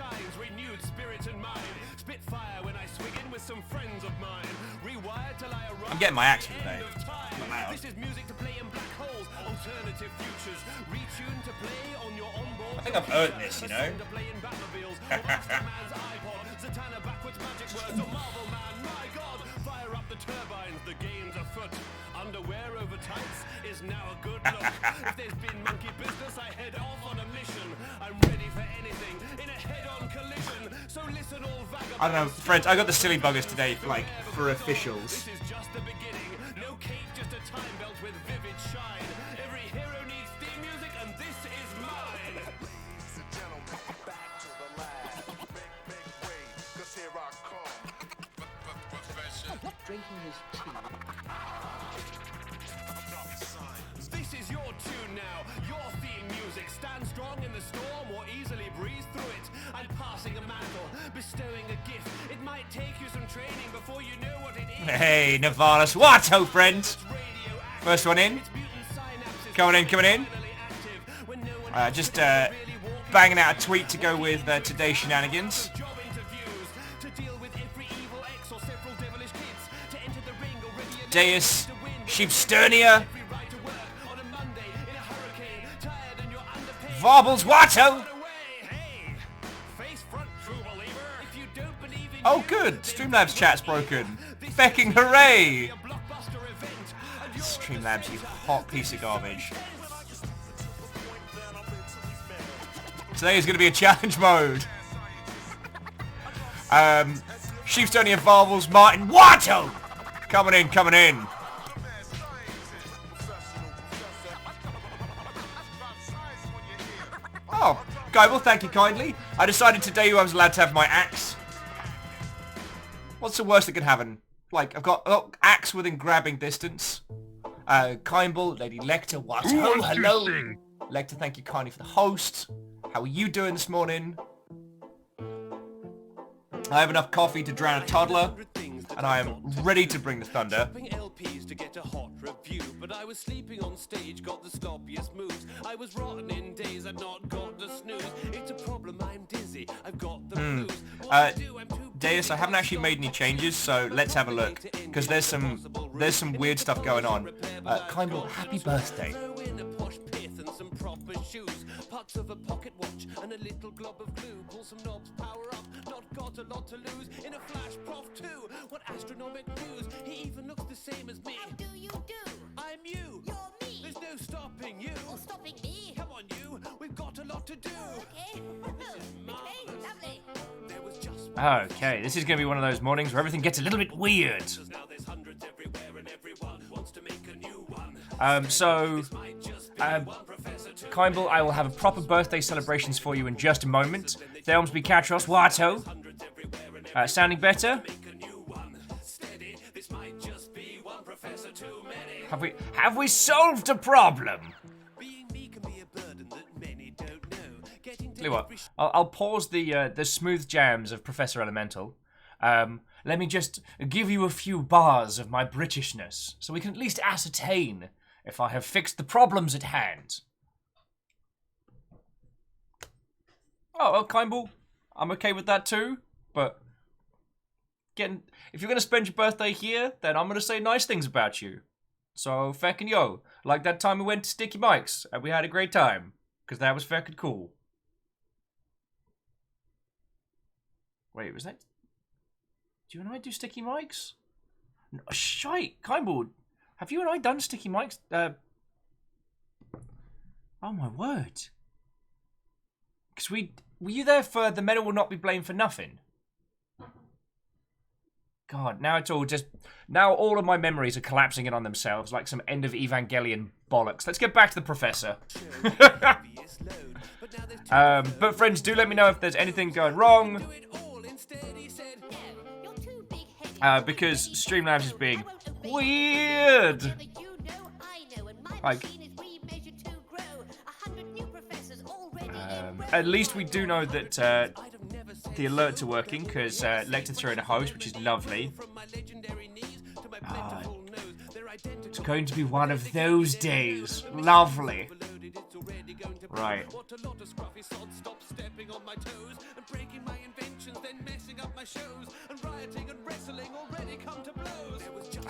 shines, renewed spirit and mind. Spit fire when I swing in with some friends of mine. Rewired till I arrive. I'm getting my axe for today. This is music to play in black holes. Alternative futures. Retune to play on your onboard. I think I've earned this, you know. Zatanna backwards magic words. Oh, Marvel Man, my God. Fire up the turbines. The game's afoot. Underwear over tights is now a good look. If there's been monkey business, I head off on a mission. I'm ready for anything in a head-on collision. So listen, all vagabonds. I don't know, friends. I got the silly buggers today, like for officials. This is just the beginning. No cake, just a time belt with vivid shine. Every hero needs theme music, and this is mine. Ladies and gentlemen, back to the lab. Make way, 'cause here I come. Drinking his tea. This is your tune now, your theme music. Stand strong in the storm or easily breeze through it. I'm passing a mantle, bestowing a gift. It might take you some training before you know what it is. Hey, Nirvana Swatto, friends. First one in. Coming in, coming in. Just banging out a tweet to go with today's shenanigans. Deus, Sheepsternia, Varbles Watto. Oh good, Streamlabs chat's broken. Fecking hooray! Streamlabs, you hot piece of garbage. Today is going to be a challenge mode. Sheepsternia, Varbles, Martin Watto! Coming in, coming in. Oh, Guy, well, thank you kindly. I decided today I was allowed to have my axe. What's the worst that could happen? Like, I've got axe within grabbing distance. Kimball, Lady Lecter, what? Oh, hello. Lecter, thank you kindly for the host. How are you doing this morning? I have enough coffee to drown a toddler. And I am ready to bring the thunder. LPs to get a hot review, but I was sleeping on stage, got the sloppiest moves. I was rotten in days, I'd not got the snooze. It's a problem, I'm dizzy, I've got the blues. Deus, I haven't actually made any changes, so let's have a look. Because there's some weird stuff going on. Kimball, happy birthday. Pucks of a pocket watch and a little glob of glue. Pull some knobs, power up. Not got a lot to lose. In a flash, prof too. What astronomic news? He even looks the same as me. How do you do? I'm you. You're me. There's no stopping you. Or stopping me. Come on, you. We've got a lot to do. Okay. Okay, lovely. There was just Okay, this is going to be one of those mornings where everything gets a little bit weird. now there's hundreds everywhere and everyone wants to make a new one. Kimball, I will have a proper birthday celebrations for you in just a moment. Thelmsby Catros, Watto. Sounding better? Have we solved a problem? Tell you what, I'll pause the smooth jams of Professor Elemental. Let me just give you a few bars of my Britishness, so we can at least ascertain if I have fixed the problems at hand. Oh, well, Kimball, I'm okay with that too, but if you're going to spend your birthday here, then I'm going to say nice things about you. So, feckin' yo, like that time we went to Sticky Mike's, and we had a great time, because that was feckin' cool. Wait, was that... Do you and I do Sticky Mike's? No, shite, Kimball, have you and I done Sticky Mike's? Oh my word. Because were you there for The Medal Will Not Be Blamed for Nothing? God, now it's all just... Now all of my memories are collapsing in on themselves like some end of Evangelion bollocks. Let's get back to the Professor. But friends, do let me know if there's anything going wrong. Because Streamlabs is being weird. Like... At least we do know that the alerts are working, because Lecter threw in a host, which is lovely. It's going to be one of those days. Lovely. Right. What a lot of scruffy sods stop stepping on my toes and breaking my inventions, then messing up my shows and rioting and wrestling already come to blows. There was just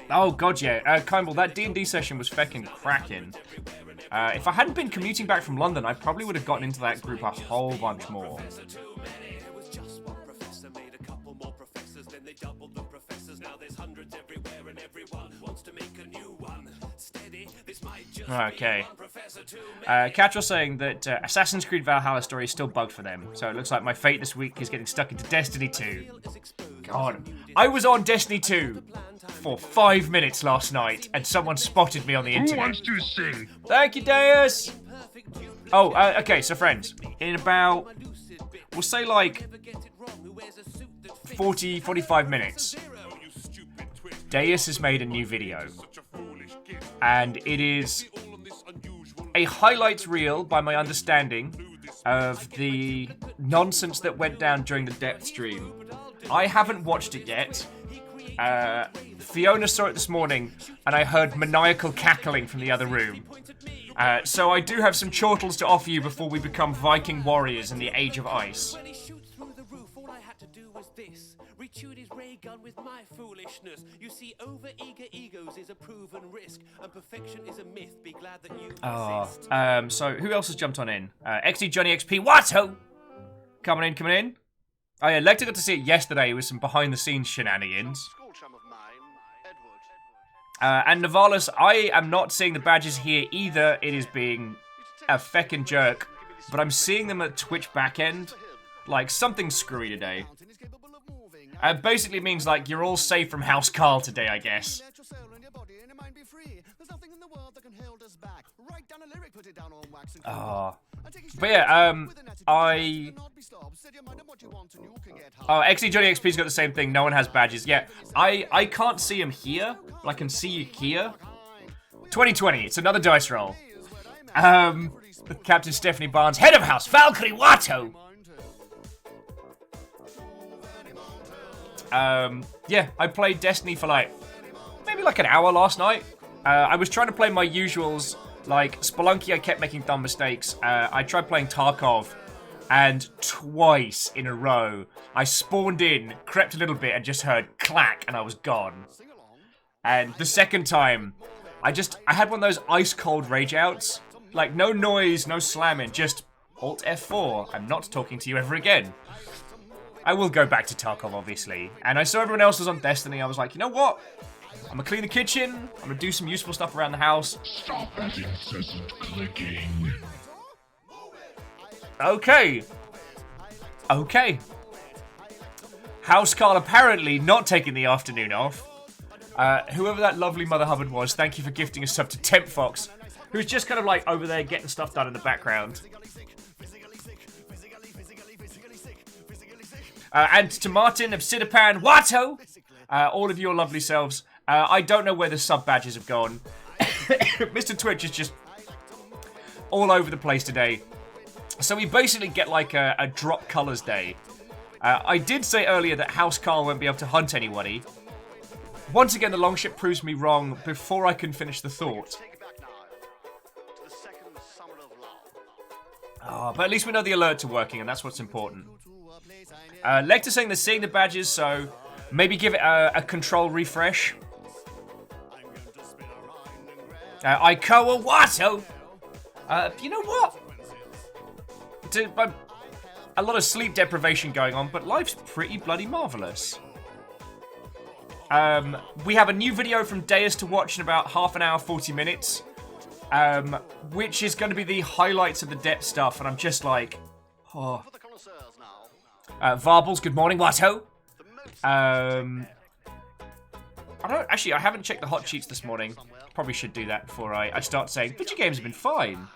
Oh god, yeah. Kimball, that D&D session was feckin' cracking. If I hadn't been commuting back from London, I probably would have gotten into that group a whole bunch more. There was just one professor, made a couple more professors, then they doubled the professors. Now there's hundreds everywhere and everyone wants to make a new one. Steady, this might just Okay. be one professor too many. Catch was saying that Assassin's Creed Valhalla story is still bugged for them, so it looks like my fate this week is getting stuck into Destiny 2. God, I was on Destiny 2 for 5 minutes last night, and someone spotted me on the internet. Who wants to sing? Thank you, Deus! Oh, okay, so friends, in about, we'll say like 40, 45 minutes, Deus has made a new video, and it is a highlights reel, by my understanding, of the nonsense that went down during the depth stream. I haven't watched it yet. Fiona saw it this morning, and I heard maniacal cackling from the other room. So I do have some chortles to offer you before we become Viking warriors in the Age of Ice. When he shoots through the roof, all I had to do was this. Retune his ray gun with my foolishness. You see, over-eager egos is a proven risk, and perfection is a myth. Be glad that you exist. So who else has jumped on in? XD Johnny XP, Watto! Coming in. Oh yeah, Lecter got to see it yesterday with some behind-the-scenes shenanigans. School chum of mine, Edward. And Navalis, I am not seeing the badges here either. It is being a feckin' jerk. But I'm seeing them at Twitch backend. Like, something's screwy today. Basically means, like, you're all safe from House Carl today, I guess. But yeah, XD Johnny XP's got the same thing. No one has badges. Yeah, I can't see him here, but I can see you here. 2020, it's another dice roll. Captain Stephanie Barnes, head of house, Valkyrie Watto. Yeah, I played Destiny for maybe an hour last night. I was trying to play my usuals, like Spelunky. I kept making dumb mistakes. I tried playing Tarkov, and twice in a row, I spawned in, crept a little bit, and just heard clack, and I was gone. And the second time, I had one of those ice cold rage outs. Like, no noise, no slamming, just Alt F4. I'm not talking to you ever again. I will go back to Tarkov, obviously. And I saw everyone else was on Destiny. I was like, you know what? I'm gonna clean the kitchen. I'm gonna do some useful stuff around the house. Stop that incessant clicking. Okay. House Carl apparently not taking the afternoon off. Whoever that lovely Mother Hubbard was, thank you for gifting a sub to Temp Fox, who's just kind of like over there getting stuff done in the background. And to Martin of Sidipan Watto, all of your lovely selves. I don't know where the sub badges have gone. Mr. Twitch is just all over the place today. So we basically get like a drop colours day. I did say earlier that House Carl won't be able to hunt anybody. Once again, the longship proves me wrong before I can finish the thought. But at least we know the alerts are working, and that's what's important. Lecter saying they're seeing the badges, so maybe give it a control refresh. Ikoa Watto! You know what? A lot of sleep deprivation going on, but life's pretty bloody marvellous. We have a new video from Deus to watch in about half an hour, 40 minutes. Which is going to be the highlights of the depth stuff, and I'm just like, oh. Varbles, good morning, Watto. I haven't checked the hot sheets this morning. Probably should do that before I start saying, video games have been fine.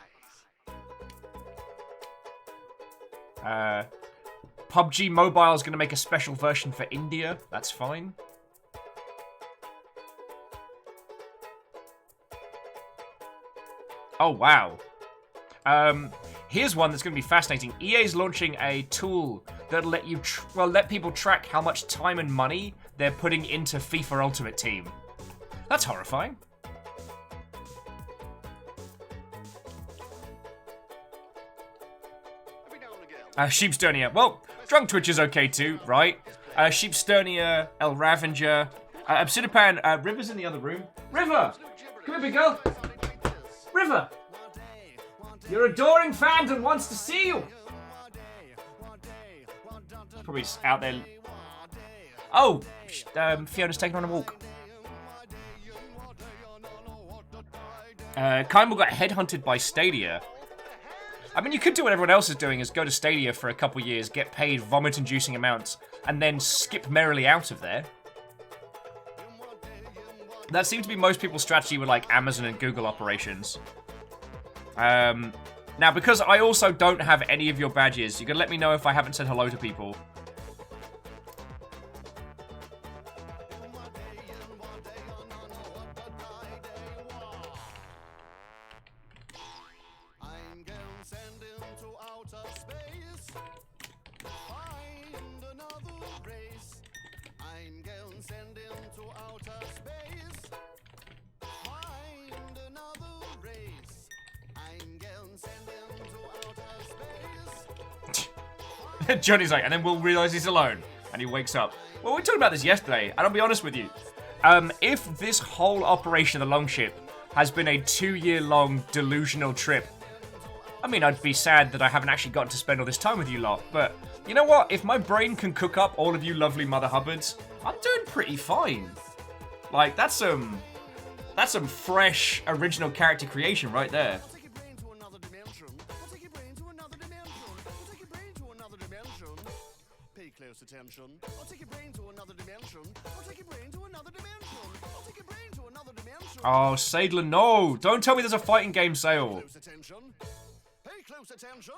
PUBG Mobile is going to make a special version for India. That's fine. Oh, wow. Here's one that's going to be fascinating. EA's launching a tool that'll let you, let people track how much time and money they're putting into FIFA Ultimate Team. That's horrifying. Sheepsternia. Well, Drunk Twitch is okay too, right? Sheepsternia, El Ravenger, Obsidipan, River's in the other room. River! Come here, big girl! River! Your adoring fandom wants to see you! Probably out there. Oh! Fiona's taking on a walk. Kymble got headhunted by Stadia. I mean, you could do what everyone else is doing, is go to Stadia for a couple years, get paid vomit-inducing amounts, and then skip merrily out of there. That seems to be most people's strategy with, like, Amazon and Google operations. Now, because I also don't have any of your badges, you can let me know if I haven't said hello to people. Johnny's like, and then we'll realise he's alone. And he wakes up. Well, we talked about this yesterday, and I'll be honest with you. If this whole operation of the Longship has been a 2-year-long delusional trip, I mean, I'd be sad that I haven't actually gotten to spend all this time with you lot, but you know what? If my brain can cook up all of you lovely Mother Hubbards, I'm doing pretty fine. Like, that's some fresh, original character creation right there. Attention. I'll take your brain to another dimension. I'll take your brain to another dimension. I'll take your brain to another dimension. Oh, Sadler, no! Don't tell me there's a fighting game sale. Close attention. Pay close attention.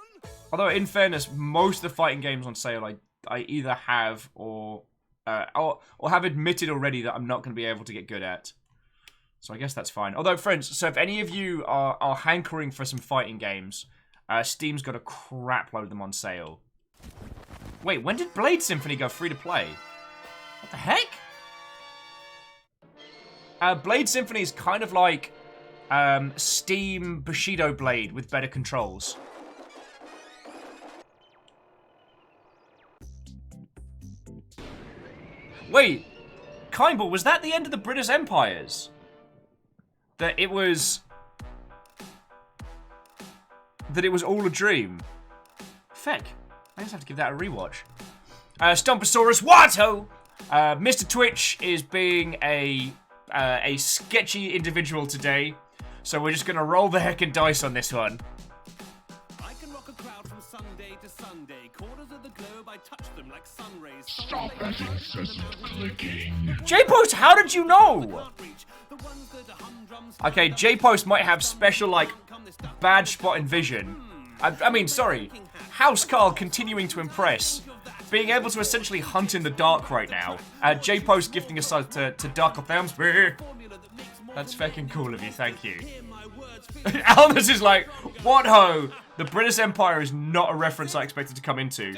Although, in fairness, most of the fighting games on sale I either have or have admitted already that I'm not going to be able to get good at. So I guess that's fine. Although, friends, so if any of you are hankering for some fighting games, Steam's got a crap load of them on sale. Wait, when did Blade Symphony go free to play? What the heck? Blade Symphony is kind of like Steam Bushido Blade with better controls. Wait, Kymble, was that the end of the British Empires? That it was all a dream? Feck. I just have to give that a rewatch. Stomposaurus Watto! Mr. Twitch is being a sketchy individual today, so we're just gonna roll the heckin' dice on this one. I can rock a crowd from Sunday to Sunday. Corners of the globe, I touch them like sun rays. Stop that incessant clicking. J-Post, how did you know? Okay, J-Post might have special, like, badge spotting vision. I mean, sorry. House Carl continuing to impress. Being able to essentially hunt in the dark right now. J-Post gifting a sub to Dark Thumbs. That's fucking cool of you, thank you. Almas is like, what ho? The British Empire is not a reference I expected to come into.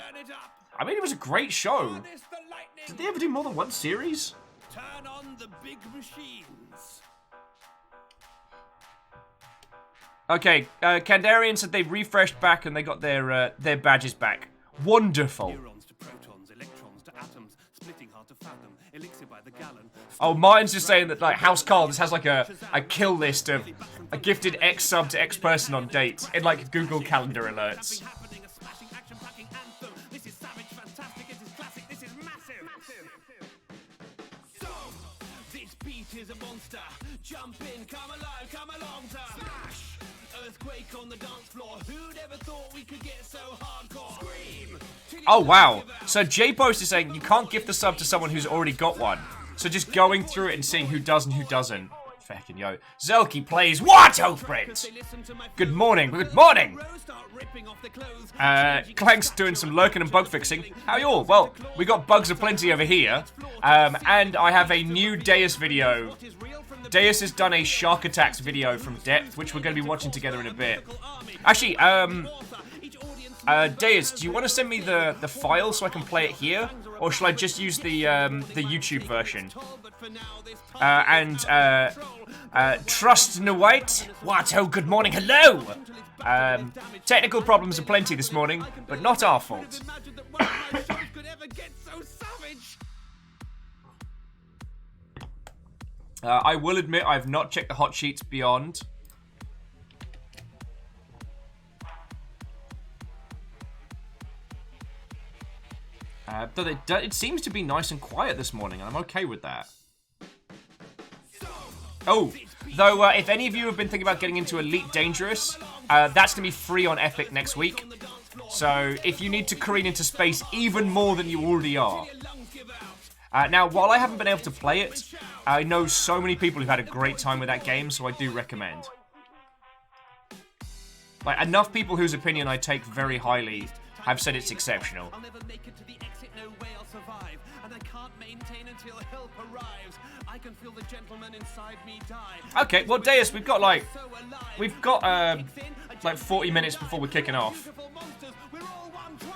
I mean, it was a great show. Did they ever do more than one series? Turn on the big machines. Okay, Kandarian said they refreshed back and they got their badges back. Wonderful. Neurons to protons, electrons to atoms, splitting hard to fathom, elixir by the gallon. Oh, Martin's just saying that, like, House Carl, this has, like, a kill list of a gifted X sub to X person on date in, like, Google Calendar alerts. This is savage, fantastic, it is classic, this is massive. So, this beat is a monster. Jump in, come alive, come along to smash. Earthquake on the dance floor. Who'd ever thought we could get so hardcore? Scream. Oh, wow. So J-Post is saying you can't gift the sub to someone who's already got one. So just going through it and seeing who does and who doesn't. Fucking yo. Zelky plays Watto, friends! Good morning, good morning! Clank's doing some lurking and bug fixing. How y'all? Well, we got bugs aplenty over here. And I have a new Deus video. Deus has done a Shark Attacks video from Depth, which we're going to be watching together in a bit. Actually, Deus, do you want to send me the file so I can play it here? Or shall I just use the YouTube version? Trust No White. What? Oh, good morning. Hello. Technical problems aplenty this morning, but not our fault. I will admit I've not checked the hot sheets beyond. Though it seems to be nice and quiet this morning, and I'm okay with that. Oh, though if any of you have been thinking about getting into Elite Dangerous, that's going to be free on Epic next week. So if you need to careen into space even more than you already are. Now, while I haven't been able to play it, I know so many people who've had a great time with that game, so I do recommend. Like, enough people whose opinion I take very highly have said it's exceptional. I'll never make it to the exit, no way I'll survive. And I can't maintain until help arrives. I can feel the gentleman inside me die. Okay, well, Deus, we've got like 40 minutes before we're kicking off. We're all one tribe.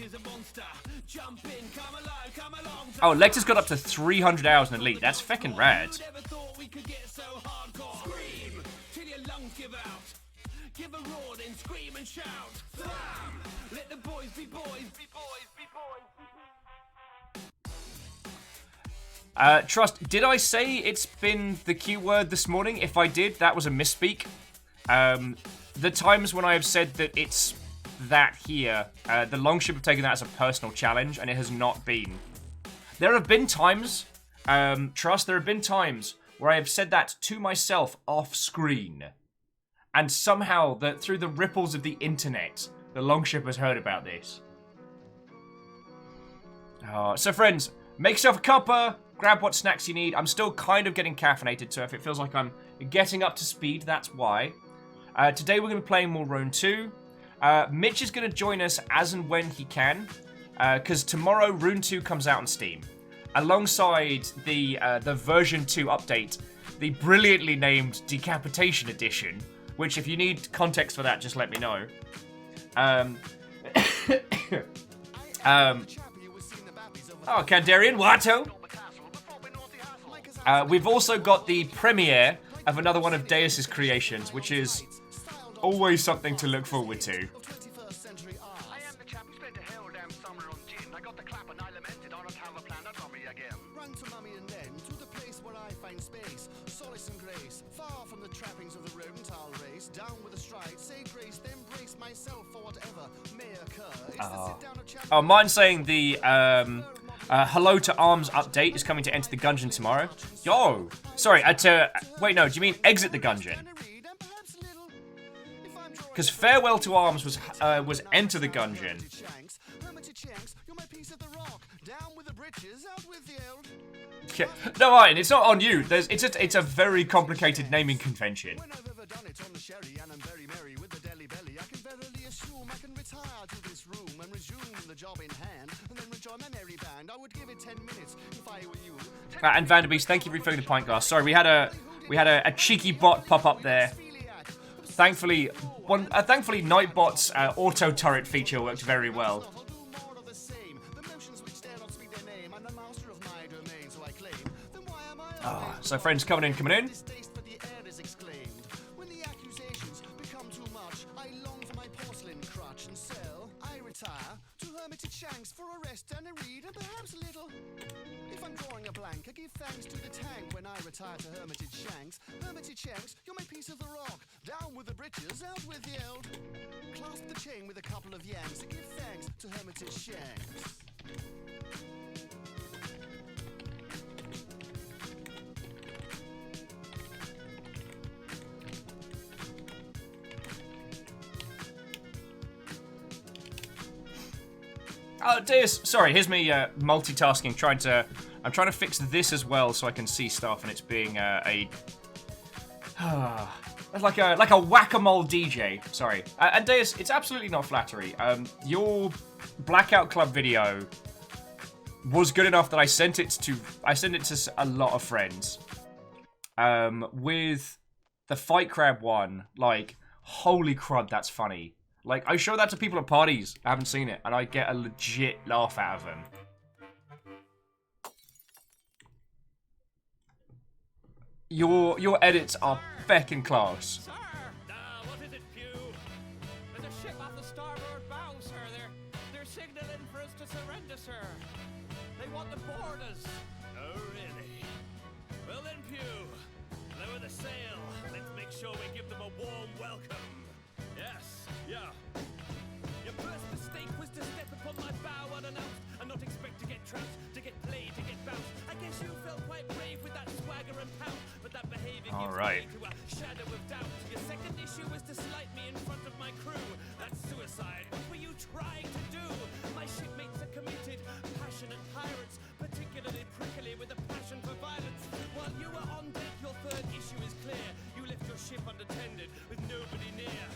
Is a monster. Jump in, come along. Oh, Lex has got up to 300 hours in Elite. That's feckin' rad. Never thought we could get so hardcore. Scream till your lungs give out. Give a roar, then scream and shout. Slam! Let the boys be boys, be boys, be boys. Trust, did I say it's been the Q word this morning? If I did, that was a misspeak. The times when I have said that it's that here, the Longship have taken that as a personal challenge, and it has not been. There have been times, Trust, there have been times where I have said that to myself off screen, and somehow, through the ripples of the internet, the Longship has heard about this. So friends, make yourself a cuppa, grab what snacks you need. I'm still kind of getting caffeinated, so if it feels like I'm getting up to speed, that's why. Today we're going to be playing more Rune 2. Mitch is going to join us as and when he can, because tomorrow Rune 2 comes out on Steam, alongside the version 2 update, the brilliantly named Decapitation Edition, which if you need context for that, just let me know. Oh, Kandarian, Watto! We've also got the premiere of another one of Deus's creations, which is always something to look forward to. Oh, mine's saying the Hello to Arms update is coming to Enter the Gungeon tomorrow. Yo! Sorry, wait, no, do you mean Exit the Gungeon? Because Farewell to Arms was Enter the Gungeon. Okay. No, Ian, it's not on you. It's a very complicated naming convention. And Vanderbeest, thank you for refilling the pint glass. Sorry, we had a cheeky bot pop up there. Thankfully, Nightbot's auto turret feature worked very well. So friends coming in. For a rest and a read, and perhaps a little. If I'm drawing a blank, I give thanks to the tank when I retire to Hermitage Shanks. Hermitage Shanks, you're my piece of the rock. Down with the britches, out with the eld. Clasp the chain with a couple of yanks and give thanks to Hermitage Shanks. Oh, Deus, sorry, here's me multitasking, I'm trying to fix this as well so I can see stuff, and it's being like a whack-a-mole DJ. Sorry, and Deus, it's absolutely not flattery. Your Blackout Club video was good enough that I sent it to a lot of friends. With the Fight Crab one, like, holy crud, that's funny. Like, I show that to people at parties. I haven't seen it, and I get a legit laugh out of them. Your edits are feckin' class. Sir! What is it, Pew? There's a ship off the starboard bow, sir. They're signaling for us to surrender, sir. They want to board us. Oh, really? Well then, Pew, lower the sail. Let's make sure we give them a warm welcome. Yes, yeah. Your first mistake was to step upon my bow unannounced and not expect to get trounced, to get played, to get bounced. I guess you felt quite brave with that swagger and pout, but that behavior gives way to a shadow of doubt. Your second issue was to slight me in front of my crew. That's suicide. What were you trying to do? My shipmates are committed, passionate pirates, particularly prickly with a passion for violence. While you were on deck, your third issue is clear. You left your ship unattended, with nobody near.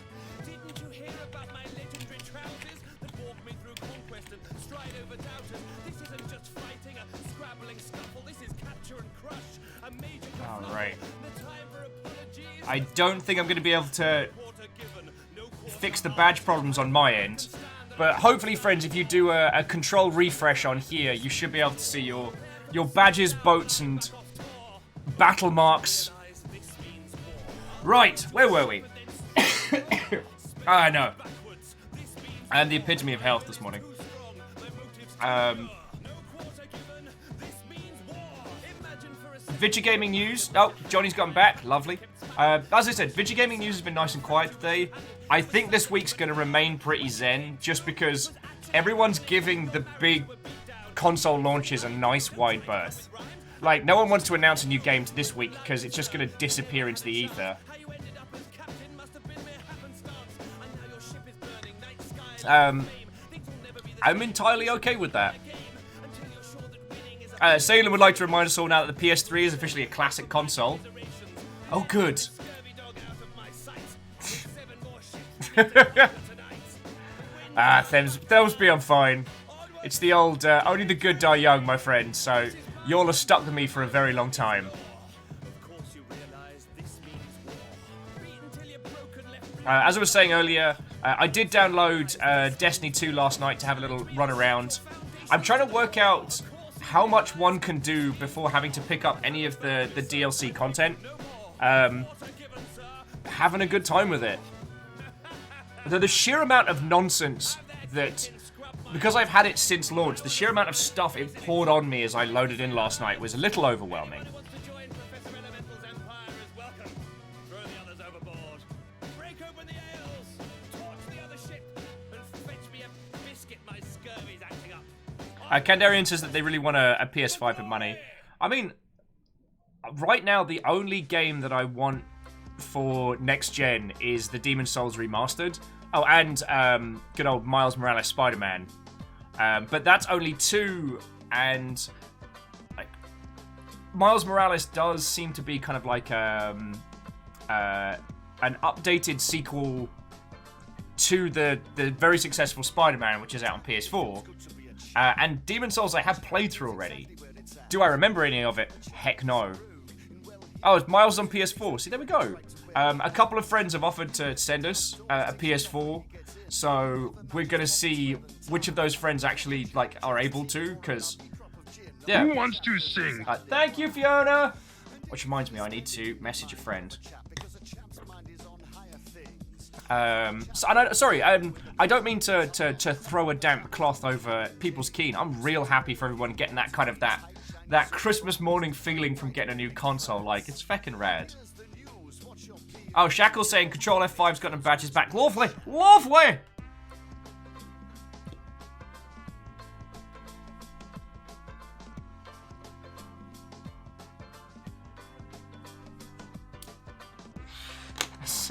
Didn't you hear about my legendary trousers that walk me through conquest and stride over doubters? This isn't just fighting a scrabbling scuffle. This is capture and crush. A major kerfuffle. Alright. The time for apologies. I don't think I'm going to be able to fix the badge problems on my end. But hopefully, friends, if you do a control refresh on here, you should be able to see your badges, boats, and battle marks. Right, where were we? I know. And the epitome of health this morning. Video gaming news. Oh, Johnny's gotten back. Lovely. As I said, video gaming news has been nice and quiet today. I think this week's going to remain pretty zen, just because everyone's giving the big console launches a nice wide berth. Like, no one wants to announce a new game this week because it's just going to disappear into the ether. I'm entirely okay with that. Salem would like to remind us all now that the PS3 is officially a classic console. Oh, good. Themsby, I'm fine. It's the old, only the good die young, my friend, so y'all are stuck with me for a very long time. As I was saying earlier, I did download Destiny 2 last night to have a little run around. I'm trying to work out how much one can do before having to pick up any of the DLC content. Having a good time with it. The sheer amount of nonsense that, because I've had it since launch, the sheer amount of stuff it poured on me as I loaded in last night was a little overwhelming. Kandarian says that they really want a PS5 for money. I mean, right now the only game that I want for next gen is the Demon's Souls Remastered. Oh, and good old Miles Morales Spider-Man. But that's only 2, and like Miles Morales does seem to be kind of like an updated sequel to the very successful Spider-Man, which is out on PS4. And Demon's Souls I have played through already. Do I remember any of it? Heck no. Oh, it's Miles on PS4. See, there we go. A couple of friends have offered to send us a PS4, so we're gonna see which of those friends actually like are able to. Because yeah. Who wants to sing? Thank you, Fiona. Which reminds me, I need to message a friend. I don't mean to throw a damp cloth over people's keen. I'm real happy for everyone getting that kind of that Christmas morning feeling from getting a new console. Like, it's feckin' rad. Oh, Shackle's saying Control F5's got them badges back. Lovely! Lovely!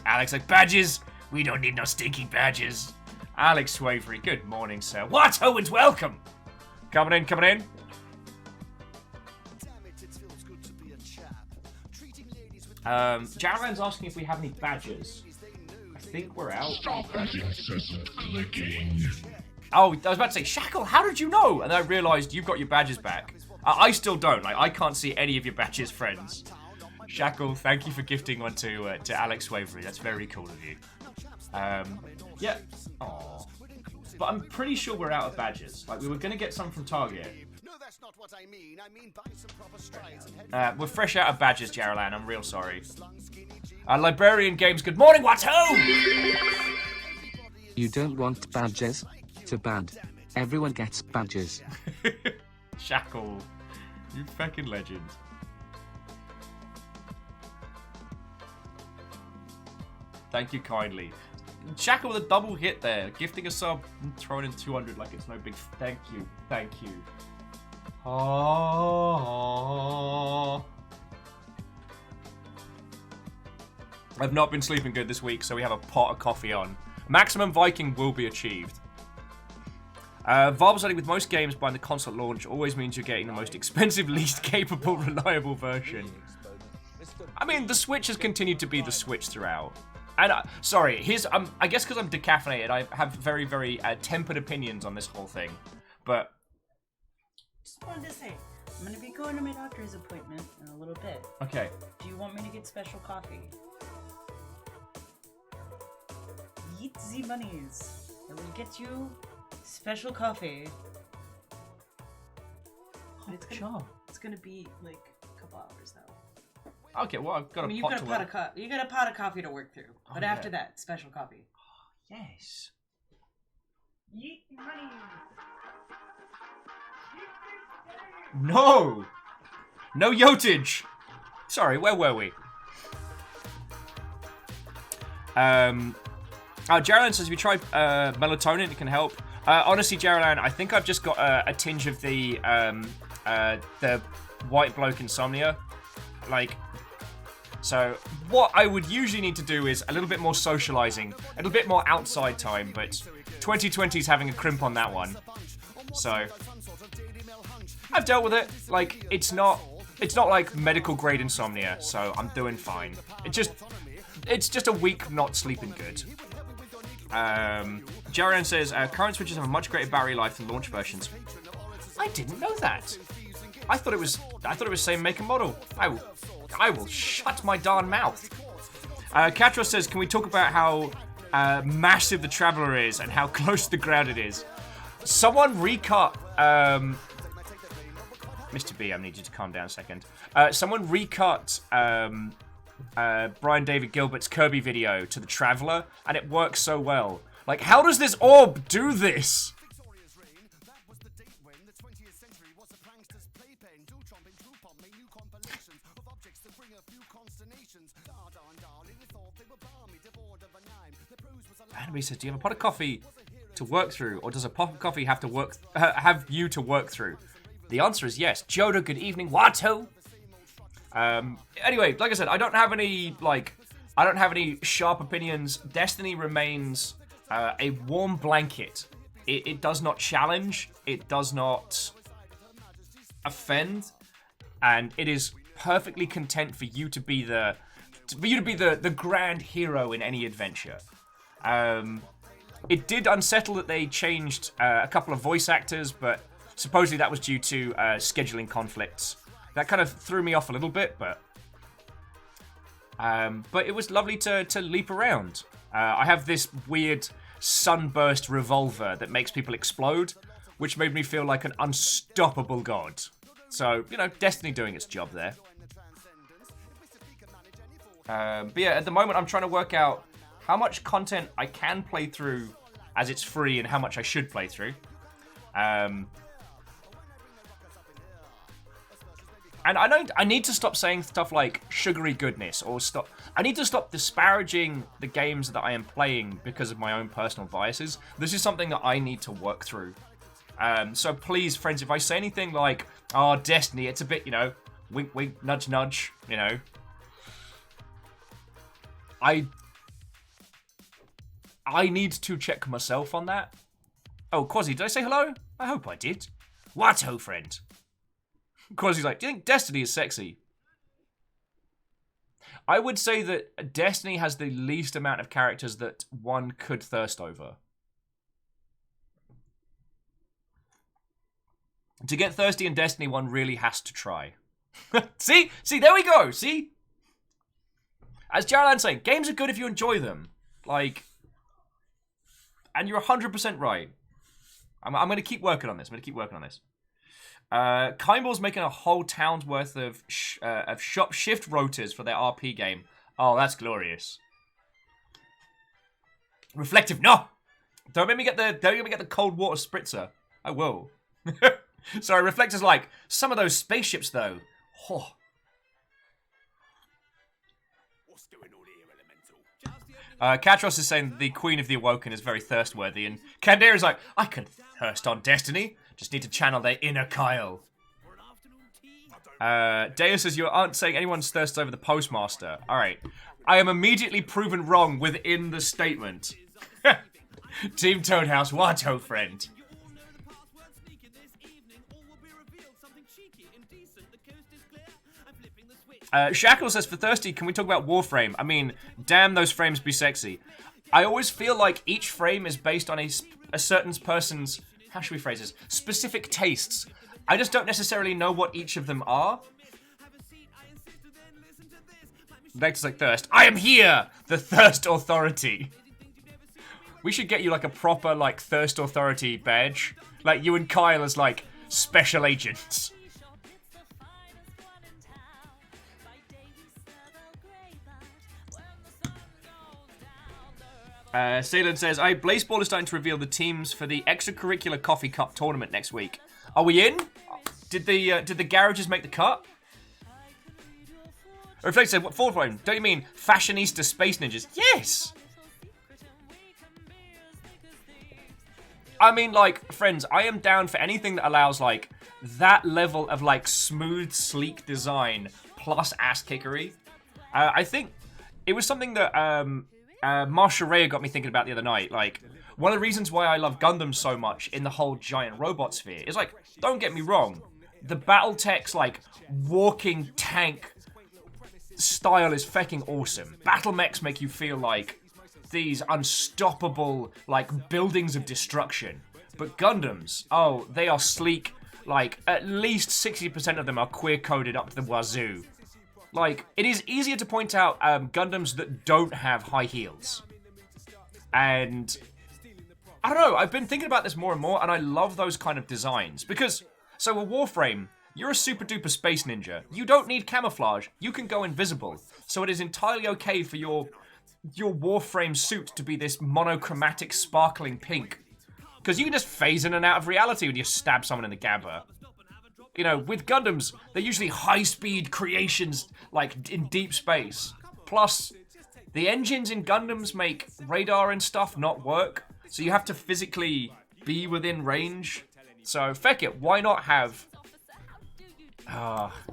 Alex like, badges? We don't need no stinking badges. Alex Swavery, good morning, sir. What? Owens, welcome! Coming in, coming in. Jaravan's asking if we have any badges. I think we're out. Stop that incessant clicking. Oh, I was about to say, Shackle, how did you know? And then I realised you've got your badges back. I still don't. Like, I can't see any of your badges, friends. Shackle, thank you for gifting one to Alex Wavery. That's very cool of you. Yeah. Aww. But I'm pretty sure we're out of badges. Like, we were going to get some from Target. We're fresh out of badges, Jaralan. I'm real sorry. Librarian Games, good morning, what ho? You don't want badges? Too bad. Everyone gets badges. Shackle, you fucking legend. Thank you kindly. Shackle with a double hit there. Gifting a sub and throwing in 200 like it's no big... Thank you. Thank you. Oh. I've not been sleeping good this week, so we have a pot of coffee on. Maximum Viking will be achieved. Varble with most games buying the console launch always means you're getting the most expensive, least capable, reliable version. I mean, the Switch has continued to be the Switch throughout. And, sorry, I guess because I'm decaffeinated, I have very, very tempered opinions on this whole thing. But... Just wanted to say, I'm going to be going to my doctor's appointment in a little bit. Okay. Do you want me to get special coffee? Yeet the monies. I will get you special coffee. It's gonna be like a couple hours though. Okay, well I've got you got a pot of coffee to work through. But after that, special coffee. Yes. Yeet money. No! No yotage! Sorry, where were we? Jaralan says if you try melatonin, it can help. Honestly, Jaralan, I think I've just got a tinge of the white bloke insomnia. Like, so what I would usually need to do is a little bit more socializing, a little bit more outside time, but 2020's having a crimp on that one. So I've dealt with it. Like, it's not like medical grade insomnia, so I'm doing fine. It's just a week not sleeping good. Jaren says current Switches have a much greater battery life than launch versions. I didn't know that. I thought it was same make and model. I will shut my darn mouth. Katros says, can we talk about how massive the Traveler is and how close to the ground it is? Someone recut Mr. B, I need you to calm down a second. Someone recut Brian David Gilbert's Kirby video to the Traveler, and it works so well. Like, how does this orb do this? Anime says, do you have a pot of coffee to work through, or does a pot of coffee have to have you to work through? The answer is yes. Jodo, good evening. Watu. Anyway, like I said, I don't have any sharp opinions. Destiny remains a warm blanket. It does not challenge. It does not offend, and it is perfectly content for you to be the grand hero in any adventure. It did unsettle that they changed a couple of voice actors, but supposedly that was due to scheduling conflicts. That kind of threw me off a little bit, but it was lovely to leap around. I have this weird sunburst revolver that makes people explode, which made me feel like an unstoppable god. So, you know, Destiny doing its job there. But yeah, at the moment I'm trying to work out how much content I can play through as it's free and how much I should play through. And I need to stop saying stuff like sugary goodness or stop. I need to stop disparaging the games that I am playing because of my own personal biases. This is something that I need to work through. So please, friends, if I say anything like, oh, Destiny, it's a bit, you know, wink, wink, nudge, nudge, you know. I need to check myself on that. Oh, Quasi, did I say hello? I hope I did. What-ho, friend? Quasi's like, do you think Destiny is sexy? I would say that Destiny has the least amount of characters that one could thirst over. To get thirsty in Destiny, one really has to try. See, there we go. See, as Jaralan's saying, games are good if you enjoy them. Like, and you're 100% right. I'm going to keep working on this. Kimball's making a whole town's worth of shop shift rotors for their RP game. Oh, that's glorious. Reflective, no! Don't make me get the cold water spritzer. I will. Sorry, Reflector's like, some of those spaceships though. Oh. Katros is saying the Queen of the Awoken is very thirstworthy, and Kandera's like, I can thirst on Destiny. Just need to channel their inner Kyle. Deus says, you aren't saying anyone's thirsts over the Postmaster. Alright. I am immediately proven wrong within the statement. Team Toadhouse, Watto friend. Shackle says, for Thirsty, can we talk about Warframe? I mean, damn those frames be sexy. I always feel like each frame is based on a certain person's, how should we phrase this, specific tastes. I just don't necessarily know what each of them are. Next like Thirst. I am here! The Thirst Authority. We should get you like a proper like Thirst Authority badge. Like you and Kyle as like special agents. Salem says, Blazeball is starting to reveal the teams for the extracurricular coffee cup tournament next week. Are we in? Did the garages make the cut? Reflect said, what forward one? Don't you mean fashionista space ninjas? Yes! I mean, like, friends, I am down for anything that allows, like, that level of, like, smooth, sleek design plus ass-kickery. I think it was something that, Marsha Ray got me thinking about the other night. Like, one of the reasons why I love Gundam so much in the whole giant robot sphere is, like, don't get me wrong, the Battletech's, like, walking tank style is fucking awesome. Battle mechs make you feel like these unstoppable, like, buildings of destruction. But Gundams, oh, they are sleek. Like, at least 60% of them are queer-coded up to the wazoo. Like, it is easier to point out Gundams that don't have high heels. And I don't know, I've been thinking about this more and more, and I love those kind of designs. Because, so a Warframe, you're a super-duper space ninja. You don't need camouflage. You can go invisible. So it is entirely okay for your Warframe suit to be this monochromatic, sparkling pink. Because you can just phase in and out of reality when you stab someone in the gabber. You know, with Gundams, they're usually high-speed creations, like, in deep space. Plus, the engines in Gundams make radar and stuff not work, so you have to physically be within range. So, feck it, why not have...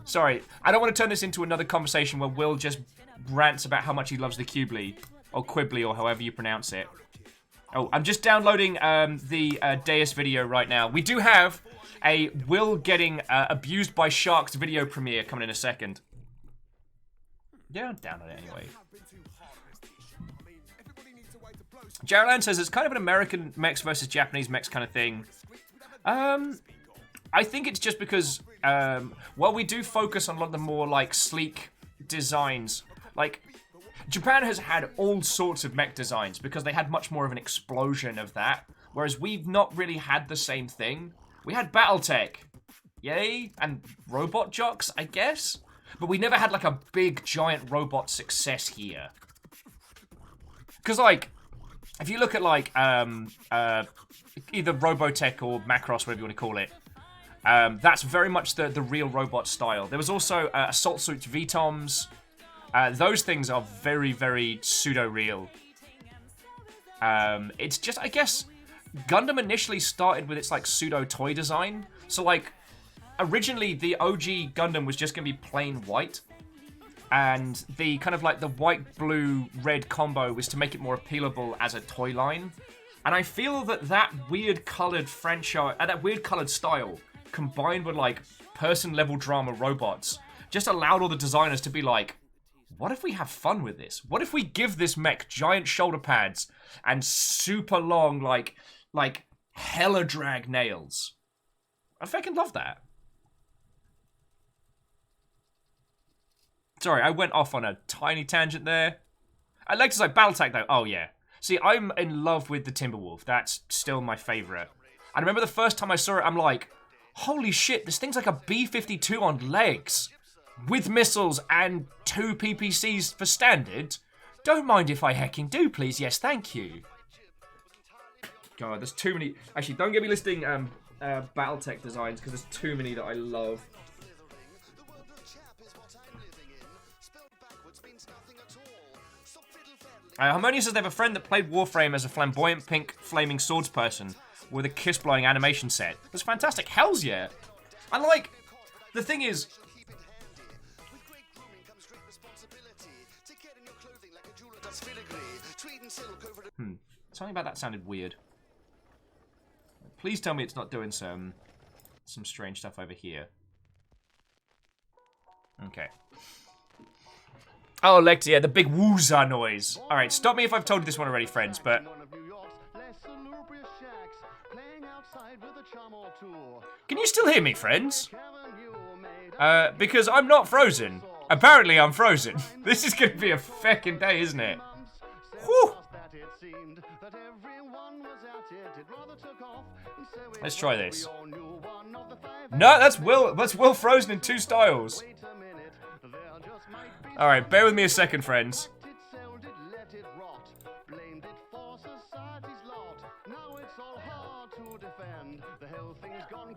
sorry, I don't want to turn this into another conversation where Will just rants about how much he loves the Qubly, or Quibbly, or however you pronounce it. Oh, I'm just downloading the Deus video right now. We do have a Will getting abused by sharks video premiere coming in a second. Yeah, I'll download it anyway. Jaralan says it's kind of an American mechs versus Japanese mechs kind of thing. I think it's just because, well, we do focus on a lot of the more, like, sleek designs. Like, Japan has had all sorts of mech designs because they had much more of an explosion of that, whereas we've not really had the same thing. We had Battletech, yay, and robot jocks, I guess, but we never had, like, a big, giant robot success here. Because, like, if you look at, like, either Robotech or Macross, whatever you want to call it, that's very much the real robot style. There was also Assault Suits VTOMs. Those things are very, very pseudo-real. It's just, I guess, Gundam initially started with its, like, pseudo-toy design. So, like, originally the OG Gundam was just going to be plain white. And the kind of, like, the white-blue-red combo was to make it more appealable as a toy line. And I feel that that weird-coloured franchise, that weird-coloured style, combined with, like, person-level drama robots, just allowed all the designers to be like, what if we have fun with this? What if we give this mech giant shoulder pads and super long, like hella drag nails? I fucking love that. Sorry, I went off on a tiny tangent there. I like to say Battletech though. Oh yeah. See, I'm in love with the Timberwolf. That's still my favorite. I remember the first time I saw it, I'm like, holy shit, this thing's like a B-52 on legs. With missiles and 2 PPCs for standard. Don't mind if I hecking do, please. Yes, thank you. God, there's too many. Actually, don't get me listing Battletech designs because there's too many that I love. Harmonious says they have a friend that played Warframe as a flamboyant pink flaming swords person with a kiss-blowing animation set. That's fantastic. Hells yeah. And like, the thing is... Something about that sounded weird. Please tell me it's not doing some strange stuff over here. Okay. Oh, Lecter, yeah, the big woozah noise. Alright, stop me if I've told you this one already, friends, but... Can you still hear me, friends? Because I'm not frozen. Apparently I'm frozen. This is gonna be a feckin' day, isn't it? Whew! Let's try this. No, that's Will frozen in 2 styles. Alright, bear with me a second, friends.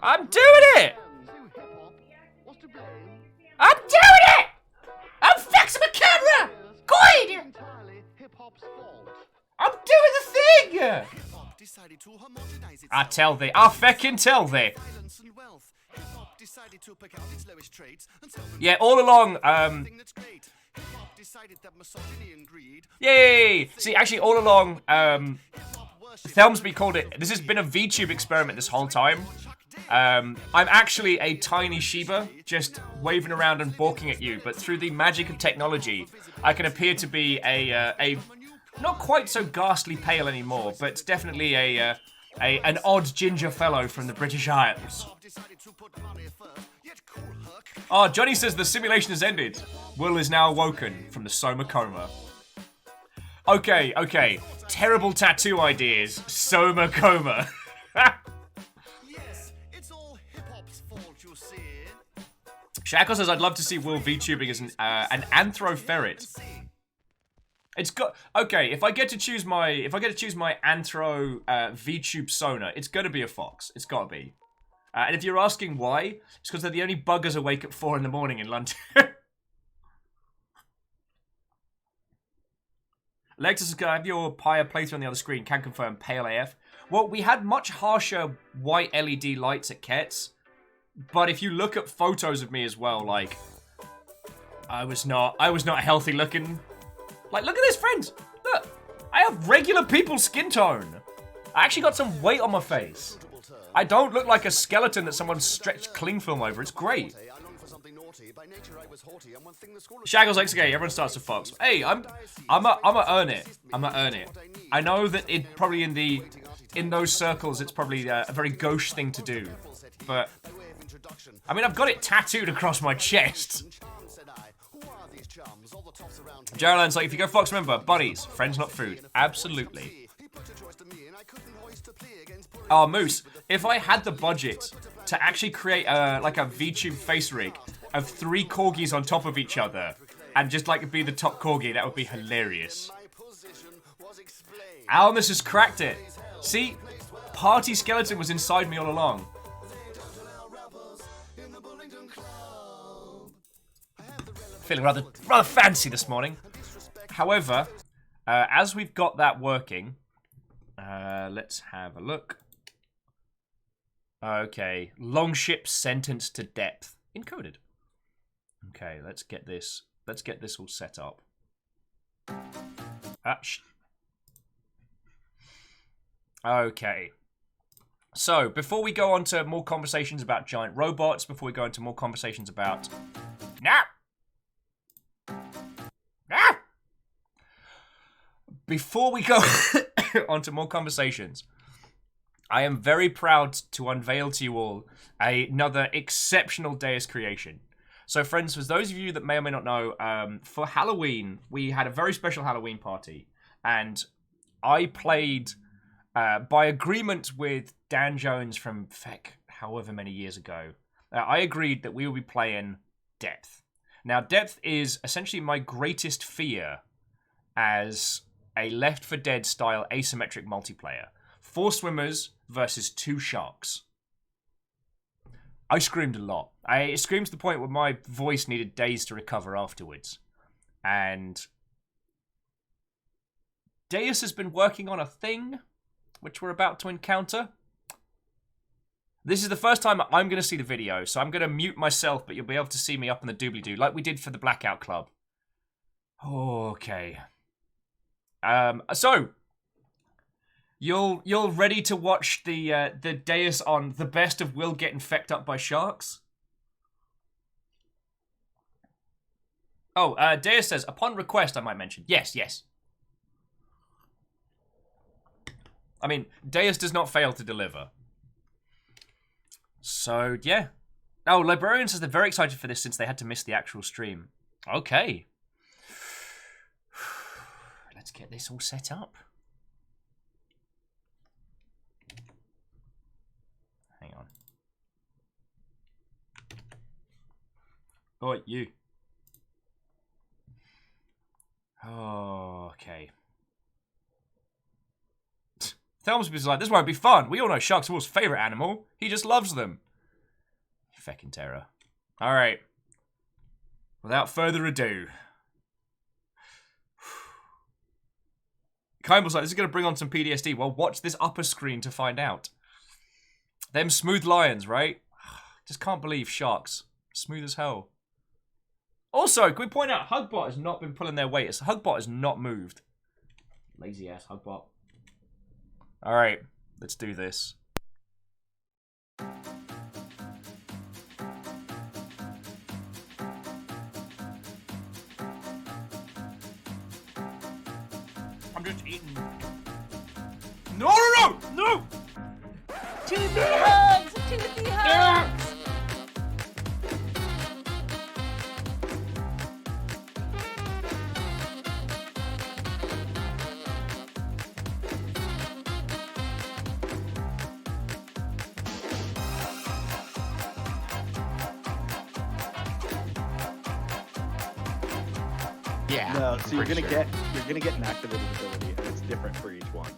I'm doing it! I'm doing it! I'm fixing my camera! Good! I'm doing the thing! I tell thee. I feckin' tell thee. Yeah, all along, Yay! See, actually, all along, Thelmsby called it... This has been a VTube experiment this whole time. I'm actually a tiny Shiba, just waving around and balking at you, but through the magic of technology, I can appear to be a not quite so ghastly pale anymore, but definitely an odd ginger fellow from the British Isles. Oh, Johnny says the simulation has ended. Will is now awoken from the Soma coma. Okay, okay. Terrible tattoo ideas. Soma coma. Shackle says I'd love to see Will VTubing as an anthro ferret. It's got okay. If I get to choose my anthro VTube sona, it's gonna be a fox. It's gotta be. And if you're asking why, it's because they're the only buggers awake at 4 in the morning in London. Lexus, I have your Pyre playthrough on the other screen. Can confirm, pale AF. Well, we had much harsher white LED lights at Ket's, but if you look at photos of me as well, like, I was not healthy looking. Like, look at this, friends. Look, I have regular people's skin tone. I actually got some weight on my face. I don't look like a skeleton that someone stretched cling film over. It's great. Shaggles XK, everyone starts to fox. Hey, I'm a earn it. I'm a earn it. I know that it probably in those circles it's probably a very gauche thing to do, but I mean I've got it tattooed across my chest. Geraldine's like, if you go fox, remember, buddies, friends not food. Absolutely. Oh, Moose, if I had the budget to actually create like a VTube face rig of 3 corgis on top of each other and just like be the top corgi, that would be hilarious. Almus has cracked it. See, Party Skeleton was inside me all along. Feeling rather fancy this morning. However, as we've got that working, let's have a look. Okay, Longship sentenced to depth encoded. Okay, let's get this all set up. Okay. So, before we go on to more conversations about giant robots, before we go into more conversations about... Before we go on to more conversations, I am very proud to unveil to you all another exceptional Deus creation. So, friends, for those of you that may or may not know, for Halloween, we had a very special Halloween party. And I played, by agreement with Dan Jones from, however many years ago, I agreed that we will be playing Depth. Now, Depth is essentially my greatest fear as a Left 4 Dead style asymmetric multiplayer. 4 swimmers versus 2 sharks. I screamed a lot. I screamed to the point where my voice needed days to recover afterwards. And Deus has been working on a thing which we're about to encounter. This is the first time I'm going to see the video, so I'm going to mute myself, but you'll be able to see me up in the doobly-doo, like we did for the Blackout Club. Okay. So, you're ready to watch the Deus on the best of Will getting fecked up by sharks? Oh, Deus says, upon request, I might mention. Yes, yes. I mean, Deus does not fail to deliver. So, yeah. Oh, Librarian says they're very excited for this since they had to miss the actual stream. Okay. Let's get this all set up. Hang on. Oh, you. Oh, okay. Thelmsby's like, this won't be fun. We all know Shark's Will's favourite animal. He just loves them. Feckin' terror. Alright. Without further ado. Kimball's like, this is going to bring on some PTSD. Well, watch this upper screen to find out. Them smooth lions, right? Just can't believe sharks. Smooth as hell. Also, can we point out, Hugbot has not been pulling their weight. Hugbot has not moved. Lazy ass Hugbot. Alright, let's do this. I'm just eating. No, no, no! No! Toothy hugs! Toothy hugs! Yeah. No, so you're for gonna sure. get an activated ability, and it's different for each one.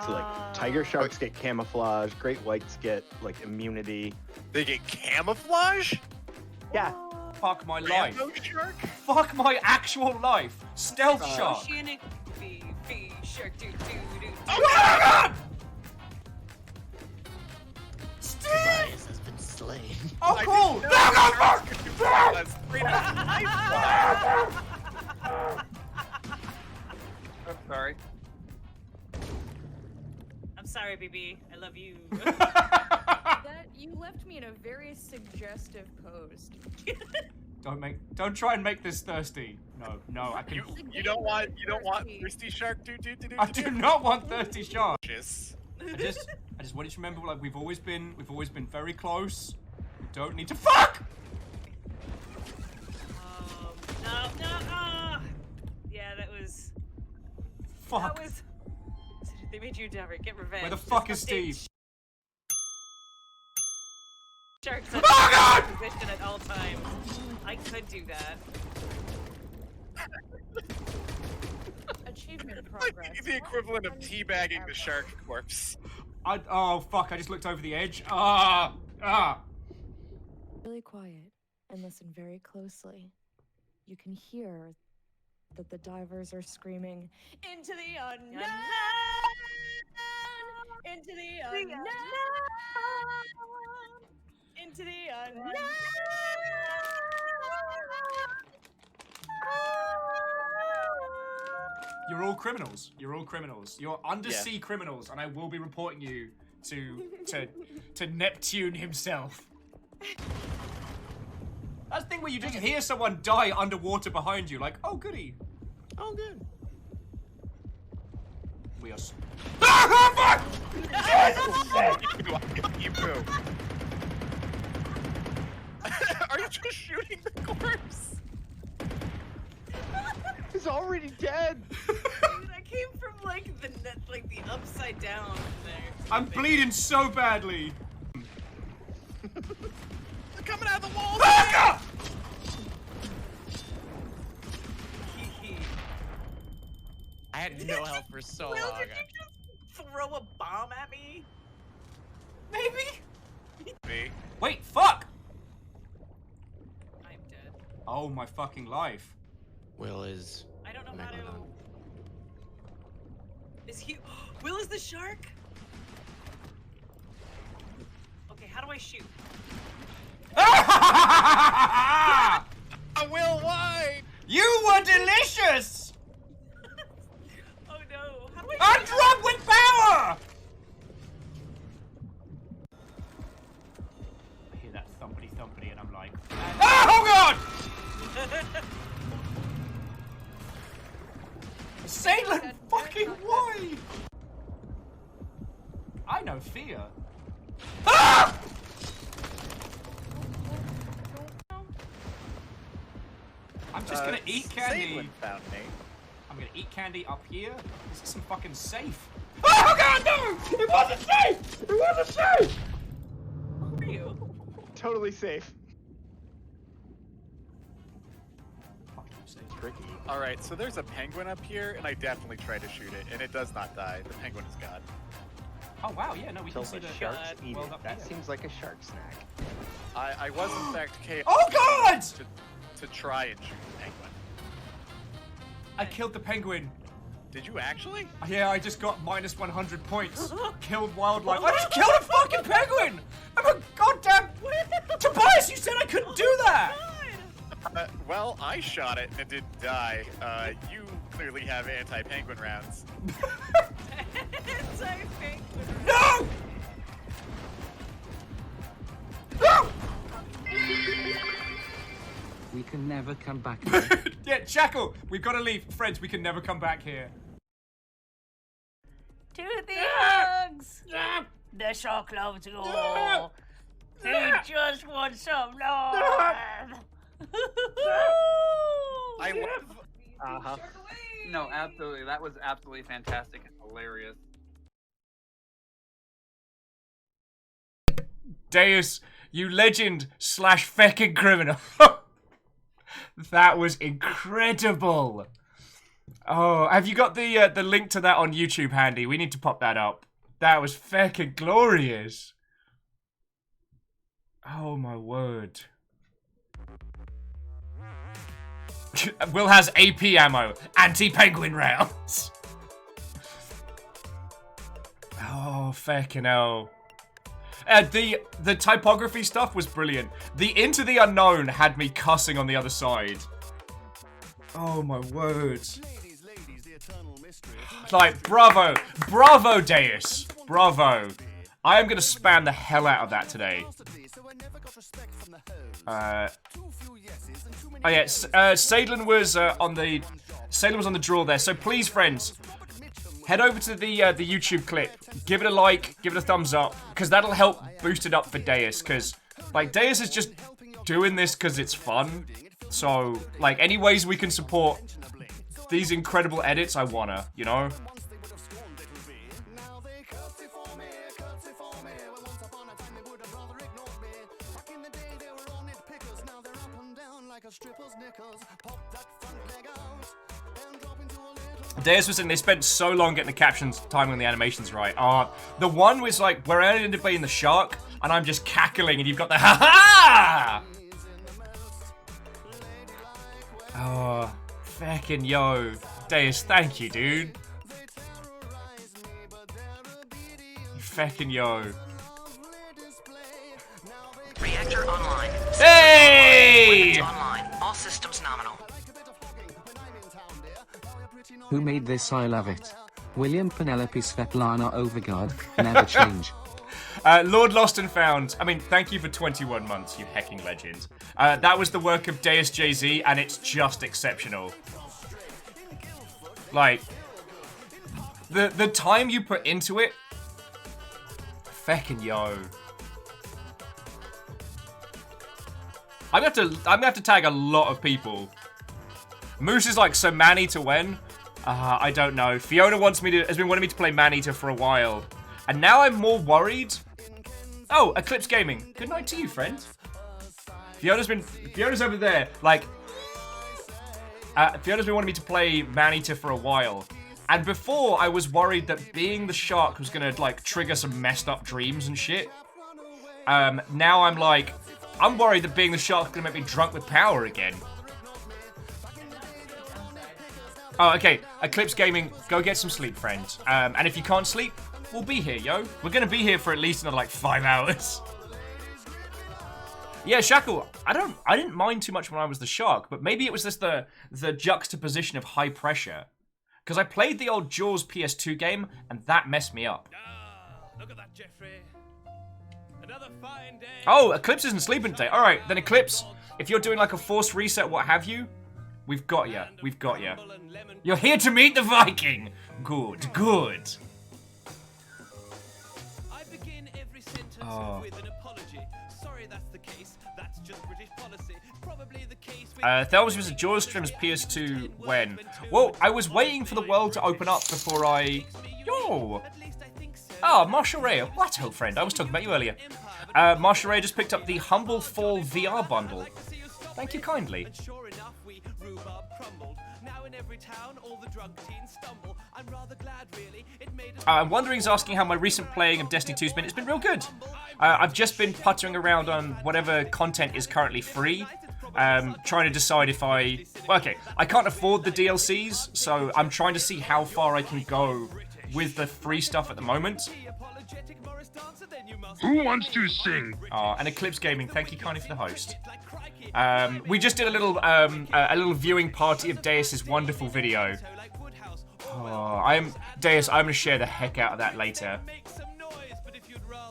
So like tiger sharks get camouflage, great whites get like immunity. They get camouflage? Yeah. Fuck my life. Rambo shark? Fuck my actual life. Stealth shark. Oceanic fee, shark, doo, doo, doo. Oh my god! Tobias has been slain. Oh, I cool! didn't No, know no, fuck! sharks could do that. Straight up knife. I'm sorry. I'm sorry, BB. I love you. That you left me in a very suggestive pose. Don't try and make this thirsty. No, I can. You don't want thirsty shark? I do not want thirsty shark. Just I just want you to remember, like we've always been very close. We don't need to fuck. No. Yeah, that was. Fuck. That was. They made you never get revenge. Where the fuck is Just update Steve? Sharks Oh god! in position at all times. I could do that. Achievement like progress. the equivalent of teabagging the shark corpse. Oh fuck! I just looked over the edge. Really quiet and listen very closely. You can hear that the divers are screaming, "Into the unknown! Into the unknown! Into the unknown!" You're all criminals. You're all criminals. You're undersea criminals, and I will be reporting you to Neptune himself. That's the thing where you just hear someone die underwater behind you, like, oh goody. Oh, good. We are. Ah, fuck! You poo. Are you just shooting the corpse? He's already dead. I came from like the upside down there. I'm bleeding so badly. They're coming out of the wall. I had no health for so Will, long. did you just throw a bomb at me? Maybe? Me. Wait, fuck! I'm dead. Oh my fucking life. Will is. I don't know how to... Megalodon. Is he... Will is the shark? Okay, how do I shoot? Will, why? You were delicious! Oh no, how do I I'm drunk with power! I hear that thumpity thumpity and I'm like, oh god! Sailing fucking why? I know fear. Ah! I'm just gonna eat candy. Sailing found me. I'm gonna eat candy up here. This is some fucking safe. Oh god, no! It wasn't safe! It wasn't safe! Who are you? Totally safe. Tricky. All right, so there's a penguin up here, and I definitely tried to shoot it, and it does not die. The penguin is God. Oh wow, yeah, no, we Until can see the the sharks eat well it. up That here. seems like a shark snack. I was in fact chaos. Oh god! To try and shoot the penguin. I killed the penguin. Did you actually? Yeah, I just got minus 100 points. Killed wildlife. I just killed a fucking penguin! I'm a goddamn... Tobias, you said I couldn't do that! Well, I shot it and it didn't die. You clearly have anti-penguin rounds. Anti-penguin. No! No! We can never come back here. Yeah, Jackal, we've got to leave. Friends, we can never come back here. To the hugs! The shark loves you. He just wants some love. I love. Uh-huh. No, absolutely. That was absolutely fantastic and hilarious. Deus, you legend / fecking criminal. That was incredible. Oh, have you got the link to that on YouTube handy? We need to pop that up. That was fecking glorious. Oh my word. Will has AP ammo, anti-penguin rounds. Oh, feckin' hell. The typography stuff was brilliant. The Into the Unknown had me cussing on the other side. Oh my word. Like, bravo. Bravo, Deus. Bravo. I am gonna spam the hell out of that today. Oh yeah, Sadlin was on the draw there. So please, friends, head over to the YouTube clip, give it a like, give it a thumbs up, because that'll help boost it up for Deus. Because like Deus is just doing this because it's fun. So like any ways we can support these incredible edits, I wanna, you know. Deus was saying they spent so long getting the captions, timing the animations right. The one was like, we're ended up being the shark, and I'm just cackling, and you've got the ha-ha! Oh, feckin' yo. Deus, thank you, dude. Feckin' yo. Reactor online. Hey! Online. All systems nominal. Who made this? I love it. William Penelope Svetlana Overgard, never change. Lord Lost and Found. I mean, thank you for 21 months, you hecking legend. That was the work of Deus JZ, and it's just exceptional. Like, The time you put into it. Feckin' yo. I'm gonna have to tag a lot of people. Moose is like, so Man-Eater when? I don't know. Fiona has been wanting me to play Man-Eater for a while. And now I'm more worried. Oh, Eclipse Gaming. Good night to you, friend. Fiona's over there. Like, Fiona's been wanting me to play Man-Eater for a while. And before, I was worried that being the shark was gonna, like, trigger some messed up dreams and shit. Now I'm like, I'm worried that being the shark is gonna make me drunk with power again. Oh, okay. Eclipse Gaming, go get some sleep, friend. And if you can't sleep, we'll be here, yo. We're gonna be here for at least another, like, 5 hours. Yeah, Shackle, I didn't mind too much when I was the shark, but maybe it was just the juxtaposition of high pressure. Because I played the old Jaws PS2 game, and that messed me up. Look at that, Jeffrey. Another fine day. Oh, Eclipse isn't sleeping today. Alright, then Eclipse, if you're doing like a forced reset, what have you, we've got you. We've got you. You're here to meet the Viking. Good, good. I begin every sentence with an apology. Sorry that's the case. That's just British policy. Probably the case with Thelmas was a Jaws stream's PS2 when? Well, I was waiting for the world to open up before I... Yo! Oh, Marshall Ray. What, old friend? I was talking about you earlier. Marshall Ray just picked up the Humble Fall VR bundle. Thank you kindly. Sure enough, we rhubarb crumbled. Now in every town, all the drug teens stumble. I'm rather glad, really. It made us Wandering's asking how my recent playing of Destiny 2's been. It's been real good. I've just been puttering around on whatever content is currently free. Trying to decide if I... Well, okay, I can't afford the DLCs, so I'm trying to see how far I can go with the free stuff at the moment. Who wants to sing? And Eclipse Gaming, thank you kindly for the host. We just did a little viewing party of Deus's wonderful video. Deus, I'm gonna share the heck out of that later.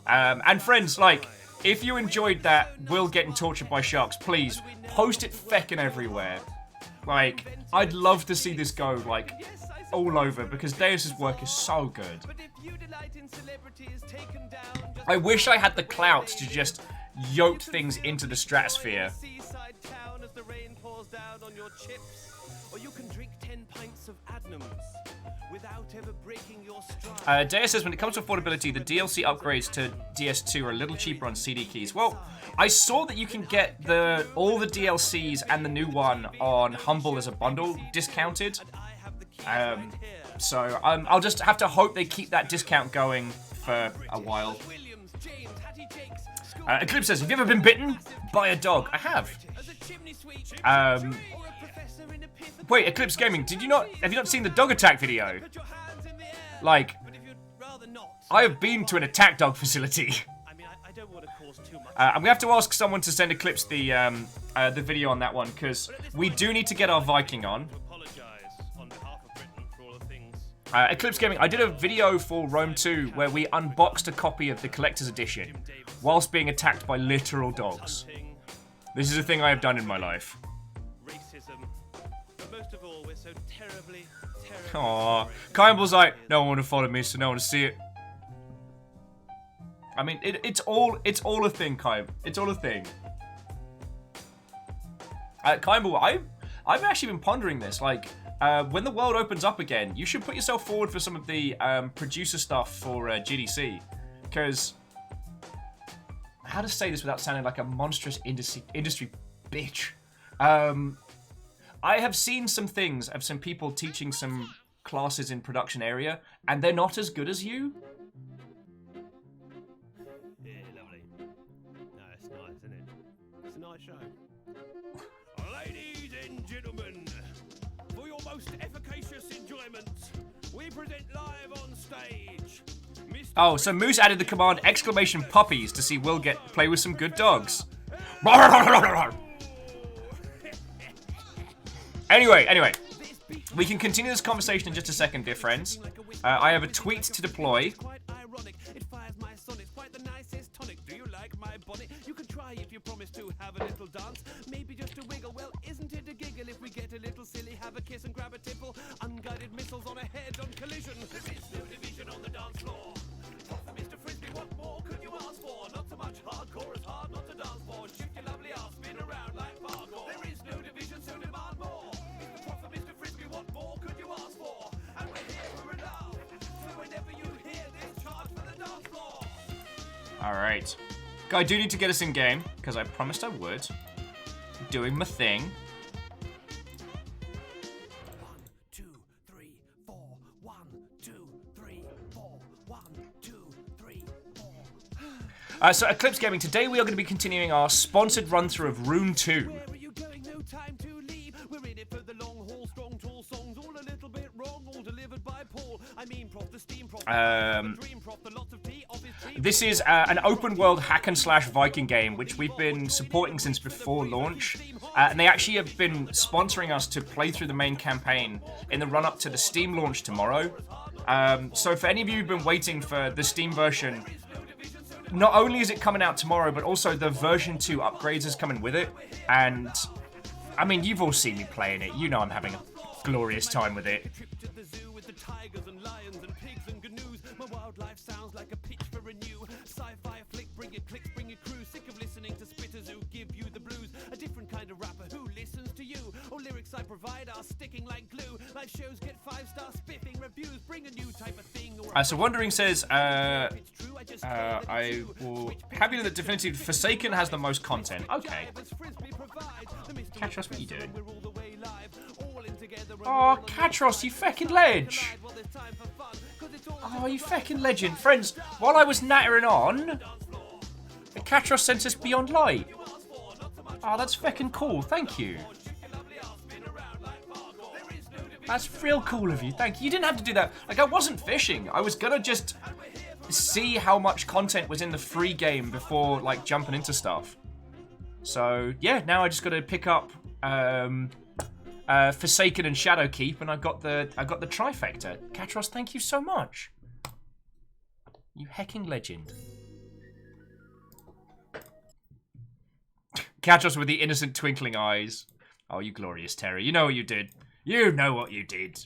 And friends, like, if you enjoyed that, Will getting tortured by sharks, please post it feckin' everywhere. Like, I'd love to see this go, like, all over, because Deus's work is so good. I wish I had the clout to just yoke things into the stratosphere. Deus says, when it comes to affordability, the DLC upgrades to DS2 are a little cheaper on CD keys. Well, I saw that you can get all the DLCs and the new one on Humble as a bundle discounted. So I'll just have to hope they keep that discount going for a while. Eclipse says, have you ever been bitten by a dog? I have. Wait, Eclipse Gaming, have you not seen the dog attack video? Like, I have been to an attack dog facility. I'm gonna have to ask someone to send Eclipse the video on that one, because we do need to get our Viking on. Eclipse Gaming, I did a video for Rome 2 where we unboxed a copy of the collector's edition whilst being attacked by literal dogs. This is a thing I have done in my life. Aww. Kimball's like, no one want to follow me, so no one to see it. I mean, it's all a thing, Kime. It's all a thing. Kimball, I've actually been pondering this, like, when the world opens up again, you should put yourself forward for some of the producer stuff for GDC, because how to say this without sounding like a monstrous industry bitch? I have seen some things of some people teaching some classes in production area, and they're not as good as you. Yeah, lovely. No, it's nice, isn't it? It's a nice show. Ladies and gentlemen, for your most efficacious enjoyment, we present live on stage. Oh, so Moose added the command !puppies to see Will play with some good dogs. Anyway, we can continue this conversation in just a second, dear friends. I have a tweet to deploy. It fires my sonics, quite the nicest tonic. Do you like my bonnet? You could try if you promise to have a little dance. Maybe just a wiggle, well, isn't it a giggle if we get a little silly, have a kiss and grab a tipple? Unguided missiles on a head-on collision. There is no division on the dance floor. For Mr. Frisbee, what more could you ask for? Not so much hardcore as hard not to dance for. Shift your lovely ass, spin around like parkour. There is no division, so demand more. For Mr. Frisbee, what more could you ask for? And we're here for a laugh. So whenever you hear this, charge for the dance floor. Alright. I do need to get us in game, because I promised I would. Doing my thing. 1, 2, 3, 4. 1, 2, 3, 4. 1, 2, 3, 4. So Eclipse Gaming, today we are going to be continuing our sponsored run-through of Rune 2. Where are you going? No time to leave. We're in it for the long haul, strong, tall songs, all a little bit wrong, all delivered by Paul. I mean, prof the steam, prof the dream, prof the lots of tea, of his tea. This is an open-world hack-and-slash Viking game, which we've been supporting since before launch. And they actually have been sponsoring us to play through the main campaign in the run-up to the Steam launch tomorrow. So for any of you who've been waiting for the Steam version, not only is it coming out tomorrow, but also the version 2 upgrades is coming with it. And, I mean, you've all seen me playing it. You know I'm having a glorious time with it. Trip to the zoo with the tigers and lions and pigs and gnu's. My wildlife sounds like a pitch for a new sci-fi flick. Bring your clicks, bring your crew. Sick of listening to spitters who give you the blues. A different kind of rapper who listens to you. Oh, lyrics I provide are sticking like glue. Live shows get 5-star spiffing reviews. Bring a new type of thing. So Wondering says, I will have you know that definitively Forsaken has the most content. Okay. Catros, what are you doing? Oh, Catros, you feckin' ledge! Oh, you feckin' legend. Friends, while I was nattering on, Catros sent us Beyond Light. Oh, that's feckin' cool. Thank you. That's real cool of you. Thank you. You didn't have to do that. Like, I wasn't fishing. I was gonna just see how much content was in the free game before, like, jumping into stuff. So, yeah, now I just gotta pick up Forsaken and Shadowkeep, and I got the trifecta. Catros, thank you so much. You hecking legend. Catros with the innocent twinkling eyes. Oh, you glorious Terry. You know what you did. You know what you did.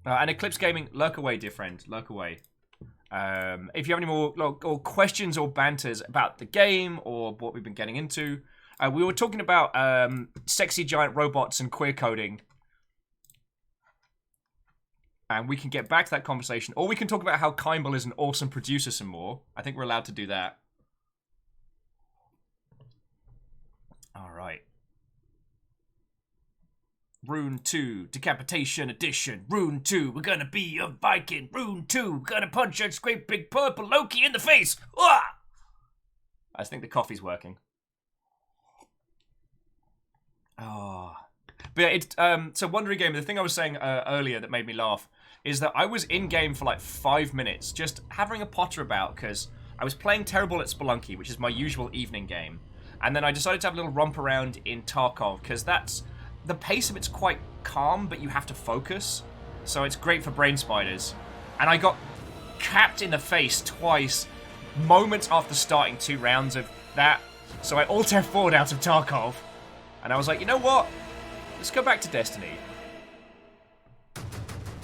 And Eclipse Gaming, lurk away, dear friend. Lurk away. If you have any more or questions or banters about the game or what we've been getting into, we were talking about sexy giant robots and queer coding. And we can get back to that conversation. Or we can talk about how Kimball is an awesome producer some more. I think we're allowed to do that. Alright. Rune 2, Decapitation Edition. Rune 2, we're gonna be a Viking. Rune 2, we're gonna punch that great big purple Loki in the face. Ah! I think the coffee's working. Oh. But yeah, it's, so Wondering Gamer, the thing I was saying earlier that made me laugh is that I was in-game for like 5 minutes just having a potter about because I was playing terrible at Spelunky, which is my usual evening game. And then I decided to have a little romp around in Tarkov, because that's... The pace of it's quite calm, but you have to focus. So it's great for brain spiders. And I got capped in the face twice, moments after starting 2 rounds of that. So I alt F4'd out of Tarkov. And I was like, you know what? Let's go back to Destiny.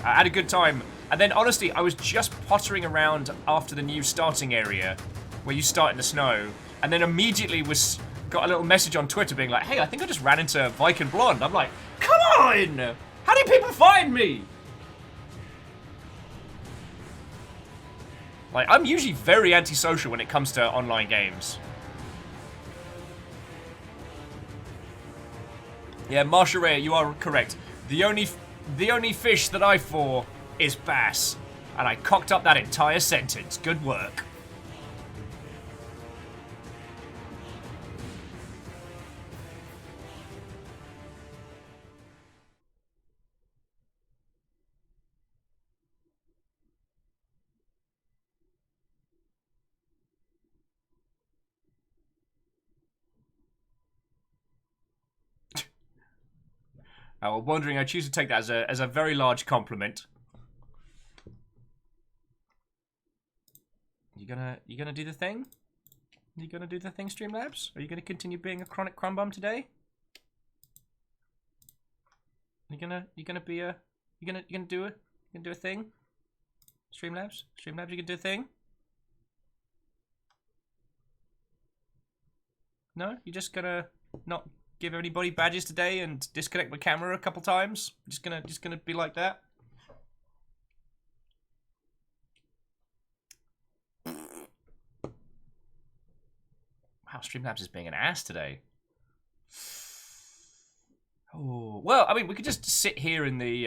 I had a good time. And then, honestly, I was just pottering around after the new starting area, where you start in the snow. And then immediately got a little message on Twitter being like, hey, I think I just ran into Viking Blonde. I'm like, come on! How do people find me? Like, I'm usually very antisocial when it comes to online games. Yeah, Marsha Ray, you are correct. The only fish that I fought is bass. And I cocked up that entire sentence. Good work. Wondering, I choose to take that as a very large compliment. You gonna do the thing? You gonna do the thing, Streamlabs? Are you gonna continue being a chronic crumb bum today? You gonna be a you gonna do a thing? Streamlabs, you gonna do a thing? No, you're just gonna not give anybody badges today and disconnect my camera a couple times. Just gonna be like that. Wow, Streamlabs is being an ass today. Oh well, I mean, we could just sit here in the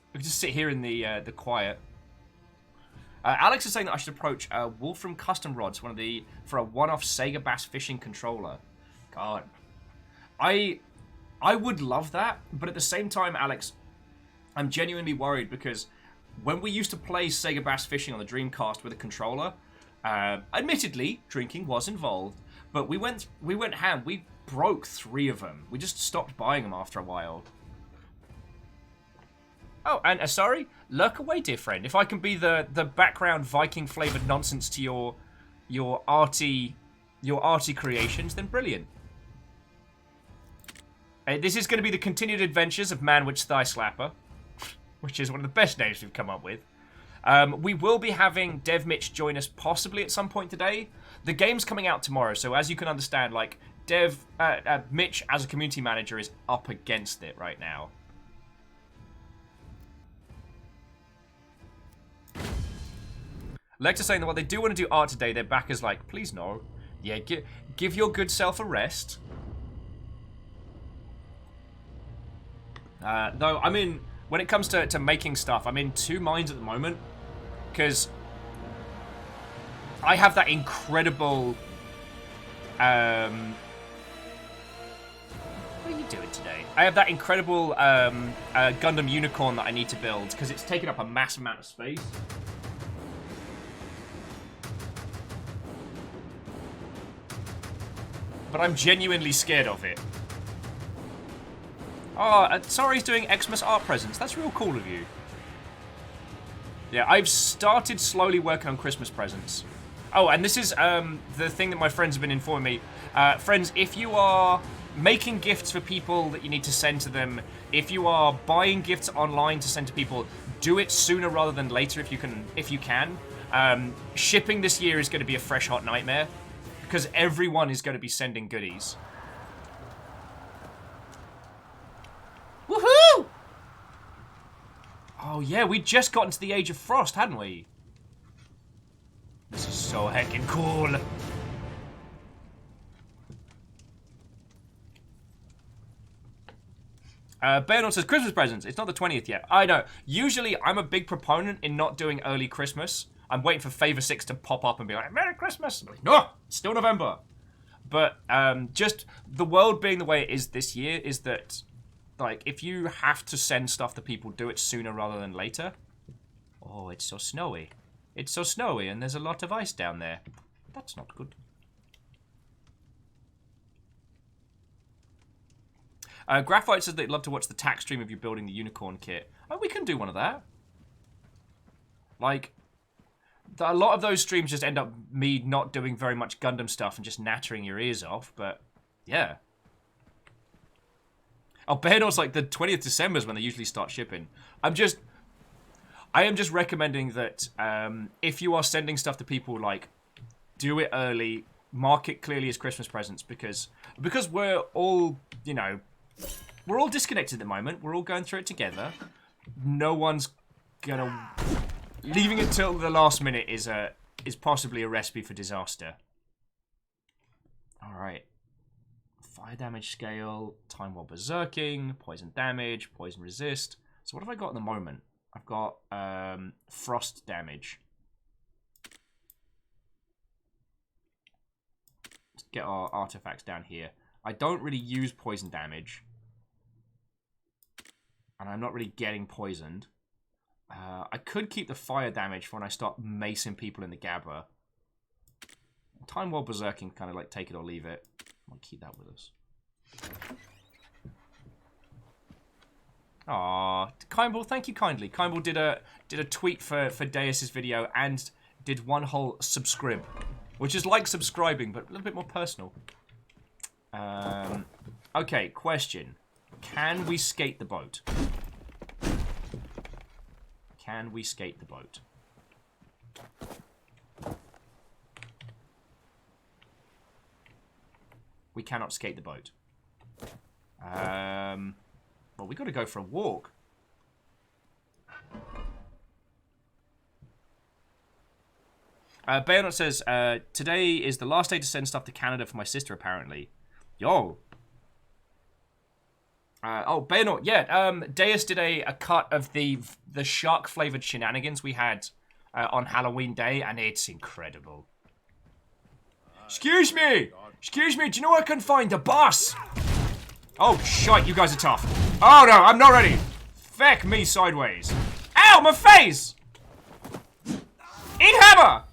the quiet. Alex is saying that I should approach Wolfram Custom Rods, for a one-off Sega Bass fishing controller. God, I would love that, but at the same time, Alex, I'm genuinely worried because when we used to play Sega Bass fishing on the Dreamcast with a controller, admittedly drinking was involved, but we went ham. We broke 3 of them. We just stopped buying them after a while. Oh, and sorry, lurk away, dear friend. If I can be the background Viking flavored nonsense to your arty creations, then brilliant. This is going to be the continued adventures of Manwich Thigh Slapper, which is one of the best names we've come up with. We will be having Dev Mitch join us possibly at some point today. The game's coming out tomorrow, so as you can understand, like Mitch as a community manager is up against it right now. Lex is saying that while they do want to do art today, their backers like, please no. Yeah, give your good self a rest. Though, I mean, when it comes to making stuff, I'm in 2 minds at the moment. Because I have that incredible... what are you doing today? I have that incredible Gundam Unicorn that I need to build, because it's taken up a massive amount of space. But I'm genuinely scared of it. Oh, Sorry's doing Xmas art presents. That's real cool of you. Yeah, I've started slowly working on Christmas presents. Oh, and this is the thing that my friends have been informing me. Friends, if you are making gifts for people that you need to send to them, if you are buying gifts online to send to people, do it sooner rather than later if you can. Shipping this year is going to be a fresh hot nightmare. Because everyone is going to be sending goodies. Woohoo! Oh yeah, we just got into the Age of Frost, hadn't we? This is so heckin' cool. Bayonet says, Christmas presents. It's not the 20th yet. I know. Usually, I'm a big proponent in not doing early Christmas. I'm waiting for Favor 6 to pop up and be like, Merry Christmas! I'm like, no! It's still November. But just the world being the way it is this year is that, like, if you have to send stuff to people, do it sooner rather than later. Oh, it's so snowy. It's so snowy and there's a lot of ice down there. That's not good. Graphite says they'd love to watch the tack stream of you building the unicorn kit. Oh, we can do one of that. Like... a lot of those streams just end up me not doing very much Gundam stuff and just nattering your ears off, but yeah. Oh, Bayonor's like the 20th December is when they usually start shipping. I am just recommending that if you are sending stuff to people, like, do it early, mark it clearly as Christmas presents, because we're all, you know, we're all disconnected at the moment. We're all going through it together. No one's gonna... Leaving it till the last minute is possibly a recipe for disaster. Alright. Fire damage scale, time while berserking, poison damage, poison resist. So what have I got at the moment? I've got frost damage. Let's get our artifacts down here. I don't really use poison damage. And I'm not really getting poisoned. I could keep the fire damage for when I start macing people in the Gabba. Time while berserking, kind of like take it or leave it. I might keep that with us. Aww, Kindball, thank you kindly. Kindball did a tweet for Deus's video and did one whole subscribe, which is like subscribing, but a little bit more personal. Okay, question. Can we skate the boat? Can we skate the boat? We cannot skate the boat. Well, we got to go for a walk. Bayonet says, today is the last day to send stuff to Canada for my sister, apparently. Yo. Oh, Bayonet, yeah. Deus did a cut of the shark-flavored shenanigans we had on Halloween Day, and it's incredible. Excuse me! Excuse me, do you know where I can find the boss? Oh, shite, you guys are tough. Oh, no, I'm not ready. Feck me sideways. Ow, my face! Eat hammer!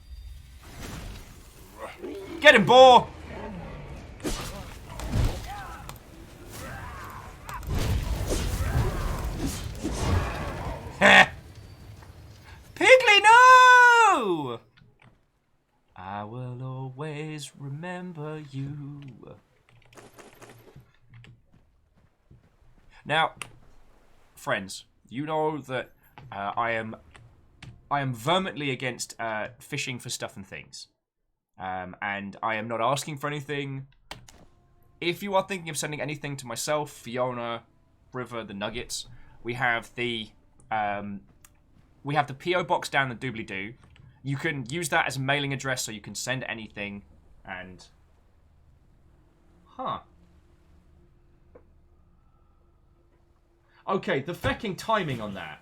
Get him, boar! Piggly, no! I will always remember you. Now, friends, you know that I am vehemently against fishing for stuff and things. And I am not asking for anything. If you are thinking of sending anything to myself, Fiona, River, the Nuggets, we have the PO box down the doobly-doo. You can use that as a mailing address, so you can send anything. And okay, the fecking timing on that.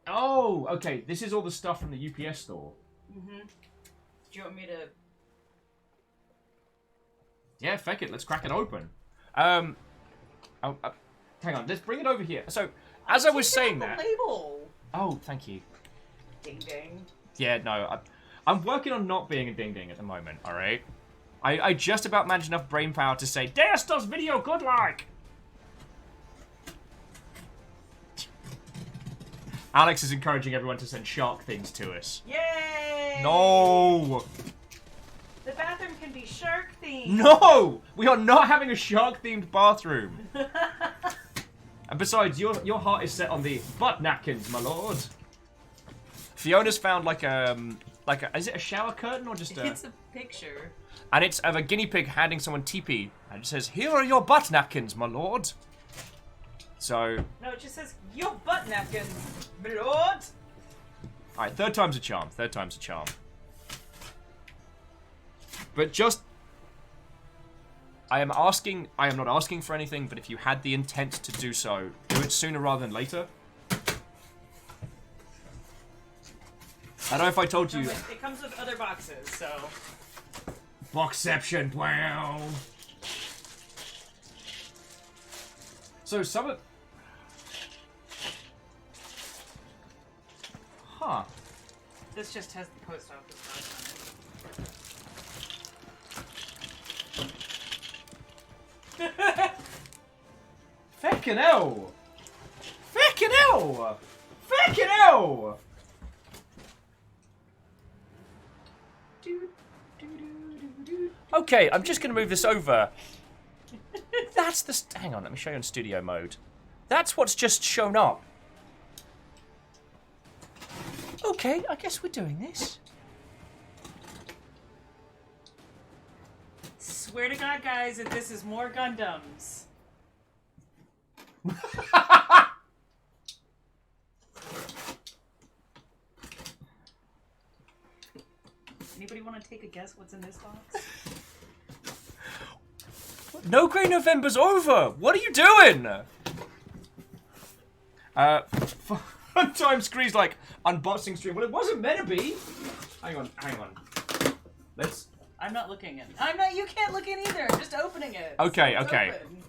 Oh, okay. This is all the stuff from the UPS store. Mm-hmm. Do you want me to... Yeah, feck it. Let's crack it open. Hang on. Let's bring it over here. So, as I was saying that... label. Oh, thank you. Ding ding. Yeah, no. I'm working on not being a ding ding at the moment, alright? I just about managed enough brain power to say, Deus does video good like! Alex is encouraging everyone to send shark things to us. Yay! No! The bathroom can be shark themed. No! We are not having a shark-themed bathroom. And besides, your heart is set on the butt napkins, my lord. Fiona's found like a is it a shower curtain or just a... It's a picture. And it's of a guinea pig handing someone TP. And it says, here are your butt napkins, my lord. So... No, it just says, your butt napkins, my lord. Alright, third time's a charm. Third time's a charm. But just... I am not asking for anything, but if you had the intent to do so, do it sooner rather than later. I don't know if I told you... It comes with other boxes, so... Boxception, wow. So some of... Huh. This just has the post office box on it. Feckin' hell! Feckin' hell! Feckin' hell! Okay, I'm just going to move this over. That's the... Hang on, let me show you in studio mode. That's what's just shown up. Okay, I guess we're doing this. Swear to God, guys, if this is more Gundams. Anybody want to take a guess what's in this box? No Grey November's over! What are you doing? Funtime Scree's like, unboxing stream. Well, it wasn't meant to be. Hang on. Let's... I'm not looking in. I'm not, you can't look in either. I'm just opening it. Okay, So okay. open.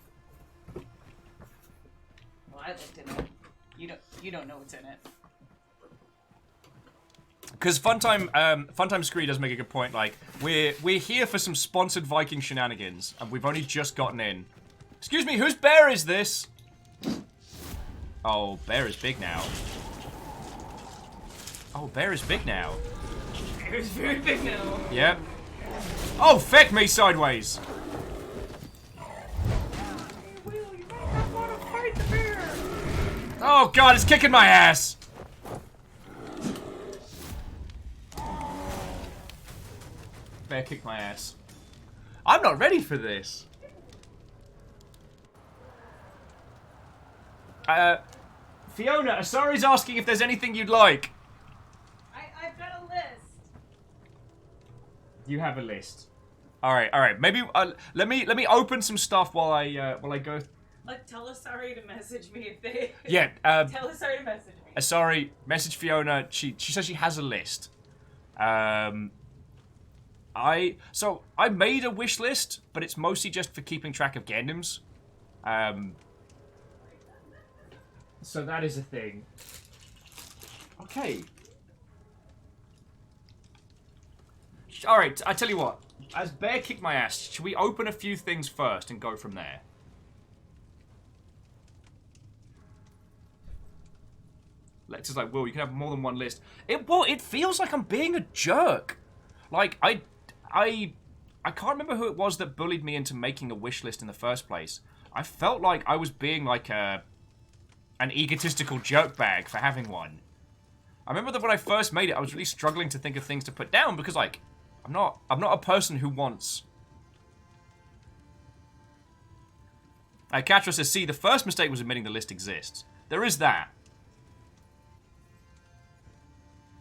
Well, I looked in it. You don't know what's in it. Because Funtime Scree does make a good point. Like, we're here for some sponsored Viking shenanigans, and we've only just gotten in. Excuse me, whose bear is this? Oh, bear is big now. Oh, bear is big now. It's very big now. Yep. Oh, feck me sideways. Oh god, it's kicking my ass. Bear kicked my ass. I'm not ready for this. Fiona, Asari's asking if there's anything you'd like. I've got a list. You have a list. All right. Maybe let me open some stuff while I go. Like, tell Asari to message me if they. Yeah. Tell Asari to message me. Asari, message Fiona. She says she has a list. I made a wish list, but it's mostly just for keeping track of Gundams. So that is a thing. Okay. Alright, I tell you what. As Bear kicked my ass, should we open a few things first and go from there? Lex is like, Will, you can have more than one list. It feels like I'm being a jerk. Like, I can't remember who it was that bullied me into making a wish list in the first place. I felt like I was being like an egotistical jerkbag for having one. I remember that when I first made it, I was really struggling to think of things to put down because, like, I'm not a person who wants. Catra says, see, the first mistake was admitting the list exists. There is that.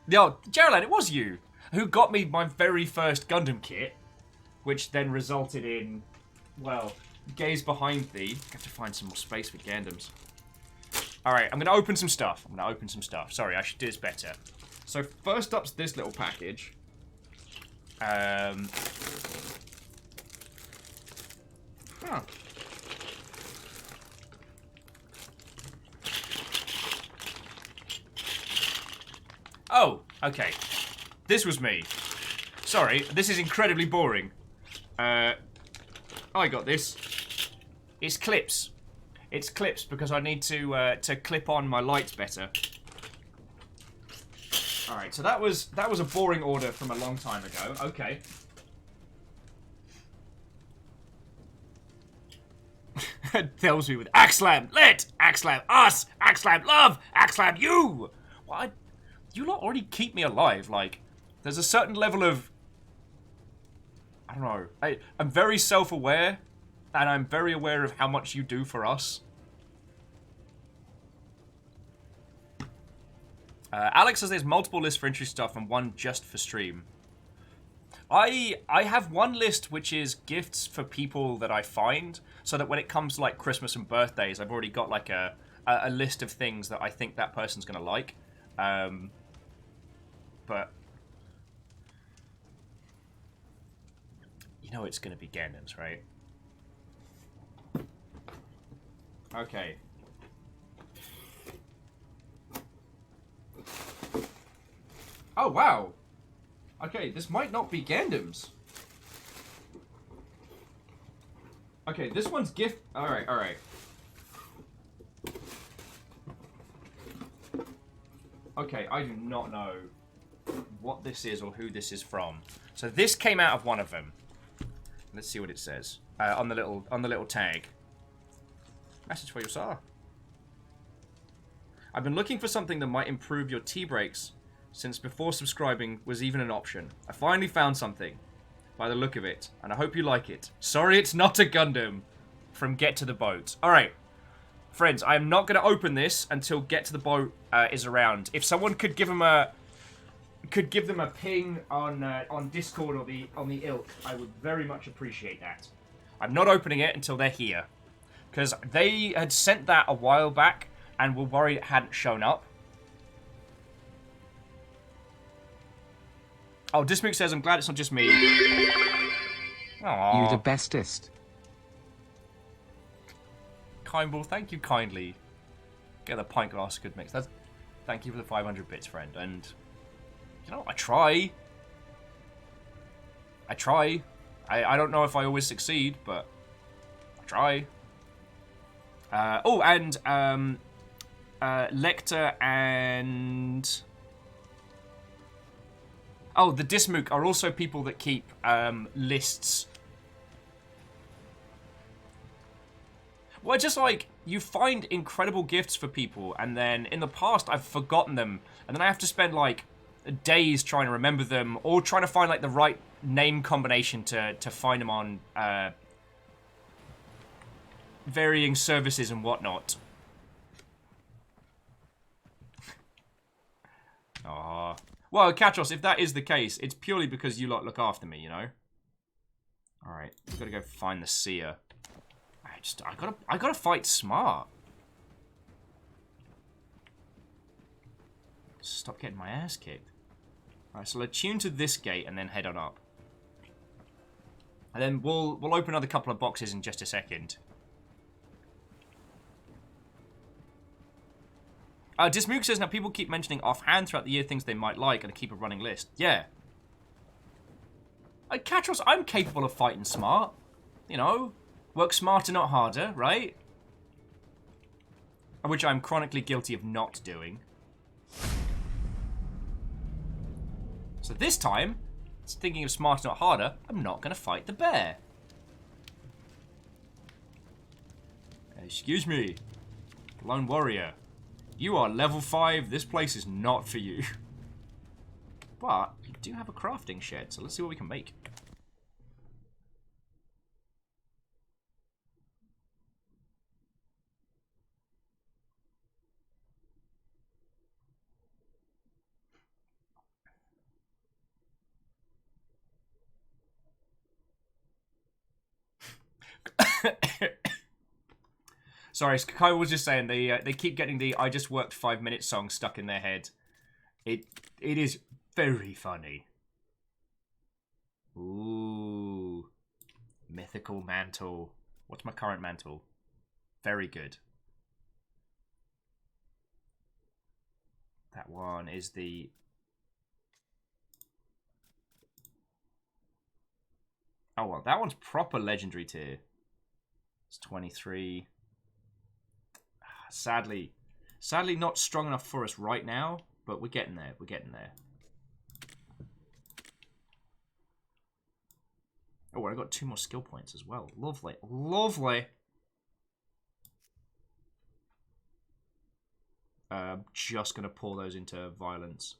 Yo, Geraldine, it was you who got me my very first Gundam kit, which then resulted in, well, gaze behind thee. I have to find some more space for Gundams. Alright, I'm going to open some stuff. Sorry, I should do this better. So first up's this little package. Oh, okay. This was me. Sorry, this is incredibly boring. I got this. It's clips. It's clips because I need to clip on my lights better. All right, so that was a boring order from a long time ago. Okay. Tells me with Axlam, let Axlam us, Axlam love, Axlam you. What? You lot already keep me alive. Like, there's a certain level of, I don't know. I'm very self-aware, and I'm very aware of how much you do for us. Alex says there's multiple lists for entry stuff and one just for stream. I have one list which is gifts for people that I find, so that when it comes to like Christmas and birthdays, I've already got like a list of things that I think that person's gonna like. But you know it's gonna be Gundams, right? Okay. Oh wow. Okay, this might not be Gundams. Okay, this one's gift. Alright, alright. Okay, I do not know what this is or who this is from. So this came out of one of them. Let's see what it says on the little tag. Message for you, sir. I've been looking for something that might improve your tea breaks since before subscribing was even an option. I finally found something, by the look of it, and I hope you like it. Sorry it's not a Gundam. From Get to the Boat. Alright. Friends, I am not going to open this until Get to the Boat is around. If someone could give them a ping on Discord or on the ilk, I would very much appreciate that. I'm not opening it until they're here. Because they had sent that a while back and were worried it hadn't shown up. Oh, Dismook says, I'm glad it's not just me. Aww. You the bestest. Kindball, thank you kindly. Get the pint glass, good mix. Thank you for the 500 bits, friend. And, you know, I try. I don't know if I always succeed, but I try. Oh, and Lecter and Oh, the Dismook are also people that keep lists. Well, just like, you find incredible gifts for people, and then in the past I've forgotten them, and then I have to spend like days trying to remember them, or trying to find like the right name combination to find them on varying services and whatnot. Aww. Well, Katros, if that is the case, it's purely because you lot look after me, you know? Alright, we've got to go find the seer. I gotta fight smart. Stop getting my ass kicked. Alright, so let's tune to this gate and then head on up. And then we'll open another couple of boxes in just a second. Dismook says, now people keep mentioning offhand throughout the year things they might like and keep a running list. Yeah. Katros, I'm capable of fighting smart. You know, work smarter, not harder, right? Which I'm chronically guilty of not doing. So this time, thinking of smarter, not harder, I'm not going to fight the bear. Excuse me, Lone Warrior. You are level 5, this place is not for you. But, you do have a crafting shed, so let's see what we can make. Sorry, Kai was just saying they keep getting the "I just worked 5 minutes" song stuck in their head. It is very funny. Ooh, mythical mantle. What's my current mantle? Very good. That one is the. Oh well, that one's proper legendary tier. It's 23. Sadly not strong enough for us right now, but we're getting there. We're getting there. Oh, I got 2 more skill points as well. Lovely. Lovely. Just going to pour those into violence.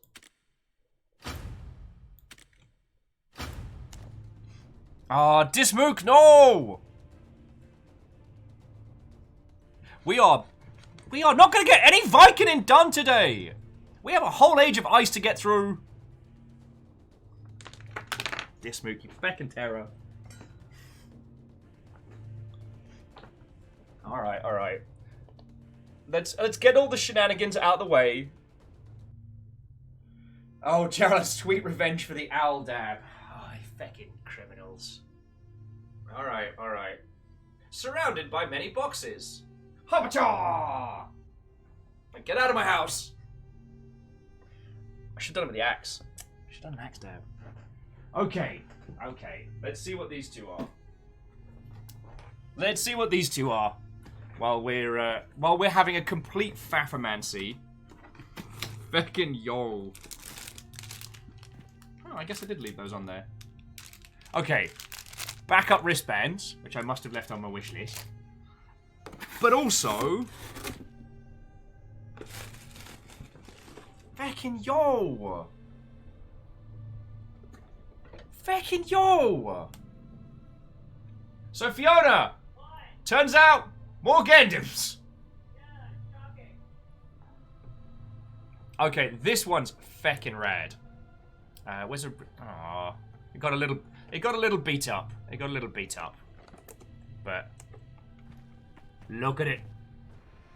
Ah, Dismook, no! We are not going to get any Vikinging done today! We have a whole age of ice to get through. Dismook, you feckin' terror. Alright, alright. Let's get all the shenanigans out of the way. Oh, Gerald, sweet revenge for the owl dab. Oh, you feckin' criminals. Alright, alright. Surrounded by many boxes. Hoppachaw! Get out of my house! I should have done it with the axe. I should have done an axe dab. Okay, okay. Let's see what these two are. Let's see what these two are. While we're having a complete faffermancy. Feckin' yo. Oh, I guess I did leave those on there. Okay. Backup wristbands, which I must have left on my wish list. But also... Feckin' yo! Feckin' yo! So Fiona! What? Turns out, more Gundams! Yeah, okay, this one's feckin' rad. Where's a... Aww. It got a little beat up. It got a little beat up. But... Look at it.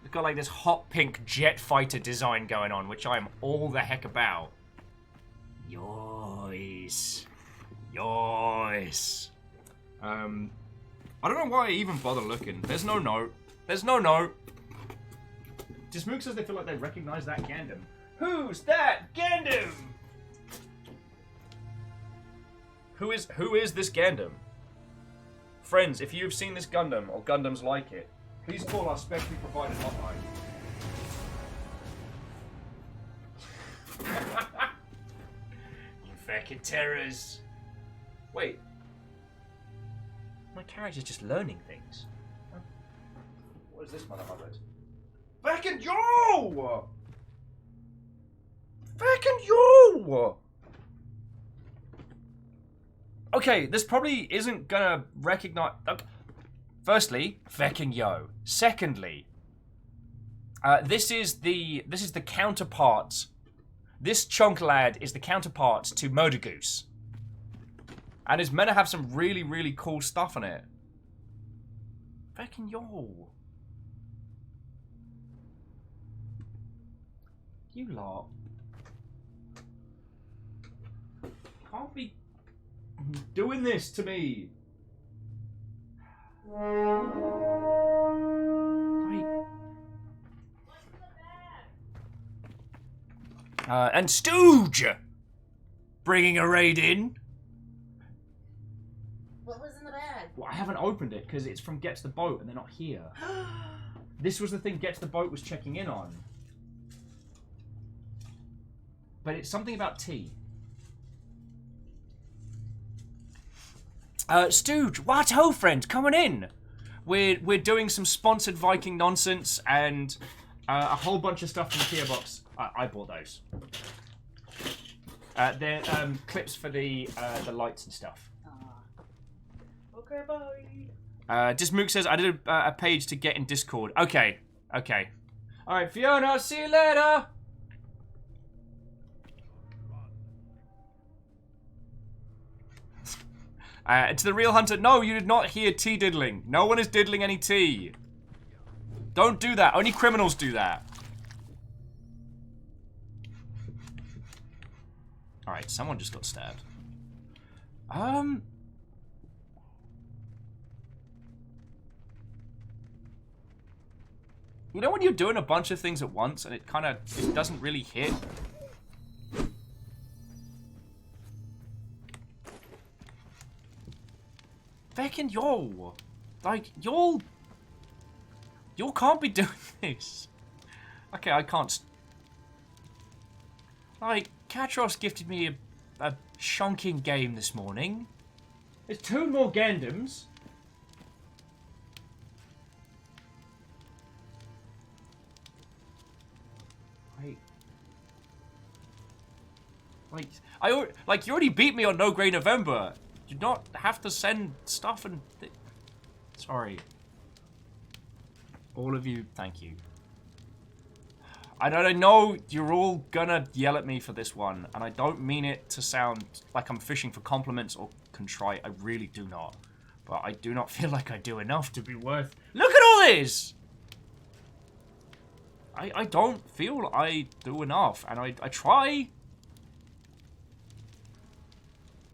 It's got like this hot pink jet fighter design going on, which I'm all the heck about. Yois. Yois. I don't know why I even bother looking. There's no note. There's no note. Dismook says they feel like they recognize that Gundam. Who's that Gundam? Who is this Gundam? Friends, if you've seen this Gundam or Gundams like it, please call our specially provided hotline. You Feckin' terrors. Wait. My character's just learning things. What is this mother hubbard? Feckin' yo! Feckin' yo! Okay, this probably isn't gonna recognize... Firstly, feckin' yo. Secondly, this is the counterpart. This chunk lad is the counterpart to Murder Goose. And is meant to have some really, really cool stuff on it. Feckin' yo. You lot. Can't be doing this to me. And Stooge bringing a raid in. What was in the bag? Well, I haven't opened it because it's from Gets the Boat and they're not here. This was the thing Gets the Boat was checking in on. But it's something about tea. Stooge, what ho, friend, coming in. We're doing some sponsored Viking nonsense and a whole bunch of stuff from the tier box. I bought those. They're clips for the lights and stuff. Okay, bye. Dismook says I did a page to get in Discord. Okay. Okay. All right, Fiona. I'll see you later. To the real hunter, no, you did not hear tea diddling. No one is diddling any tea. Don't do that. Only criminals do that. Alright, someone just got stabbed. You know when you're doing a bunch of things at once and it kind of doesn't really hit? Feckin' yo! Like, y'all can't be doing this. Okay, I can't... Like, Katros gifted me a shonking game this morning. There's 2 more Gandams. Like, you already beat me on No Grey November. You don't have to send stuff and... Sorry. All of you, thank you. I know you're all gonna yell at me for this one, and I don't mean it to sound like I'm fishing for compliments or contrite. I really do not. But I do not feel like I do enough to be worth... Look at all this! I don't feel I do enough, and I try.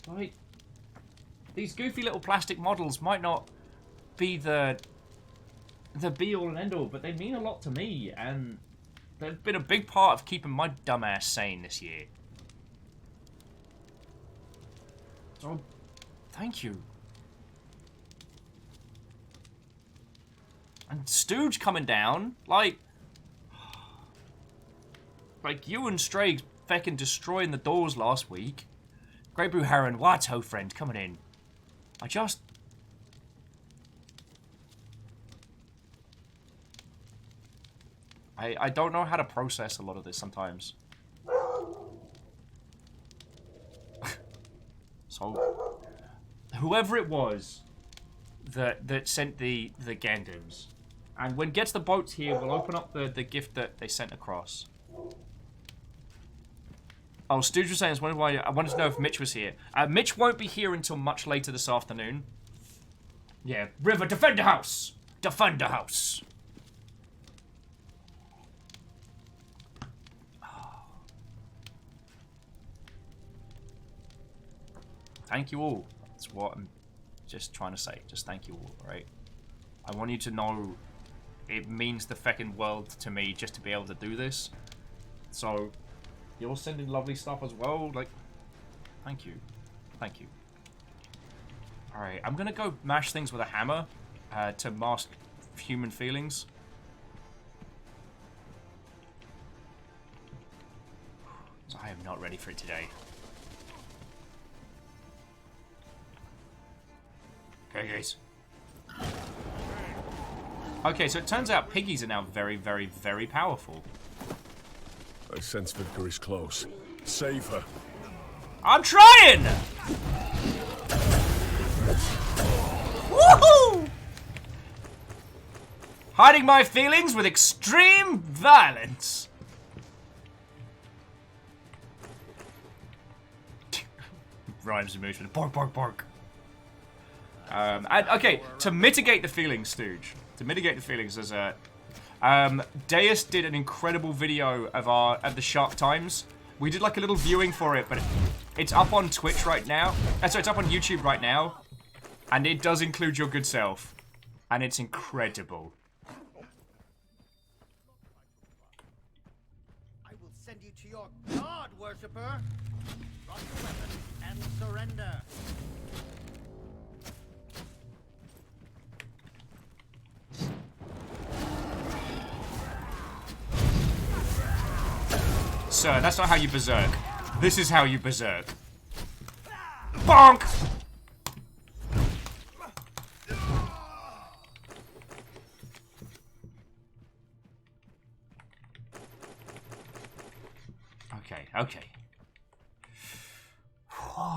Like, these goofy little plastic models might not be the be-all and end-all, but they mean a lot to me, and they've been a big part of keeping my dumbass sane this year. So, thank you. And Stooge coming down, like you and Stray feckin' destroying the doors last week. Grey Brew Heron, what ho friend, coming in. I don't know how to process a lot of this sometimes. So, whoever it was that sent the Gandams, and when Gets the Boats here, we'll open up the gift that they sent across. Oh, Stooge was saying, I wanted to know if Mitch was here. Mitch won't be here until much later this afternoon. Yeah, River, defend the house! Defend the house! Thank you all. That's what I'm just trying to say. Just thank you all, right? I want you to know it means the feckin' world to me just to be able to do this. So... you're sending lovely stuff as well, like, thank you. Thank you. Alright, I'm gonna go mash things with a hammer to mask human feelings. I am not ready for it today. Piggies. Okay, so it turns out piggies are now very, very, very powerful. I sense victory is close. Save her. I'm trying! Woohoo! Hiding my feelings with extreme violence. Rhymes and moves with bark, bark, bark. And okay, to mitigate the feelings, Stooge. To mitigate the feelings, there's a Deus did an incredible video of the Shark Times. We did like a little viewing for it, but it's up on Twitch right now. So it's up on YouTube right now, and it does include your good self, and it's incredible. I will send you to your god, worshipper. Drop your weapon and surrender. Sir, that's not how you berserk. This is how you berserk. Bonk! Okay, okay.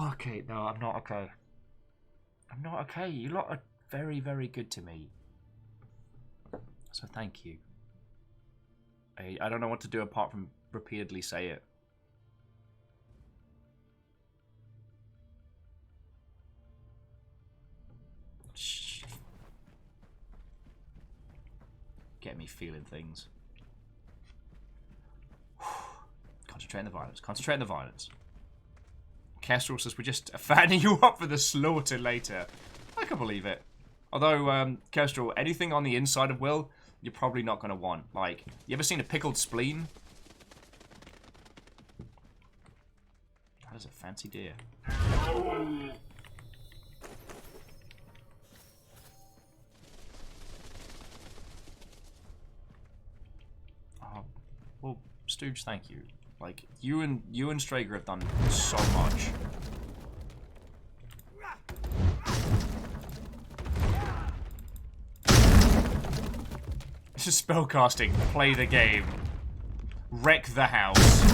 Okay, no, I'm not okay. I'm not okay. You lot are very, very good to me. So thank you. I don't know what to do apart from repeatedly say it. Get me feeling things. Concentrate on the violence. Concentrate on the violence. Kestrel says we're just fanning you up for the slaughter later. I can believe it. Although, Kestrel, anything on the inside of Will, you're probably not going to want. Like, you ever seen a pickled spleen? That is a fancy deer. Oh, well, Stooge, thank you. Like, you and Strager have done so much. This is spellcasting. Play the game. Wreck the house.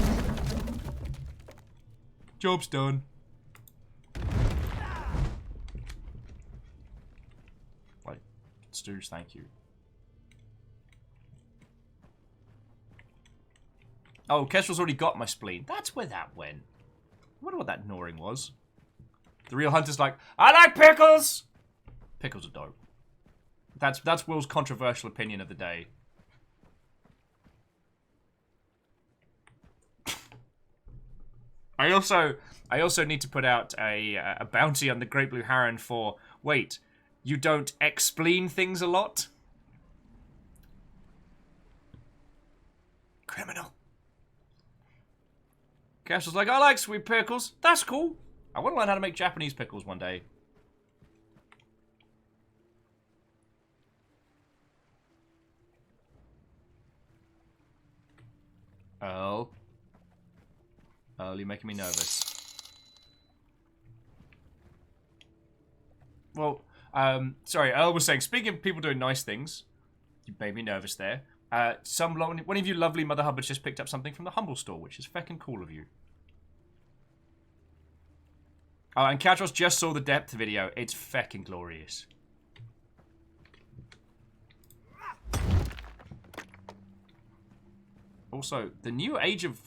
Job's done. Like, Stooge, thank you. Oh, Kestrel's already got my spleen. That's where that went. I wonder what that gnawing was. The real hunter's like, I like pickles! Pickles are dope. That's Will's controversial opinion of the day. I also need to put out a bounty on the Great Blue Heron for, wait, you don't explain things a lot? Criminal. Cashle's like, I like sweet pickles. That's cool. I want to learn how to make Japanese pickles one day. Earl, you're making me nervous. Well, sorry, Earl was saying, speaking of people doing nice things, you made me nervous there. One of you lovely Mother Hubbards just picked up something from the Humble Store, which is feckin' cool of you. Oh, and Katros just saw the depth video. It's feckin' glorious. Also, the new age of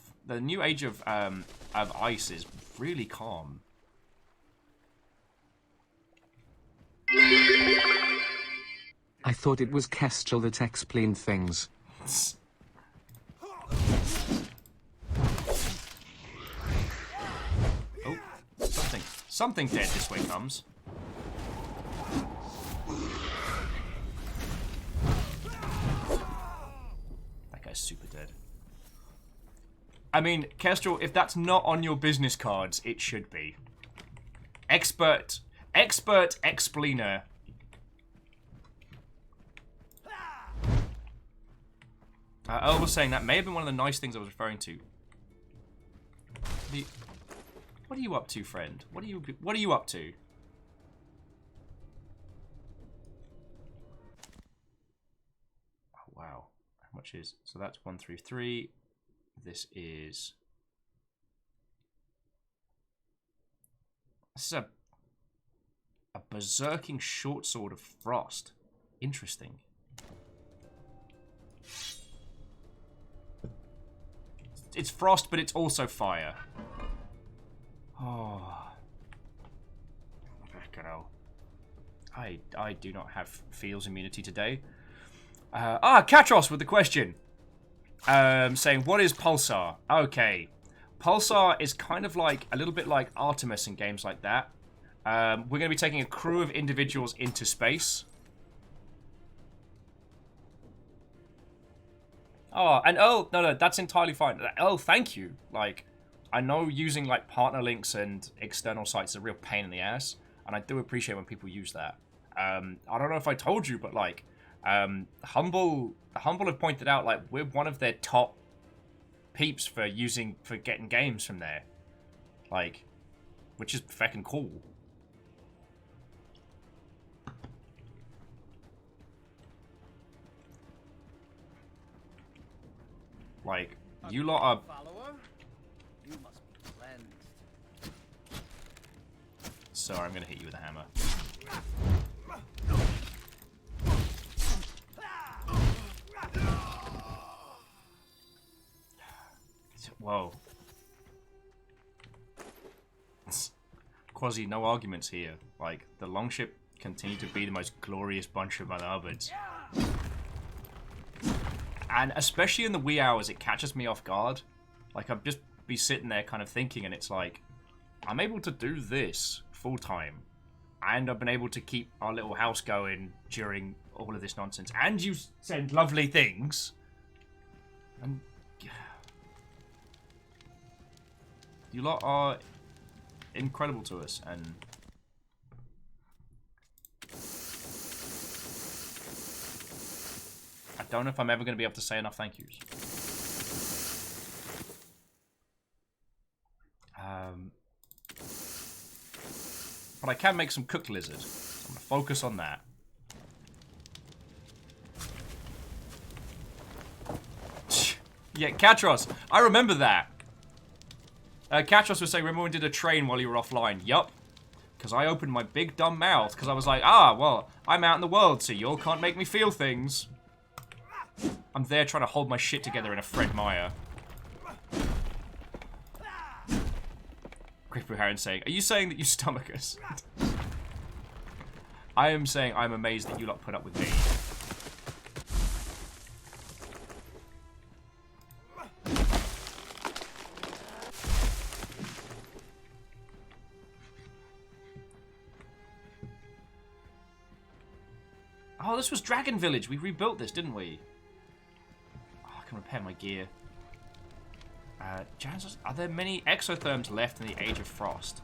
ice is really calm. I thought it was Kestrel that explained things. Oh, something dead this way comes. That guy's super dead. I mean, Kestrel, if that's not on your business cards, it should be. Expert explainer. Earl was saying that may have been one of the nice things I was referring to. What are you up to, friend? What are you up to? Wow. How much is... So that's 133. This is... This is a berserking short sword of frost. Interesting. It's frost, but it's also fire. Oh. Fucking hell. I do not have feels immunity today. Katros with the question. Saying, what is Pulsar? Okay. Pulsar is kind of like, a little bit like Artemis in games like that. We're going to be taking a crew of individuals into space. Oh, and oh, no, that's entirely fine. Oh, thank you. Like, I know using, like, partner links and external sites is a real pain in the ass, and I do appreciate when people use that. I don't know if I told you, but, like, Humble have pointed out, like, we're one of their top peeps for getting games from there. Like, which is fucking cool. Like, you lot are... You must be cleansed. Sorry, I'm gonna hit you with a hammer. Whoa. Quasi, no arguments here. Like, the Longship continue to be the most glorious bunch of Motherhubbards. And especially in the wee hours, it catches me off guard. Like, I'll just be sitting there kind of thinking, and it's like, I'm able to do this full time. And I've been able to keep our little house going during all of this nonsense. And you send lovely things. And you lot are incredible to us, and I don't know if I'm ever going to be able to say enough thank yous. But I can make some cooked lizard. So I'm going to focus on that. Yeah, Katros. I remember that. Katros was saying, remember when we did a train while you were offline? Yup. Because I opened my big dumb mouth. Because I was like, well, I'm out in the world, so y'all can't make me feel things. I'm there trying to hold my shit together in a Fred Meyer. Gripper Heron saying, are you saying that you stomach us? I am saying I'm amazed that you lot put up with me. Oh, this was Dragon Village. We rebuilt this, didn't we? Oh, I can repair my gear. Are there many exotherms left in the Age of Frost?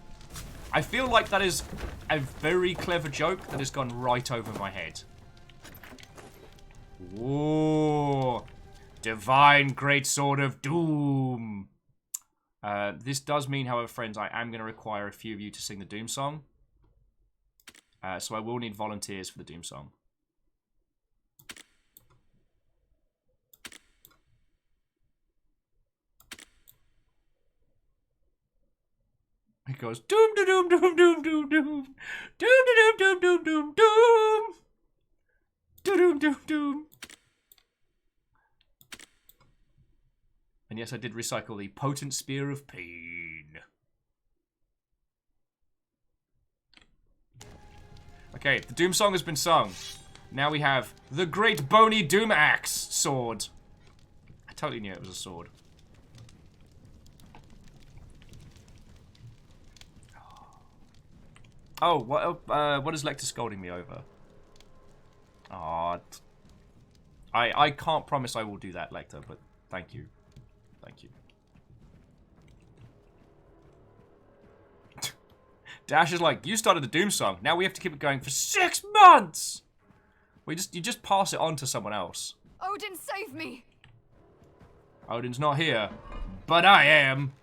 I feel like that is a very clever joke that has gone right over my head. Whoa. Divine Greatsword of Doom. This does mean, however, friends, I am going to require a few of you to sing the Doom song. So I will need volunteers for the Doom song. It goes doom doom doom doom doom doom doom doom doom doom doom doom doom doom doom doom. And yes, I did recycle the potent spear of pain. Okay, the Doom song has been sung. Now we have the Great Bony Doom Axe sword. I totally knew it was a sword. Oh, what is Lecter scolding me over? Aw. I can't promise I will do that, Lecter, but thank you. Thank you. Dash is like, you started the Doom song. Now we have to keep it going for 6 months! You just pass it on to someone else. Odin, save me! Odin's not here, but I am.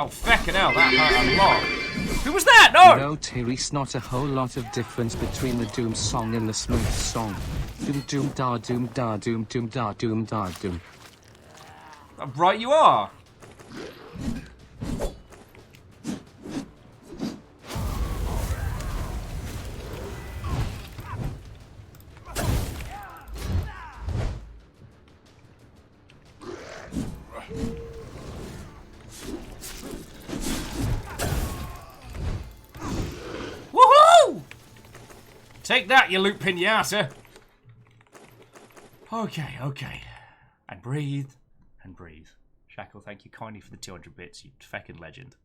Oh, feckin' hell, that hurt a lot. Who was that? No! No, Tyrese, not a whole lot of difference between the Doom song and the Smooth song. Doom doom da doom da doom doom da doom da doom. Right you are. Woohoo! Take that, you loot pinata. Okay, okay. And breathe, and breathe. Shackle, thank you kindly for the 200 bits, you feckin' legend.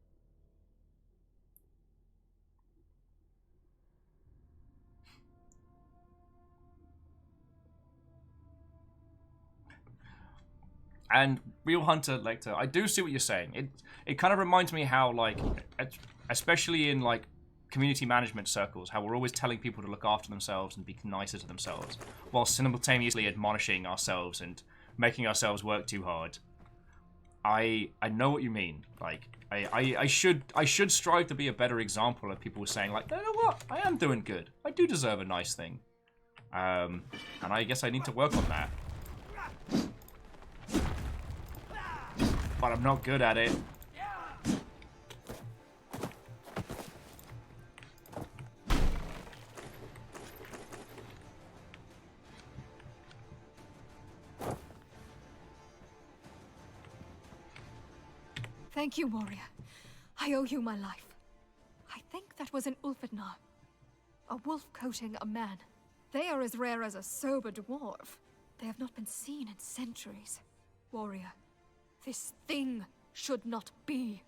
And Real Hunter Lecter, I do see what you're saying. It kind of reminds me how, like, especially in, like, community management circles, how we're always telling people to look after themselves and be nicer to themselves, while simultaneously admonishing ourselves and making ourselves work too hard. I know what you mean. Like, I should strive to be a better example of people saying, like, you know what, I am doing good. I do deserve a nice thing. And I guess I need to work on that. But I'm not good at it. Thank you, warrior. I owe you my life. I think that was an Ulfidnar. A wolf coating a man. They are as rare as a sober dwarf. They have not been seen in centuries. Warrior, this thing should not be.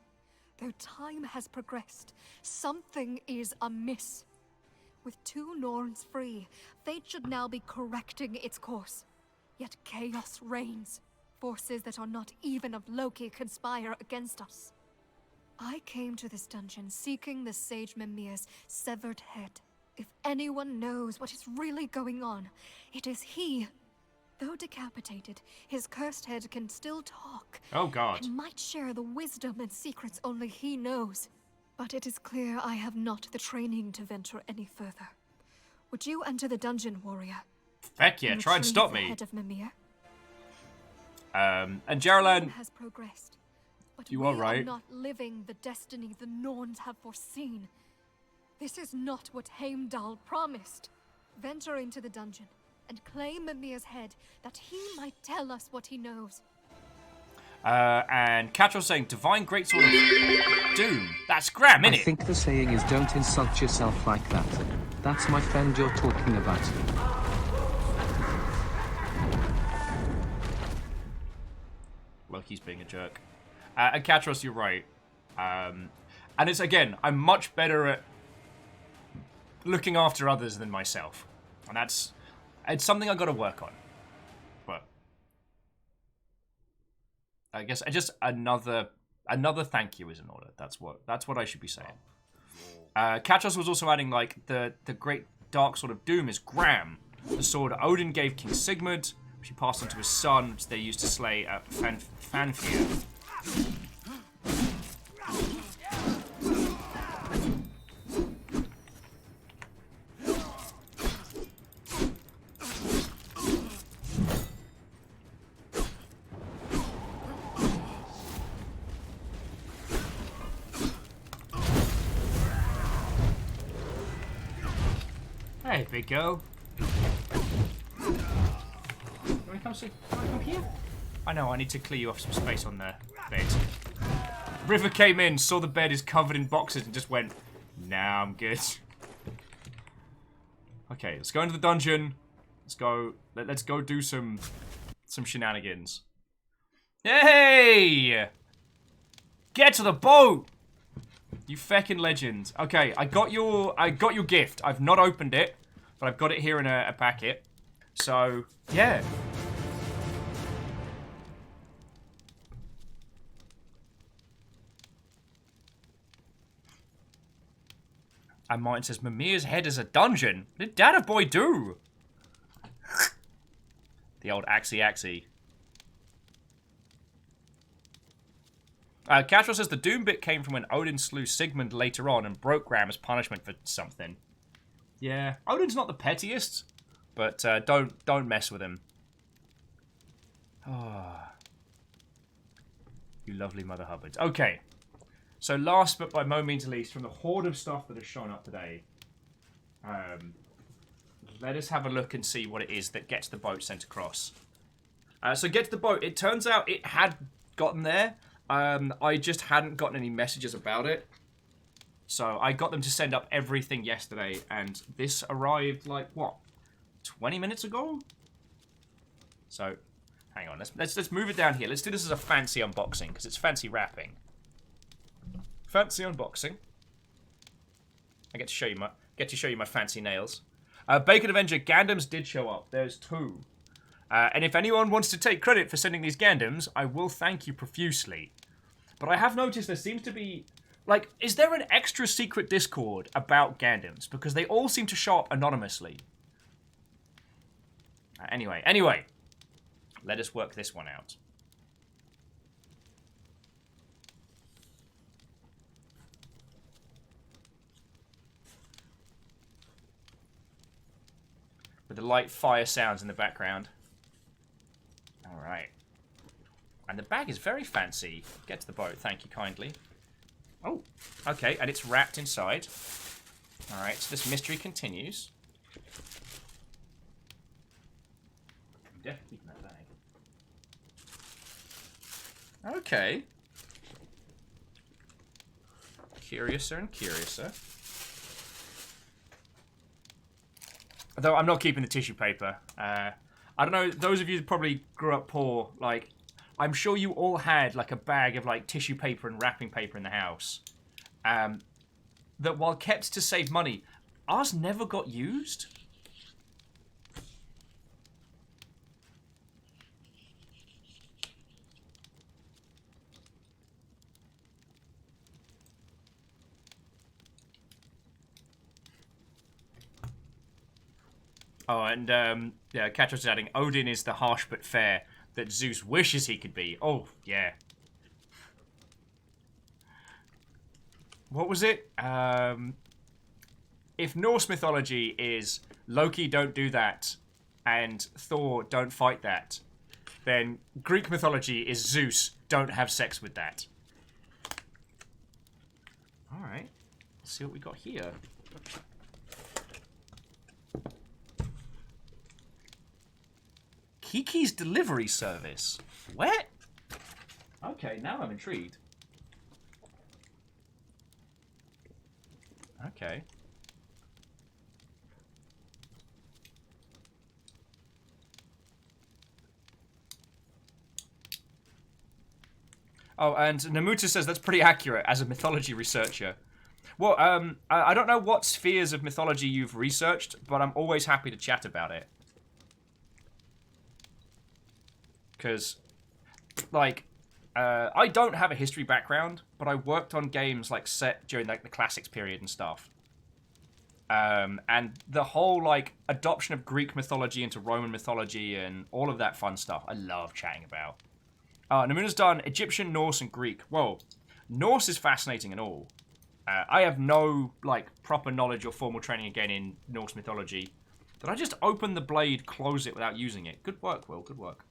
Though time has progressed, something is amiss. With 2 Norns free, fate should now be correcting its course. Yet chaos reigns. Forces that are not even of Loki conspire against us. I came to this dungeon seeking the Sage Mimir's severed head. If anyone knows what is really going on, it is he. Though decapitated, his cursed head can still talk. Oh God. And might share the wisdom and secrets only he knows. But it is clear I have not the training to venture any further. Would you enter the dungeon, warrior? Heck yeah, try and stop the me. head of Mimir? And Geraldine, has progressed, but you we are right. not living the destiny the Norns have foreseen. This is not what Heimdall promised. Venture into the dungeon and claim Mimir's head that he might tell us what he knows. And Catchell saying Divine Greatsword of Doom. That's Graham, innit? I think the saying is don't insult yourself like that. That's my friend you're talking about. Loki's being a jerk. And Katros, you're right. And it's, again, I'm much better at looking after others than myself. And it's something I've got to work on. But I guess just another thank you is in order. That's what I should be saying. Katros was also adding, like, the great dark sword of doom is Gram, the sword Odin gave King Sigmund, which he passed on to his son, which they used to slay Fanfir. Hey, big girl. You wanna come here? I know, I need to clear you off some space on the bed. River came in, saw the bed is covered in boxes, and just went, nah, I'm good. Okay, let's go into the dungeon. Let's go do some shenanigans. Hey! Get to the boat! You feckin' legend. Okay, I got your gift. I've not opened it, but I've got it here in a packet. So, yeah. And Martin says, Mimir's head is a dungeon. What did Data Boy do? The old axie. Casual says the Doom bit came from when Odin slew Sigmund later on and broke Graham as punishment for something. Yeah, Odin's not the pettiest, but don't mess with him. Oh. You lovely Mother Hubbards. Okay, so last but by no means least, from the horde of stuff that has shown up today, let us have a look and see what it is that gets the boat sent across. So get to the boat. It turns out it had gotten there. I just hadn't gotten any messages about it. So I got them to send up everything yesterday, and this arrived like, what, 20 minutes ago? So, hang on, let's move it down here. Let's do this as a fancy unboxing, because it's fancy wrapping. Fancy unboxing. I get to show you my fancy nails. Bacon Avenger Gandams did show up. There's 2. And if anyone wants to take credit for sending these Gandams, I will thank you profusely. But I have noticed there seems to be... Like, is there an extra secret Discord about Gandams? Because they all seem to show up anonymously. Anyway. Let us work this one out. With the light fire sounds in the background. Alright. And the bag is very fancy. Get to the boat, thank you kindly. Oh, okay, and it's wrapped inside. Alright, so this mystery continues. I'm definitely keeping that bag. Okay. Curiouser and curiouser. Though I'm not keeping the tissue paper. I don't know, those of you that probably grew up poor, like, I'm sure you all had, like, a bag of, like, tissue paper and wrapping paper in the house. That, while kept to save money, ours never got used. Oh, and, yeah, Catch was adding, Odin is the harsh but fair that Zeus wishes he could be. Oh, yeah. What was it? If Norse mythology is Loki don't do that and Thor don't fight that, then Greek mythology is Zeus don't have sex with that. Alright. Let's see what we got here. Kiki's delivery service. What? Okay, now I'm intrigued. Okay. Oh, and Namuta says that's pretty accurate as a mythology researcher. Well, I don't know what spheres of mythology you've researched, but I'm always happy to chat about it. Because, like, I don't have a history background, but I worked on games, like, set during, like, the Classics period and stuff. And the whole, like, adoption of Greek mythology into Roman mythology and all of that fun stuff, I love chatting about. Namuna's done Egyptian, Norse, and Greek. Whoa. Norse is fascinating and all. I have no, like, proper knowledge or formal training again in Norse mythology. Did I just open the blade, close it without using it? Good work, Will. Good work.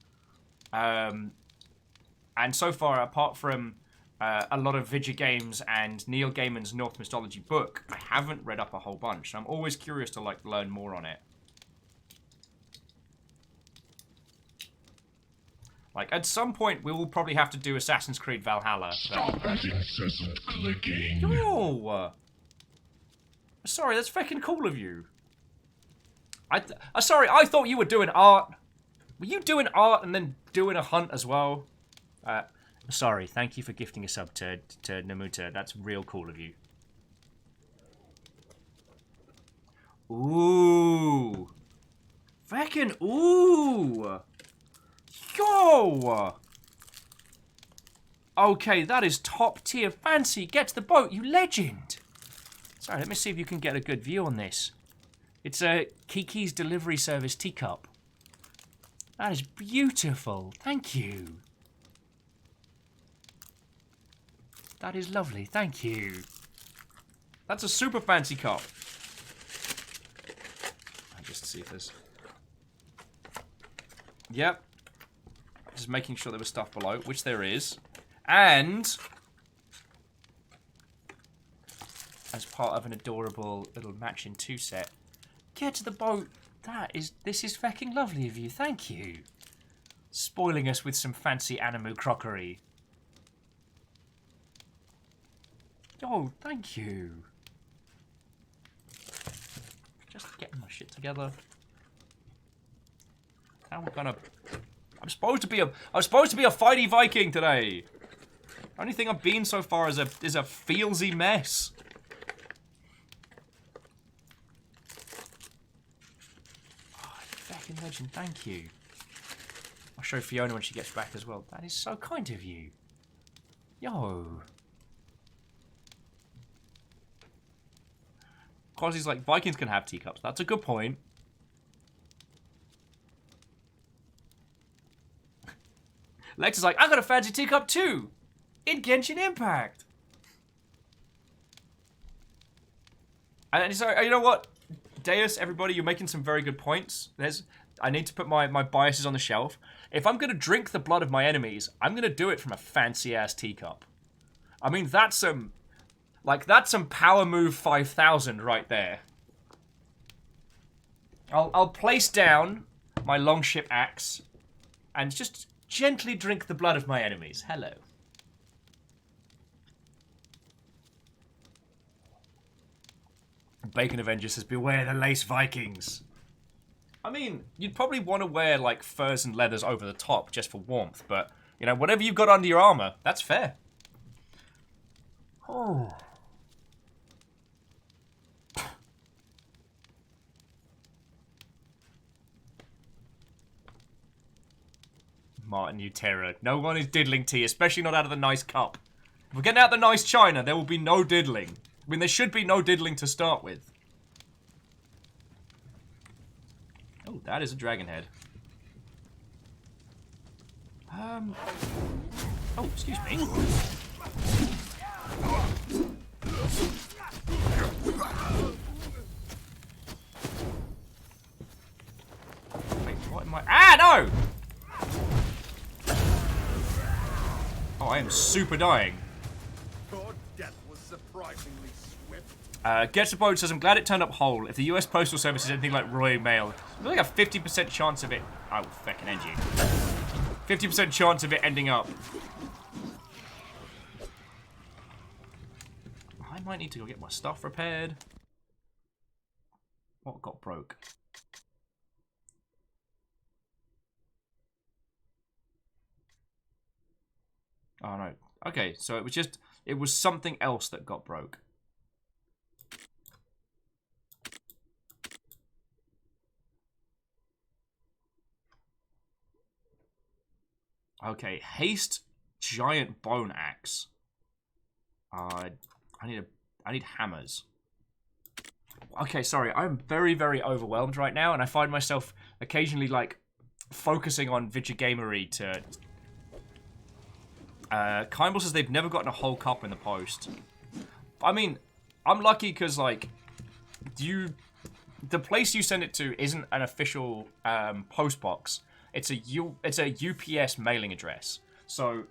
And so far, apart from a lot of video games and Neil Gaiman's Norse mythology book, I haven't read up a whole bunch. I'm always curious to, like, learn more on it. Like, at some point, we will probably have to do Assassin's Creed Valhalla. Stop that incessant clicking. Yo! Sorry, that's freaking cool of you. Sorry, I thought you were doing art. Were you doing art and then doing a hunt as well? Sorry, thank you for gifting a sub to Namuta. That's real cool of you. Ooh. Fucking ooh. Yo! Okay, that is top tier fancy. Get to the boat, you legend. Sorry, let me see if you can get a good view on this. It's a Kiki's delivery service teacup. That is beautiful. Thank you. That is lovely. Thank you. That's a super fancy cup. Just to see if there's... Yep. Just making sure there was stuff below, which there is. And... as part of an adorable little matching 2 set. Get to the boat. This is fucking lovely of you. Thank you. Spoiling us with some fancy Animu crockery. Oh, thank you. Just getting my shit together. Now we're gonna... I'm supposed to be a fighty Viking today. Only thing I've been so far is a feelsy mess. Oh, fucking legend, thank you. I'll show Fiona when she gets back as well. That is so kind of you. Yo. Quasi's like, Vikings can have teacups. That's a good point. Lex is like, I got a fancy teacup too! In Genshin Impact! And so, you know what? Deus, everybody, you're making some very good points. I need to put my biases on the shelf. If I'm going to drink the blood of my enemies, I'm going to do it from a fancy-ass teacup. I mean, that's some... like, that's some power move 5000 right there. I'll place down my longship axe and just gently drink the blood of my enemies. Hello. Bacon Avenger says, beware the lace Vikings. I mean, you'd probably want to wear, like, furs and leathers over the top just for warmth, but, you know, whatever you've got under your armor, that's fair. Oh. Martin, you terror. No one is diddling tea, especially not out of the nice cup. If we're getting out the nice china, there will be no diddling. I mean, there should be no diddling to start with. Oh, that is a dragon head. Oh, excuse me. Wait, what am I... Ah, no! Oh, I am super dying. Your death was surprisingly swift. Gets a boat says, I'm glad it turned up whole. If the US Postal Service is anything like Royal Mail, there's like a 50% chance of it... I will feckin' end you. 50% chance of it ending up. I might need to go get my stuff repaired. What got broke? Oh no. Okay, so it was something else that got broke. Okay, haste giant bone axe. I need hammers. Okay, sorry, I'm very, very overwhelmed right now, and I find myself occasionally like focusing on Vidjagamery to. Kimball says they've never gotten a whole cup in the post. I mean, I'm lucky because like the place you send it to isn't an official post box. It's a UPS mailing address. So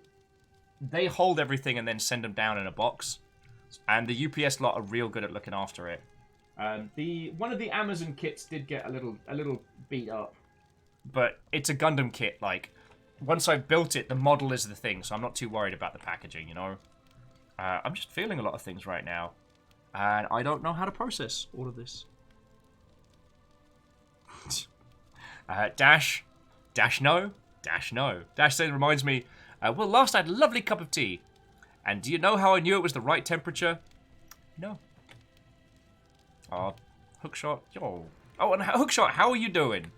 they hold everything and then send them down in a box. And the UPS lot are real good at looking after it. One of the Amazon kits did get a little beat up, but it's a Gundam kit. Like once I've built it, the model is the thing, so I'm not too worried about the packaging. You know, I'm just feeling a lot of things right now, and I don't know how to process all of this. Dash no. Dash saying reminds me, well, last I had a lovely cup of tea. And do you know how I knew it was the right temperature? No. Hookshot, yo. Oh, and Hookshot, how are you doing?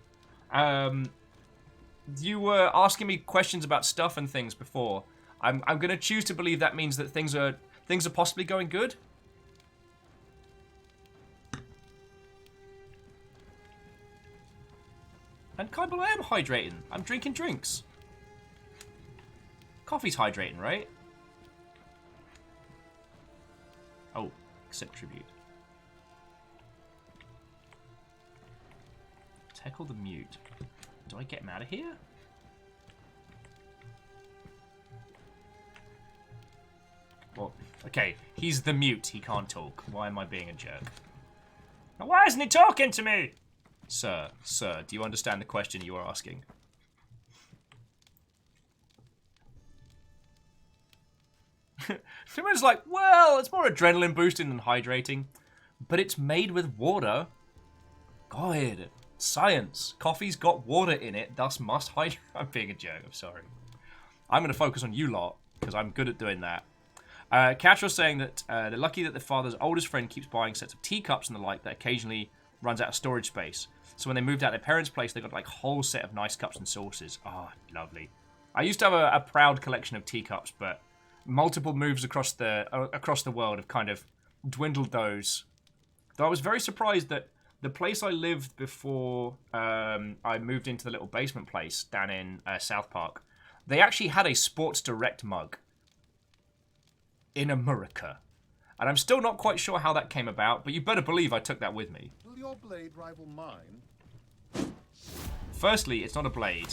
You were asking me questions about stuff and things before. I'm gonna choose to believe that means that things are possibly going good. And Kybal, I am hydrating. I'm drinking drinks. Coffee's hydrating, right? Accept tribute. Tackle the mute. Do I get him out of here? Well, okay, he's the mute. He can't talk. Why am I being a jerk? Now, why isn't he talking to me? Sir, do you understand the question you are asking? Someone's like, well, it's more adrenaline boosting than hydrating, but it's made with water. God, science. Coffee's got water in it, thus must hydrate. I'm being a jerk, I'm sorry. I'm going to focus on you lot, because I'm good at doing that. Catra's saying that they're lucky that their father's oldest friend keeps buying sets of teacups and the like that occasionally runs out of storage space. So when they moved out their parents' place, they got like a whole set of nice cups and saucers. Ah, lovely. I used to have a proud collection of teacups, but multiple moves across the world have kind of dwindled those. Though I was very surprised that the place I lived before I moved into the little basement place down in South Park, they actually had a Sports Direct mug in America. And I'm still not quite sure how that came about, but you better believe I took that with me. Will your blade rival mine? Firstly, it's not a blade.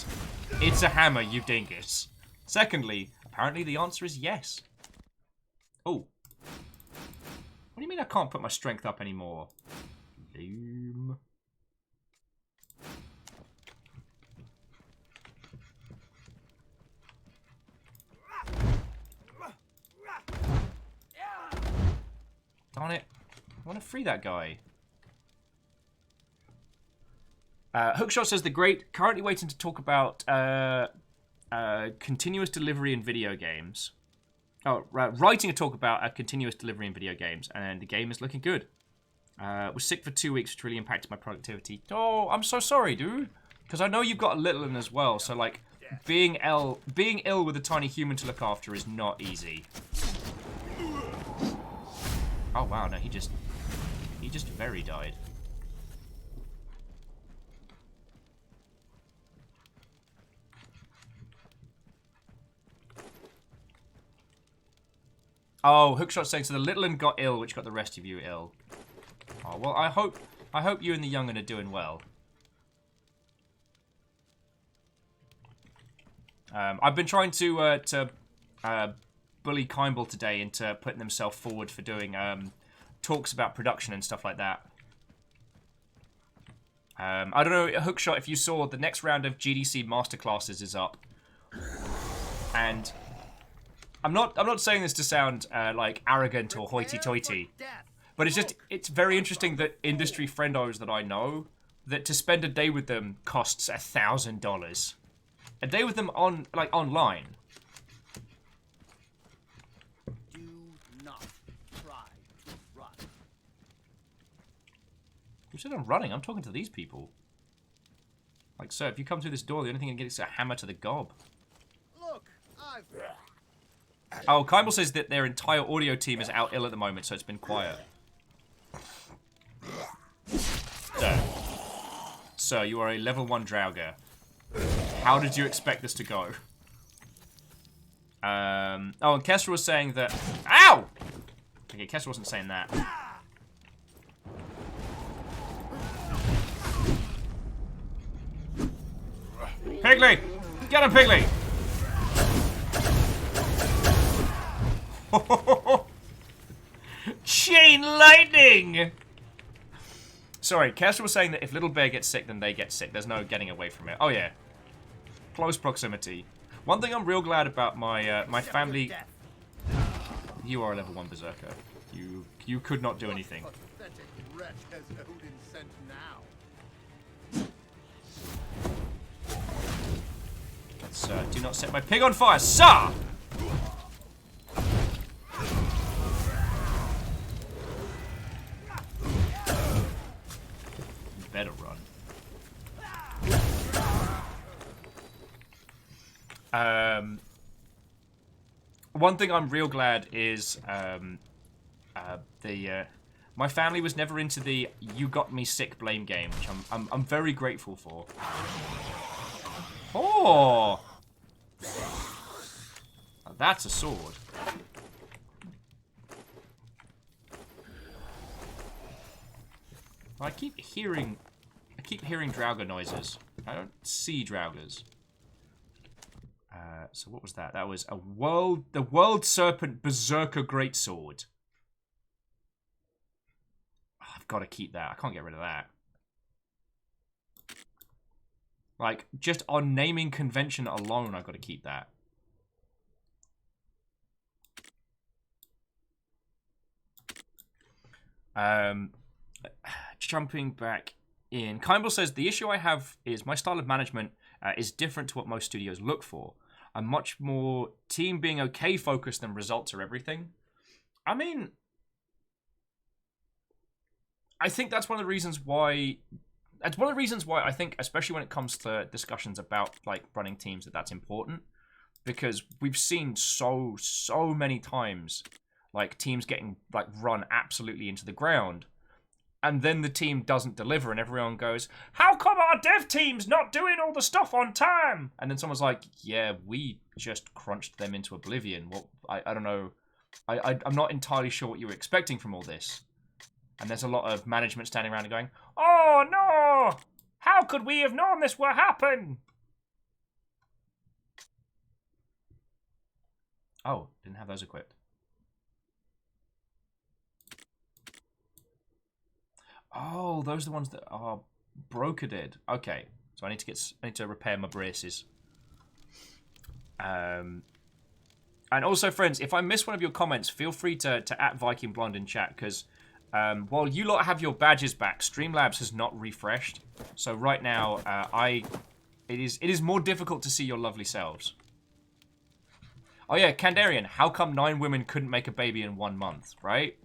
It's a hammer, you dingus. Secondly, apparently the answer is yes. Oh. What do you mean I can't put my strength up anymore? Lame. Darn it. I want to free that guy. Hookshot says the great, currently waiting to talk about continuous delivery in video games. Oh, writing a talk about a continuous delivery in video games, and the game is looking good. Was sick for 2 weeks, which really impacted my productivity. Oh, I'm so sorry, dude. Because I know you've got a little one as well, so like being ill with a tiny human to look after is not easy. Oh wow, no, he just very died. Oh, Hookshot's saying, so the little one got ill, which got the rest of you ill. Oh, well, I hope you and the young'un are doing well. I've been trying to bully Kimball today into putting himself forward for doing talks about production and stuff like that. I don't know, Hookshot, if you saw, the next round of GDC Masterclasses is up. And I'm not saying this to sound like arrogant or hoity-toity, but it's very interesting that industry friendos that I know, that to spend a day with them costs $1,000. A day with them online. Do not try to run. Who said I'm running? I'm talking to these people. Like, sir, if you come through this door, the only thing you can get is a hammer to the gob. Look, I've... Oh, Kimball says that their entire audio team is out ill at the moment, so it's been quiet. Sir, you are a level 1 Draugr. How did you expect this to go? Oh, and Kessler was saying that... Ow! Okay, Kessler wasn't saying that. Piggly! Get him, Piggly! Chain lightning! Sorry, Kessler was saying that if Little Bear gets sick, then they get sick. There's no getting away from it. Oh, yeah. Close proximity. One thing I'm real glad about my my family... You are a level 1 Berserker. You could not do anything. Sir, do not set my pig on fire, sir! You better run. One thing I'm real glad is my family was never into the "you got me sick" blame game, which I'm very grateful for. Oh, now that's a sword. I keep hearing Draugr noises. I don't see Draugrs. So what was that? That was the World Serpent Berserker Greatsword. Oh, I've got to keep that. I can't get rid of that. Like, just on naming convention alone, I've got to keep that. Jumping back in. Kimball says, the issue I have is my style of management is different to what most studios look for. I'm much more team being okay focused than results are everything. I mean, I think that's one of the reasons why... That's one of the reasons why I think, especially when it comes to discussions about, like, running teams, that's important. Because we've seen so many times, like, teams getting, like, run absolutely into the ground. And then the team doesn't deliver, and everyone goes, how come our dev team's not doing all the stuff on time? And then someone's like, yeah, we just crunched them into oblivion. Well, I don't know. I'm not entirely sure what you were expecting from all this. And there's a lot of management standing around and going, oh, no! How could we have known this would happen? Oh, didn't have those equipped. Oh, those are the ones that are Broker did. Okay, so I need to repair my braces. And also, friends, if I miss one of your comments, feel free to @ Viking Blonde in chat, because while you lot have your badges back, Streamlabs has not refreshed. So right now, it is more difficult to see your lovely selves. Oh yeah, Kandarian, how come 9 women couldn't make a baby in 1 month, right?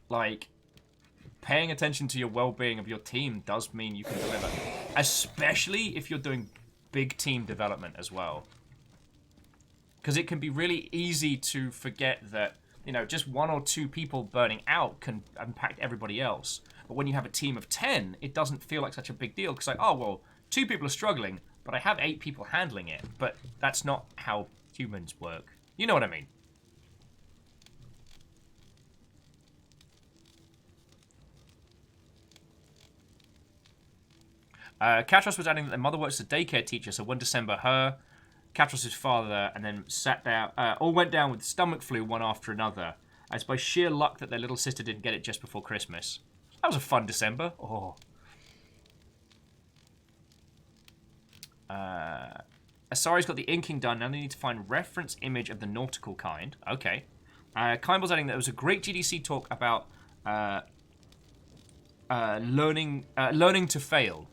Like, paying attention to your well-being of your team does mean you can deliver. Especially if you're doing big team development as well. Because it can be really easy to forget that, you know, just 1 or 2 people burning out can impact everybody else. But when you have a team of 10, it doesn't feel like such a big deal. Because like, oh, well, 2 people are struggling, but I have 8 people handling it. But that's not how humans work. You know what I mean? Katros was adding that their mother works as a daycare teacher, so 1 December her, Katros' father, and then sat down, all went down with stomach flu one after another. It's by sheer luck that their little sister didn't get it just before Christmas. That was a fun December. Oh. Asari's got the inking done, now they need to find reference image of the nautical kind. Okay. Kimball's adding that there was a great GDC talk about learning to fail.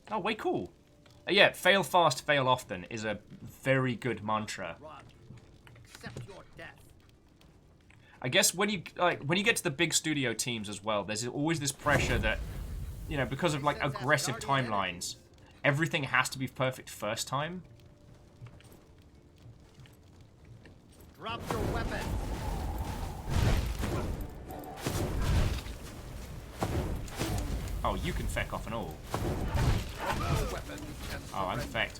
Oh, way cool. Yeah, fail fast, fail often is a very good mantra. I guess when you get to the big studio teams as well, there's always this pressure that, you know, because of like aggressive timelines, everything has to be perfect first time. Drop your weapon. Oh, you can feck off and all. Oh, I'm fecked.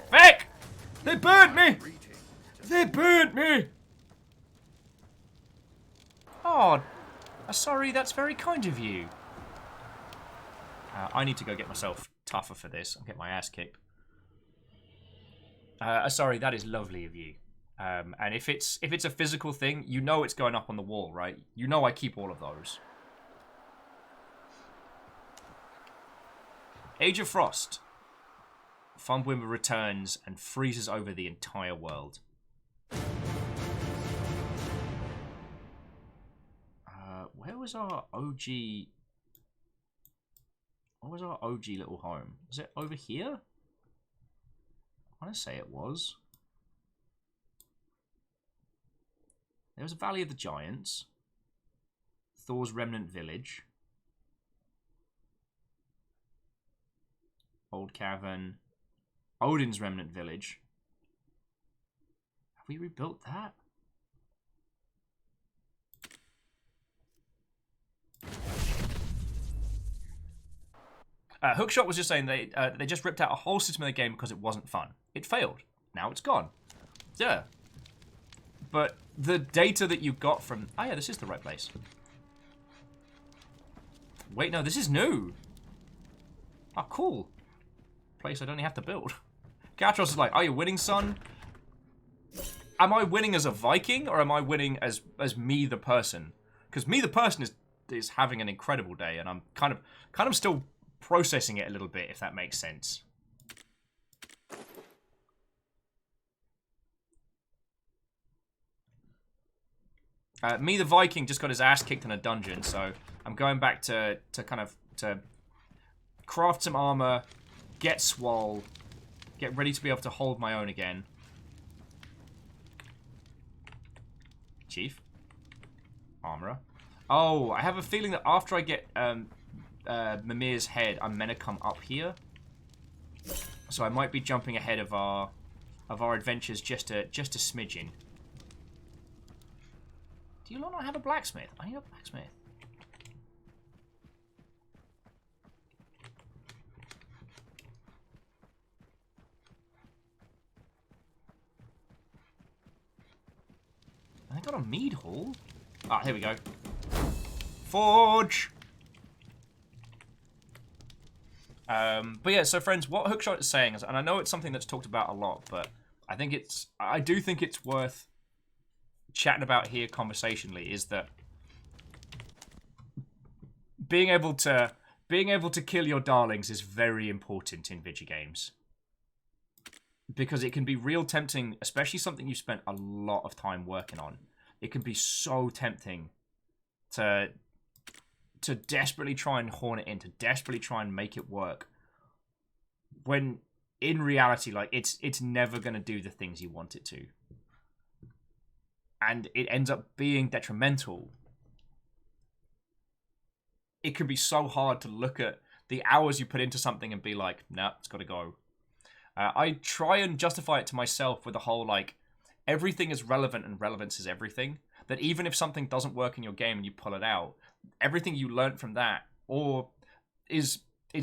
Feck! They burnt me! They burnt me! Oh, sorry, that's very kind of you. I need to go get myself tougher for this. I'll get my ass kicked. Sorry, that is lovely of you. And if it's a physical thing, you know it's going up on the wall, right? You know I keep all of those. Age of Frost. Thumbwimmer returns and freezes over the entire world. Where was our OG... What was our OG little home? Was it over here? I want to say it was. There was a Valley of the Giants. Thor's Remnant Village. Old Cavern. Odin's Remnant Village. Have we rebuilt that? Hookshot was just saying they just ripped out a whole system of the game because it wasn't fun. It failed. Now it's gone. Yeah. But the data that you got from... Oh yeah, this is the right place. Wait, no, this is new. Oh, cool. Place I don't even have to build. Gatros is like, are you winning, son? Am I winning as a Viking, or am I winning as me, the person? Because me, the person, is having an incredible day, and I'm kind of still processing it a little bit, if that makes sense. Me, the Viking, just got his ass kicked in a dungeon, so I'm going back to craft some armor, get swole, get ready to be able to hold my own again. Chief? Armorer. Oh, I have a feeling that after I get Mimir's head, I'm meant to come up here. So I might be jumping ahead of our adventures just a smidgen. Do you not have a blacksmith? I need a blacksmith. I got a mead hall. Ah, here we go. Forge! But yeah, so friends, what Hookshot is saying is, and I know it's something that's talked about a lot, but I do think it's worth chatting about here conversationally, is that being able to kill your darlings is very important in video games. Because it can be real tempting, especially something you spent a lot of time working on. It can be so tempting to desperately try and horn it in, to desperately try and make it work. When in reality, like, it's never going to do the things you want it to. And it ends up being detrimental. It can be so hard to look at the hours you put into something and be like, nah, it's got to go. I try and justify it to myself with the whole, like, everything is relevant and relevance is everything. That even if something doesn't work in your game and you pull it out, everything you learned from that or is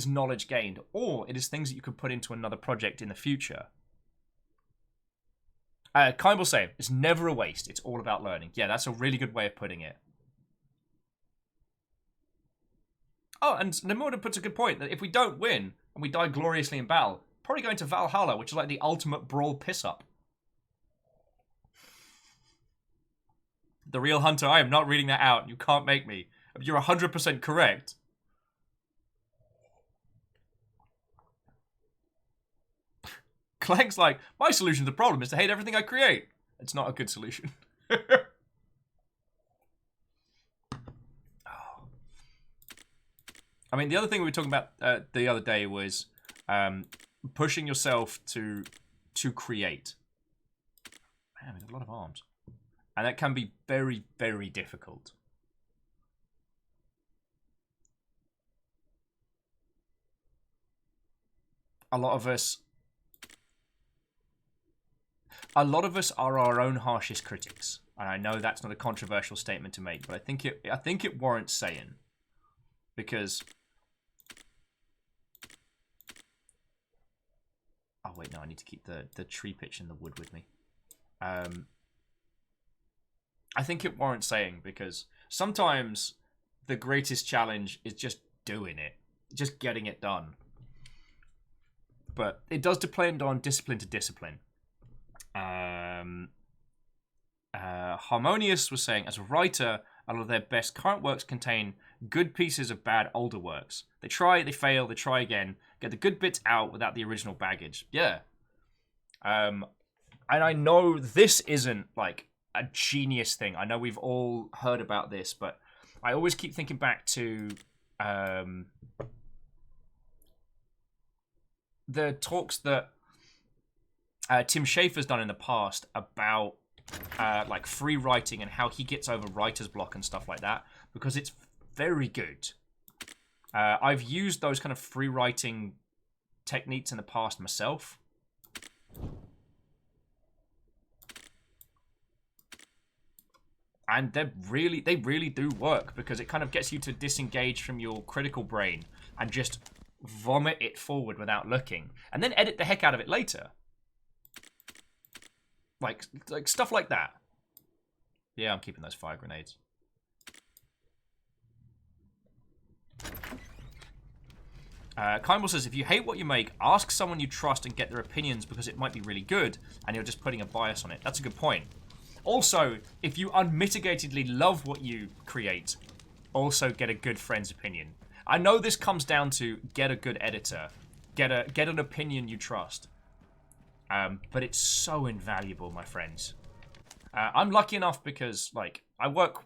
knowledge gained, or it is things that you could put into another project in the future. Kind will say, it's never a waste. It's all about learning. Yeah, that's a really good way of putting it. Oh, and Nemorda puts a good point, that if we don't win and we die gloriously in battle, probably going to Valhalla, which is like the ultimate brawl piss-up. The Real Hunter, I am not reading that out. You can't make me. You're 100% correct. Clank's like, my solution to the problem is to hate everything I create. It's not a good solution. I mean, the other thing we were talking about the other day was pushing yourself to create. Man, we have a lot of arms. And that can be very, very difficult. A lot of us are our own harshest critics. And I know that's not a controversial statement to make, but I think it warrants saying. Because oh wait, no, I need to keep the tree pitch and the wood with me. I think it warrants saying, because sometimes the greatest challenge is just doing it. Just getting it done. But it does depend on discipline to discipline. Harmonious was saying, as a writer, a lot of their best current works contain good pieces of bad older works. They try, they fail, they try again, get the good bits out without the original baggage. Yeah. And I know this isn't like a genius thing. I know we've all heard about this, but I always keep thinking back to the talks that Tim Schafer's done in the past about like free writing and how he gets over writer's block and stuff like that, because it's very good. I've used those kind of free writing techniques in the past myself. And they really do work, because it kind of gets you to disengage from your critical brain and just vomit it forward without looking, and then edit the heck out of it later. Like stuff like that. Yeah, I'm keeping those fire grenades. Kindle says, if you hate what you make, ask someone you trust and get their opinions because it might be really good and you're just putting a bias on it. That's a good point. Also, if you unmitigatedly love what you create, also get a good friend's opinion. I know this comes down to get a good editor. Get an opinion you trust. But it's so invaluable, my friends. I'm lucky enough because, like, I work...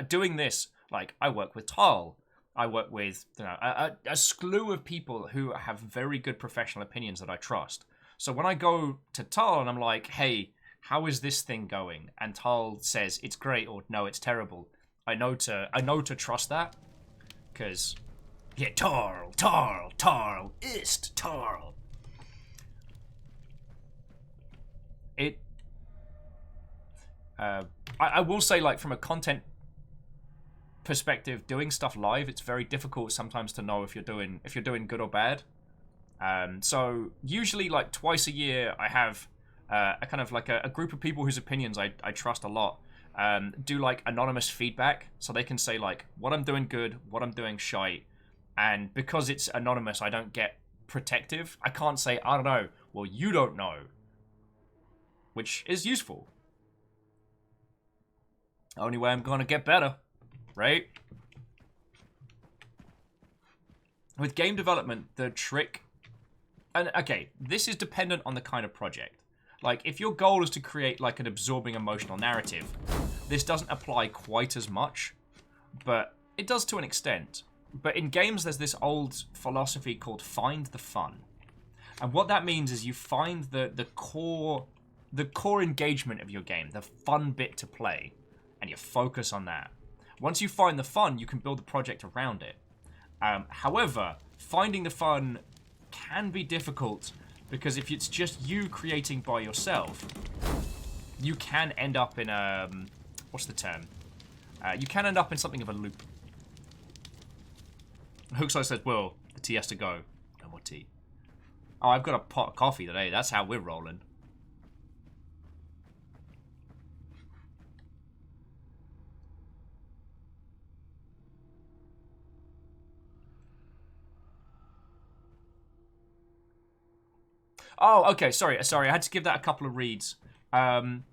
doing this, like, I work with Tal. I work with a slew of people who have very good professional opinions that I trust. So when I go to Tal and I'm like, hey, how is this thing going? And Tal says it's great or no, it's terrible. I know to trust that because yeah, Tarl, ist Tarl. It. I will say, like, from a content perspective, doing stuff live, it's very difficult sometimes to know if you're doing good or bad. So usually, like, twice a year, I have a kind of like a group of people whose opinions I trust a lot. Do like anonymous feedback, so they can say like what I'm doing good, what I'm doing shite, and because it's anonymous, I don't get protective. I can't say I don't know. Well, you don't know, which is useful. Only way I'm gonna get better. Right? With game development, the trick... And, okay, this is dependent on the kind of project. Like, if your goal is to create, like, an absorbing emotional narrative, this doesn't apply quite as much, but it does to an extent. But in games, there's this old philosophy called find the fun. And what that means is you find the core engagement of your game, the fun bit to play, and you focus on that. Once you find the fun, you can build the project around it. However, finding the fun can be difficult because if it's just you creating by yourself, you can end up in a... what's the term? You can end up in something of a loop. Hookside says, well, the tea has to go. No more tea. Oh, I've got a pot of coffee today. That's how we're rolling. Oh, okay. Sorry. I had to give that a couple of reads. Everything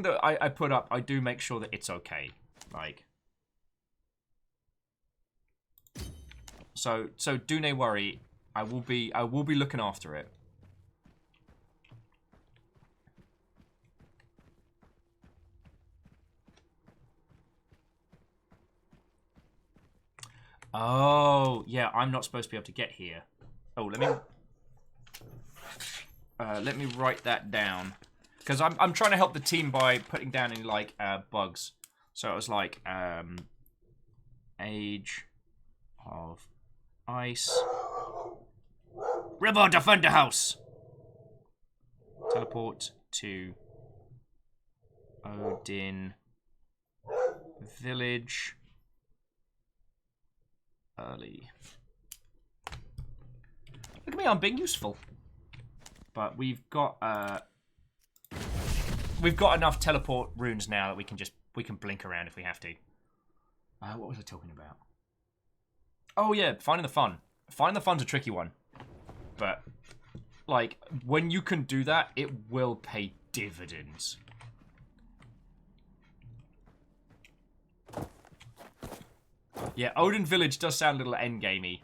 that I put up, I do make sure that it's okay. Like, so do not worry. I will be looking after it. Oh, yeah. I'm not supposed to be able to get here. Oh, let me write that down because I'm trying to help the team by putting down any like bugs. So it was like Age of Ice, River Defender House, teleport to Odin Village early. Look at me, I'm being useful. But we've got enough teleport runes now that we can blink around if we have to. What was I talking about? Oh yeah, finding the fun. Finding the fun's a tricky one. But like when you can do that, it will pay dividends. Yeah, Odin Village does sound a little endgamey.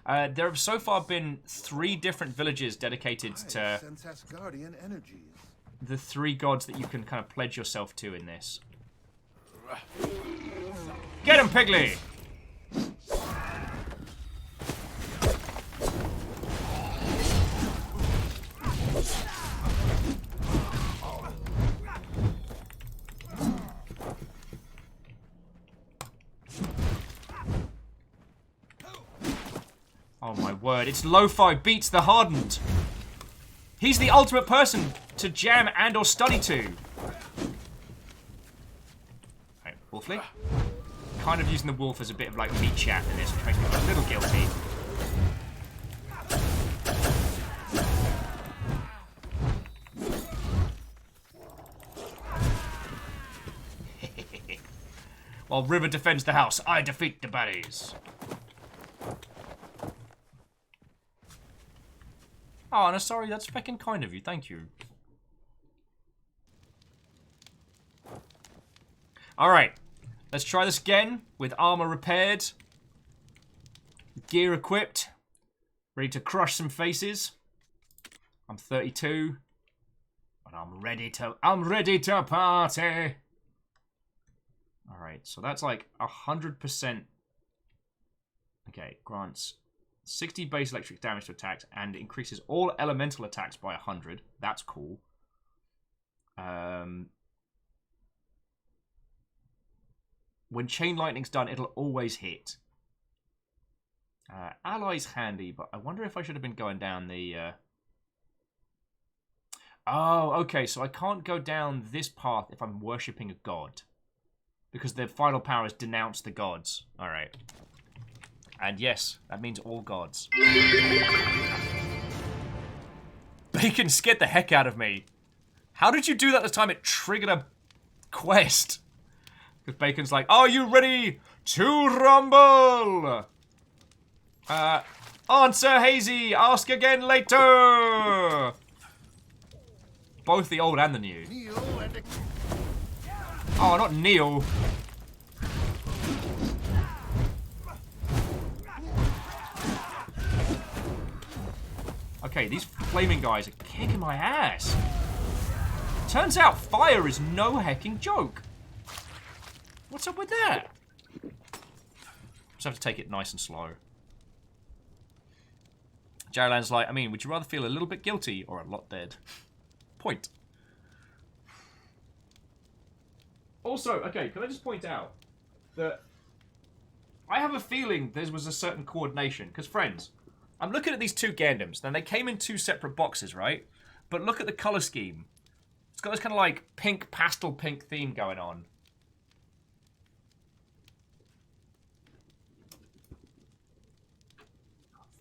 There have so far been 3 different villages dedicated to the 3 gods that you can kind of pledge yourself to in this. Get him, Piggly! Oh my word, it's Lo-Fi beats the hardened. He's the ultimate person to jam and or study to. Right, Wolfly. Kind of using the wolf as a bit of like meat chat in this, which makes me a little guilty. While River defends the house, I defeat the baddies. Oh, no, sorry, that's fucking kind of you. Thank you. Alright. Let's try this again with armor repaired. Gear equipped. Ready to crush some faces. I'm 32. But I'm ready to party. Alright, so that's like 100%. Okay, grants 60 base electric damage to attacks and increases all elemental attacks by 100. That's cool. When chain lightning's done, it'll always hit. Ally's handy, but I wonder if I should have been going down the... Oh, okay, so I can't go down this path if I'm worshipping a god. Because their final power is denounce the gods. Alright. And yes, that means all gods. Bacon scared the heck out of me. How did you do that this time? It triggered a quest. Because Bacon's like, are you ready to rumble? Answer Hazy, ask again later. Both the old and the new. Oh, not Neil. Okay, these flaming guys are kicking my ass. Turns out fire is no hecking joke. What's up with that? Just have to take it nice and slow. Jarlan's like, I mean, would you rather feel a little bit guilty or a lot dead? Point. Also, okay, can I just point out that I have a feeling there was a certain coordination. Because, friends, I'm looking at these two Gandams. Now, they came in two separate boxes, right? But look at the color scheme. It's got this kind of like pink, pastel pink theme going on.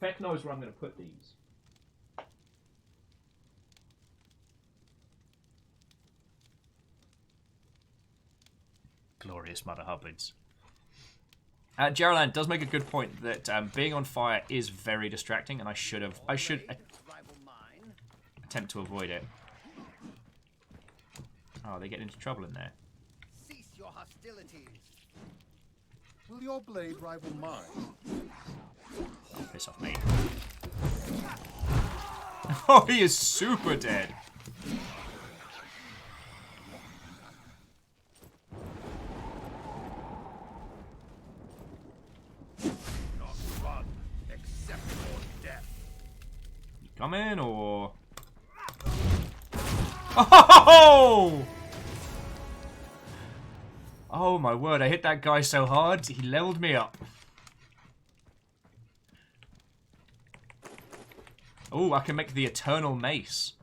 Feck knows where I'm going to put these. Glorious Mother Hubbards. Jarlan does make a good point that being on fire is very distracting, and I should attempt to avoid it. Oh, they get into trouble in there. Cease your hostilities. Will your blade rival mine? Oh, piss off me. Oh, he is super dead. Not run, except for death. You come in, or... Oh! Oh my word, I hit that guy so hard, he leveled me up. Oh, I can make the Eternal Mace.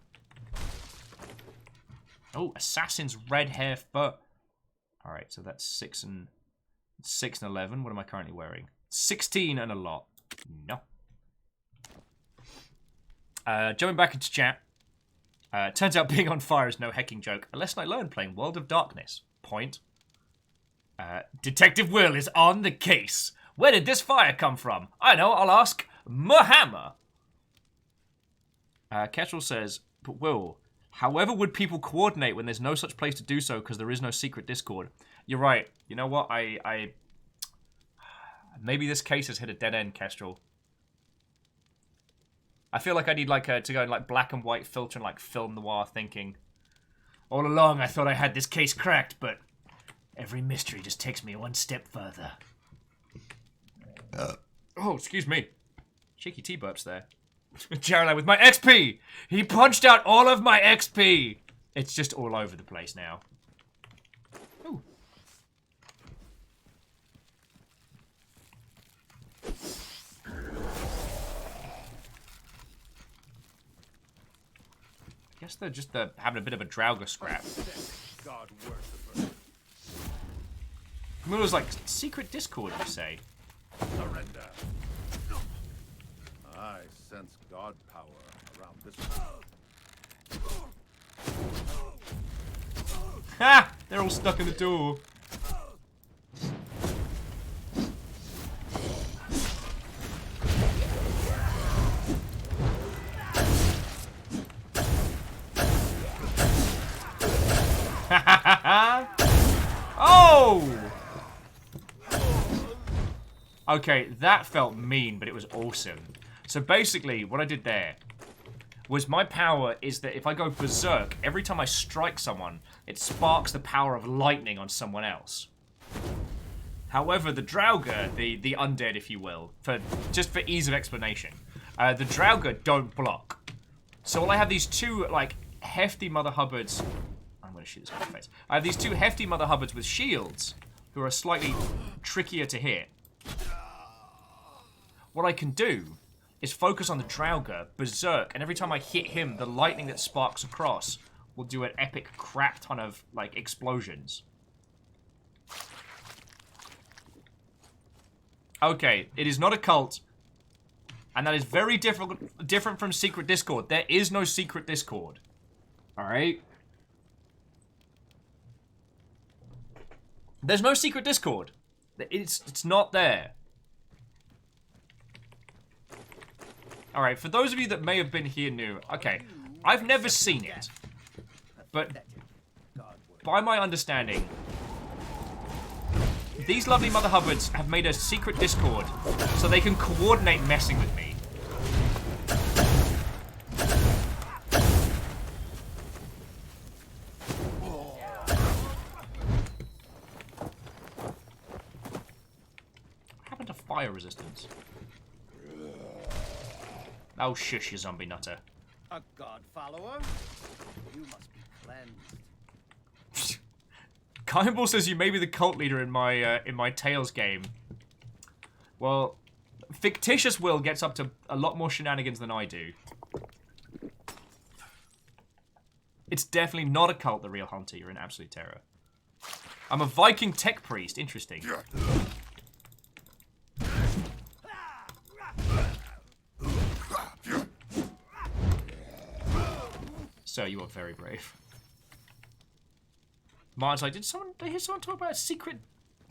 Oh, Assassin's Red Hair Fur. Alright, so that's 6 and 11. What am I currently wearing? 16 and a lot. No. Jumping back into chat. Turns out being on fire is no hecking joke. A lesson I learned playing World of Darkness. Point. Detective Will is on the case. Where did this fire come from? I know, I'll ask Muhammad. Kestrel says, but Will, however would people coordinate when there's no such place to do so because there is no secret Discord? You're right. You know what? Maybe this case has hit a dead end, Kestrel. I feel like I need like to go in like black and white filter and like film noir thinking. All along I thought I had this case cracked, but every mystery just takes me one step further. Oh, excuse me. Cheeky T-burps there. Jarlan with my XP! He punched out all of my XP! It's just all over the place now. Ooh. I guess they're just having a bit of a Draugr scrap. God worshiper. It was like secret Discord, you say? Surrender. I sense God power around this. Ha! They're all stuck in the door. Okay, that felt mean, but it was awesome. So basically, what I did there was my power is that if I go berserk, every time I strike someone, it sparks the power of lightning on someone else. However, the Draugr, the undead, if you will, just for ease of explanation, the Draugr don't block. So while I have these two, like, hefty Mother Hubbards... I'm going to shoot this guy in the face. I have these two hefty Mother Hubbards with shields, who are slightly trickier to hit. What I can do is focus on the Draugr, berserk, and every time I hit him, the lightning that sparks across will do an epic crap ton of, like, explosions. Okay, it is not a cult, and that is very different from Secret Discord. There is no Secret Discord. Alright? There's no Secret Discord. It's not there. Alright, for those of you that may have been here new, okay, I've never seen it, but by my understanding, these lovely Mother Hubbards have made a secret Discord so they can coordinate messing with me. What happened to fire resistance? Oh, shush, you zombie nutter. A god follower? You must be cleansed. Kaimball says you may be the cult leader in my Tales game. Well, fictitious Will gets up to a lot more shenanigans than I do. It's definitely not a cult, the real Hunter. You're in absolute terror. I'm a Viking tech priest. Interesting. So you are very brave. Martin's like, did I hear someone talk about a secret?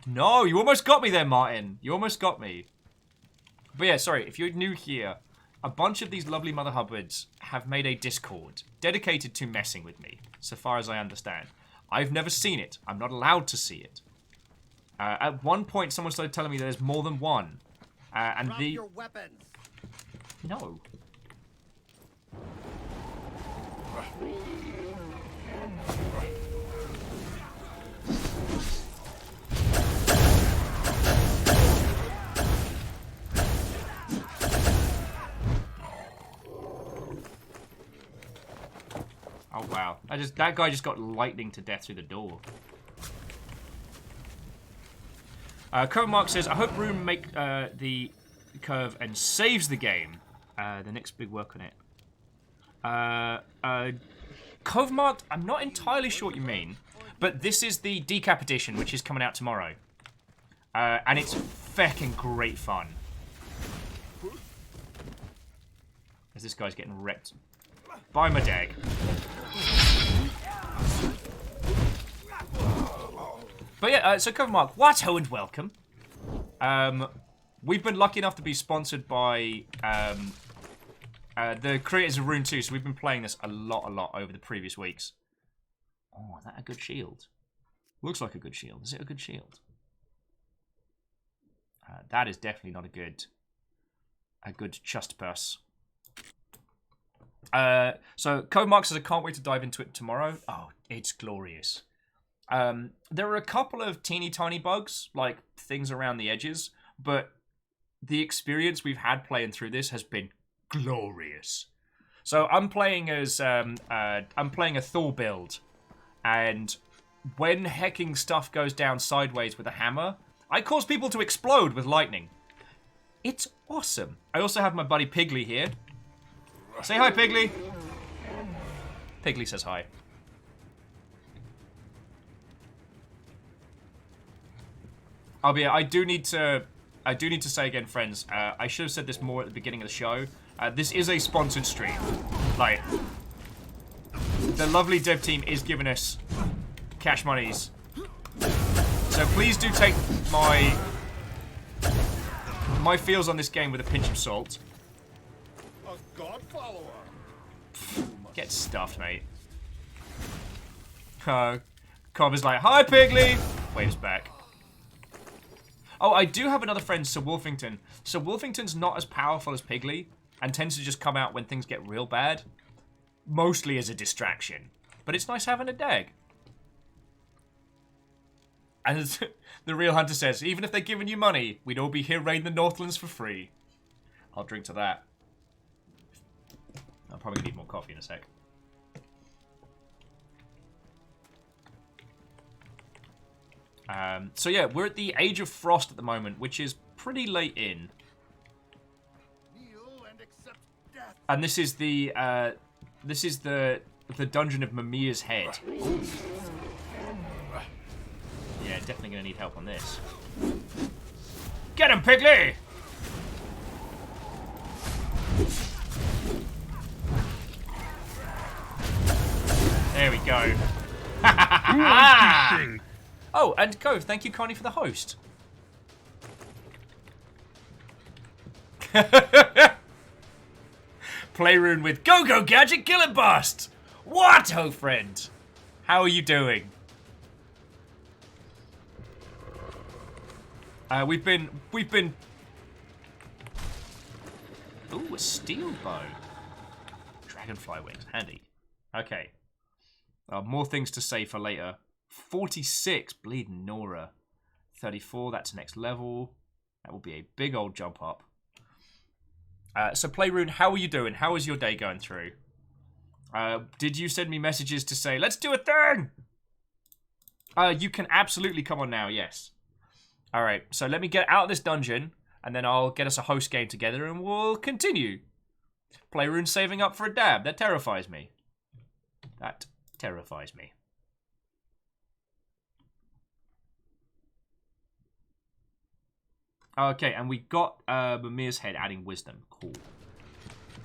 No, you almost got me there, Martin. You almost got me. But yeah, sorry, if you're new here, a bunch of these lovely Mother Hubbards have made a Discord dedicated to messing with me, so far as I understand. I've never seen it. I'm not allowed to see it. At one point, someone started telling me there's more than one. And Drop your weapons. No. Oh wow. That guy just got lightning to death through the door. Curve Mark says, I hope Rune make the curve and saves the game. The next big work on it. Cove Marked, I'm not entirely sure what you mean, but this is the Decap edition, which is coming out tomorrow. And it's feckin' great fun. As this guy's getting wrecked by my dag. But yeah, so Cover Mark, what ho and welcome. We've been lucky enough to be sponsored by the creators of Rune 2, so we've been playing this a lot over the previous weeks. Oh, is that a good shield? Looks like a good shield. Is it a good shield? That is definitely not a good chest burst. So Code Mark says I can't wait to dive into it tomorrow. Oh, it's glorious. There are a couple of teeny tiny bugs, like things around the edges, but the experience we've had playing through this has been glorious. So I'm playing as I'm playing a Thor build, and when hecking stuff goes down sideways with a hammer, I cause people to explode with lightning. It's awesome. I also have my buddy Piggly here. Say hi, Piggly. Piggly says hi. I do need to say again, friends. I should have said this more at the beginning of the show. This is a sponsored stream. Like, the lovely dev team is giving us cash monies. So please do take my feels on this game with a pinch of salt. A god follower. Get stuffed, mate. Cobb is like, hi, Piggly. Waves back. Oh, I do have another friend, Sir Wolfington. Sir Wolfington's not as powerful as Pigley and tends to just come out when things get real bad. Mostly as a distraction. But it's nice having a dag. And the real hunter says, even if they're giving you money, we'd all be here raiding the Northlands for free. I'll drink to that. I'm probably gonna need more coffee in a sec. So yeah, we're at the Age of Frost at the moment, which is pretty late in. And this is the dungeon of Mimir's Head. Ooh. Yeah, definitely gonna need help on this. Get him, Pigley! There we go. Oh, and Cove, thank you kindly for the host. Play Rune with Go Gadget Kill and Bust! What, ho friend? How are you doing? We've been... Ooh, a steel bow. Dragonfly wings, handy. Okay. More things to say for later. 46, bleeding Nora. 34, that's next level. That will be a big old jump up. So Play Rune, how are you doing? How is your day going through? Did you send me messages to say, let's do a thing? You can absolutely come on now, yes. Alright, so let me get out of this dungeon, and then I'll get us a host game together, and we'll continue. Play Rune saving up for a dab. That terrifies me. That terrifies me. Okay, and we got Mimir's Head adding wisdom. Cool.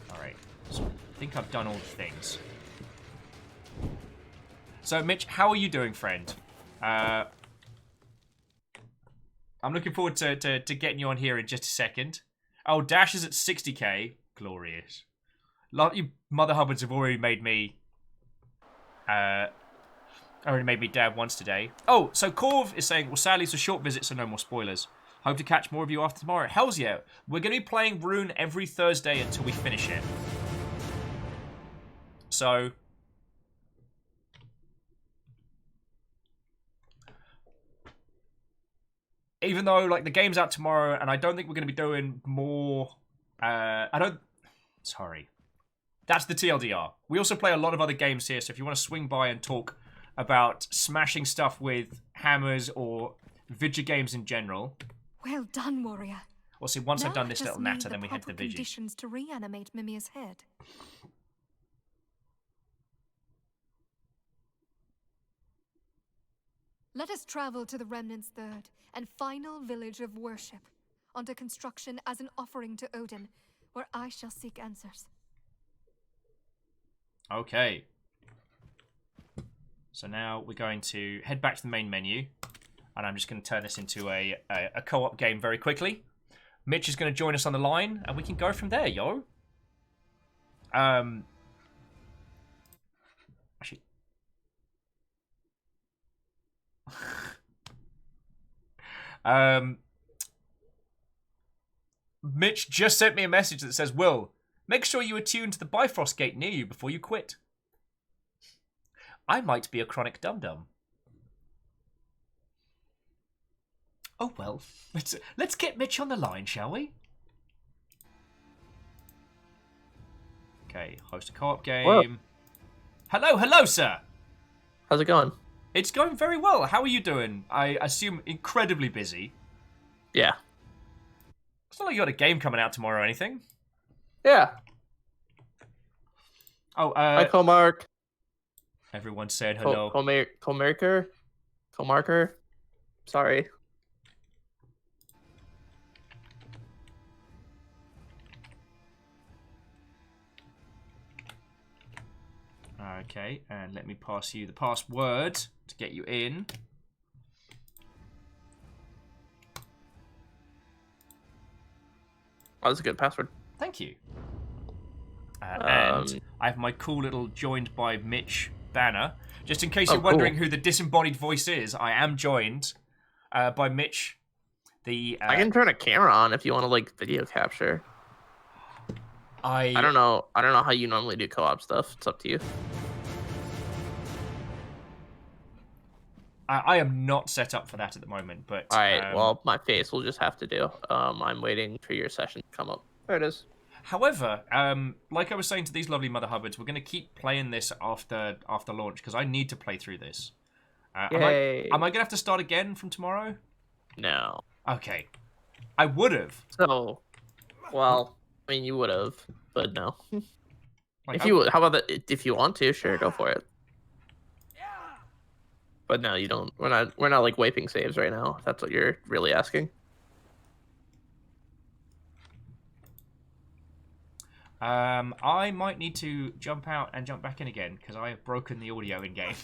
Alright, so I think I've done all the things. So, Mitch, how are you doing, friend? I'm looking forward to getting you on here in just a second. Oh, Dash is at 60k. Glorious. A lot of you Mother Hubbards have already made me... dab once today. Oh, so Corv is saying, well, sadly it's a short visit, so no more spoilers. Hope to catch more of you after tomorrow. Hells yeah. We're going to be playing Rune every Thursday until we finish it. So... even though, like, the game's out tomorrow, and I don't think we're going to be doing more... Sorry. That's the TLDR. We also play a lot of other games here, so if you want to swing by and talk about smashing stuff with hammers or video games in general... Well done, warrior. Well, see, once Now I've done this let us little need natter, then we head to the proper Vigi. conditions to reanimate Mimir's Head. Let us travel to the Remnant's third and final village of worship, under construction as an offering to Odin, where I shall seek answers. Okay. So now we're going to head back to the main menu, and I'm just going to turn this into a co-op game very quickly. Mitch is going to join us on the line, and we can go from there, yo. Actually... Mitch just sent me a message that says, Will, make sure you attune to the Bifrost gate near you before you quit. I might be a chronic dum-dum. Oh well, let's get Mitch on the line, shall we? Okay, host a co-op game. Whoa. Hello, sir. How's it going? It's going very well. How are you doing? I assume incredibly busy. Yeah. It's not like you got a game coming out tomorrow or anything. Yeah. Oh, Hi, Comark. Everyone said hello. Comarker. Sorry. Okay, and let me pass you the password to get you in. Oh, that's a good password. Thank you. And I have my cool little joined by Mitch banner. Just in case you're wondering who the disembodied voice is, I am joined by Mitch The I can turn a camera on if you want to like video capture. I don't know. I don't know how you normally do co-op stuff. It's up to you. I am not set up for that at the moment, but All right. Well, my face will just have to do. I'm waiting for your session to come up. There it is. However, like I was saying to these lovely Mother Hubbards, we're going to keep playing this after launch because I need to play through this. Yay. Am I going to have to start again from tomorrow? No. Okay. I would have. So, well, I mean, you would have, but no. Like, If you, how about that? If you want to, sure, go for it. But no, you don't. We're not like wiping saves right now. If that's what you're really asking. I might need to jump out and jump back in again because I have broken the audio in game.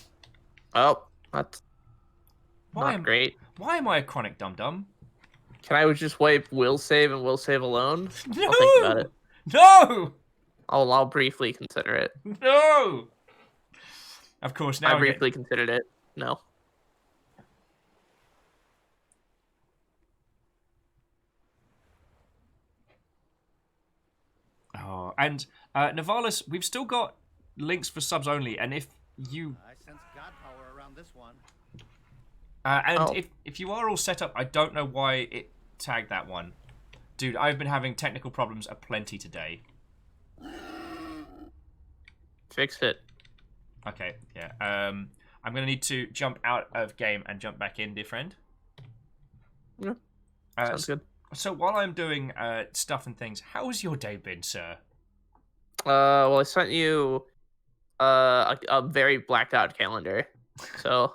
Oh, that's not great. Why am I a chronic dum-dum? Can I just wipe will save and will save alone? No! I'll think about it. No! I'll briefly consider it. No! Of course, now I briefly considered it. No. Oh, and Navalis, we've still got links for subs only, and if you I sense god power around this one. if you are all set up, I don't know why it tagged that one. Dude, I've been having technical problems aplenty today. Fix it. Okay, yeah. I'm gonna need to jump out of game and jump back in, dear friend. Yeah. Sounds good. So while I'm doing stuff and things, how has your day been, sir? Well, I sent you a very blacked out calendar, so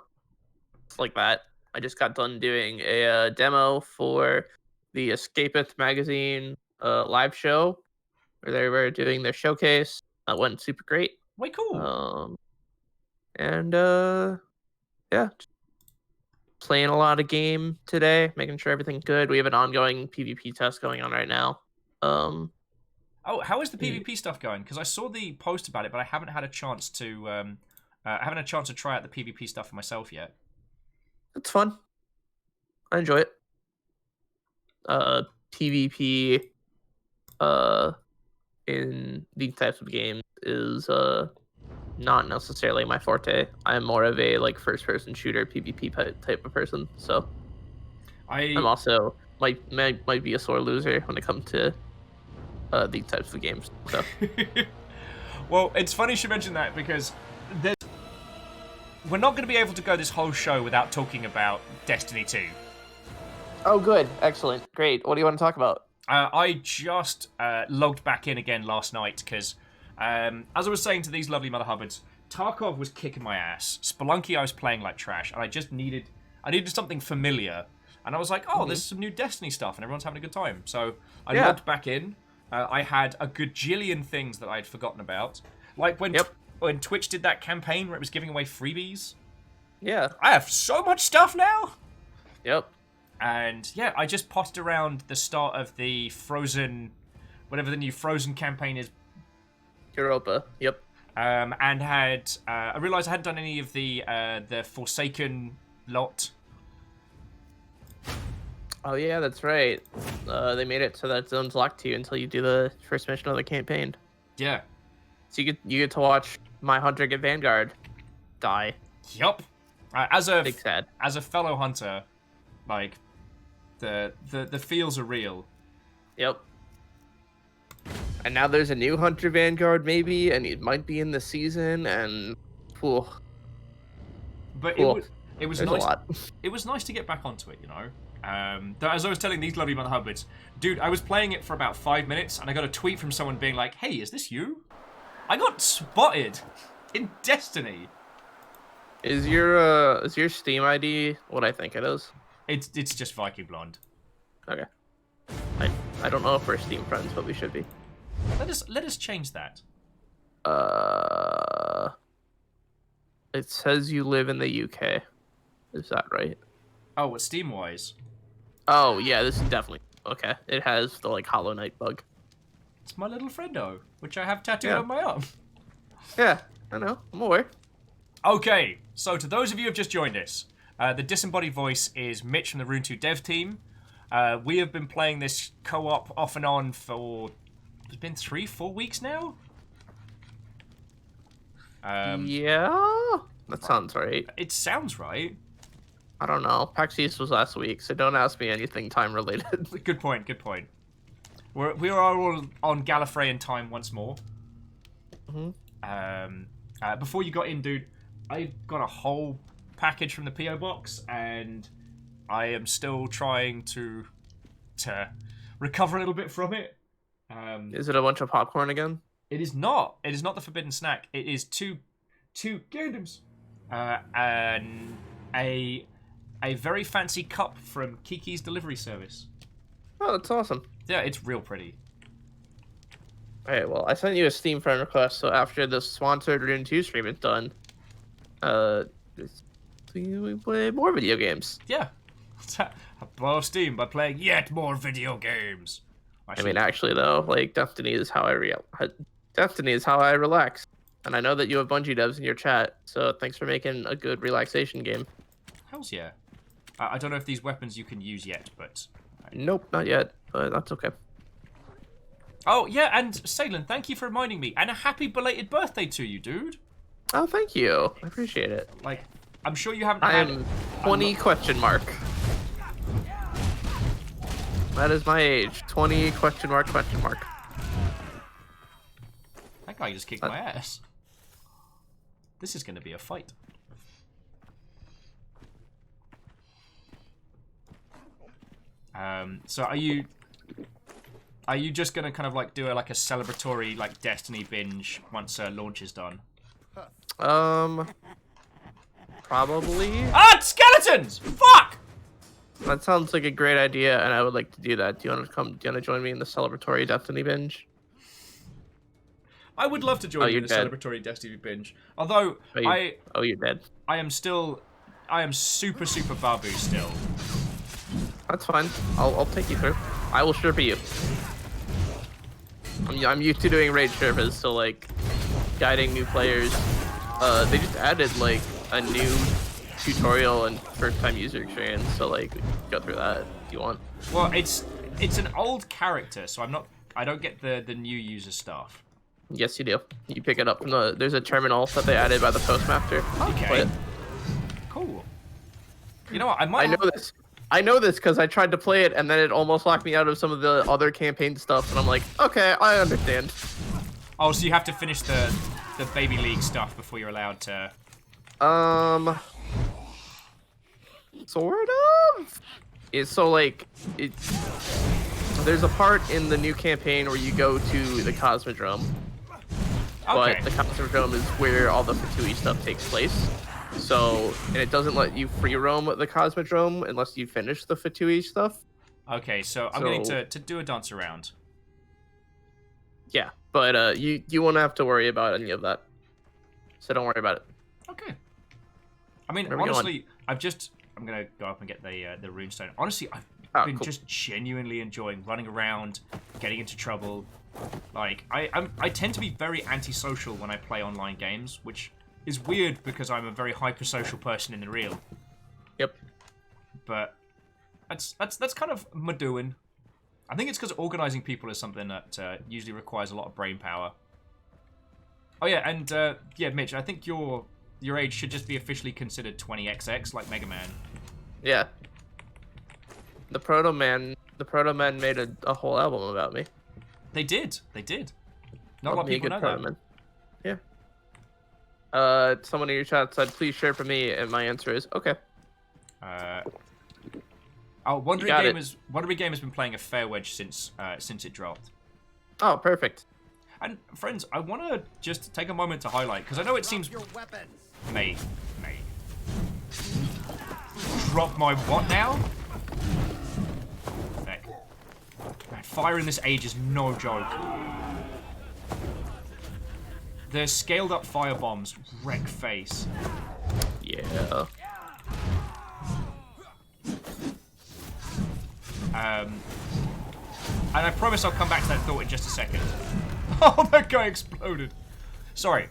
it's like that. I just got done doing a demo for the Escapist magazine live show, where they were doing their showcase. That went super great. Way cool. And yeah, playing a lot of game today, making sure everything's good. We have an ongoing PvP test going on right now. Oh, how is the PvP stuff going? Because I saw the post about it, but I haven't had a chance to try out the PvP stuff for myself yet. It's fun. I enjoy it. PvP in these types of games is not necessarily my forte. I'm more of a like first-person shooter PvP type of person. So I'm also might be a sore loser when it comes to these types of games. So well, it's funny you mentioned that because we're not going to be able to go this whole show without talking about Destiny 2. Oh, good, excellent, great. What do you want to talk about? I just logged back in again last night because, as I was saying to these lovely Mother Hubbards, Tarkov was kicking my ass. Spelunky I was playing like trash, and I needed something familiar. And I was like, oh, there's some new Destiny stuff, and everyone's having a good time. So I logged back in. I had a gajillion things that I had forgotten about. Like when Twitch did that campaign where it was giving away freebies. Yeah. I have so much stuff now. Yep. And yeah, I just potted around the start of the Frozen, whatever the new Frozen campaign is. Europa. Yep. And had I realised I hadn't done any of the Forsaken lot. Oh yeah, that's right. They made it so that zone's locked to you until you do the first mission of the campaign. Yeah. So you get to watch my hunter get Vanguard die. Yup. As a big sad. As a fellow hunter, like the feels are real. Yep. And now there's a new hunter Vanguard maybe, and it might be in the season, and But it was There's nice. a lot. It was nice to get back onto it, you know. As I was telling these lovely Mother Hubbards, dude, I was playing it for about 5 minutes, and I got a tweet from someone being like, "Hey, is this you? I got spotted in Destiny." Is your Steam ID what I think it is? It's just Viking Blonde. Okay. I don't know if we're Steam friends, but we should be. Let us change that. It says you live in the UK. Is that right? Oh, what, Steam wise? Oh yeah, this is definitely okay. It has the like Hollow Knight bug. It's my little friendo, which I have tattooed on my arm. Yeah, I know. I'm aware. Okay, so to those of you who have just joined us, the disembodied voice is Mitch from the Rune 2 dev team. We have been playing this co-op off and on for... It's been 3-4 weeks now? Yeah? That sounds right. It sounds right. I don't know. PAX East was last week, so don't ask me anything time-related. Good point, good point. We are all on Gallifreyan time once more. Before you got in, dude, I got a whole package from the PO box, and I am still trying to recover a little bit from it. Is it a bunch of popcorn again? It is not. It is not the forbidden snack. It is two Gundams, and a very fancy cup from Kiki's delivery service. Oh, that's awesome. Yeah, it's real pretty. Alright, well, I sent you a Steam friend request, so after the sponsored Rune 2 stream is done, we play more video games. Yeah. Blow off steam by playing yet more video games. I mean, actually, though, like, Destiny is how I relax. And I know that you have Bungie devs in your chat, so thanks for making a good relaxation game. Hells yeah. I don't know if these weapons you can use yet, but... Nope, not yet, but that's okay. Oh, yeah, and Salen, thank you for reminding me. And a happy belated birthday to you, dude. Oh, thank you. I appreciate it. Like, I'm sure you haven't I had... am 20 question mark. That is my age. 20 question mark question mark. That guy just kicked my ass. This is going to be a fight. So are you just gonna kind of like do a celebratory like Destiny binge once launch is done? Probably. Ah, skeletons! Fuck! That sounds like a great idea, and I would like to do that. Do you want to come? Do you want to join me in the celebratory Destiny binge? I would love to join you in the celebratory Destiny binge. Although you're dead. I am super babu still. That's fine. I'll take you through. I will Sherpa you. I'm used to doing raid Sherpas, so like guiding new players. They just added like a new tutorial and first time user experience, so like we can go through that if you want. Well, it's an old character, so I don't get the new user stuff. Yes, you do. You pick it up from there's a terminal that they added by the postmaster. Okay. Cool. You know what? I know this because I tried to play it and then it almost locked me out of some of the other campaign stuff, and I'm like, okay, I understand. Oh, so you have to finish the baby league stuff before you're allowed to. Sort of. So like there's a part in the new campaign where you go to the Cosmodrome. Okay. But the Cosmodrome is where all the Fatui stuff takes place. So, and it doesn't let you free roam the Cosmodrome unless you finish the Fatui stuff. Okay, so I'm going to do a dance around. Yeah, but you won't have to worry about any of that. So don't worry about it. Okay. I mean, honestly, I'm gonna go up and get the runestone. Honestly, I've been just genuinely enjoying running around, getting into trouble. Like, I tend to be very antisocial when I play online games, which is weird because I'm a very hypersocial person in the real. Yep. But that's kind of my doing. I think it's because organizing people is something that usually requires a lot of brain power. Oh yeah, and yeah, Mitch, I think your age should just be officially considered 20XX, like Mega Man. Yeah. The Proto Man made a whole album about me. They did. Not a lot of people know that. Yeah. Someone in your chat said, "Please share for me," and my answer is okay. Wandering Game has been playing a fair wedge since it dropped. Oh, perfect. And friends, I want to just take a moment to highlight, because I know it seems... Mate. Drop my what now? Heck. Man, fire in this age is no joke. The scaled up fire bombs wreck face. Yeah. And I promise I'll come back to that thought in just a second. Oh, that guy exploded. Sorry.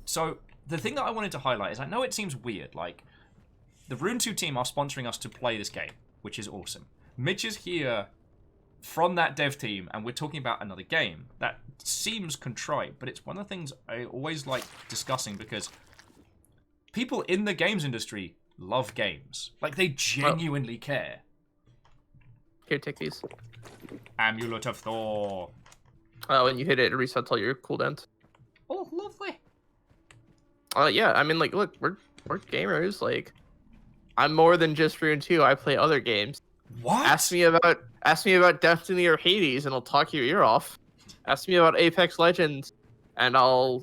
So, the thing that I wanted to highlight is I know it seems weird, like, the Rune 2 team are sponsoring us to play this game, which is awesome. Mitch is here from that dev team, and we're talking about another game. That seems contrite, but it's one of the things I always like discussing because people in the games industry love games. Like, they genuinely care. Here, take these. Amulet of Thor. When you hit it, it resets all your cooldowns. Oh, lovely. Yeah, I mean, like, look, we're gamers. Like, I'm more than just Rune 2. I play other games. What? Ask me about Destiny or Hades, and I'll talk your ear off. Ask me about Apex Legends, and I'll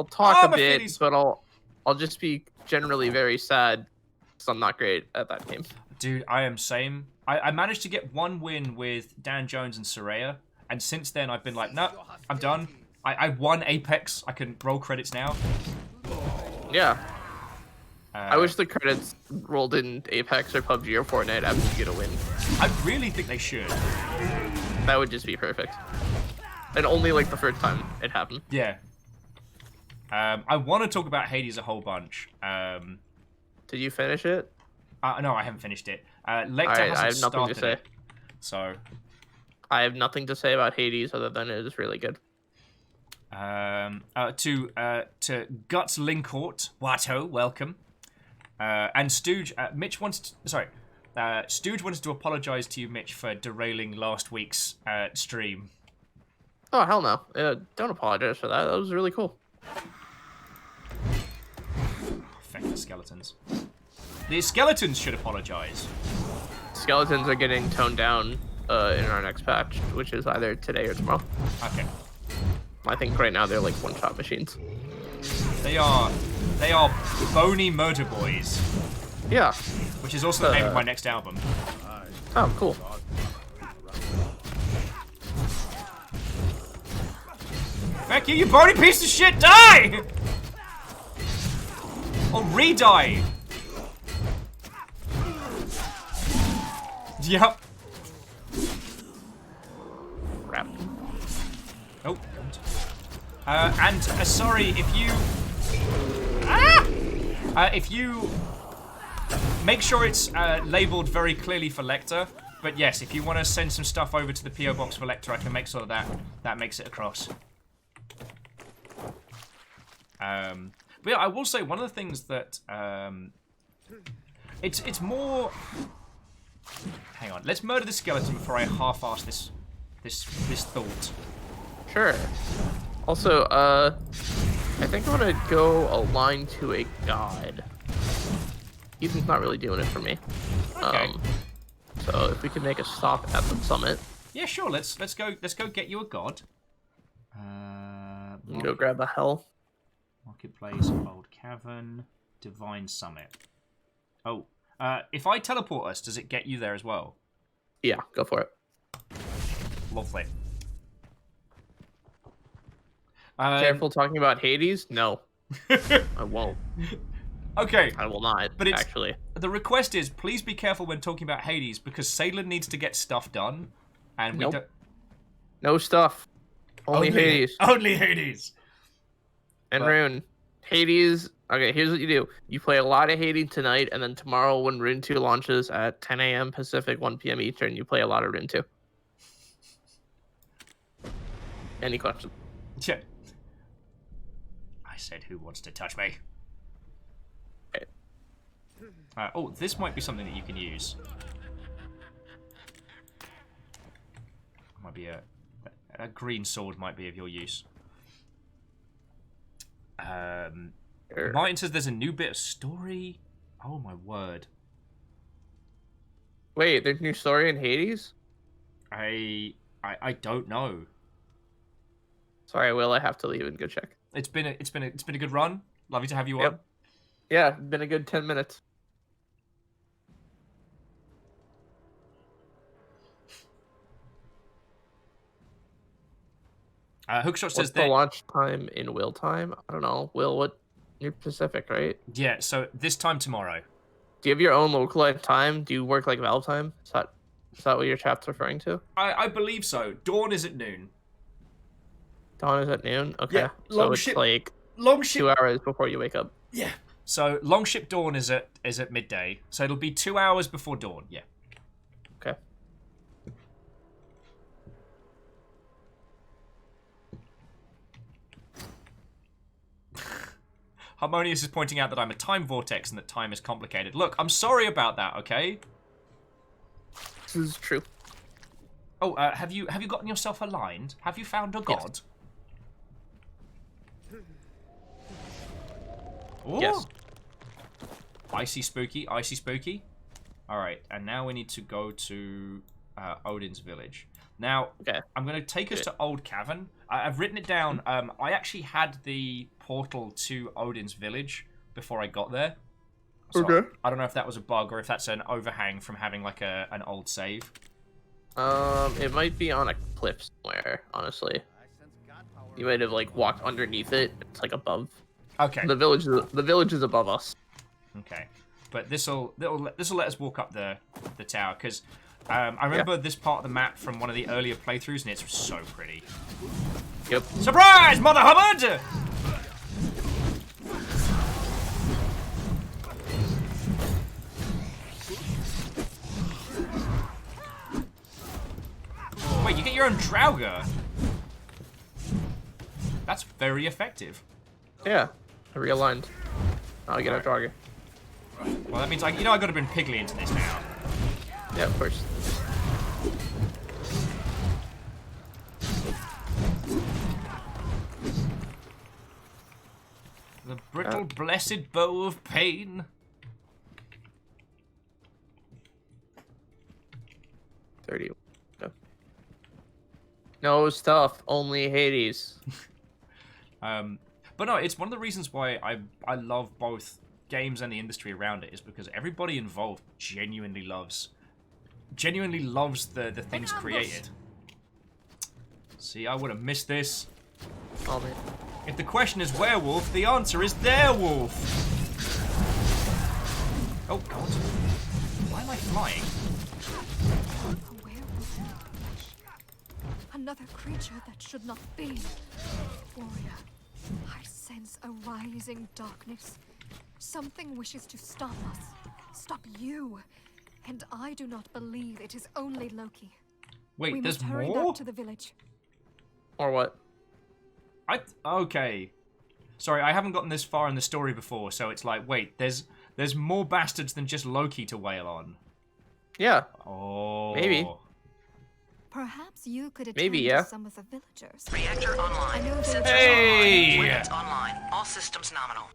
talk a bit, Hades. but I'll just be generally very sad because I'm not great at that game. Dude, I am same. I managed to get one win with Dan Jones and Soraya, and since then I've been like, no, I'm done. I won Apex. I can roll credits now. Yeah. I wish the credits rolled in Apex or PUBG or Fortnite after you get a win. I really think they should. That would just be perfect. And only like the first time it happened. Yeah. I want to talk about Hades a whole bunch. Did you finish it? No, I haven't finished it. Lecter I hasn't have nothing to started say. it, so I have nothing to say about Hades other than it is really good. To Guts Lincourt, Watto, welcome. And Stooge, Mitch wants to, sorry, Stooge wants to apologize to you, Mitch, for derailing last week's stream. Oh, hell no. Don't apologize for that. That was really cool. Feck the skeletons. The skeletons should apologize. Skeletons are getting toned down in our next patch, which is either today or tomorrow. Okay. I think right now they're like one-shot machines. They are bony murder boys. Yeah. Which is also the name of my next album. Oh, cool. Feck you bony piece of shit, die! Or re-die. Yep. Crap. Oh. And sorry if you. If you make sure it's labeled very clearly for Lecter. But yes, if you want to send some stuff over to the PO box for Lecter, I can make sure that makes it across. But yeah, I will say one of the things that it's more. Hang on, let's murder the skeleton before I half-ass this thought. Sure. Also, I think I'm gonna go align to a god. Ethan's not really doing it for me. Okay. So if we can make a stop at the summit. Yeah, sure. Let's go get you a god. Go grab a hell. Marketplace, Old Cavern, Divine Summit. Oh, if I teleport us, does it get you there as well? Yeah, go for it. Lovely. Careful talking about Hades? No. I won't. Okay. I will not, but it's, actually. The request is, please be careful when talking about Hades, because Salem needs to get stuff done, and we don't... No stuff. Only Hades. Only Hades. And Rune. Hades... Okay, here's what you do. You play a lot of Hades tonight, and then tomorrow when Rune 2 launches at 10 a.m. Pacific, 1 p.m. Eastern, you play a lot of Rune 2. Any questions? Yeah. I said, who wants to touch me? Okay. Oh, this might be something that you can use. Might be a green sword might be of your use. Martin says there's a new bit of story. Oh my word. Wait, there's new story in Hades? I don't know. Sorry, Will, I have to leave and go check. It's been a good run. Lovely to have you on. Yeah, been a good 10 minutes. Hookshot says what's the launch time in Will time? I don't know. Will, what? You're Pacific, right? Yeah, so this time tomorrow. Do you have your own localized time? Do you work like Valve time? Is that what your chat's referring to? I believe so. Dawn is at noon. Dawn is at noon? Okay. Yeah, so it's like 2 hours before you wake up. Yeah. So Longship Dawn is at midday. So it'll be 2 hours before dawn, yeah. Okay. Harmonious is pointing out that I'm a time vortex and that time is complicated. Look, I'm sorry about that, okay? This is true. Oh, have you gotten yourself aligned? Have you found a god? Ooh. Yes. Icy spooky, icy spooky. Alright, and now we need to go to Odin's village. Now, I'm going to take us to Old Cavern. I've written it down. I actually had the portal to Odin's village before I got there. So I don't know if that was a bug or if that's an overhang from having like an old save. It might be on a cliff somewhere, honestly. You might have like walked underneath it. It's like above. Okay. The village is above us. Okay. But this'll let us walk up the tower, because I remember this part of the map from one of the earlier playthroughs, and it's so pretty. Yep. Surprise, Mother Hubbard! Wait, you get your own Draugr? That's very effective. Yeah, I realigned. I'll get a Draugr. Well, that means I got to bring Piggly into this now. Yeah, of course. The brittle, blessed bow of pain. 30. No stuff, only Hades. But no, it's one of the reasons why I love both games and the industry around it, is because everybody involved genuinely loves the things created. See, I would have missed this. Oh man. If the question is werewolf, the answer is their wolf. Oh god. Why am I flying? A werewolf. Another creature that should not be. Warrior, I sense a rising darkness. Something wishes to stop us. Stop you. And I do not believe it is only Loki. Wait, we there's must hurry more? back to the village. Or what? Okay. Sorry, I haven't gotten this far in the story before, so it's like, wait, there's more bastards than just Loki to wail on. Yeah. Oh. Maybe. Perhaps you could attend Maybe, to some of the villagers. Reactor online. I know Sensors Hey! online. Weapons online. All systems nominal.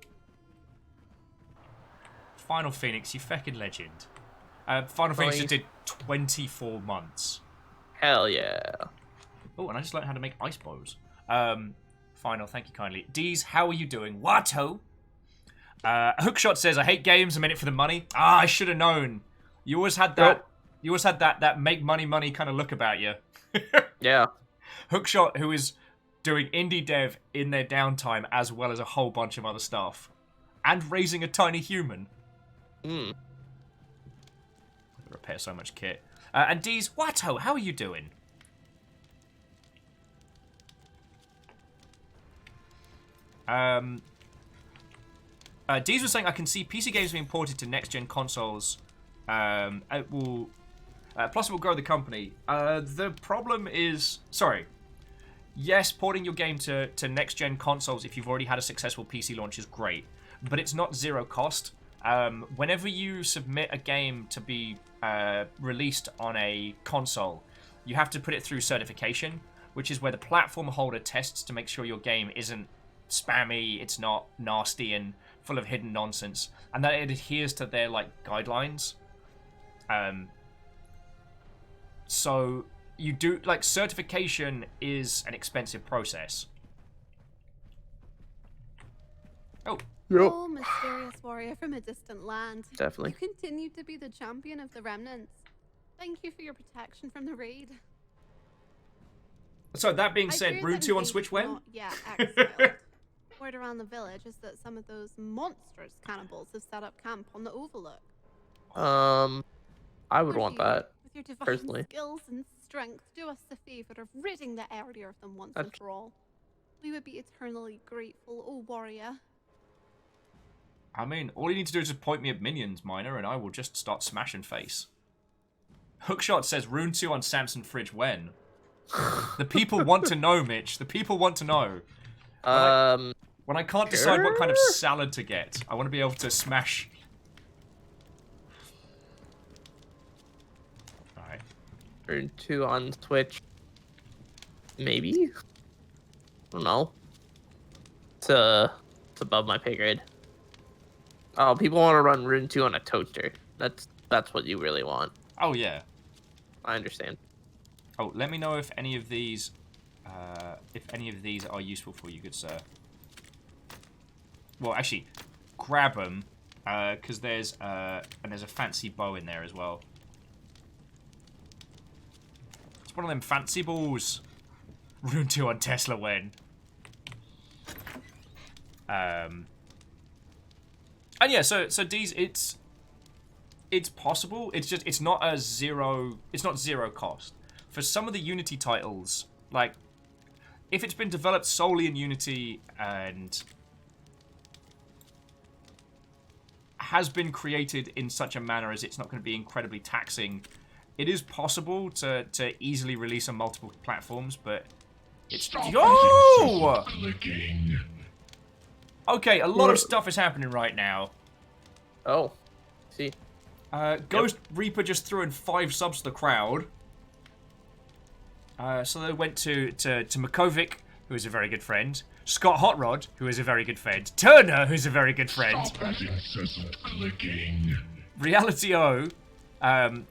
Final Phoenix, you feckin' legend. Final Phoenix just did 24 months. Hell yeah. Oh, and I just learned how to make ice bows. Final, thank you kindly. Deez, how are you doing? Watto? Hookshot says, I hate games, I'm in it for the money. Ah, I should have known. You always had that. You always had that make money kind of look about you. Yeah. Hookshot, who is doing indie dev in their downtime as well as a whole bunch of other stuff. And raising a tiny human. Repair so much kit. And Deez, Watto, how are you doing? Deez was saying, I can see PC games being ported to next-gen consoles. It will... plus it will grow the company. The problem is... Sorry. Yes, porting your game to next-gen consoles if you've already had a successful PC launch is great. But it's not zero cost. Whenever you submit a game to be released on a console, you have to put it through certification, which is where the platform holder tests to make sure your game isn't spammy, it's not nasty and full of hidden nonsense, and that it adheres to their guidelines. So you do certification is an expensive process. Oh. Oh, mysterious warrior from a distant land. Definitely. You continue to be the champion of the remnants. Thank you for your protection from the raid. So that being said, Rune 2 on Switch when? Yeah, exiled. Word around the village is that some of those monstrous cannibals have set up camp on the Overlook. I would want that, With your divine personally. skills and strength, do us the favor of ridding the area of them once and for all. We would be eternally grateful, oh warrior. I mean, all you need to do is just point me at minions, Miner, and I will just start smashing face. Hookshot says, Rune 2 on Samson Fridge when? The people want to know, Mitch. The people want to know. When When I can't decide what kind of salad to get, I want to be able to smash. Alright. Rune 2 on Switch. Maybe? I don't know. It's above my pay grade. Oh, people want to run Rune 2 on a toaster. That's what you really want. Oh, yeah. I understand. Oh, let me know if any of these are useful for you, good sir. Well, actually, grab them, because there's a fancy bow in there as well. It's one of them fancy balls. Rune 2 on Tesla when. And yeah, so D's, it's possible. It's just it's not zero cost. For some of the Unity titles, like if it's been developed solely in Unity and has been created in such a manner as it's not going to be incredibly taxing, it is possible to easily release on multiple platforms, but it's Clicking. Okay, a lot of stuff is happening right now. Oh, see. Ghost Reaper just threw in 5 subs to the crowd. So they went to Makovic, who is a very good friend. Scott Hotrod, who is a very good friend. Turner, who's a very good friend. Stop that incessant clicking. Reality O,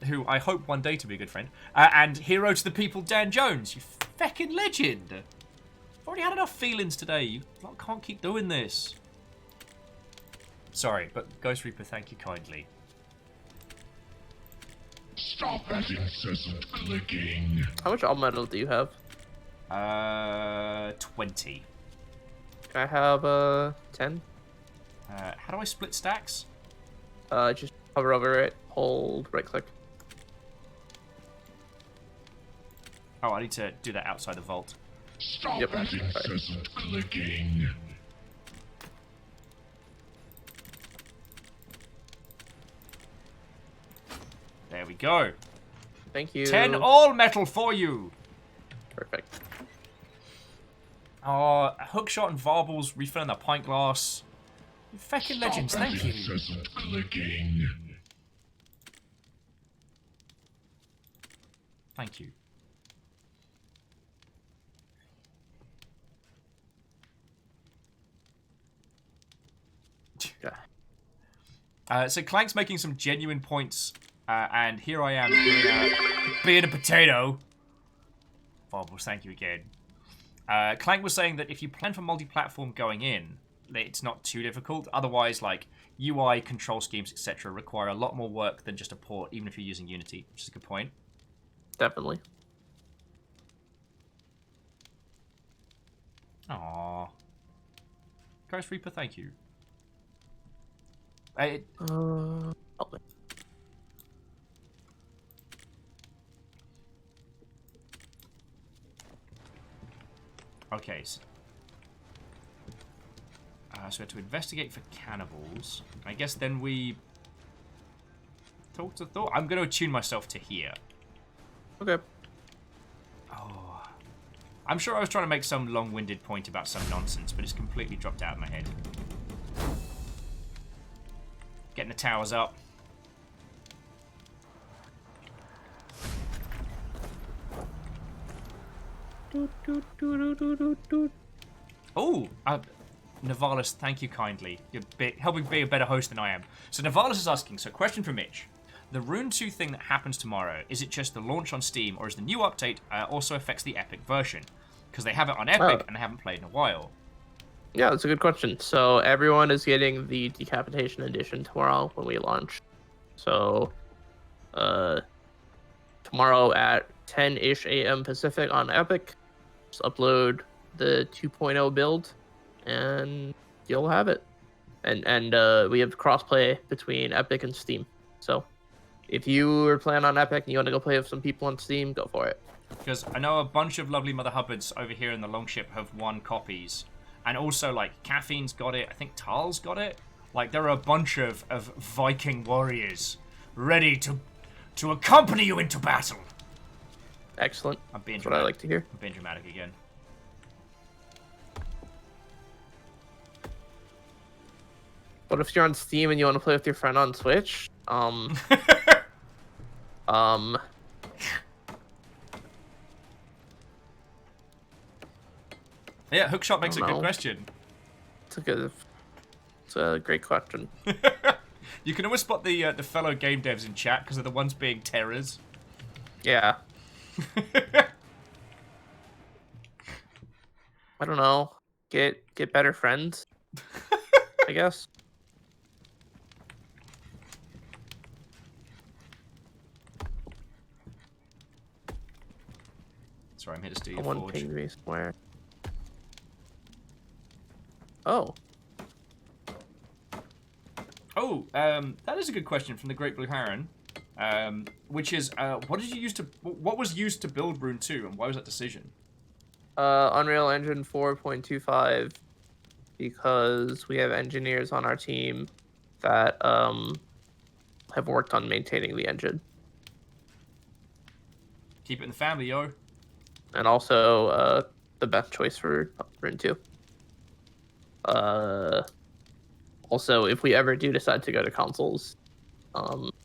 who I hope one day to be a good friend. And Hero to the People, Dan Jones. You feckin' legend. I've already had enough feelings today. You can't keep doing this. Sorry, but Ghost Reaper, thank you kindly. Stop that incessant clicking. How much all metal do you have? 20. Can I have 10? How do I split stacks? Just hover over it, hold right click. Oh, I need to do that outside the vault. Stop that incessant clicking. There we go. Thank you. 10 all metal for you. Perfect. Oh, Hookshot and Varbles refilling that pint glass. You feckin' legends, thank you. Incessant clicking. Thank you. So Clank's making some genuine points, and here I am being a potato. Varbles, thank you again. Clank was saying that if you plan for multi-platform going in, it's not too difficult. Otherwise, like, UI, control schemes, etc. require a lot more work than just a port, even if you're using Unity, which is a good point. Definitely. Aww. Ghost Reaper, thank you. Okay, so we have to investigate for cannibals. I guess then we talk to Thor. I'm going to attune myself to here. Okay. Oh, I'm sure I was trying to make some long-winded point about some nonsense, but it's completely dropped out of my head. Getting the towers up. Oh, Navalis, thank you kindly. You're helping be a better host than I am. So Navalis is asking, so question for Mitch. The Rune 2 thing that happens tomorrow, is it just the launch on Steam, or is the new update also affects the Epic version? Because they have it on Epic, and I haven't played in a while. Yeah, that's a good question. So everyone is getting the Decapitation Edition tomorrow when we launch. So, tomorrow at 10-ish a.m. Pacific on Epic, just upload the 2.0 build, and you'll have it. And we have crossplay between Epic and Steam. So, if you are playing on Epic and you want to go play with some people on Steam, go for it. Because I know a bunch of lovely Mother Hubbards over here in the Longship have won copies. And also, like, Caffeine's got it. I think Tal's got it. Like, there are a bunch of Viking warriors ready to accompany you into battle. Excellent. I'm being That's dramatic. what I like to hear. I'm being dramatic again. What if you're on Steam and you want to play with your friend on Switch? Yeah, Hookshot makes a good know. question. It's a great question. You can always spot the fellow game devs in chat because they're the ones being terrors. Yeah. I don't know. Get better friends. I guess. Sorry, I'm here to steal your Someone forge. pinged me somewhere. Oh. Oh, that is a good question from the Great Blue Heron. Which is, what was used to build Rune 2, and why was that decision? Unreal Engine 4.25, because we have engineers on our team that have worked on maintaining the engine. Keep it in the family, yo. And also the best choice for Rune 2. Also, if we ever do decide to go to consoles,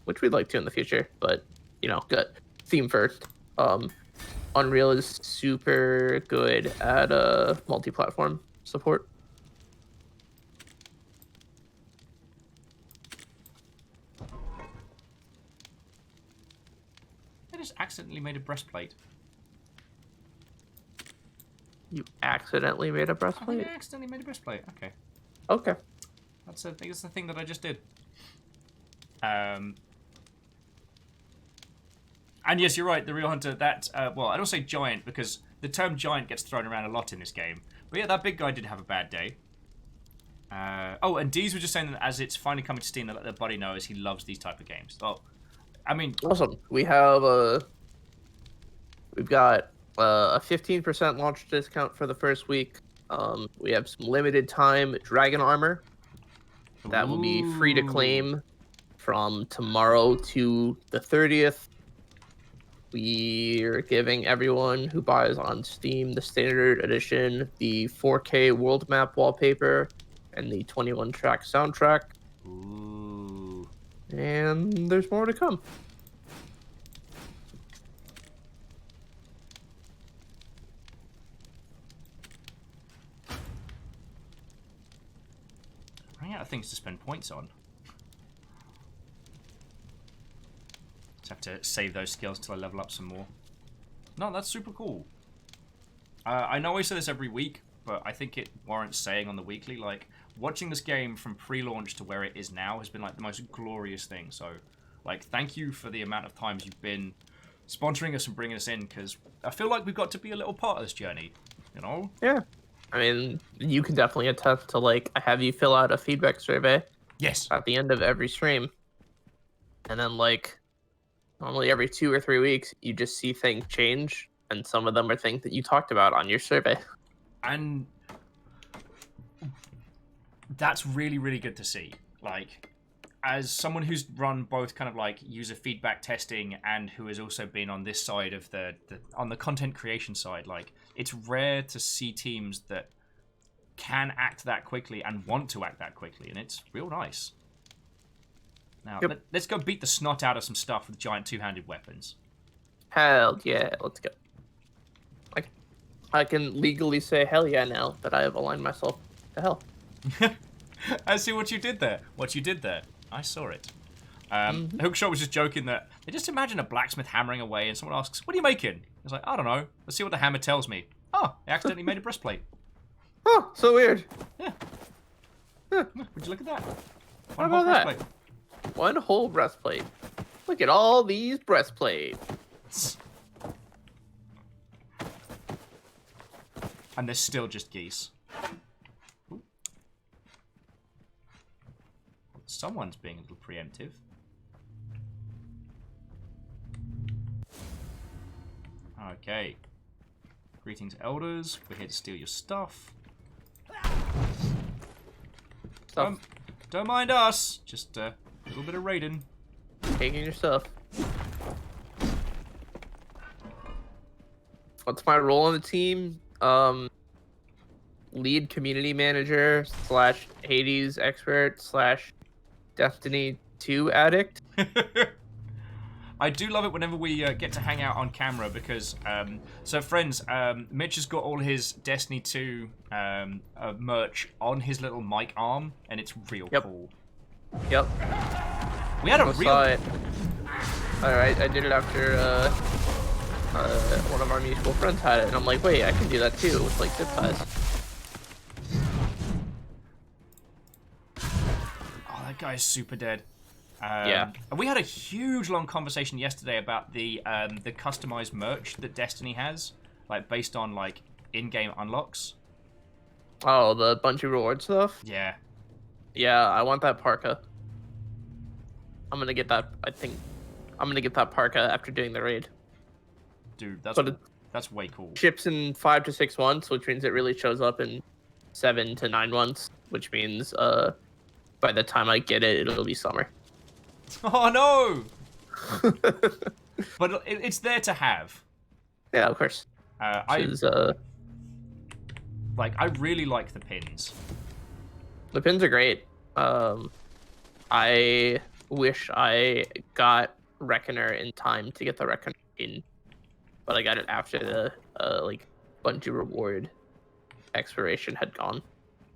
which we'd like to in the future, but you know, good theme first. Unreal is super good at multi-platform support. I just accidentally made a breastplate. You accidentally made a I breastplate? think I accidentally made a breastplate. Okay. Okay. I think that's the thing that I just did. And yes, you're right, the Real Hunter, that, well, I don't say giant, because the term giant gets thrown around a lot in this game. But yeah, that big guy did have a bad day. Oh, and Deez was just saying that as it's finally coming to Steam, that let their buddy know as he loves these type of games. Well, I mean... Awesome. We have we've got a 15% launch discount for the first week. We have some limited time dragon armor that will be free to claim from tomorrow to the 30th. We're giving everyone who buys on Steam the standard edition, the 4K world map wallpaper, and the 21-track soundtrack. Ooh. And there's more to come. Running out of things to spend points on. Just have to save those skills till I level up some more. No, that's super cool. I know I say this every week, but I think it warrants saying on the weekly, like, watching this game from pre-launch to where it is now has been, like, the most glorious thing. So, like, thank you for the amount of times you've been sponsoring us and bringing us in, because I feel like we've got to be a little part of this journey, you know? Yeah. I mean, you can definitely attest to, like, I have you fill out a feedback survey. Yes. At the end of every stream. And then, like, normally every 2 or 3 weeks, you just see things change, and some of them are things that you talked about on your survey. And that's really, really good to see. Like, as someone who's run both kind of like user feedback testing and who has also been on this side of on the content creation side, like, it's rare to see teams that can act that quickly and want to act that quickly, and it's real nice. Now, let's go beat the snot out of some stuff with giant two-handed weapons. Hell yeah, let's go. I can legally say hell yeah now that I have aligned myself to hell. I see what you did there. I saw it. Hookshot was just joking that they just imagine a blacksmith hammering away and someone asks, "What are you making?" It's like, I don't know. Let's see what the hammer tells me. Oh, I accidentally made a breastplate. Oh, so weird. Yeah. Huh. Would you look at that? How about that? One whole breastplate. Look at all these breastplates. And there's still just geese. Ooh. Someone's being a little preemptive. Okay. Greetings, elders. We're here to steal your stuff. Don't mind us. Just a little bit of raiding. Taking your stuff. What's my role on the team? lead community manager / Hades expert / Destiny 2 addict. I do love it whenever we get to hang out on camera because, so friends, Mitch has got all his Destiny 2 merch on his little mic arm, and it's real cool. Yep. We had a real... Saw it. Alright, I did it after one of our mutual friends had it, and I'm like, wait, I can do that too with like zip ties. Oh, that guy is super dead. Yeah. We had a huge long conversation yesterday about the customized merch that Destiny has, like based on like in-game unlocks. Oh, the Bungie reward stuff? Yeah. Yeah, I want that parka. I'm gonna get that. I think I'm gonna get that parka after doing the raid. Dude, that's way cool. Ships in 5 to 6 months, which means it really shows up in 7 to 9 months, which means by the time I get it, it'll be summer. Oh no! But it's there to have. Yeah, of course. I really like the pins. The pins are great. I wish I got Reckoner in time to get the Reckoner in, but I got it after the like Bungie reward expiration had gone.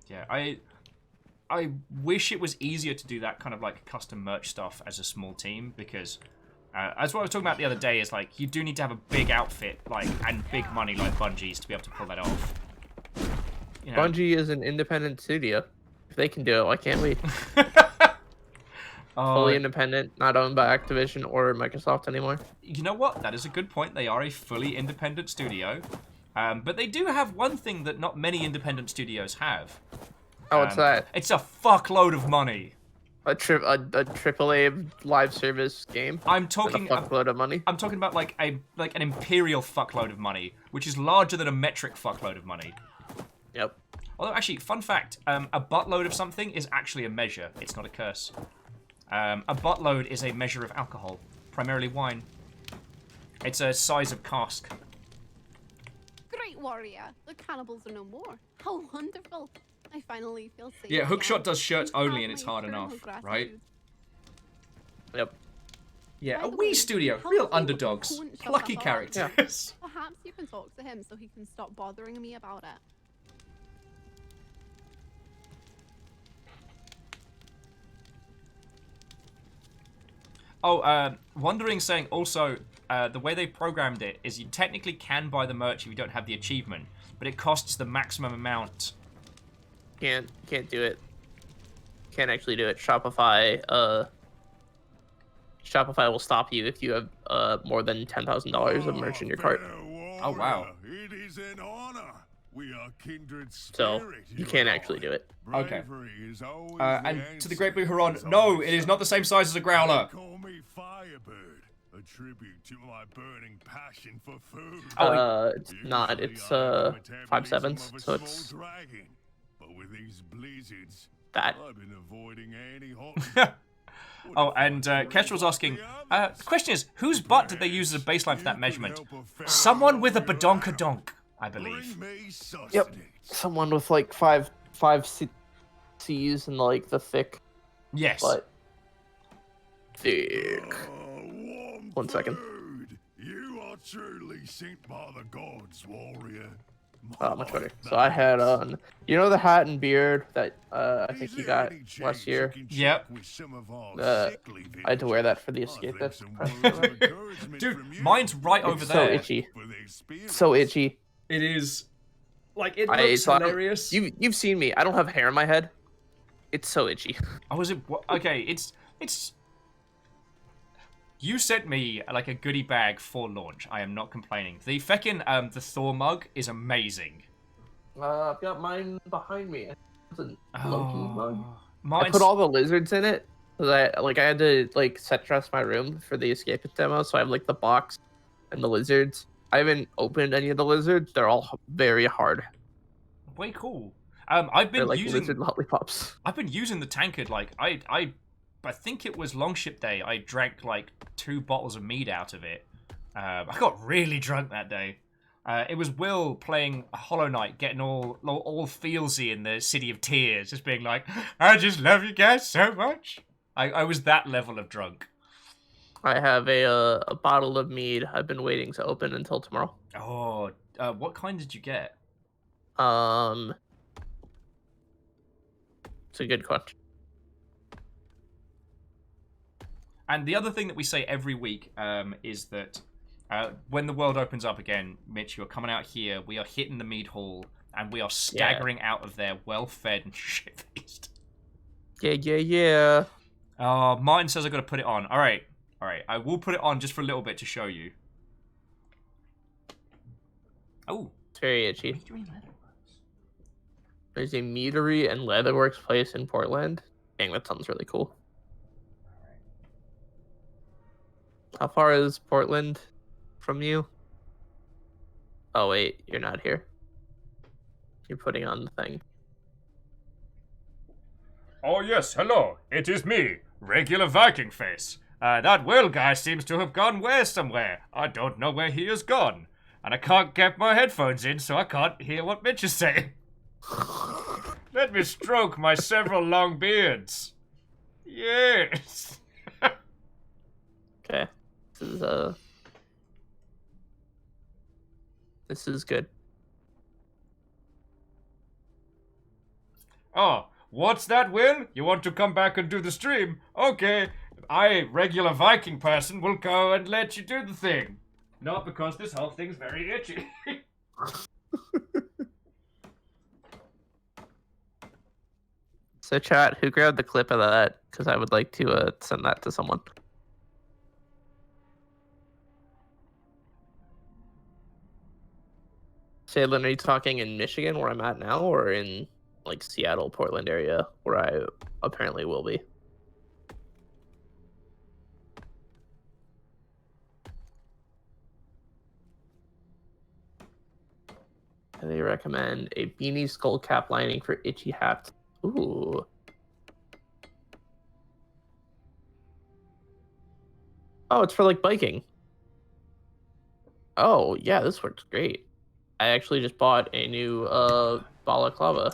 Yeah, I wish it was easier to do that kind of like custom merch stuff as a small team because as what I was talking about the other day is like you do need to have a big outfit like and big money like Bungie's to be able to pull that off. You know? Bungie is an independent studio. If they can do it, why can't we? Fully independent, not owned by Activision or Microsoft anymore. You know what? That is a good point. They are a fully independent studio. But they do have one thing that not many independent studios have. Oh, what's that? It's a fuckload of money. A AAA live service game. I'm talking a fuckload of money. I'm talking about like an imperial fuckload of money, which is larger than a metric fuckload of money. Yep. Although actually, fun fact: a buttload of something is actually a measure. It's not a curse. A buttload is a measure of alcohol, primarily wine. It's a size of cask. Great warrior, the cannibals are no more. How wonderful! I finally feel safe. Yeah, Hookshot now. does shirts You have only, and it's my hard eternal enough, gratitude. right? Yep. Yeah, By a the wee way, studio, how real come you underdogs, won't shut plucky up about characters. it? Perhaps you can talk to him so he can stop bothering me about it. Oh, Wandering saying also, the way they programmed it is you technically can buy the merch if you don't have the achievement, but it costs the maximum amount. Can't do it. Can't actually do it. Shopify will stop you if you have more than $10,000 of merch in your cart. Oh wow. It is an honor. We are kindred So you can't actually do it. Okay. And to the Great Blue Huron, no, it is not the same size as a growler. Call me Firebird, a tribute to my burning passion for food. It's not. It's 5/7, so it's But with these blizzards, that. I've been avoiding any hot. Oh, and Kestrel's asking, the question is, whose butt did they use as a baseline for that measurement? Someone with a badonkadonk, I believe. Yep. Someone with like five C's and like the thick. Yes. But thick. 1 second. You are truly sent by the gods, warrior. Much better. So I had on, you know, the hat and beard that I think you got last year. Yep. I had to wear that for the escape. Dude, mine's right over there. So itchy. So itchy. It is. Like, it looks hilarious. You've seen me. I don't have hair in my head. It's so itchy. Oh, is it? Okay, it's. You sent me like a goodie bag for launch. I am not complaining. The feckin' the Thor mug is amazing. I've got mine behind me. It's a Loki mug. Mine's... I put all the lizards in it. I had to like set dress my room for the escapist demo, so I have like the box and the lizards. I haven't opened any of the lizards. They're all very hard. Way cool. I've been like using lizard lollipops. I've been using the tankard. Like I think it was Longship Day. I drank like 2 bottles of mead out of it. I got really drunk that day. It was Will playing Hollow Knight, getting all feelsy in the City of Tears, just being like, I just love you guys so much. I was that level of drunk. I have a bottle of mead I've been waiting to open until tomorrow. Oh, what kind did you get? It's a good question. And the other thing that we say every week is that when the world opens up again, Mitch, you're coming out here, we are hitting the mead hall, and we are staggering out of there well-fed and shit-faced. Yeah. Oh, Martin says I've got to put it on. All right. I will put it on just for a little bit to show you. Oh. It's very itchy. There's a meadery and leatherworks place in Portland. Dang, that sounds really cool. How far is Portland from you? Oh, wait, you're not here. You're putting on the thing. Oh, yes, hello. It is me, regular Viking face. That Will guy seems to have gone somewhere. I don't know where he has gone. And I can't get my headphones in, so I can't hear what Mitch is saying. Let me stroke my several long beards. Yes. Okay. This is good. Oh, what's that, Will? You want to come back and do the stream? Okay, I, regular Viking person, will go and let you do the thing. Not because this whole thing's very itchy. So chat, who grabbed the clip of that? Because I would like to send that to someone. Shaylin, are you talking in Michigan, where I'm at now, or in like Seattle, Portland area, where I apparently will be? They recommend a beanie skull cap lining for itchy hats. Ooh. Oh, it's for like biking. Oh, yeah, this works great. I actually just bought a new balaclava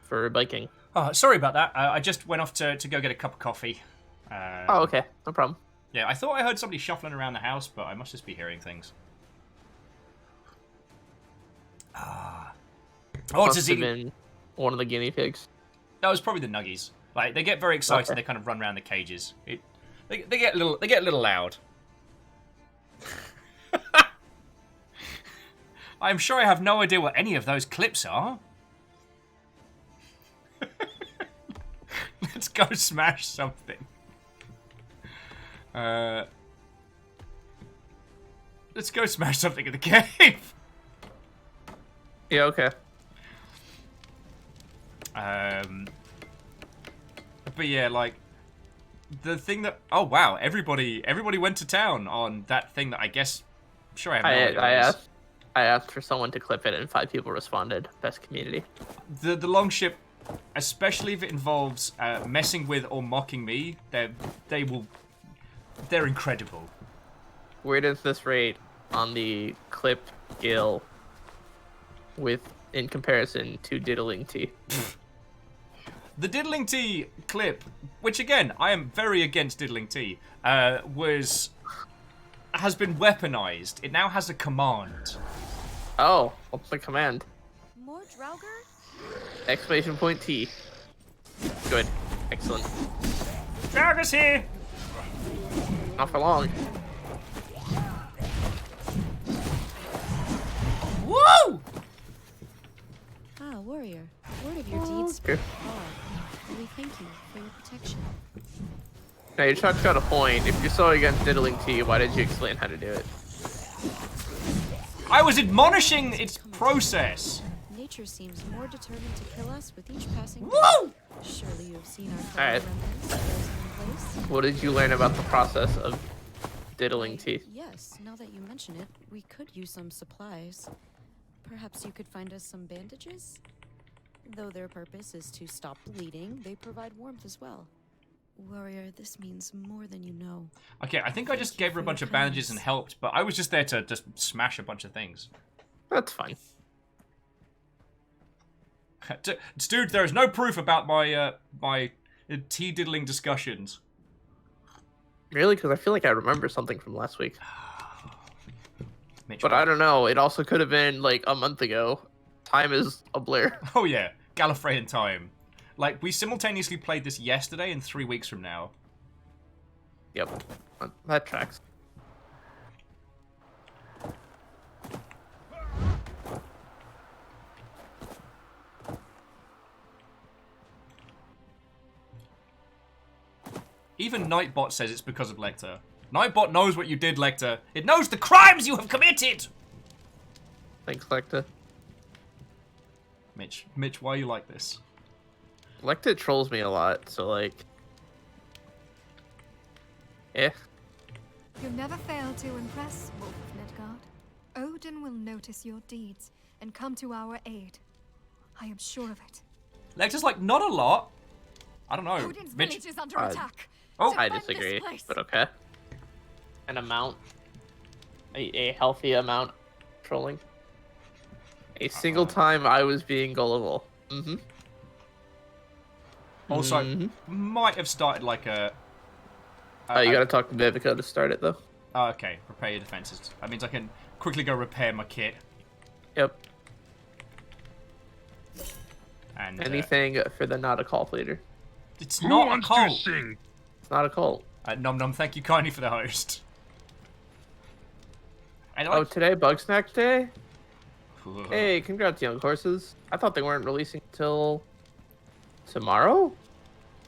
for biking. Oh, sorry about that. I just went off to go get a cup of coffee. Oh, okay. No problem. Yeah, I thought I heard somebody shuffling around the house, but I must just be hearing things. Oh, Must have been one of the guinea pigs. That was probably the nuggies. Like, they get very excited. Okay. They kind of run around the cages. They get a little loud. I'm sure I have no idea what any of those clips are. Let's go smash something. Let's go smash something in the cave. Yeah, okay. But yeah, like the thing that wow, everybody went to town on that thing that I guess I'm sure I have no idea what it is. I asked for someone to clip it and 5 people responded. Best community. The longship, especially if it involves messing with or mocking me, they're incredible. Where does this rate on the clip scale in comparison to Diddling Tea? The Diddling Tea clip, which again I am very against Diddling Tea, has been weaponized. It now has a command. Oh, what's the command? More Draugr? Exclamation point T. Good. Excellent. Draugr's here! Not for long. Woo! Ah, warrior. Word of your deeds spread far. We thank you for your protection. Now, your Chuck's got a point. If you're so against Diddling Tea, why did you explain how to do it? I was admonishing its process. Nature seems more determined to kill us with each passing day. Woo! Surely you have seen our Alright. remnants frozen in place. What did you learn about the process of Diddling Tea? Yes, now that you mention it, we could use some supplies. Perhaps you could find us some bandages? Though their purpose is to stop bleeding, they provide warmth as well. Warrior, this means more than you know. Okay, I think I just gave her a bunch of bandages and helped, but I was just there to just smash a bunch of things. That's fine. Dude, there is no proof about my tea-diddling discussions. Really? Because I feel like I remember something from last week. Mitch, but I don't know. It also could have been like a month ago. Time is a blur. Oh yeah, Gallifreyan time. Like, we simultaneously played this yesterday and 3 weeks from now. Yep. That tracks. Even Nightbot says it's because of Lecter. Nightbot knows what you did, Lecter. It knows the crimes you have committed! Thanks, Lecter. Mitch, why are you like this? Lecter trolls me a lot, so like... Yeah. You never fail to impress, Wolf of Midgard. Odin will notice your deeds and come to our aid. I am sure of it. Lecter's like, not a lot. I don't know. Odin's village is under attack. Oh, I disagree, but okay. An amount. A healthy amount of trolling. A single time I was being gullible. Mm-hmm. Also, might have started like a... you gotta talk to Vivica to start it, though. Oh, okay, repair your defenses. That means I can quickly go repair my kit. Yep. And anything for the not a cult leader. It's not a cult. It's not a cult. Nom Nom, thank you kindly for the host. Oh, today Bugsnax Day? Hey, congrats, young horses. I thought they weren't releasing till tomorrow?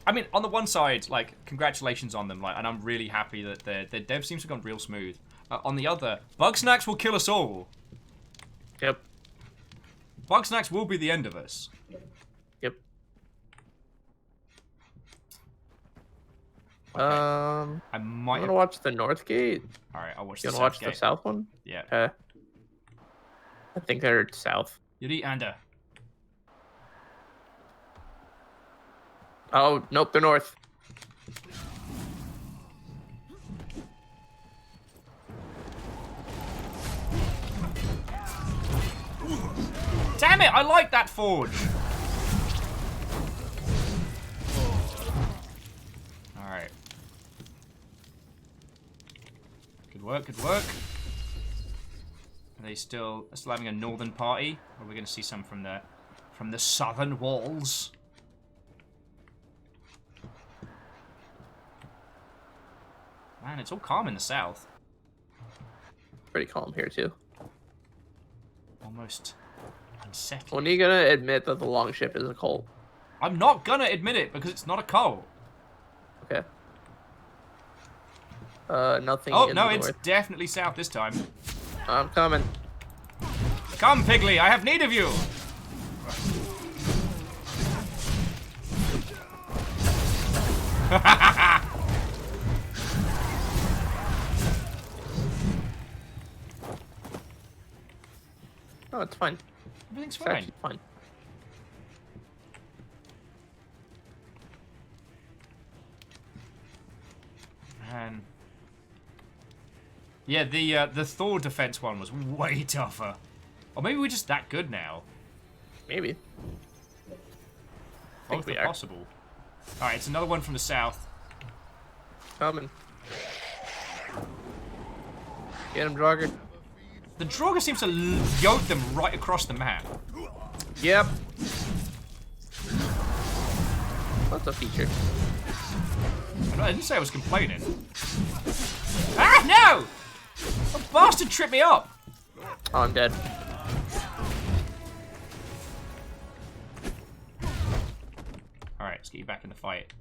I mean, on the one side, like, congratulations on them, like, and I'm really happy that their dev seems to have gone real smooth. On the other, Bugsnax will kill us all. Yep. Bugsnax will be the end of us. Yep. Okay. I might. I'm gonna watch the North Gate. All right, I'll watch you the wanna South watch Gate. the South one? Yeah. I think they're south. Yuri Anda. Oh, nope, they're north. Damn it, I like that forge. Alright. Good work, good work. Are they still having a northern party? Or are we going to see some from the southern walls? Man, it's all calm in the south. Pretty calm here, too. Almost unsettling. When are you gonna admit that the Longship is a cult? I'm not gonna admit it because it's not a cult. Okay. Nothing. Oh, in no, the it's north. definitely south this time. I'm coming. Come, Piggly, I have need of you. Oh, it's fine. Everything's It's fine. actually fine. Man. Yeah, the Thor defense one was way tougher. Or maybe we're just that good now. Maybe. Both are possible. Alright, it's another one from the south. Coming. Get him, Draugr. The Draugr seems to yoke them right across the map. Yep. That's a feature. I didn't say I was complaining. Ah, no! A bastard tripped me up! Oh, I'm dead. Alright, let's get you back in the fight.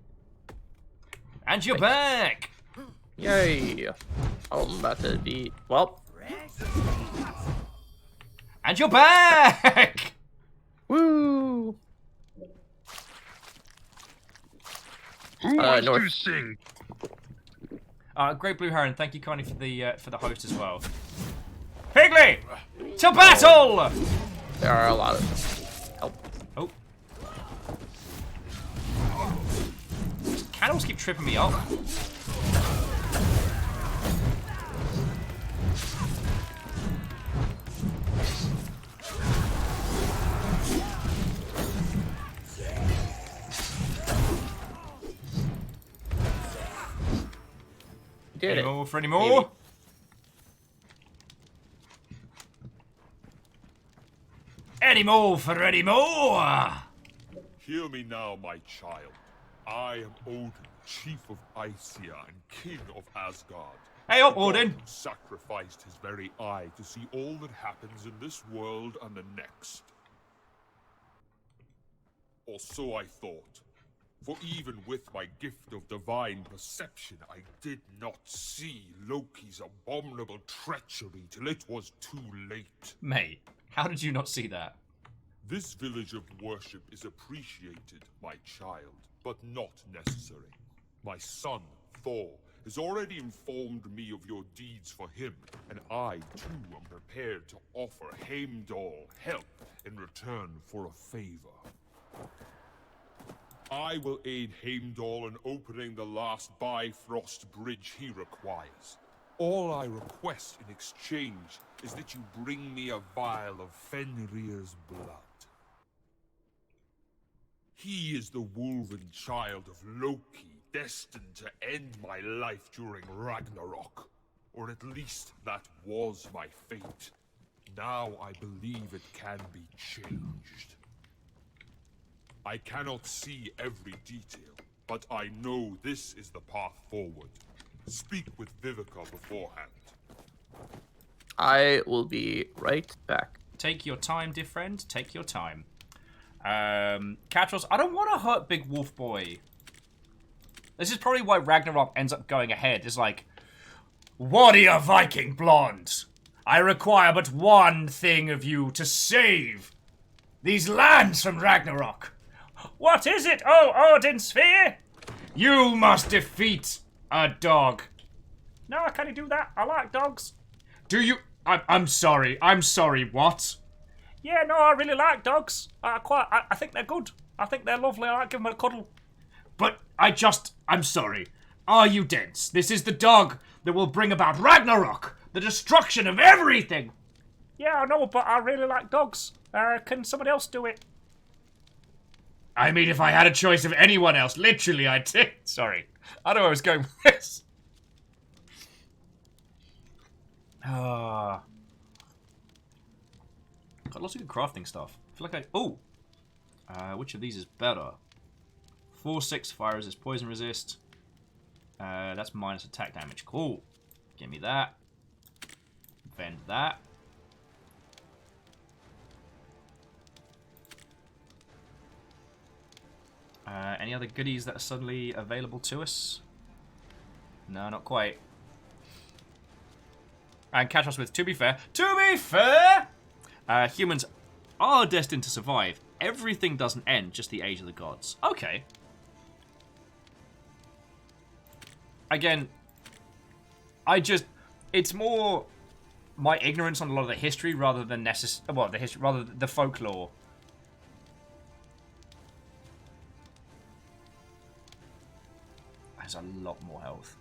And you're back! Yay! Oh, I'm about to be... Well. And you're back! Woo! Who wants north. to sing? Great Blue Heron, thank you kindly for the host as well. Piggly! To battle! There are a lot of them. Help. Oh. animals keep tripping me up. Did any it. more for any more? Maybe. Any more for any more? Hear me now, my child. I am Odin, chief of Isia and king of Asgard. Hey up, The god Odin. who sacrificed his very eye to see all that happens in this world and the next. Or so I thought. For even with my gift of divine perception, I did not see Loki's abominable treachery till it was too late. Mate, how did you not see that? This village of worship is appreciated, my child, but not necessary. My son, Thor, has already informed me of your deeds for him, and I, too, am prepared to offer Heimdall help in return for a favor. I will aid Heimdall in opening the last Bifrost bridge he requires. All I request in exchange is that you bring me a vial of Fenrir's blood. He is the woven child of Loki, destined to end my life during Ragnarok. Or at least that was my fate. Now I believe it can be changed. I cannot see every detail, but I know this is the path forward. Speak with Vivica beforehand. I will be right back. Take your time, dear friend. Take your time. Katros, I don't want to hurt Big Wolf Boy. This is probably why Ragnarok ends up going ahead. It's like, Warrior Viking Blonde, I require but one thing of you to save these lands from Ragnarok. What is it, oh Odin's Sphere? You must defeat a dog. No, I can't do that. I like dogs. Do you? I'm sorry. I'm sorry. What? Yeah, no, I really like dogs. I think they're good. I think they're lovely. I like giving them a cuddle. But I'm sorry. Are you dense? This is the dog that will bring about Ragnarok, the destruction of everything. Yeah, I know, but I really like dogs. Can somebody else do it? I mean, if I had a choice of anyone else, literally, I'd take. Sorry, I don't know where I was going with this. Got lots of good crafting stuff. I feel like which of these is better? 4/6 fire resist, poison resist. That's minus attack damage. Cool. Give me that. Vend that. Any other goodies that are suddenly available to us? No, not quite. And catch us with, to be fair, humans are destined to survive. Everything doesn't end, just the age of the gods. Okay. Again, it's more my ignorance on a lot of the history rather than the folklore. There's a lot more health.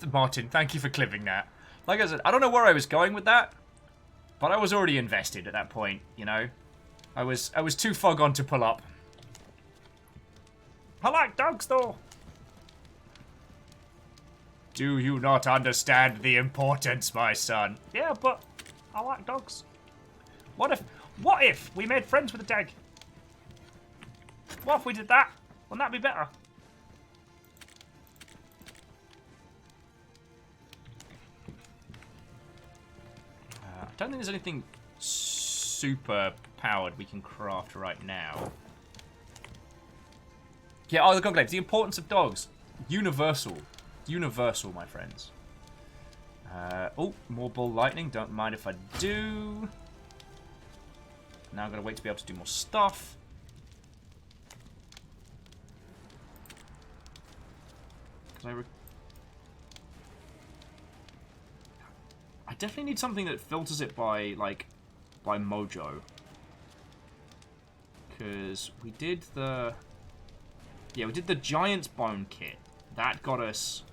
Martin, thank you for clipping that. Like I said, I don't know where I was going with that, but I was already invested at that point, you know? I was too far gone to pull up. I like dogs, though. Do you not understand the importance, my son? Yeah, but I like dogs. What if we made friends with a dog? What if we did that? Wouldn't that be better? I don't think there's anything super powered we can craft right now. Yeah, the conclave. The importance of dogs. Universal. Universal, my friends. More ball lightning. Don't mind if I do. Now I'm going to wait to be able to do more stuff. I definitely need something that filters it by mojo. Because we did the Yeah, we did the Giant's Bone kit. That got us...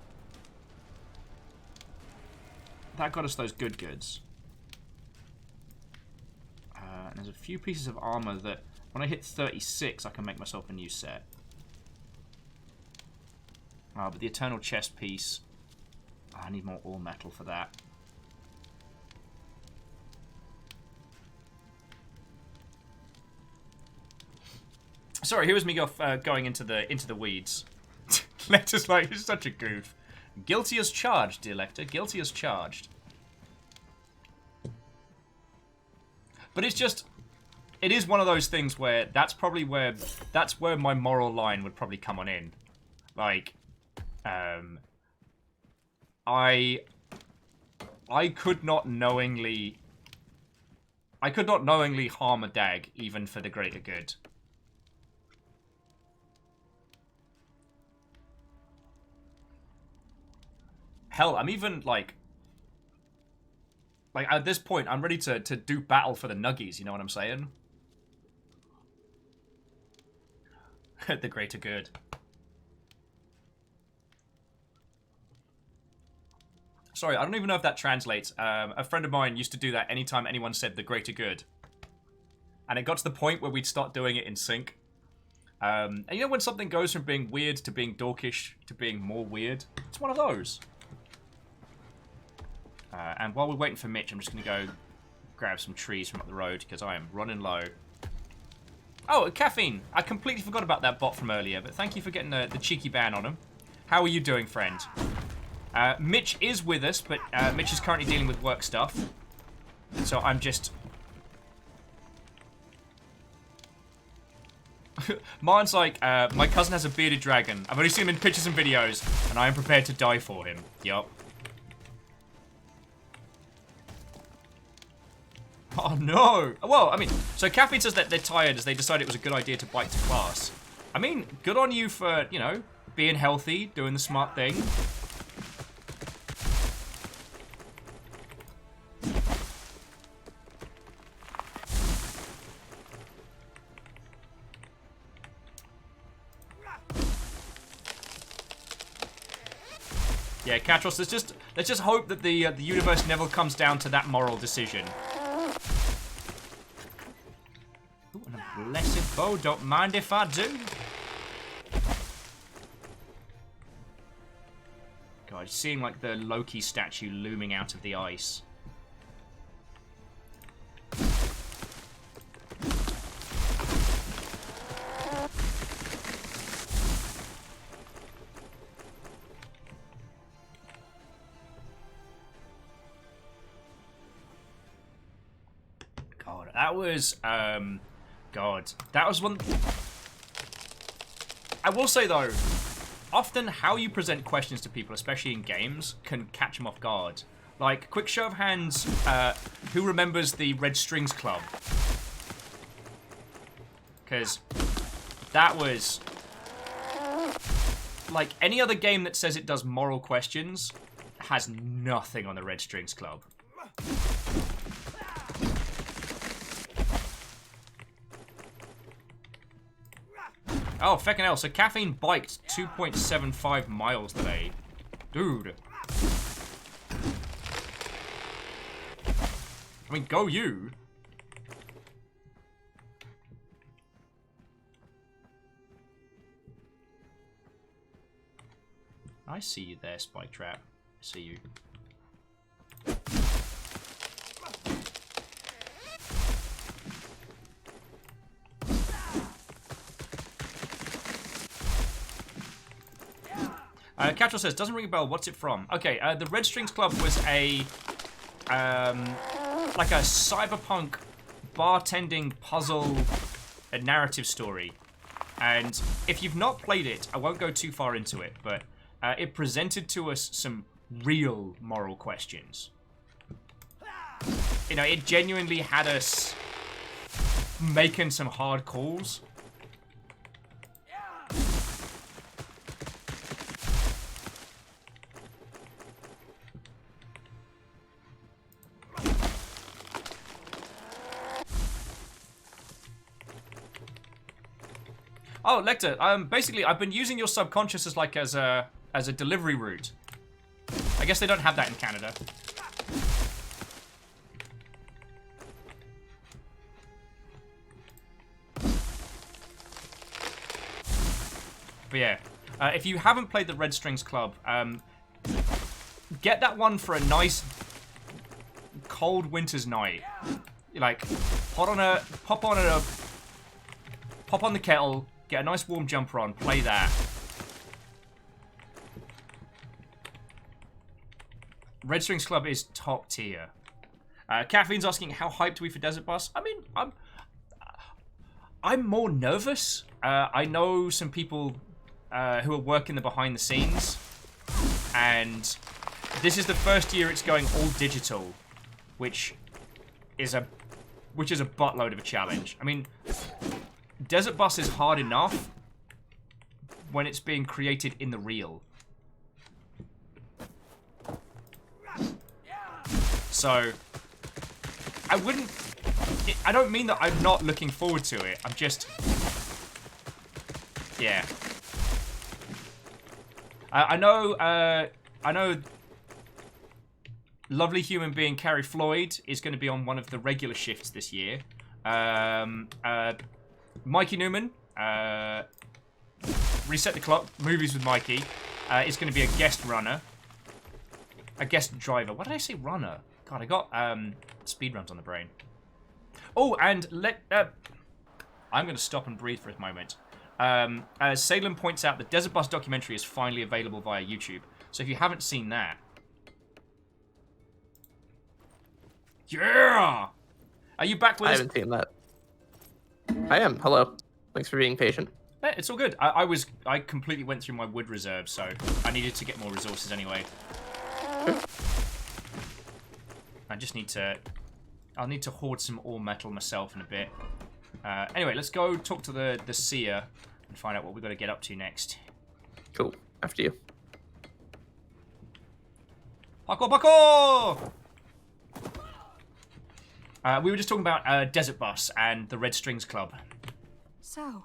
That got us those good goods. And there's a few pieces of armor that, when I hit 36, I can make myself a new set. But the Eternal Chest piece... I need more all metal for that. Sorry, here was me going into the weeds. Lecter's like, he's such a goof. Guilty as charged, dear Lecter. Guilty as charged. But it's just... It is one of those things where that's probably where... That's where my moral line would probably come on in. Like... I could not knowingly... I could not knowingly harm a dag, even for the greater good. Hell, I'm even, like, at this point, I'm ready to do battle for the nuggies, you know what I'm saying? The greater good. Sorry, I don't even know if that translates. A friend of mine used to do that anytime anyone said the greater good. And it got to the point where we'd start doing it in sync. And you know when something goes from being weird to being dorkish to being more weird? It's one of those. And while we're waiting for Mitch, I'm just going to go grab some trees from up the road because I am running low. Oh, Caffeine! I completely forgot about that bot from earlier, but thank you for getting the cheeky ban on him. How are you doing, friend? Mitch is with us, but Mitch is currently dealing with work stuff. So I'm just... Martin's like, my cousin has a bearded dragon. I've only seen him in pictures and videos, and I am prepared to die for him. Yup. Oh no! Well, I mean, so Caffeine says that they're tired as they decided it was a good idea to bike to class. I mean, good on you for, you know, being healthy, doing the smart thing. Yeah, Katros, let's just hope that the universe never comes down to that moral decision. Ooh, and a blessed bow, don't mind if I do. God, seeing like the Loki statue looming out of the ice. That was, God, that was one... I will say, though, often how you present questions to people, especially in games, can catch them off guard. Like, quick show of hands, who remembers the Red Strings Club? Because that was... Like, any other game that says it does moral questions has nothing on the Red Strings Club. Oh, feckin' hell. So Caffeine biked 2.75 miles today. Dude. I mean, go you. I see you there, Spike Trap. I see you. Catchall says, doesn't ring a bell, what's it from? Okay, the Red Strings Club was a, like a cyberpunk bartending puzzle narrative story. And if you've not played it, I won't go too far into it, but it presented to us some real moral questions. You know, it genuinely had us making some hard calls. Oh, Lecter. Basically, I've been using your subconscious as like as a delivery route. I guess they don't have that in Canada. But yeah, if you haven't played the Red Strings Club, get that one for a nice cold winter's night. Like, pop on the kettle, get a nice warm jumper on, play that. Red Strings Club is top tier. Caffeine's asking how hyped are we for Desert Bus? I mean, I'm more nervous. I know some people who are working the behind the scenes, and this is the first year it's going all digital, which is a buttload of a challenge. I mean, Desert Bus is hard enough when it's being created in the real. So, I don't mean that I'm not looking forward to it. I'm just, yeah. I know lovely human being Carrie Floyd is going to be on one of the regular shifts this year. Mikey Newman, Reset the Clock, Movies with Mikey, is going to be a guest runner. A guest driver. What did I say, runner? God, I got speedruns on the brain. Oh, and I'm going to stop and breathe for a moment. As Salem points out, the Desert Bus documentary is finally available via YouTube. So if you haven't seen that... Yeah! Are you back with us? I haven't seen that. I am. Hello. Thanks for being patient. Yeah, it's all good. I completely went through my wood reserve, so I needed to get more resources anyway. I just need to... I'll need to hoard some ore metal myself in a bit. Anyway, let's go talk to the seer and find out what we've got to get up to next. Cool. After you. Parkour, parkour! We were just talking about Desert Bus and the Red Strings Club. So,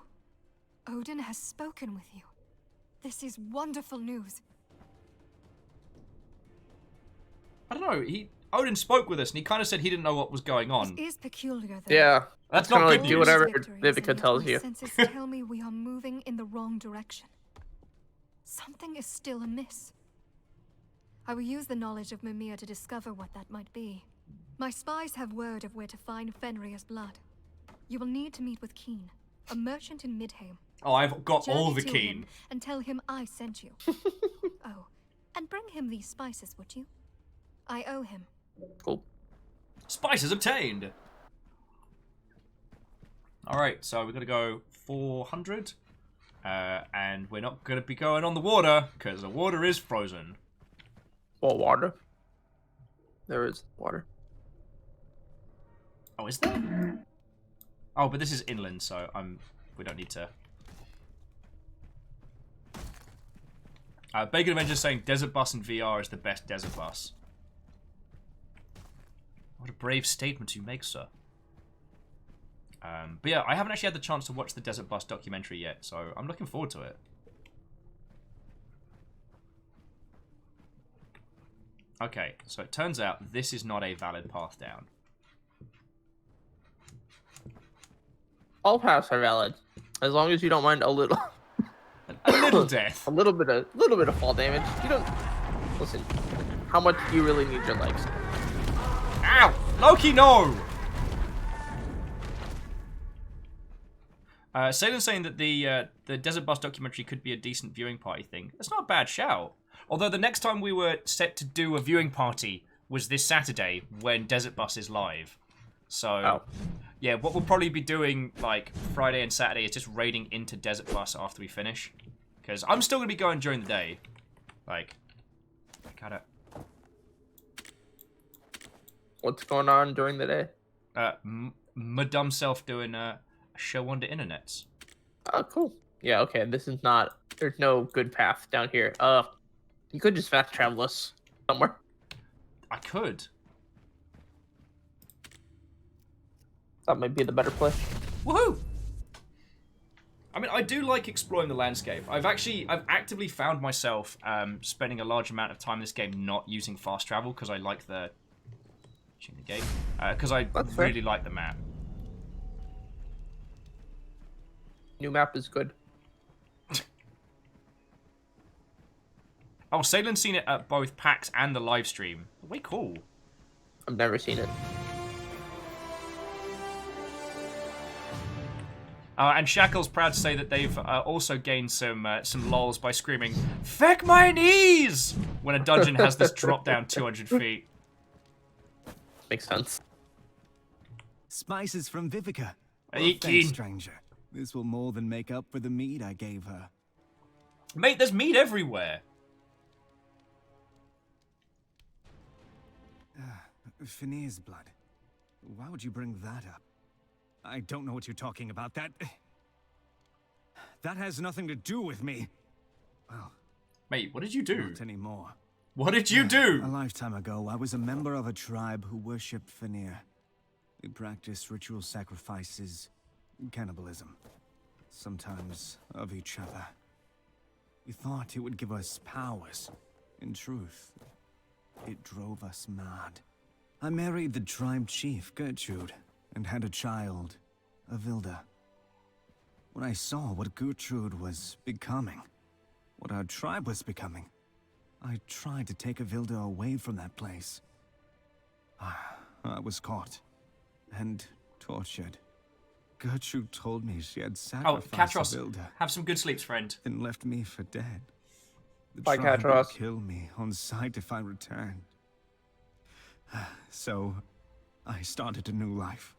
Odin has spoken with you. This is wonderful news. I don't know, Odin spoke with us and he kind of said he didn't know what was going on. It is peculiar, though. Yeah. That's not good like news. do whatever Victories, Vivica and tells my you. senses tell me we are moving in the wrong direction. Something is still amiss. I will use the knowledge of Mimir to discover what that might be. My spies have word of where to find Fenrir's blood. You will need to meet with Keen, a merchant in Midheim. Oh, I've got Journey all the to Keen. him and tell him I sent you. Oh, and bring him these spices, would you? I owe him. Cool. Spices obtained! Alright, so we're going to go 400. And we're not going to be going on the water, because the water is frozen. Well, water. There is water. Oh, is there? Oh, but this is inland, so we don't need to... Bacon Avenger saying Desert Bus in VR is the best Desert Bus. What a brave statement you make, sir. But yeah, I haven't actually had the chance to watch the Desert Bus documentary yet, so I'm looking forward to it. Okay, so it turns out this is not a valid path down. All paths are valid, as long as you don't mind a little. A little death. A little bit of fall damage. You don't listen. How much do you really need your legs? Ow! Loki, no! Salem's saying that the Desert Bus documentary could be a decent viewing party thing. That's not a bad shout. Although the next time we were set to do a viewing party was this Saturday when Desert Bus is live. So, yeah, what we'll probably be doing like Friday and Saturday is just raiding into Desert Bus after we finish. Because I'm still going to be going during the day. Like, gotta... What's going on during the day? My dumb self doing a show on the internets. Oh, cool. Yeah, okay, this is not... There's no good path down here. You could just fast travel us somewhere. I could. That might be the better play. Woohoo! I mean, I do like exploring the landscape. I've actively found myself spending a large amount of time in this game not using fast travel because I like the gate. Because I really like the map. New map is good. Oh, Salen's seen it at both PAX and the live stream. Way cool. I've never seen it. And Shackle's proud to say that they've also gained some lols by screaming, "Feck my knees!" when a dungeon has this drop down 200 feet. Makes sense. Spices from Vivica. Well, Thanks, keen. stranger. This will more than make up for the meat I gave her. Mate, there's meat everywhere. Finnir's blood. Why would you bring that up? I don't know what you're talking about. That has nothing to do with me. Well, mate, what did you do? Not anymore. What did you do? A lifetime ago, I was a member of a tribe who worshipped Finnir. We practiced ritual sacrifices, cannibalism, sometimes of each other. We thought it would give us powers. In truth, it drove us mad. I married the tribe chief, Gertrude, and had a child, Avilda. When I saw what Gertrude was becoming, what our tribe was becoming, I tried to take Avilda away from that place. I was caught and tortured. Gertrude told me she had sacrificed Katros, Avilda. have some good sleeps, friend. And left me for dead. The Bye, tribe would Katros. kill me on sight if I returned. So, I started a new life.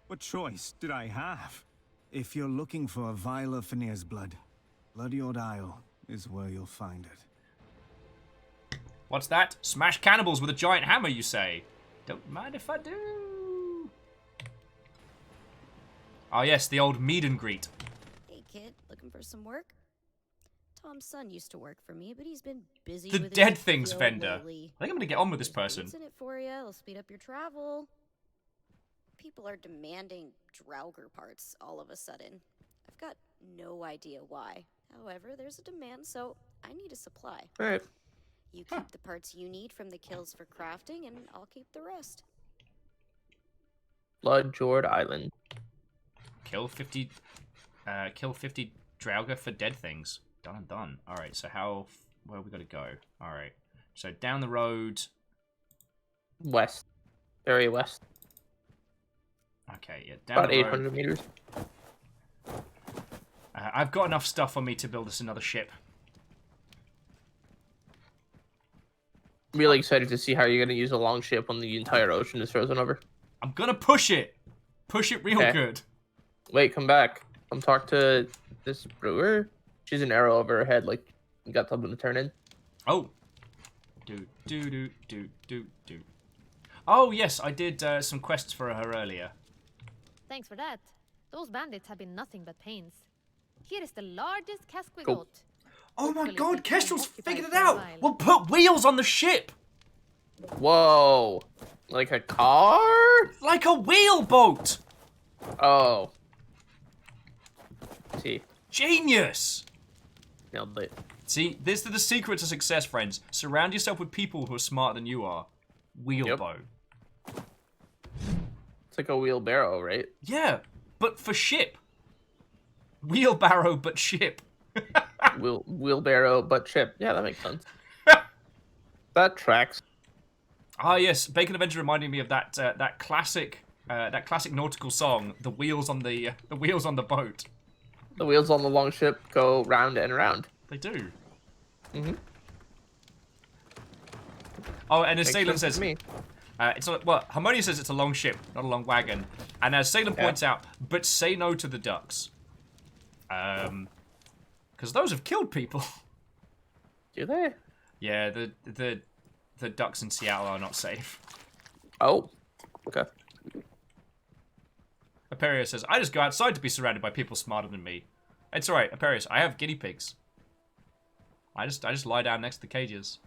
What choice did I have? If you're looking for a vial of Finnir's blood, Bloody-Old Isle is where you'll find it. What's that? Smash cannibals with a giant hammer, you say? Don't mind if I do. Ah, yes, the old meet and greet. Hey, kid, looking for some work? Tom's son used to work for me, but he's been busy The with dead his things field vendor. lately. I think I'm gonna get on with this person. Boots in it for you. It'll speed up your travel. People are demanding Draugr parts all of a sudden. I've got no idea why. However, there's a demand, so I need a supply. All right. You keep the parts you need from the kills for crafting, and I'll keep the rest. Blood-Jord Island. Kill 50 Draugr for dead things. Done and done. Alright, so where we gotta go? Alright. So down the road. West. Very west. Okay, yeah, down About the road. 800 meters. I've got enough stuff on me to build us another ship. Really excited to see how you're going to use a long ship when the entire ocean is frozen over. I'm gonna push it! Push it real good. Wait, come back. Come talk to this brewer. She's an arrow over her head, like you got something to turn in. Oh. Do. Oh, yes, I did some quests for her earlier. Thanks for that. Those bandits have been nothing but pains. Here is the largest cask we Cool. got. Oh my Hopefully god, we can Kestrel's occupy figured it for a out! while. We'll put wheels on the ship! Whoa. Like a car? Like a wheelboat! Oh. See. Genius! Nailed it. See, this is the secret to success, friends. Surround yourself with people who are smarter than you are. Wheelboat. It's like a wheelbarrow, right? Yeah, but for ship. Wheelbarrow, but ship. Wheelbarrow, but ship. Yeah, that makes sense. That tracks. Ah, yes, Bacon Avenger reminding me of that classic nautical song, "The wheels on the boat." The wheels on the long ship go round and round. They do. Mm-hmm. Oh, and as Makes Salem sense says, to me. it's not. Well, Harmonia says it's a long ship, not a long wagon. And as Salem points out, but say no to the ducks. Because those have killed people. Do they? Yeah, the ducks in Seattle are not safe. Oh, okay. Aperia says, I just go outside to be surrounded by people smarter than me. It's alright, Aperius, I have guinea pigs. I just lie down next to the cages.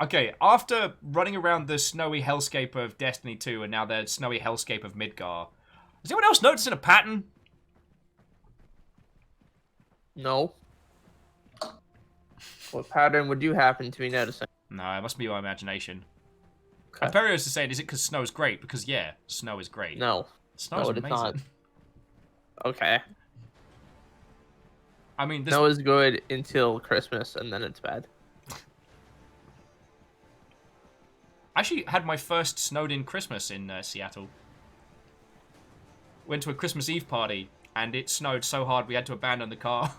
Okay, after running around the snowy hellscape of Destiny 2 and now the snowy hellscape of Midgar, is anyone else noticing a pattern? No. What pattern would you happen to be noticing? No, it must be my imagination. Okay. Imperios is saying, is it because snow's great? Because, yeah, snow is great. No. Snow's it's amazing. not. Okay. I mean, this... Snow is good until Christmas, and then it's bad. I actually had my first snowed-in Christmas in Seattle. Went to a Christmas Eve party, and it snowed so hard we had to abandon the car.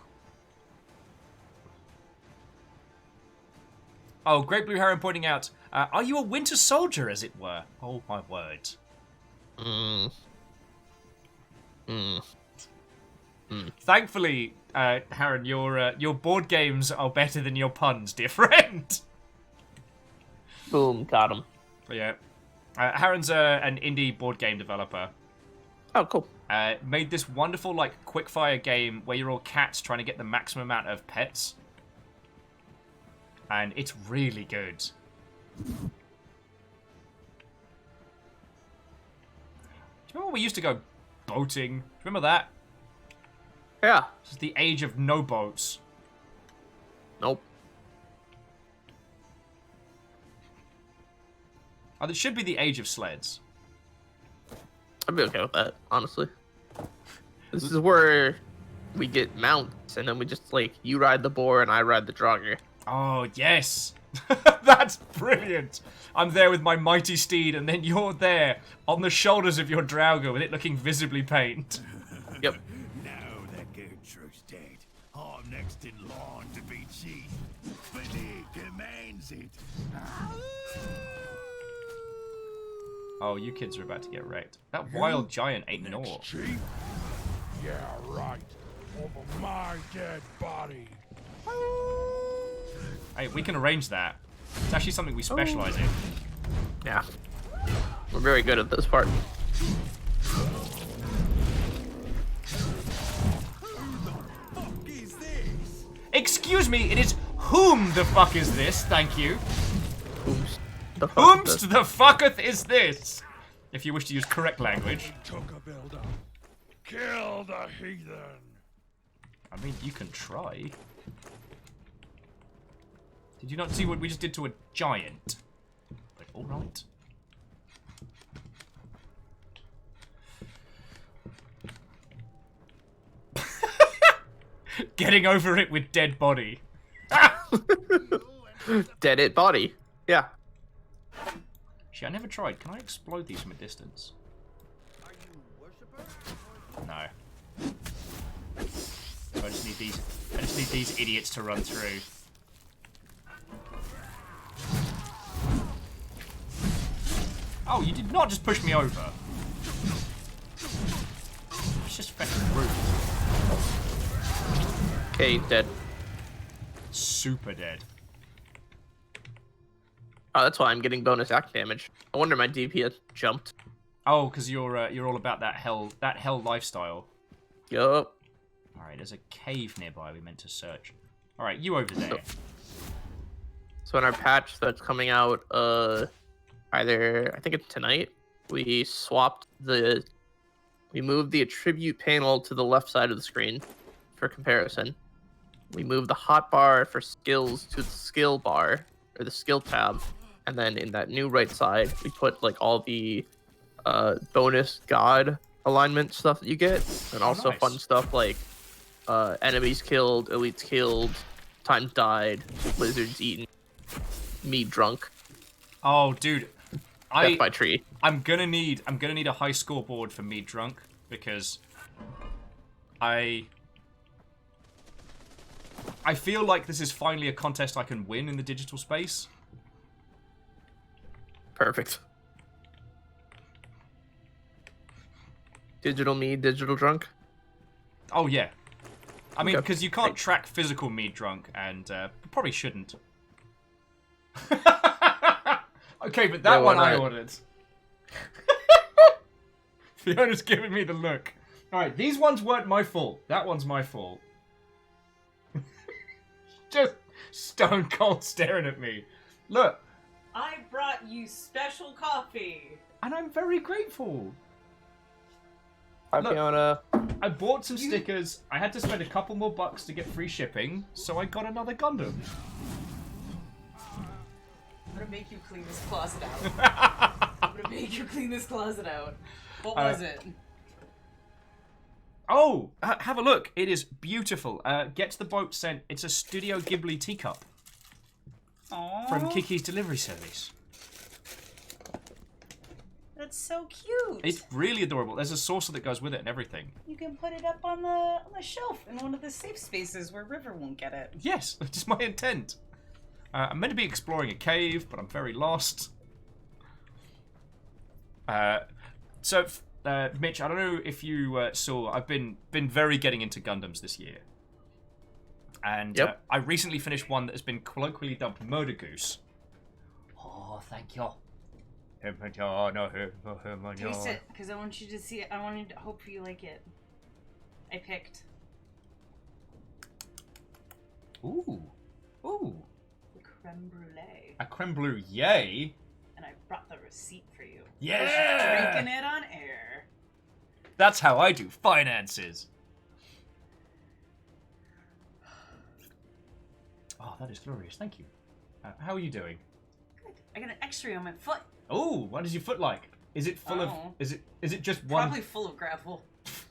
Oh, Great Blue Heron pointing out, are you a winter soldier, as it were? Oh, my word. Thankfully, Heron, your board games are better than your puns, dear friend. Boom, got him. Yeah. Heron's an indie board game developer. Oh, cool. Made this wonderful, like, quickfire game where you're all cats trying to get the maximum amount of pets. And it's really good. Do you remember when we used to go boating? Do you remember that? Yeah. This is the age of no boats. Nope. Oh, it should be the age of sleds. I'd be okay with that, honestly. This is where we get mounts, and then we just, like, you ride the boar and I ride the drogger. Oh, yes. That's brilliant. I'm there with my mighty steed, and then you're there on the shoulders of your Draugr with it looking visibly pained. Yep. Now that Gertrude's dead, I'm next in line to be chief. Finny commands it. Oh, you kids are about to get wrecked. That wild giant ate an ore. Chief? Yeah, right. Over my dead body. Hey, we can arrange that. It's actually something we specialize in. Yeah. We're very good at this part. Excuse me, it is whom the fuck is this? Thank you. Whomst the fucketh is this? If you wish to use correct language. Kill the heathen. I mean, you can try. Did you not see what we just did to a giant? Like, alright. Getting over it with dead body. Dead it body. Yeah. Actually, I never tried. Can I explode these from a distance? No. So I just need these idiots to run through. Oh, you did not just push me over. It's just fucking rude. Okay, dead. Super dead. Oh, that's why I'm getting bonus act damage. I wonder my DPS jumped. Oh, because you're all about that hell lifestyle. Yup. All right, there's a cave nearby we meant to search. All right, you over there. So in our patch that's coming out, either I think it's tonight, we moved the attribute panel to the left side of the screen for comparison. We moved the hotbar for skills to the skill bar or the skill tab, and then in that new right side we put like all the bonus god alignment stuff that you get, and also nice. fun stuff like enemies killed, elites killed, times died, lizards eaten, me drunk. Oh, dude, Death by tree. I'm gonna need a high scoreboard for me drunk because I feel like this is finally a contest I can win in the digital space. Perfect. Digital me, digital drunk? Oh, yeah. I mean, Okay. because you can't track physical me drunk, and probably shouldn't. Okay, but that one I ordered. Fiona's giving me the look. Alright, these ones weren't my fault. That one's my fault. Just stone cold staring at me. Look, I brought you special coffee. And I'm very grateful. Hi, Look, Fiona. I bought some stickers. I had to spend a couple more bucks to get free shipping, so I got another Gundam. I'm gonna make you clean this closet out. I'm gonna make you clean this closet out. What was it? Oh, have a look. It is beautiful. Get to the boat sent. It's a Studio Ghibli teacup. Aww. From Kiki's delivery service. That's so cute. It's really adorable. There's a saucer that goes with it and everything. You can put it up on the shelf in one of the safe spaces where River won't get it. Yes, which is my intent. I'm meant to be exploring a cave, but I'm very lost. Mitch, I don't know if you saw, I've been very getting into Gundams this year. And I recently finished one that has been colloquially dubbed Murder Goose. Oh, thank you. Taste it, because I want you to see it. I want you to hope you like it. I picked. Ooh. Ooh. The creme brulee. A creme brulee, yay. And I brought the receipt for you. Yeah! Drinking it on air. That's how I do finances. Oh, that is glorious. Thank you. How are you doing? Good. I got an X-ray on my foot. Oh, what is your foot like? Is it full of? Is it just one? Probably full of gravel.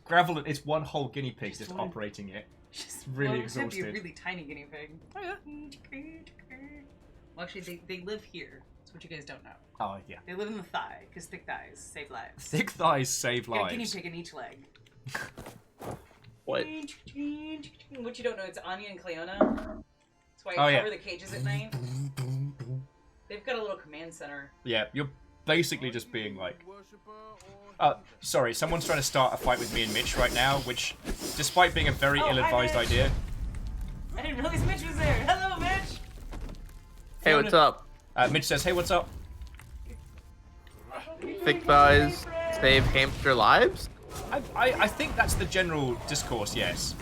Gravel. It's one whole guinea pig just operating it. Just really It's gonna be exhausted. a really tiny guinea pig. Well, actually, they live here. That's what you guys don't know. Oh yeah. They live in the thigh because thick thighs save lives. Thick thighs save Got a lives. guinea pig in each leg. What? What you don't know, it's Anya and Cleona. That's why I cover the cages at night. They've got a little command center. Yeah, you're basically just being like... sorry, someone's trying to start a fight with me and Mitch right now, which, despite being a very ill-advised idea... I didn't realize Mitch was there. Hello, Mitch! Hey, what's up? Mitch says, hey, what's up? Thick thighs save hamster lives? I think that's the general discourse, yes.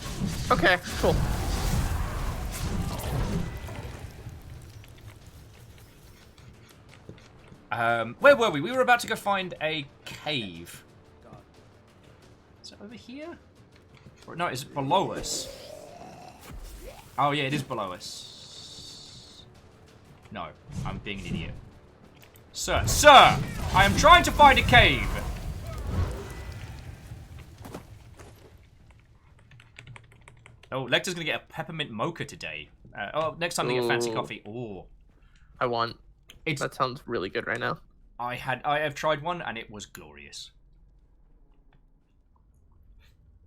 Okay, cool. Where were we? We were about to go find a cave. Is it over here? Or, no, is it below us? Oh yeah, it is below us. No, I'm being an idiot. Sir, I am trying to find a cave. Oh, Lecter's gonna get a peppermint mocha today. Next time they get fancy coffee. Oh, I want. That sounds really good right now. I have tried one and it was glorious.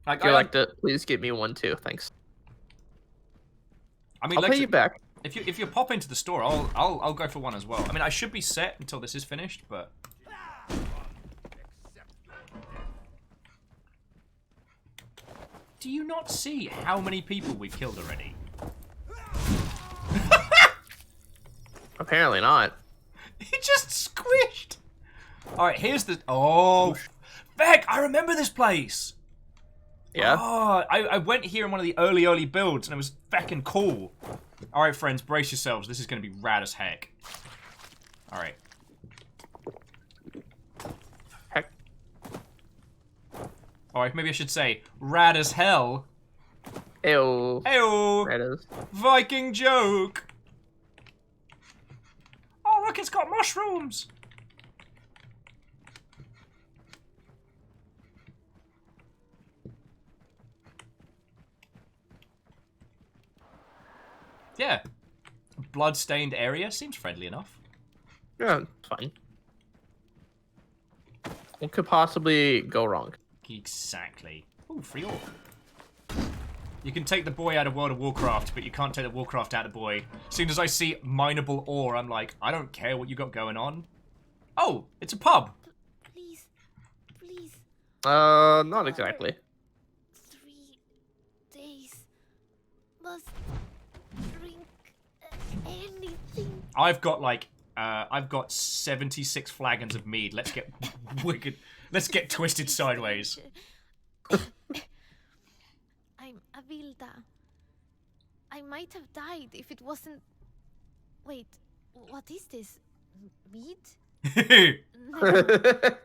If you liked it, please give me one too. Thanks. I mean, I'll pay you back. If you pop into the store, I'll go for one as well. I mean, I should be set until this is finished, but. Do you not see how many people we've killed already? Apparently not. He just squished. All right, here's the. Oh, Beck! I remember this place. Yeah. Oh, I went here in one of the early builds, and it was feckin' cool. All right, friends, brace yourselves. This is gonna be rad as heck. All right. Heck. All right, maybe I should say rad as hell. Ew. Ew. Rad as. Viking joke. Oh, look, it's got mushrooms. Yeah. Blood-stained area seems friendly enough. Yeah, it's fine. What could possibly go wrong? Exactly. Ooh, free ore. You can take the boy out of World of Warcraft, but you can't take the Warcraft out of boy. As soon as I see mineable ore, I'm like, I don't care what you got going on. Oh, it's a pub. Please, please. Not exactly. 3 days. Must drink anything. I've got 76 flagons of mead. Let's get wicked. Let's get twisted sideways. I'm Avilda. I might have died if it wasn't... Wait, what is this? Mead? Never.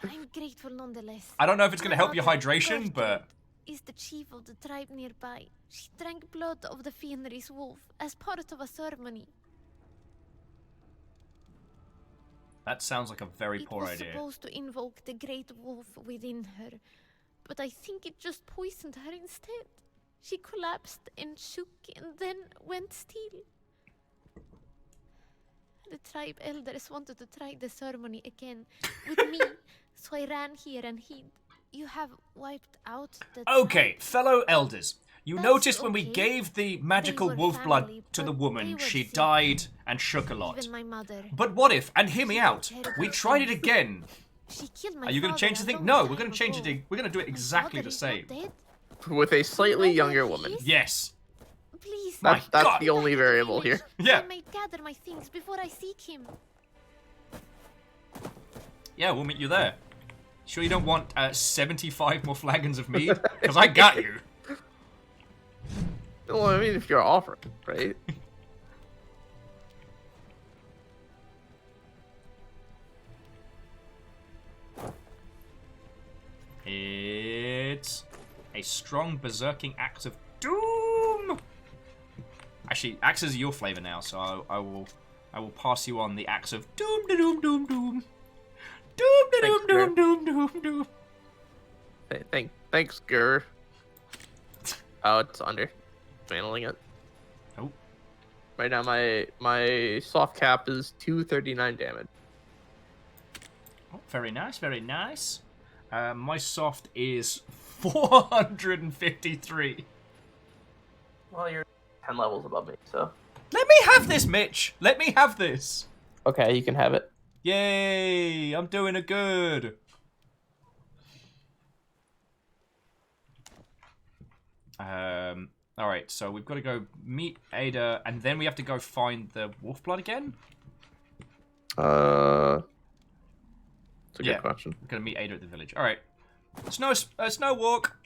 I'm grateful nonetheless. I don't know if it's going to My help your mother, hydration, but... is the chief of the tribe nearby. She drank blood of the Fenris wolf as part of a ceremony. That sounds like a very poor It was idea. supposed to invoke the great wolf within her, but I think it just poisoned her instead. She collapsed and shook and then went still. The tribe elders wanted to try the ceremony again with me, so I ran here and hid. You have wiped out the Okay, tribe. fellow elders. You That's noticed when we okay. gave the magical They were wolf blood family, to the but woman, they were she sick. died and shook a lot. Even my mother. But what if, and hear me She got out, terrible we tried it things. again. She killed my Are you going to change the father a thing? long No, we're going time to change ago. it. We're going to do it exactly Father the is not same. dead? With a slightly younger woman. Yes. Please. That's God. the only variable here. Yeah. I might gather my things before I seek him. Yeah, we'll meet you there. Sure you don't want 75 more flagons of mead? Because I got you. Well, I mean, if you're offering, right? It's a strong berserking axe of doom. Actually, axes are your flavor now, so I will pass you on the axe of doom da doom doom doom. Doom da doom doom doom doom doom. Thanks, Gur. Oh, it's under. Channeling it. Oh. Right now, my soft cap is 239 damage. Oh, very nice, very nice. My soft is 453. Well, you're 10 levels above me, so. Let me have this, Mitch. Let me have this. Okay, you can have it. Yay! I'm doing it good. All right. So we've got to go meet Ada, and then we have to go find the wolf blood again. It's a good question. We're gonna meet Ada at the village. All right. Snow walk.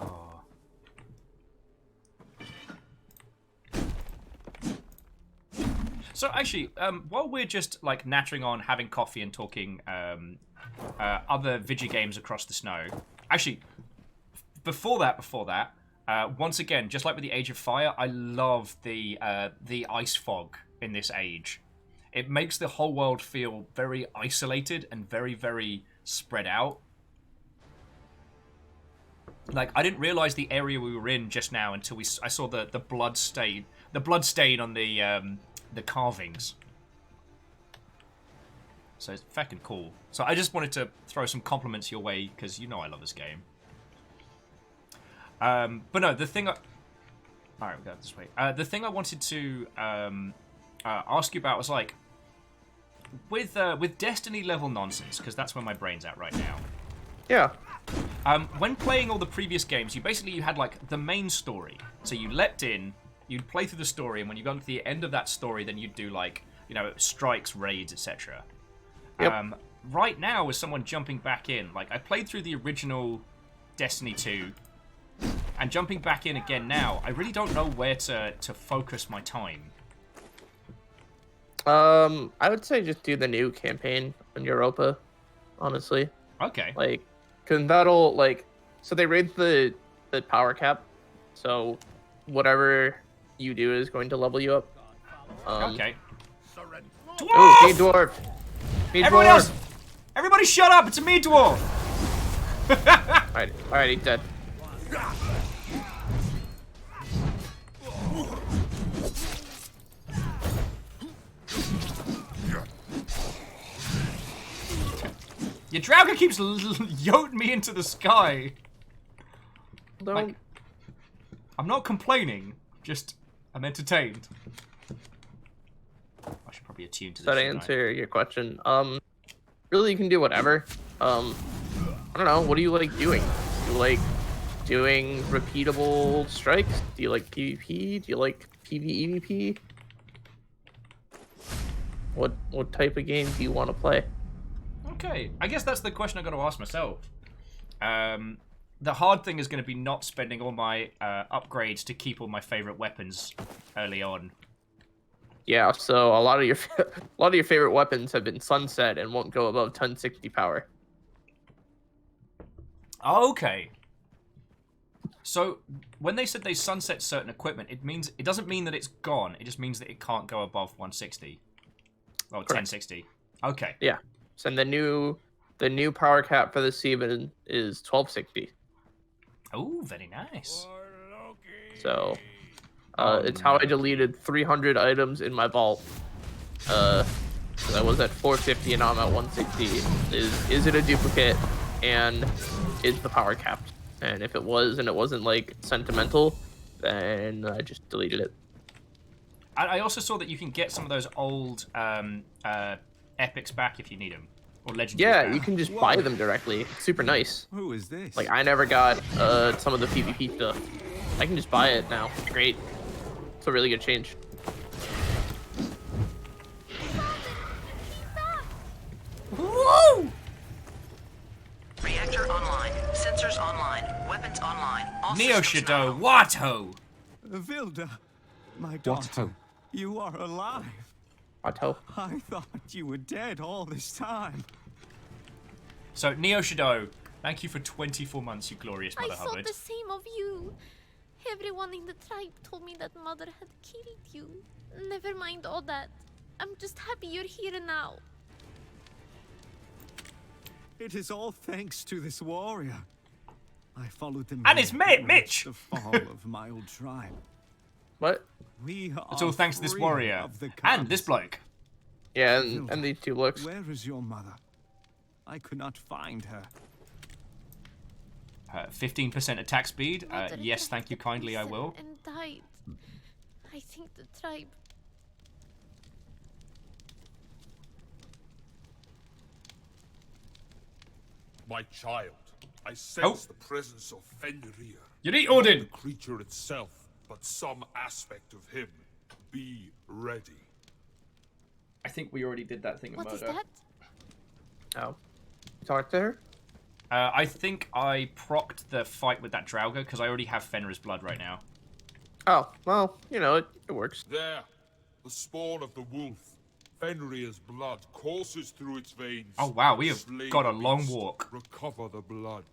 Oh. So actually, while we're just like nattering on, having coffee, and talking other video games across the snow, actually, before that, once again, just like with the Age of Fire, I love the ice fog in this age. It makes the whole world feel very isolated and very, very spread out. Like, I didn't realize the area we were in just now until I saw the blood stain on the carvings. So it's fucking cool. So I just wanted to throw some compliments your way because you know I love this game. But no, the thing. All right, we go this way. The thing I wanted to ask you about was like with Destiny level nonsense, because that's where my brain's at right now. Yeah. When playing all the previous games, you had like the main story. So you leapt in, you'd play through the story, and when you got to the end of that story, then you'd do like, you know, strikes, raids, etc. Yep. Right now, as someone jumping back in, like I played through the original Destiny 2, and jumping back in again now, I really don't know where to focus my time. I would say just do the new campaign in Europa, honestly. Okay. Like, cause that'll like, so they raised the power cap, so whatever you do is going to level you up. Okay. Oh, meat dwarf. Meat Everyone dwarf. else, everybody, shut up! It's a meat dwarf. Alright, he's dead. Your Draugr keeps yoting me into the sky. Like, I'm not complaining, just I'm entertained. I should probably attune to this. So to answer your question, really you can do whatever. I don't know, what do you like doing? Do you like doing repeatable strikes? Do you like PvP? Do you like PvEvP? What type of game do you want to play? Okay, I guess that's the question I got to ask myself. The hard thing is going to be not spending all my upgrades to keep all my favorite weapons early on. Yeah, so a lot of your favorite weapons have been sunset and won't go above 1060 power. Okay. So when they said they sunset certain equipment, it doesn't mean that it's gone. It just means that it can't go above 160. Well, 1060. Okay. Yeah. So the new power cap for the seaman is 1260. Oh, very nice. So it's how I deleted 300 items in my vault. 'Cause I was at 450 and now I'm at 160. Is it a duplicate? And is the power capped? And if it was and it wasn't like sentimental, then I just deleted it. I also saw that you can get some of those old epics back if you need them, or legendaries. Yeah, back. you can just buy them directly. It's super nice. Who is this? Like I never got some of the PvP stuff. I can just buy it now. It's great. It's a really good change. Woo! Reactor online. Sensors online. Weapons online. All Neo systems Shadow, Watto! Vilda, my daughter, you are alive. Watto. I thought you were dead all this time. So, Neo Shadow, thank you for 24 months, you glorious Mother I thought Hubbard. the same of you. Everyone in the tribe told me that Mother had killed you. Never mind all that. I'm just happy you're here now. It is all thanks to this warrior. I followed them. And his mate, Mitch! The fall of my old tribe. What? We are It's all thanks to this free warrior. of the And this bloke. Yeah, and these two looks. Where is your mother? I could not find her. 15% attack speed. Yes, thank you kindly, I will. And died. I think the tribe. My child, I sense the presence of Fenrir. You need Odin! Not the creature itself, but some aspect of him. Be ready. I think we already did that thing of What is murder. that? Oh. Talk to her? I think I procced the fight with that Draugr because I already have Fenrir's blood right now. Oh, well, you know, it works. There, the spawn of the wolf. Fenrir's blood courses through its veins. Oh wow, we have Slay got a the long beast, walk. Recover the blood.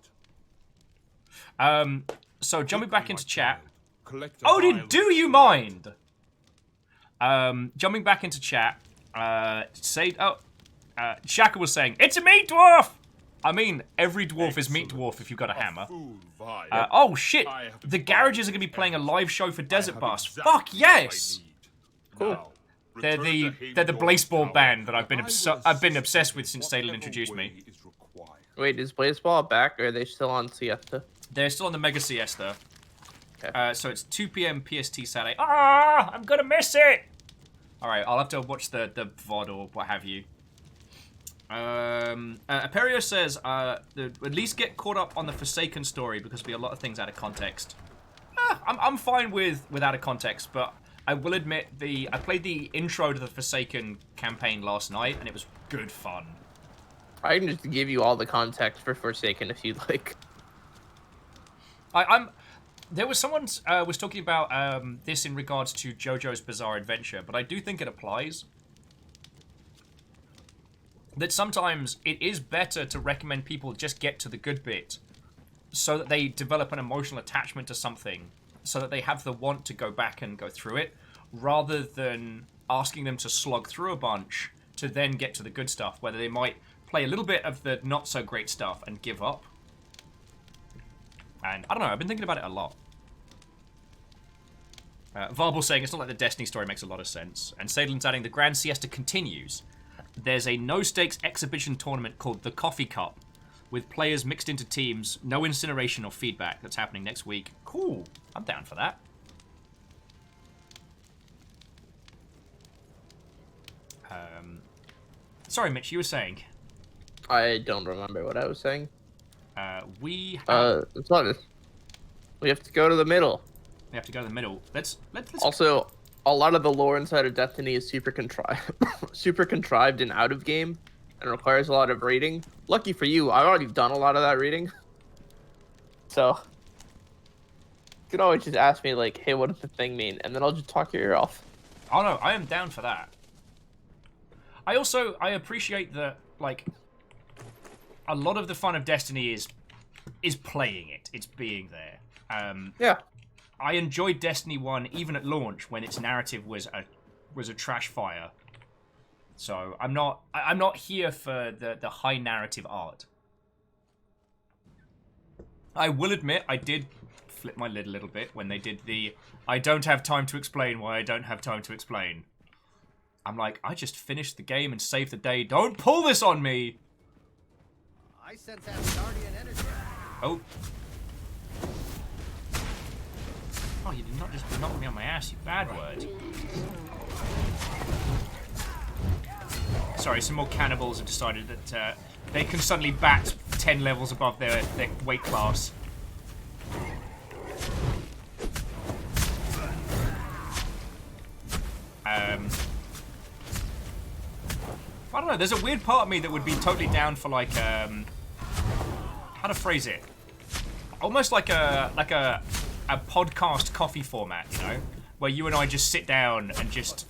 So jumping back into chat. Collect a Odin, vial do you mind? Jumping back into chat. Shaka was saying, it's a meat dwarf! I mean, every dwarf is meat dwarf if you've got a hammer. Oh shit, the garages are going to be playing a live show for Desert Bus. Fuck yes! Cool. They're the Blazeball band that I've been obsessed with since Salem introduced me. Wait, is Blazeball back or are they still on Siesta? They're still on the Mega Siesta. Okay. So it's 2 p.m. PST Saturday. Ah, I'm gonna miss it! Alright, I'll have to watch the VOD or what have you. Aperio says, at least get caught up on the Forsaken story because there'll be a lot of things out of context. I'm fine with out of context, but I will admit I played the intro to the Forsaken campaign last night and it was good fun. I can just give you all the context for Forsaken if you'd like. There was someone was talking about this in regards to JoJo's Bizarre Adventure, but I do think it applies. That sometimes it is better to recommend people just get to the good bit so that they develop an emotional attachment to something, so that they have the want to go back and go through it, rather than asking them to slog through a bunch to then get to the good stuff, whether they might play a little bit of the not so great stuff and give up. And I don't know, I've been thinking about it a lot. Varble saying it's not like the Destiny story makes a lot of sense. And Sadlin's adding the Grand Siesta continues. There's a no-stakes exhibition tournament called the Coffee Cup, with players mixed into teams, no incineration or feedback. That's happening next week. Cool. I'm down for that. Sorry, Mitch, you were saying? I don't remember what I was saying. We have... it's not... We have to go to the middle. We have to go to the middle. Let's... Also, a lot of the lore inside of Destiny is super contrived and out of game, and requires a lot of reading. Lucky for you, I've already done a lot of that reading. So, you can always just ask me, like, hey, what does the thing mean? And then I'll just talk your ear off. Oh no, I am down for that. I appreciate that, like, a lot of the fun of Destiny is playing it. It's being there. Yeah. I enjoyed Destiny 1 even at launch when its narrative was a trash fire. So I'm not here for the high narrative art. I will admit I did flip my lid a little bit when they did the I don't have time to explain why I don't have time to explain. I'm like, I just finished the game and saved the day. Don't pull this on me! I sense Asgardian energy. Oh. Oh, you did not just knock me on my ass, you bad word. Sorry, some more cannibals have decided that they can suddenly bat 10 levels above their weight class. I don't know, there's a weird part of me that would be totally down for like, how to phrase it? Almost like a podcast coffee format, you know? Where you and I just sit down and just...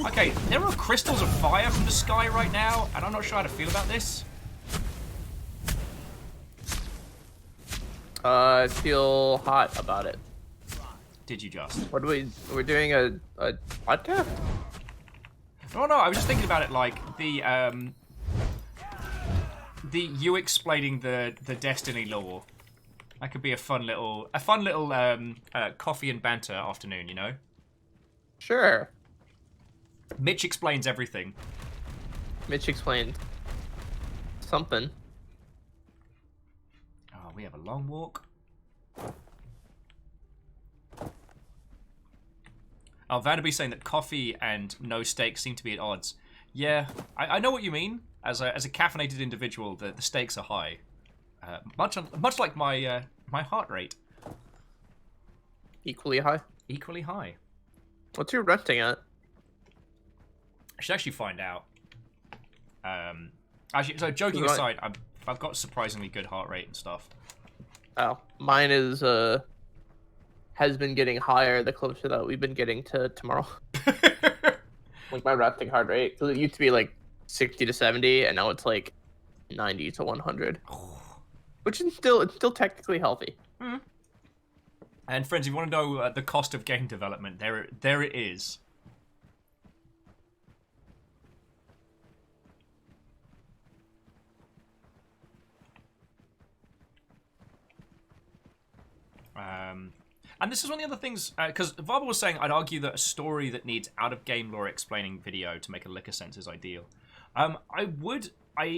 Okay, there are crystals of fire from the sky right now, and I'm not sure how to feel about this. I feel hot about it. Did you just? What do we're doing a podcast? No, I was just thinking about it like the you explaining the Destiny lore. That could be a fun little coffee and banter afternoon, you know? Sure. Mitch explains everything. Mitch explained something. Oh, we have a long walk. Oh, Vanderby's saying that coffee and no steak seem to be at odds. Yeah, I know what you mean. As a caffeinated individual, the stakes are high. Much like my my heart rate. Equally high? Equally high. What's your renting at? I should actually find out. Actually, so joking aside, I've got surprisingly good heart rate and stuff. Oh, mine is has been getting higher the closer that we've been getting to tomorrow. Like my resting heart rate, because it used to be like 60 to 70, and now it's like 90 to 100, which is still technically healthy. Mm. And friends, if you want to know the cost of game development, there it is. And this is one of the other things, because Vaba was saying, I'd argue that a story that needs out-of-game lore explaining video to make a lick of sense is ideal. I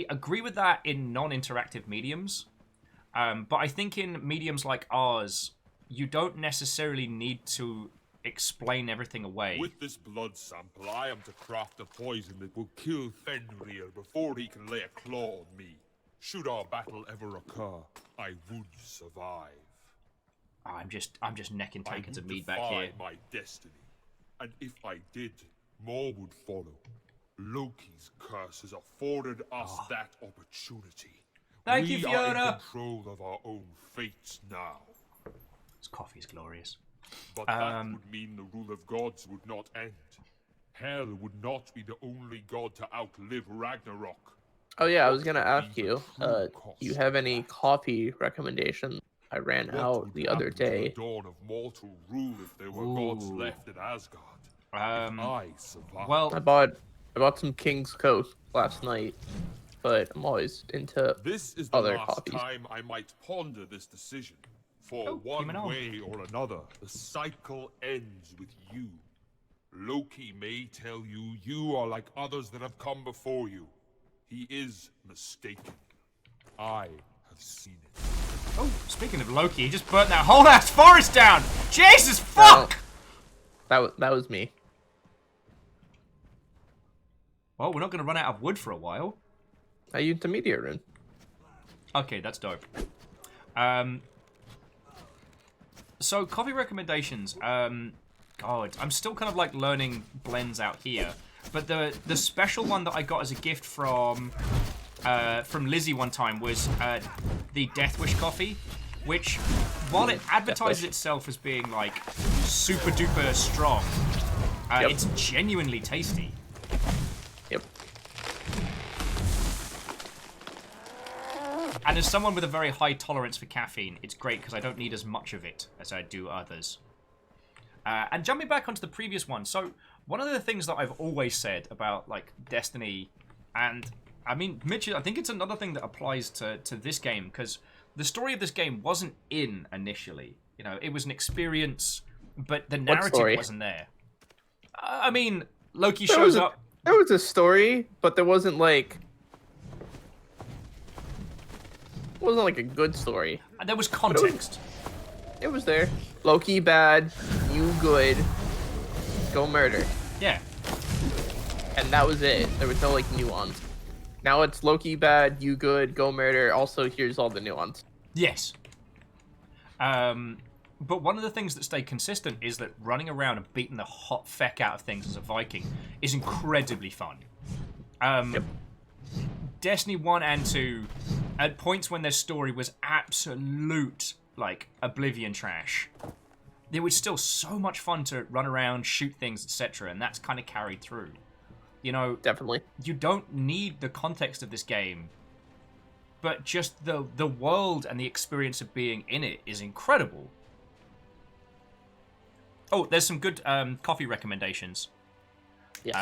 agree with that in non-interactive mediums, but I think in mediums like ours, you don't necessarily need to explain everything away. With this blood sample, I am to craft a poison that will kill Fenrir before he can lay a claw on me. Should our battle ever occur, I would survive. Oh, I'm just necking tankers of mead back defy here. My destiny, and if I did, more would follow. Loki's curse has afforded us that opportunity. Thank you, We are Fiona. in control of our own fates now. This coffee's glorious. But that would mean the rule of gods would not end. Hell would not be the only god to outlive Ragnarok. Oh yeah, I was gonna ask you, do you have any coffee recommendations? I ran out the other day. The dawn of mortal rule if there were gods left at Asgard. If I survived. Well, I bought some King's Coast last night, but I'm always into this is the other last coffees. time I might ponder this decision. For one way or another, the cycle ends with you. Loki may tell you you are like others that have come before you. He is mistaken. I have seen it. Oh, speaking of Loki, he just burnt that whole ass forest down! Jesus fuck! That was me. Well, we're not going to run out of wood for a while. I used the meteor rune. Okay, that's dope. So, coffee recommendations. God, I'm still kind of like learning blends out here. But the special one that I got as a gift from Lizzie one time was the Death Wish coffee, which, while it advertises itself as being like super duper strong, It's genuinely tasty. Yep. And as someone with a very high tolerance for caffeine, it's great because I don't need as much of it as I do others. And jumping back onto the previous one, so one of the things that I've always said about like Destiny, and I mean, Mitch, I think it's another thing that applies to this game, because the story of this game wasn't in initially. You know, it was an experience, but the narrative wasn't there. I mean, Loki shows up. There was a story, but there wasn't like... It wasn't like a good story. And there was context. It was there. Loki bad, you good, go murder. Yeah. And that was it. There was no like nuance. Now it's Loki bad, you good, go murder. Also, here's all the nuance. Yes. But one of the things that stayed consistent is that running around and beating the hot feck out of things as a Viking is incredibly fun. Destiny 1 and 2, at points when their story was absolute, like, oblivion trash, there was still so much fun to run around, shoot things, etc., and that's kind of carried through. You know, definitely. You don't need the context of this game, but just the world and the experience of being in it is incredible. Oh, there's some good coffee recommendations. Yes.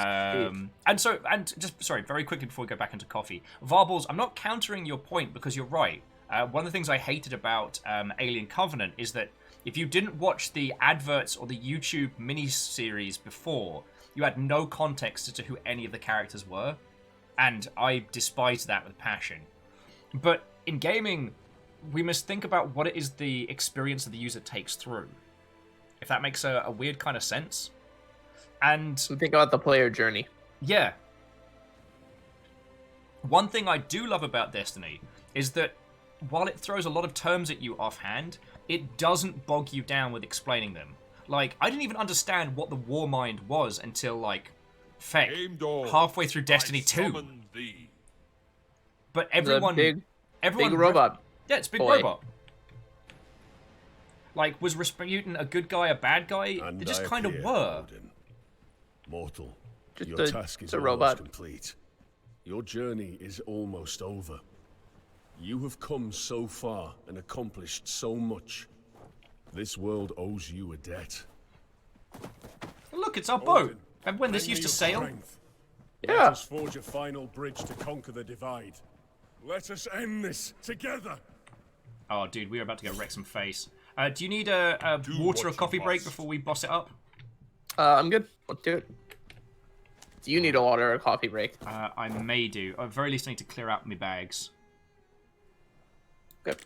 And just, sorry, very quickly before we go back into coffee. Varbles, I'm not countering your point because you're right. One of the things I hated about Alien Covenant is that if you didn't watch the adverts or the YouTube mini-series before, you had no context as to who any of the characters were. And I despise that with passion. But in gaming, we must think about what it is the experience of the user takes through. If that makes a weird kind of sense. And so think about the player journey. Yeah. One thing I do love about Destiny is that while it throws a lot of terms at you offhand, it doesn't bog you down with explaining them. Like, I didn't even understand what the Warmind was until, like, halfway through Destiny 2. But everyone... Big everyone robot. Yeah, it's a big robot. Like, was Rasputin a good guy, a bad guy? And they just I kind of appear, were. Odin. Mortal, Just your task is a almost robot. complete. Your journey is almost over. You have come so far and accomplished so much. This world owes you a debt. Look, it's our boat. Remember when this used to sail? Let us forge a final bridge to conquer the divide. Let us end this together. Oh, dude, we're about to go wreck some face. Do you need a water or coffee break before we boss it up? I'm good. Let's do it. Do you need a water or a coffee break? I may do. At the very least, I need to clear out my bags. Good.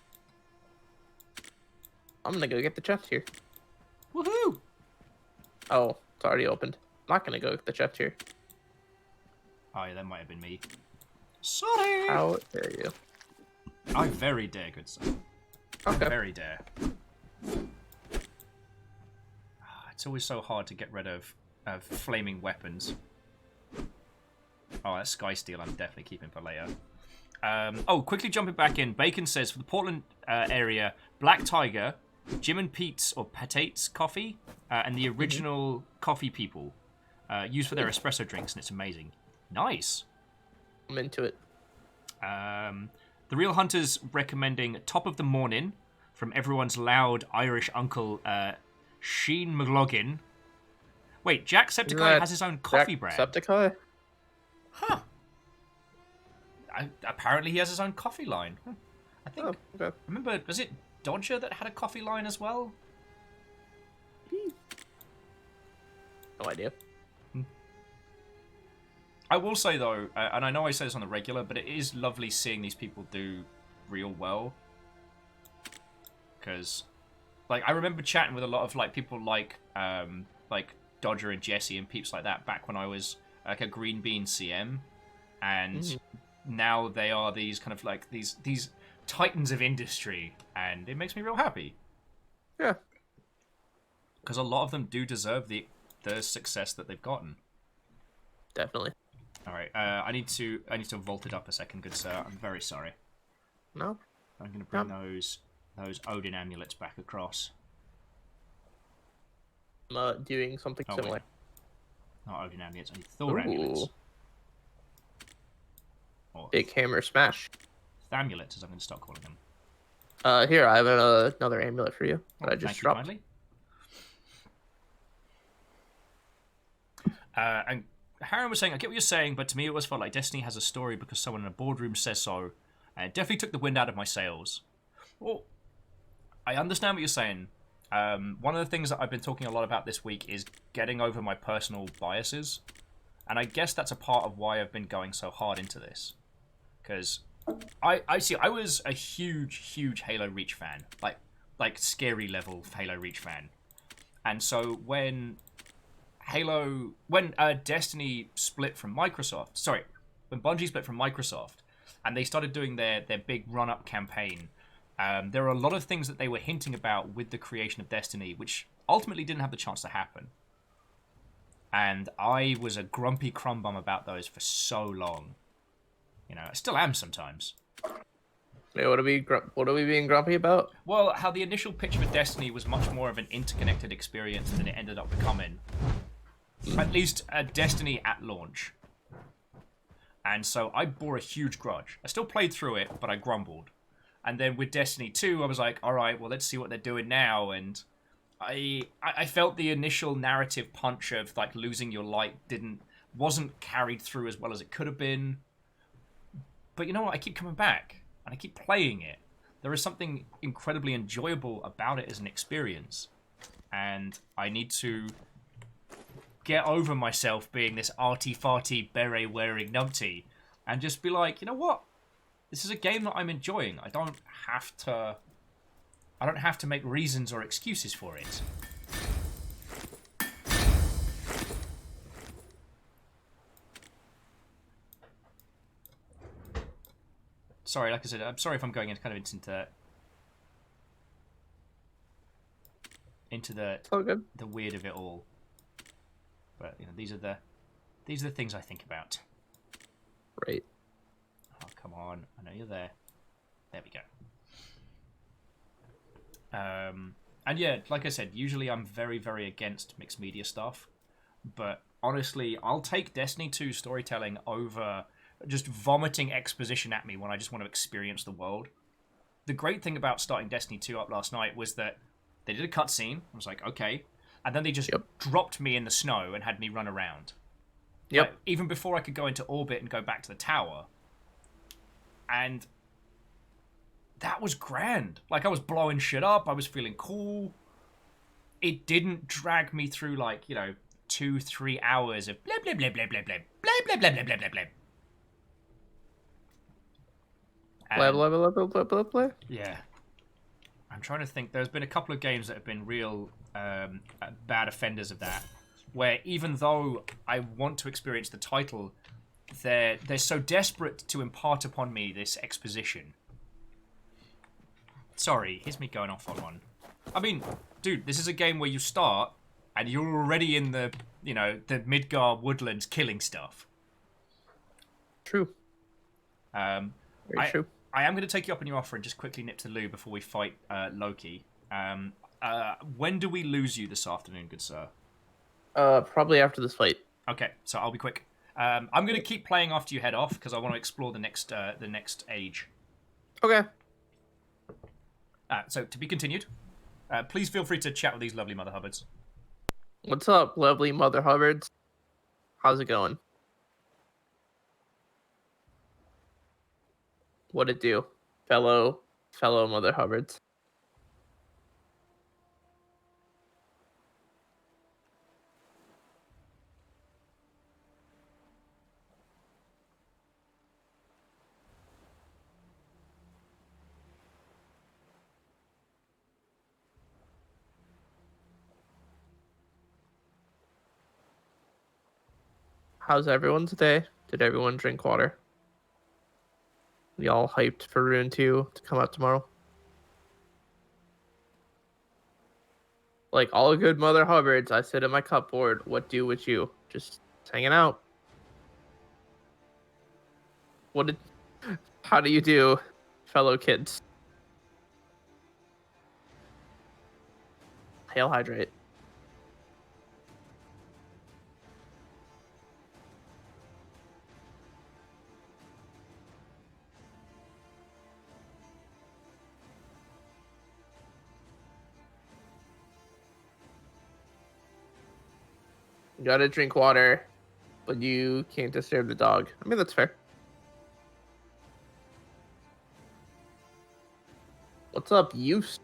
I'm gonna go get the chest here. Woohoo! Oh, it's already opened. I'm not gonna go get the chest here. Oh, yeah, that might have been me. Sorry! How dare you? I very dare, good sir. Okay. Very dare. It's always so hard to get rid of flaming weapons. Oh, that's Sky Steel I'm definitely keeping for later. Oh, quickly jumping back in. Bacon says, for the Portland area, Black Tiger, Jim and Pete's or Patates coffee, and the original coffee people used for their espresso drinks, and it's amazing. Nice. I'm into it. The Real Hunter's recommending Top of the Morning from everyone's loud Irish uncle, Sheen McLaughlin. Wait, Jacksepticeye has his own coffee brand. Jacksepticeye? Huh. Apparently he has his own coffee line. I think... okay. Remember, was it Dodger that had a coffee line as well? No idea. I will say, though, and I know I say this on the regular, but it is lovely seeing these people do real well. Because, like, I remember chatting with a lot of, like, people like Dodger and Jesse and peeps like that back when I was, like, a Green Bean CM. And now they are these kind of, like, these titans of industry. And it makes me real happy. Yeah. Because a lot of them do deserve the success that they've gotten. Definitely. All right, I need to vault it up a second, good sir. I'm very sorry. No. I'm going to bring those Odin amulets back across. I'm doing something similar. Wait. Not Odin amulets, only Thor amulets. Or Big hammer smash. Thamulets, as I'm going to start calling them. Here, I have another amulet for you that I just Thank dropped. you kindly. And Harren was saying, I get what you're saying, but to me it always felt like Destiny has a story because someone in a boardroom says so, and it definitely took the wind out of my sails. Well, I understand what you're saying. One of the things that I've been talking a lot about this week is getting over my personal biases, and I guess that's a part of why I've been going so hard into this. Because I was a huge Halo Reach fan, like scary level Halo Reach fan, and so when Destiny split from Microsoft, when Bungie split from Microsoft, and they started doing their big run-up campaign, there are a lot of things that they were hinting about with the creation of Destiny, which ultimately didn't have the chance to happen. And I was a grumpy crumbum about those for so long. You know, I still am sometimes. Wait, what are we being grumpy about? Well, how the initial pitch for Destiny was much more of an interconnected experience than it ended up becoming. At least Destiny at launch. And so I bore a huge grudge. I still played through it, but I grumbled. And then with Destiny 2, I was like, alright, well, let's see what they're doing now. And I felt the initial narrative punch of like losing your light wasn't carried through as well as it could have been. But you know what? I keep coming back and I keep playing it. There is something incredibly enjoyable about it as an experience. And I need to get over myself being this arty-farty, beret-wearing numpty and just be like, you know what? This is a game that I'm enjoying. I don't have to make reasons or excuses for it. Sorry, like I said, I'm sorry if I'm going into the weird of it all. But you know, these are the things I think about. Right. Oh, come on. I know you're there. There we go. And yeah, like I said, usually I'm very, very against mixed media stuff. But honestly, I'll take Destiny 2 storytelling over just vomiting exposition at me when I just want to experience the world. The great thing about starting Destiny 2 up last night was that they did a cutscene. I was like, okay. And then they just dropped me in the snow and had me run around. Yep. Like, even before I could go into orbit and go back to the tower. And that was grand. Like, I was blowing shit up. I was feeling cool. It didn't drag me through, like, 2-3 hours of blah, blah, blah, blah, blah, blah, blah, blah, blah, blah, blah, blah, blah. Blah, blah, blah, blah, blah, blah, blah. Yeah. I'm trying to think. There's been a couple of games that have been real bad offenders of that, where even though I want to experience the title, they're so desperate to impart upon me this exposition. Sorry, here's me going off on one. I mean, dude, this is a game where you start and you're already in the Midgar woodlands killing stuff. True. Very true. I am going to take you up on your offer and just quickly nip to the loo before we fight Loki. When do we lose you this afternoon, good sir? Probably after this fight. Okay, so I'll be quick. I'm going to keep playing after you head off because I want to explore the next age. Okay. So to be continued. Please feel free to chat with these lovely Mother Hubbards. What's up, lovely Mother Hubbards? How's it going? What'd it do, fellow Mother Hubbards? How's everyone's day? Did everyone drink water? Y'all hyped for Rune 2 to come out tomorrow? Like all good Mother Hubbards, I sit at my cupboard. What do with you? Just hanging out. How do you do, fellow kids? Hail hydrate. You gotta drink water, but you can't disturb the dog. I mean, that's fair. What's up, Use?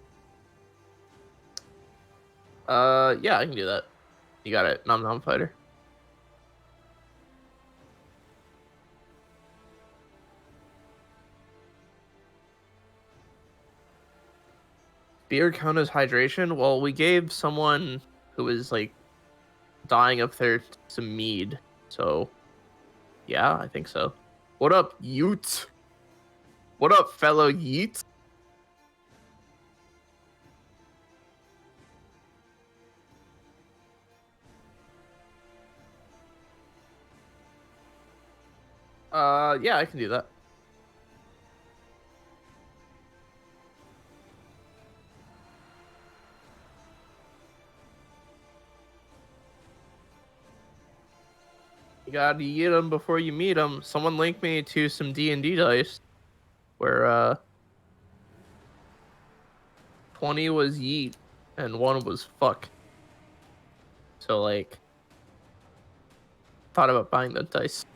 Yeah, I can do that. You got it, Nom Nom Fighter. Beer count as hydration? Well, we gave someone who was like dying of thirst some mead, so yeah, I think so. What up, Utes? What up, fellow Yeets? Yeah, I can do that. You gotta eat them before you meet them. Someone linked me to some D&D dice where 20 was yeet and 1 was fuck. So like, thought about buying the dice.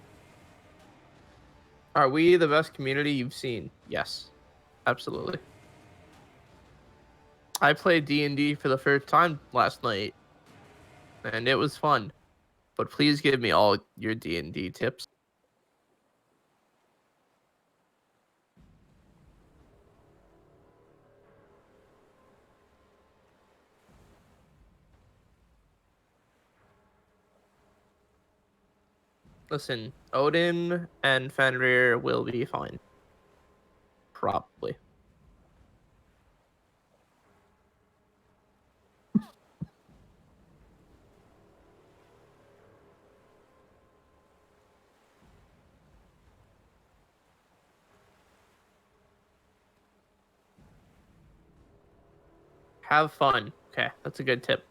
Are we the best community you've seen? Yes, absolutely. I played D&D for the first time last night, and it was fun. But please give me all your D&D tips. Listen, Odin and Fenrir will be fine. Probably. Have fun. Okay, that's a good tip.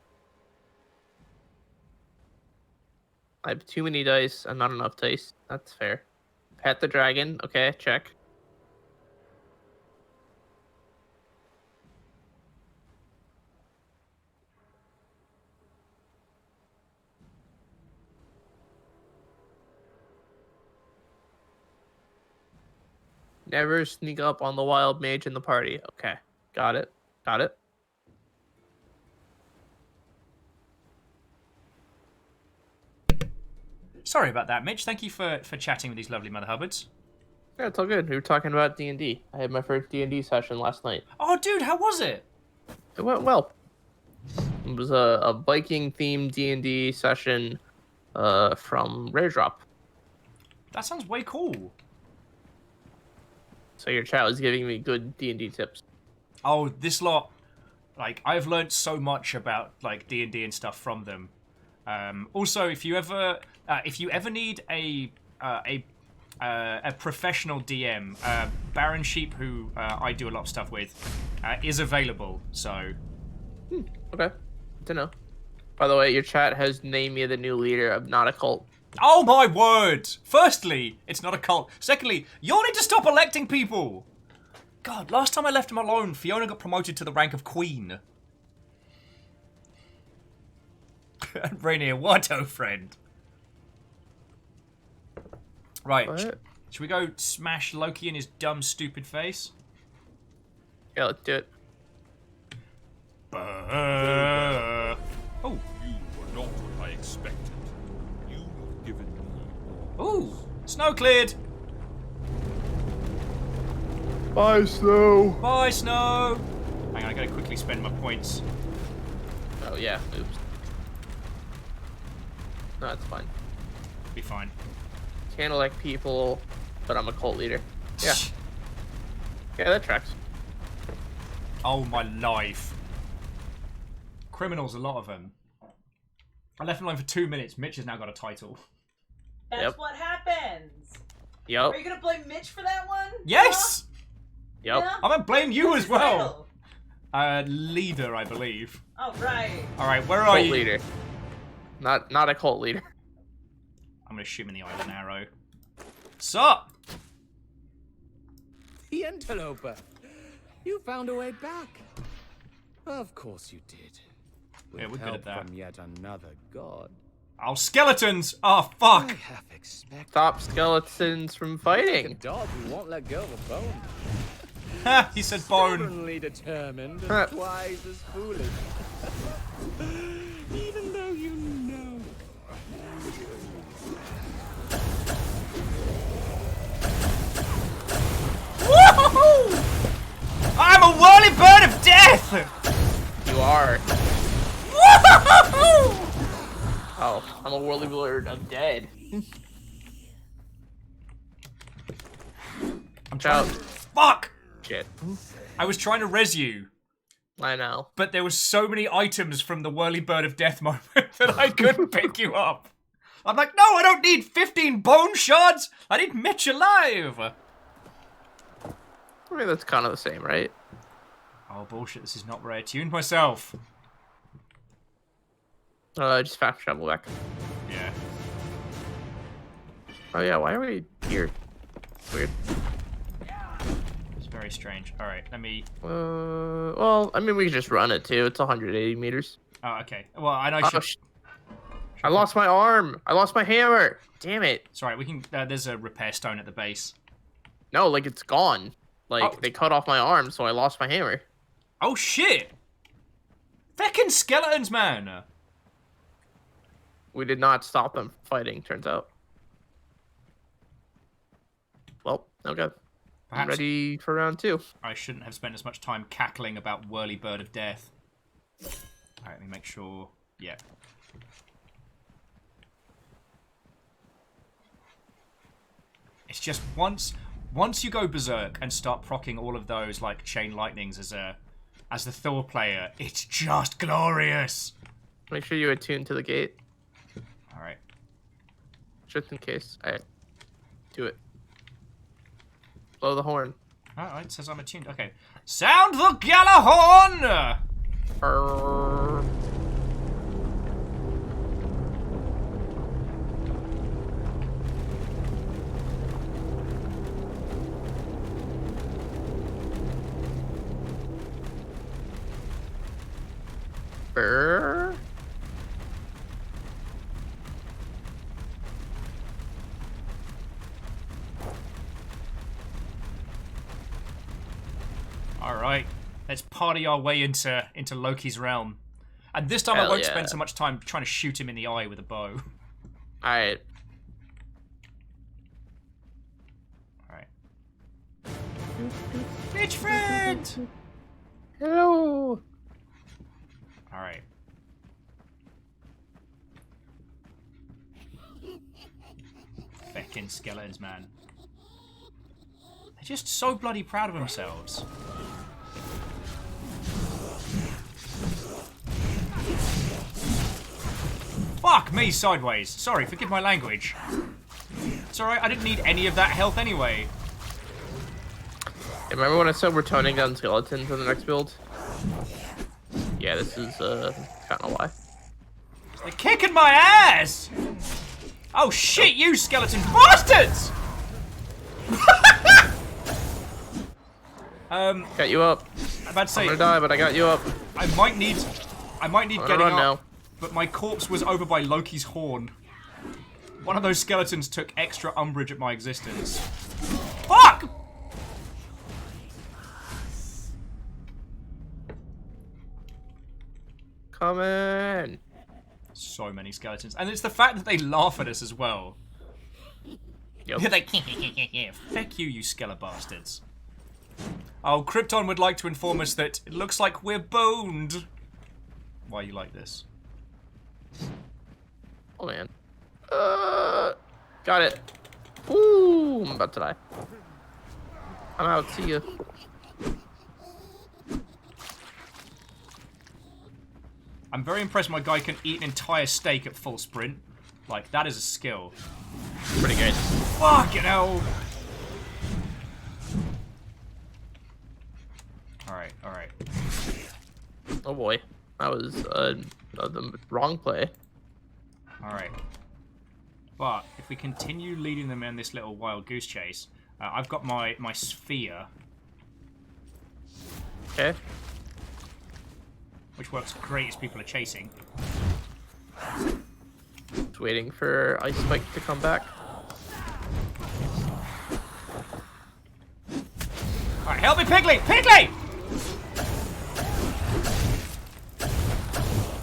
I have too many dice and not enough dice. That's fair. Pet the dragon. Okay, check. Never sneak up on the wild mage in the party. Okay, got it. Got it. Sorry about that, Mitch. Thank you for chatting with these lovely Mother Hubbards. Yeah, it's all good. We were talking about D&D. I had my first D&D session last night. Oh, dude, how was it? It went well. It was a Viking-themed D&D session from Rare Drop. That sounds way cool. So your chat was giving me good D&D tips. Oh, this lot, like, I've learned so much about, like, D&D and stuff from them. Also, if you ever need a professional DM, Baron Sheep, who I do a lot of stuff with, is available. So, Okay, good to know. By the way, your chat has named me the new leader of Not a Cult. oh my word! Firstly, it's not a cult. Secondly, you'll need to stop electing people. God, last time I left him alone, Fiona got promoted to the rank of queen. Rainier, what, oh friend? Right, should we go smash Loki in his dumb, stupid face? Yeah, let's do it. Oh. You were not what I expected. You have given me. Ooh, snow cleared. Bye, Snow. Bye, Snow. Hang on, I gotta quickly spend my points. Oh yeah, oops. No, it's fine. Be fine. Can't elect people, but I'm a cult leader. Yeah. Yeah, that tracks. Oh my life. Criminals, a lot of them. I left him alone for 2 minutes. Mitch has now got a title. That's what happens. Yep. Are you gonna blame Mitch for that one? Yes! Yep. Yeah? I'm gonna blame you What's as his well. title? Leader, I believe. Oh, right. Alright, where are Cult you? leader. Not a cult leader. I'm gonna shoot him in the eye with an arrow. Sup? The interloper. You found a way back. Of course you did. With Yeah, we're good help at that. from yet another god. Oh, skeletons! Oh, fuck! Stop skeletons from fighting. A dog who won't let go of a bone. Ha! He said bone. Stubbornly determined and twice as foolish. Even though you know. Woohoo! I'm a whirly bird of death! You are. Woohoo! Oh, I'm a whirly bird of dead. I'm trying. Fuck! Shit. I was trying to res you. I know. But there were so many items from the whirly bird of death moment that I couldn't pick you up. I'm like, no, I don't need 15 bone shards. I need Mitch alive. I mean, that's kind of the same, right? Oh, bullshit. This is not where I tuned myself. Just fast travel back. Yeah. Oh, yeah, why are we here? Weird. It's very strange. Alright, let me... well, I mean, we can just run it, too. It's 180 meters. Oh, okay. Well, I know I lost my arm! I lost my hammer! Damn it. Sorry, we can... there's a repair stone at the base. No, like, it's gone. Like, they cut off my arm, so I lost my hammer. Oh, shit! Feckin' skeletons, man! We did not stop them fighting, turns out. Well, okay. Perhaps I'm ready for round 2. I shouldn't have spent as much time cackling about whirly bird of death. Alright, let me make sure... Yeah. It's just once you go berserk and start proccing all of those like chain lightnings as the Thor player, it's just glorious. Make sure you attune to the gate. All right. Just in case. All right. Do it. Blow the horn. Oh, it says I'm attuned. Okay. Sound the Gjallarhorn! Alright, let's party our way into Loki's realm. And this time I won't spend so much time trying to shoot him in the eye with a bow. Alright. Alright. Bitch friend! Hello! Alright. Feckin' skeletons, man. They're just so bloody proud of themselves. Fuck me sideways. Sorry, forgive my language. It's alright, I didn't need any of that health anyway. Remember when I said we're toning down skeletons in the next build? Yeah, this is kind of why. They're kicking my ass! Oh shit, you skeleton bastards! Got you up. I'm about to say, I'm gonna die, but I got you up. I might need getting up, now. But my corpse was over by Loki's horn. One of those skeletons took extra umbrage at my existence. Fuck! Come in. So many skeletons. And it's the fact that they laugh at us as well. Yep. They're like, fuck you, you skele bastards. Oh, Krypton would like to inform us that it looks like we're boned. Why are you like this? Oh, man. Got it. Ooh, I'm about to die. I'm out. See ya. I'm very impressed my guy can eat an entire steak at full sprint. Like, that is a skill. Pretty good. Fucking hell! Alright, alright. Oh boy. That was the wrong play. Alright. But, if we continue leading them in this little wild goose chase, I've got my sphere. Okay. Which works great as people are chasing. Just waiting for Ice Spike to come back. Alright, help me, Piggly! Piggly!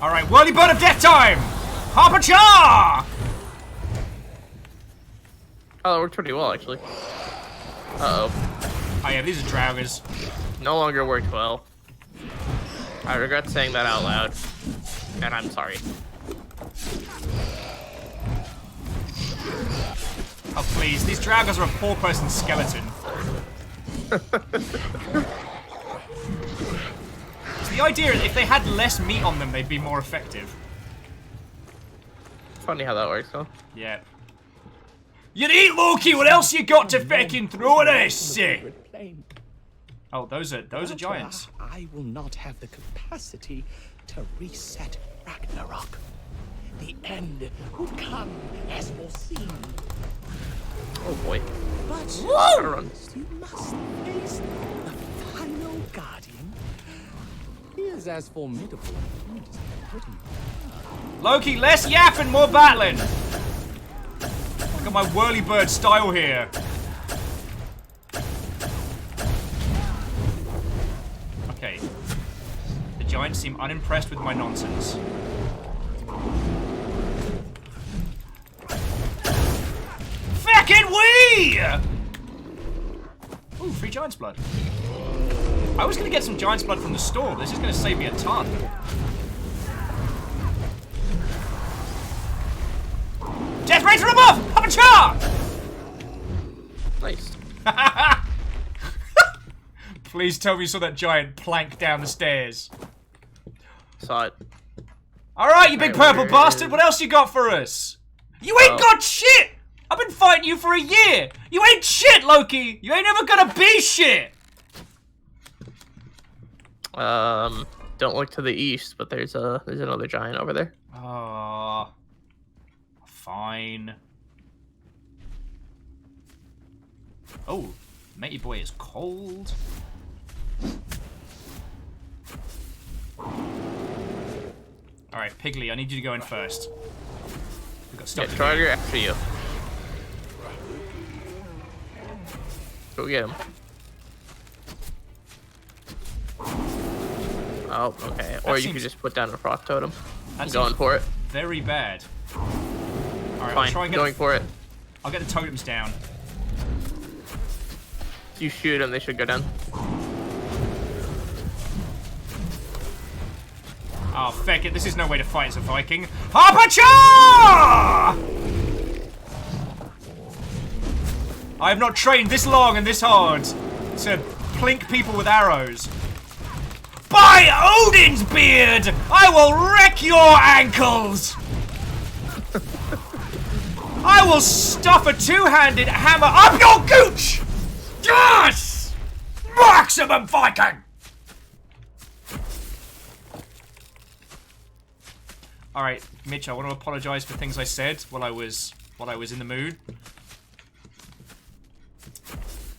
Alright, whirly bird of death time! Harper Char! Oh, that worked pretty well, actually. Uh-oh. Oh yeah, these are Draugrs. No longer worked well. I regret saying that out loud. And I'm sorry. Oh please, these Draugrs are a poor person's skeleton. So the idea is if they had less meat on them, they'd be more effective. Funny how that works, huh? Yeah. You eat, Loki! What else you got to feckin' throw at us? Oh, those are giants. I will not have the capacity to reset Ragnarok. The end would come as foreseen. Oh boy. But Run. you must face the final guardian. He is as formidable as pretty. Loki, less yapping, more battling. Look at my whirly bird style here. Okay. The giants seem unimpressed with my nonsense. Feckin' wee! Ooh, free giant's blood. I was gonna get some giant's blood from the store. This is gonna save me a ton. Death Rain from above! Up a char! Nice. Please tell me you saw that giant plank down the stairs. Saw it. Alright, you big purple bastard, what else you got for us? You ain't got shit! I've been fighting you for a year! You ain't shit, Loki! You ain't ever gonna be shit! Don't look to the east, but there's another giant over there. Fine. Oh, matey boy is cold. Alright, Piggly, I need you to go in first. We've got stuff to do. Draugr after you. Go get him. Oh, okay. Or you could just put down a frost totem. I'm going for it. Very bad. Alright, Fine, I'll try and going for it. I'll get the totems down. If you shoot them, they should go down. Oh, feck it. This is no way to fight as a Viking. Harpacha! I have not trained this long and this hard to plink people with arrows. By Odin's beard, I will wreck your ankles! I will stuff a two-handed hammer up your gooch! Yes! Maximum Viking! Alright, Mitch, I want to apologize for things I said while I was in the mood.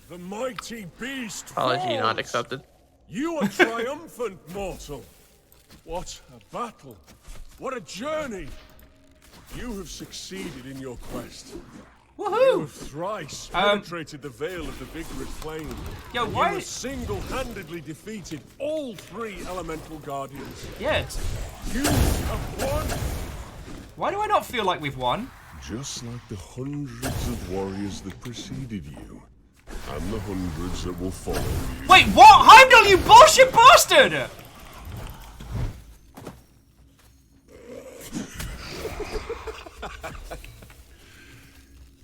The mighty beast Apology falls. not accepted. You are triumphant, mortal. What a battle. What a journey. You have succeeded in your quest. Woohoo! You have thrice penetrated the veil of the vigorous flame. Yo, and why? You have single-handedly defeated all three elemental guardians. Yeah. You have won. Why do I not feel like we've won? Just like the hundreds of warriors that preceded you, and the hundreds that will follow you. Wait, what? Heimdall, you bullshit bastard!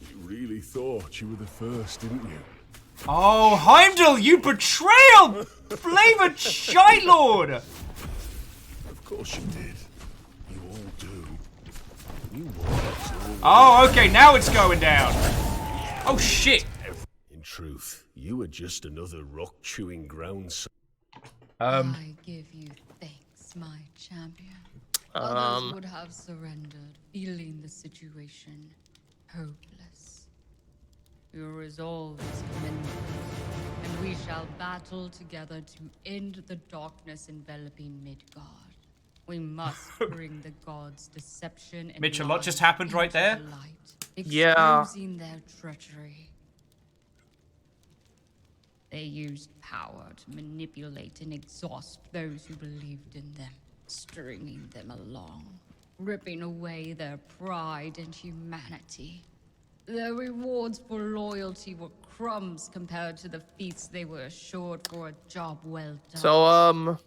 You really thought you were the first, didn't you? Oh, Heimdall, you betrayal! Flavoured shite lord! Of course you did. You all do. You warriors Oh, okay, now it's going down. Oh, shit. In truth, you are just another rock-chewing ground. I give you thanks, my champion. Others would have surrendered, feeling the situation hopeless. Your resolve is commendable, and we shall battle together to end the darkness enveloping Midgard. We must bring the gods deception and Mitch, a lot lies just happened right into there. the light, Yeah. exposing their treachery. They used power to manipulate and exhaust those who believed in them, stringing them along, ripping away their pride and humanity. Their rewards for loyalty were crumbs compared to the feats they were assured for a job well done. So,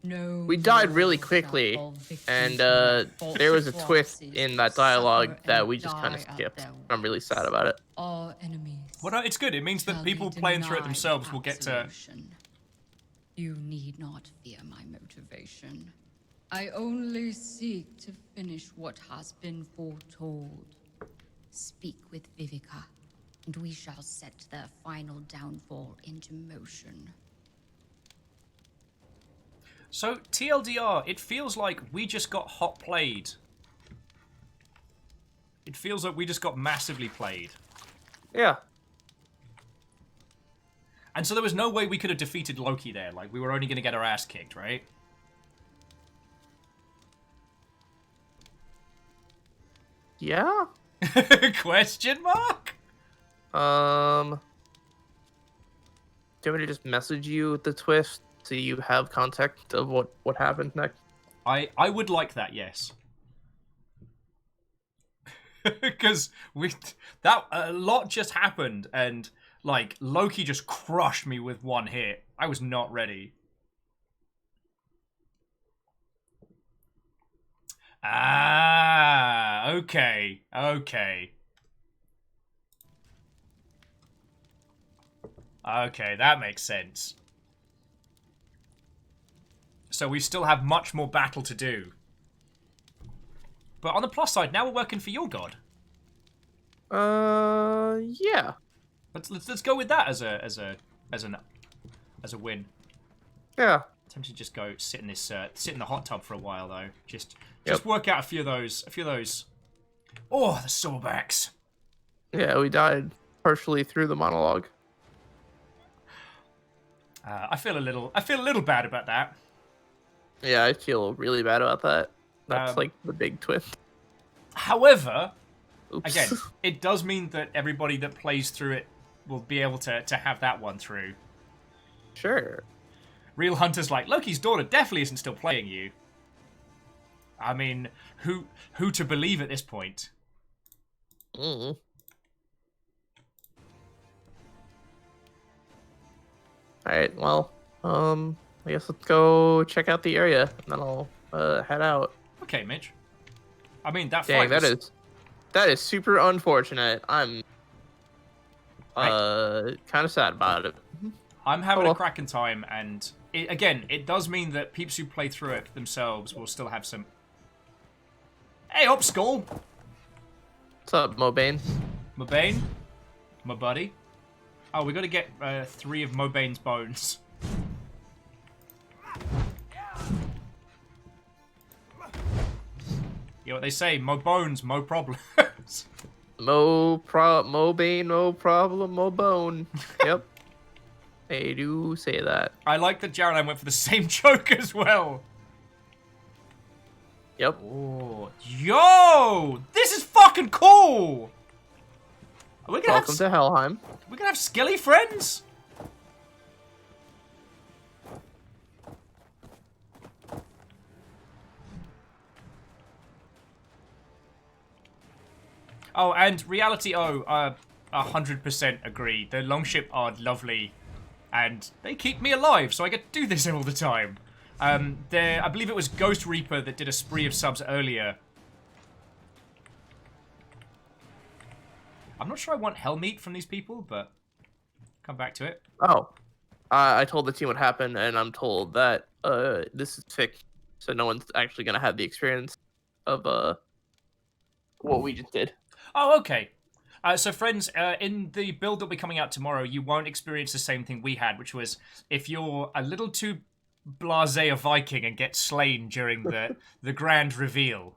No we died really more shall quickly, fall victim and to their false there was a twist promises, in that suffer dialogue that and we just kind die of at skipped. their I'm really sad about it. Our enemies. Well, no, it's good. It means that people playing through it themselves will get to... You need not fear my motivation. I only seek to finish what has been foretold. Speak with Vivica, and we shall set their final downfall into motion. So, TLDR, it feels like we just got hot played. It feels like we just got massively played. Yeah. And so there was no way we could have defeated Loki there. Like, we were only going to get our ass kicked, right? Yeah? Question mark? Do you want me to just message you the twist so you have context of what happened next? I would like that, yes. Because a lot just happened, and like Loki just crushed me with one hit. I was not ready. Ah, okay, okay. Okay, that makes sense. So we still have much more battle to do. But on the plus side, now we're working for your god. Yeah. Let's go with that as a win. Yeah. Tempted to just go sit in the hot tub for a while though. Just work out a few of those. Oh, the sawbacks. Yeah, we died partially through the monologue. I feel a little bad about that. Yeah, I feel really bad about that. That's like the big twist. However, Oops. again, it does mean that everybody that plays through it will be able to have that one through. Sure. Real Hunter's like, Loki's daughter definitely isn't still playing you. I mean, who to believe at this point? Mm. Alright, well, I guess let's go check out the area, and then I'll head out. Okay, Mitch. I mean, that Dang, fight that is super unfortunate. I'm kind of sad about it. I'm having a cracking time, and it does mean that peeps who play through it themselves will still have some... Hey, up, Skull! What's up, Mobane? Mobane? My buddy? Oh, we got to get 3 of Mobane's bones. You know what they say, mo bones, mo problems. Mobane, no problem, mo bone. Yep. They do say that. I like that Jared and I went for the same joke as well. Yep. Oh, yo! This is fucking cool! Are we gonna Welcome to Helheim. We're gonna have skilly friends? Oh, and Reality 100% agree. The Longship are lovely, and they keep me alive, so I get to do this all the time. I believe it was Ghost Reaper that did a spree of subs earlier. I'm not sure I want Hellmeat from these people, but come back to it. Oh, I told the team what happened, and I'm told that this is fixed, so no one's actually gonna have the experience of what we just did. Oh, okay. So, friends, in the build that'll be coming out tomorrow, you won't experience the same thing we had, which was if you're a little too blasé a Viking and get slain during the grand reveal.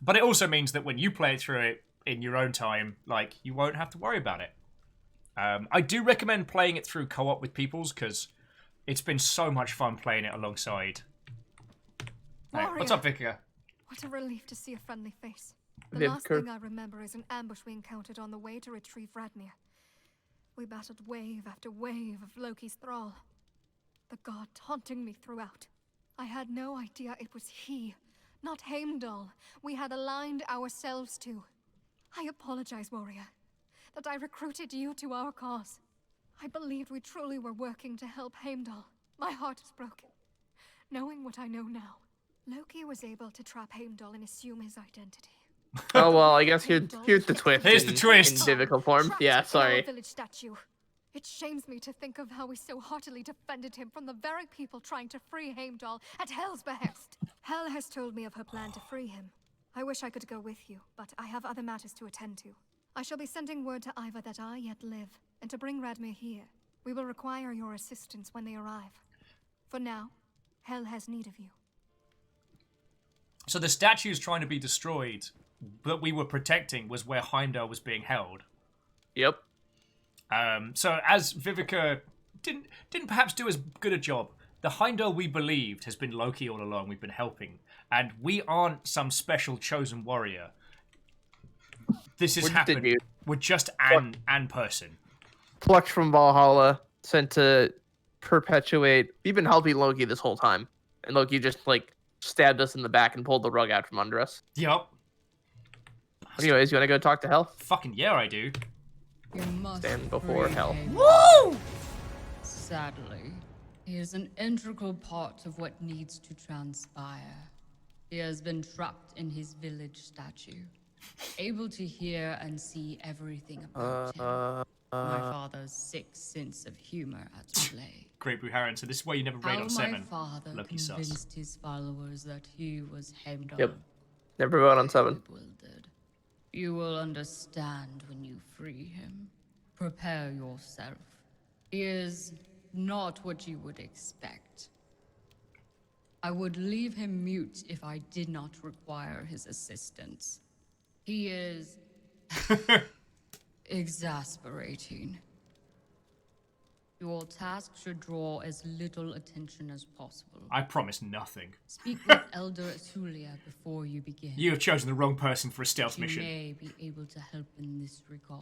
But it also means that when you play it through it in your own time, like, you won't have to worry about it. I do recommend playing it through co-op with peoples, because it's been so much fun playing it alongside. Hey, what's up, Vicar? What a relief to see a friendly face. The Vicar. last thing I remember is an ambush we encountered on the way to retrieve Radmir. We battled wave after wave of Loki's thrall, the god taunting me throughout. I had no idea it was he, not Heimdall, we had aligned ourselves to. I apologize, warrior, that I recruited you to our cause. I believed we truly were working to help Heimdall. My heart is broken, knowing what I know now. Loki was able to trap Heimdall and assume his identity. Oh well, I guess here's the twist. Here's the twist. In biblical form. Yeah, sorry. Village statue. It shames me to think of how we so heartily defended him from the very people trying to free Heimdall at Hel's behest. Hel has told me of her plan to free him. I wish I could go with you, but I have other matters to attend to. I shall be sending word to Ivar that I yet live, and to bring Radmir here. We will require your assistance when they arrive. For now, Hel has need of you. So the statues trying to be destroyed, that we were protecting, was where Heimdall was being held. Yep. So as Vivica didn't perhaps do as good a job, the Heimdall we believed has been Loki all along. We've been helping, and we aren't some special chosen warrior. This has happened. We're just an person. Plucked from Valhalla, sent to perpetuate. We've been helping Loki this whole time, and Loki just like stabbed us in the back and pulled the rug out from under us. Yup. Anyways, you want to go talk to Hel? Fucking yeah, I do. You must Stand before Hel. Woo! Sadly, he is an integral part of what needs to transpire. He has been trapped in his village statue, able to hear and see everything about him. My father's sixth sense of humor at play. Great Buharan, so this is why you never raid on 7. My father Loki convinced his followers that he was Heimdall. Yep. Never vote on 7. Bewildered. You will understand when you free him. Prepare yourself. He is not what you would expect. I would leave him mute if I did not require his assistance. He is exasperating. Your task should draw as little attention as possible. I promise nothing. Speak with Elder Atulia before you begin. You have chosen the wrong person for a stealth mission. You may be able to help in this regard.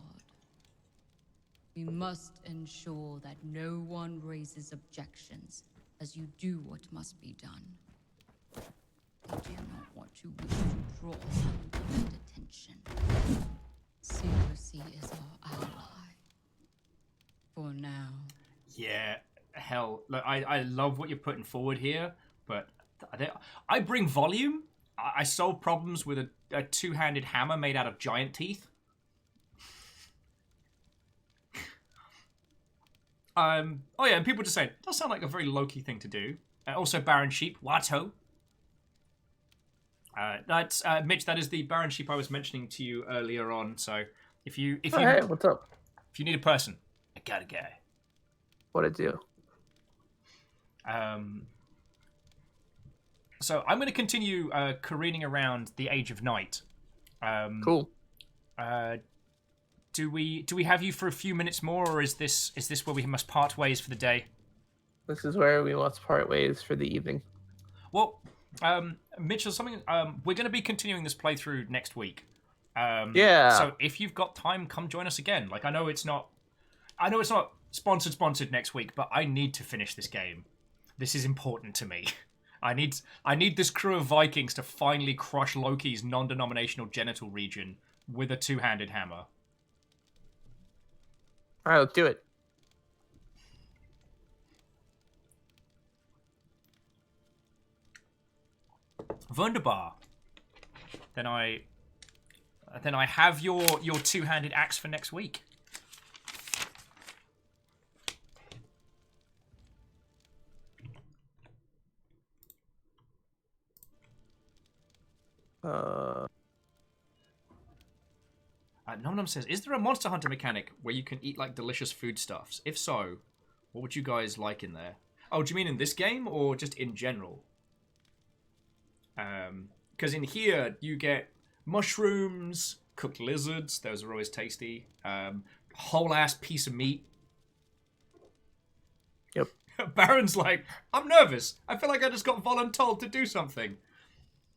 We must ensure that no one raises objections, as you do what must be done. We do not want you to draw unwanted attention. Secrecy is our ally. For now. Yeah, hell, look, I love what you're putting forward here, but I bring volume. I solve problems with a two-handed hammer made out of giant teeth. Oh yeah, and people just say, it does sound like a very Loki thing to do. Also, Baron Sheep, Watto. That's Mitch. That is the Baron Sheep I was mentioning to you earlier on. So if you hey, what's up? If you need a person, I got a guy. What'd it do? So I'm going to continue careening around the Age of Night. Cool. Do we have you for a few minutes more, or is this where we must part ways for the day? This is where we must part ways for the evening. Well, Mitchell, something we're going to be continuing this playthrough next week. Yeah. So if you've got time, come join us again. Like I know it's not sponsored next week, but I need to finish this game. This is important to me. I need this crew of Vikings to finally crush Loki's non-denominational genital region with a two-handed hammer. All right, let's do it. Wunderbar. Then I have your two-handed axe for next week. Nom Nom says, is there a Monster Hunter mechanic where you can eat like delicious foodstuffs? If so, what would you guys like in there? Oh, do you mean in this game or just in general? Because in here you get mushrooms, cooked lizards, those are always tasty, whole ass piece of meat. Yep. Baron's like, I'm nervous. I feel like I just got voluntold to do something.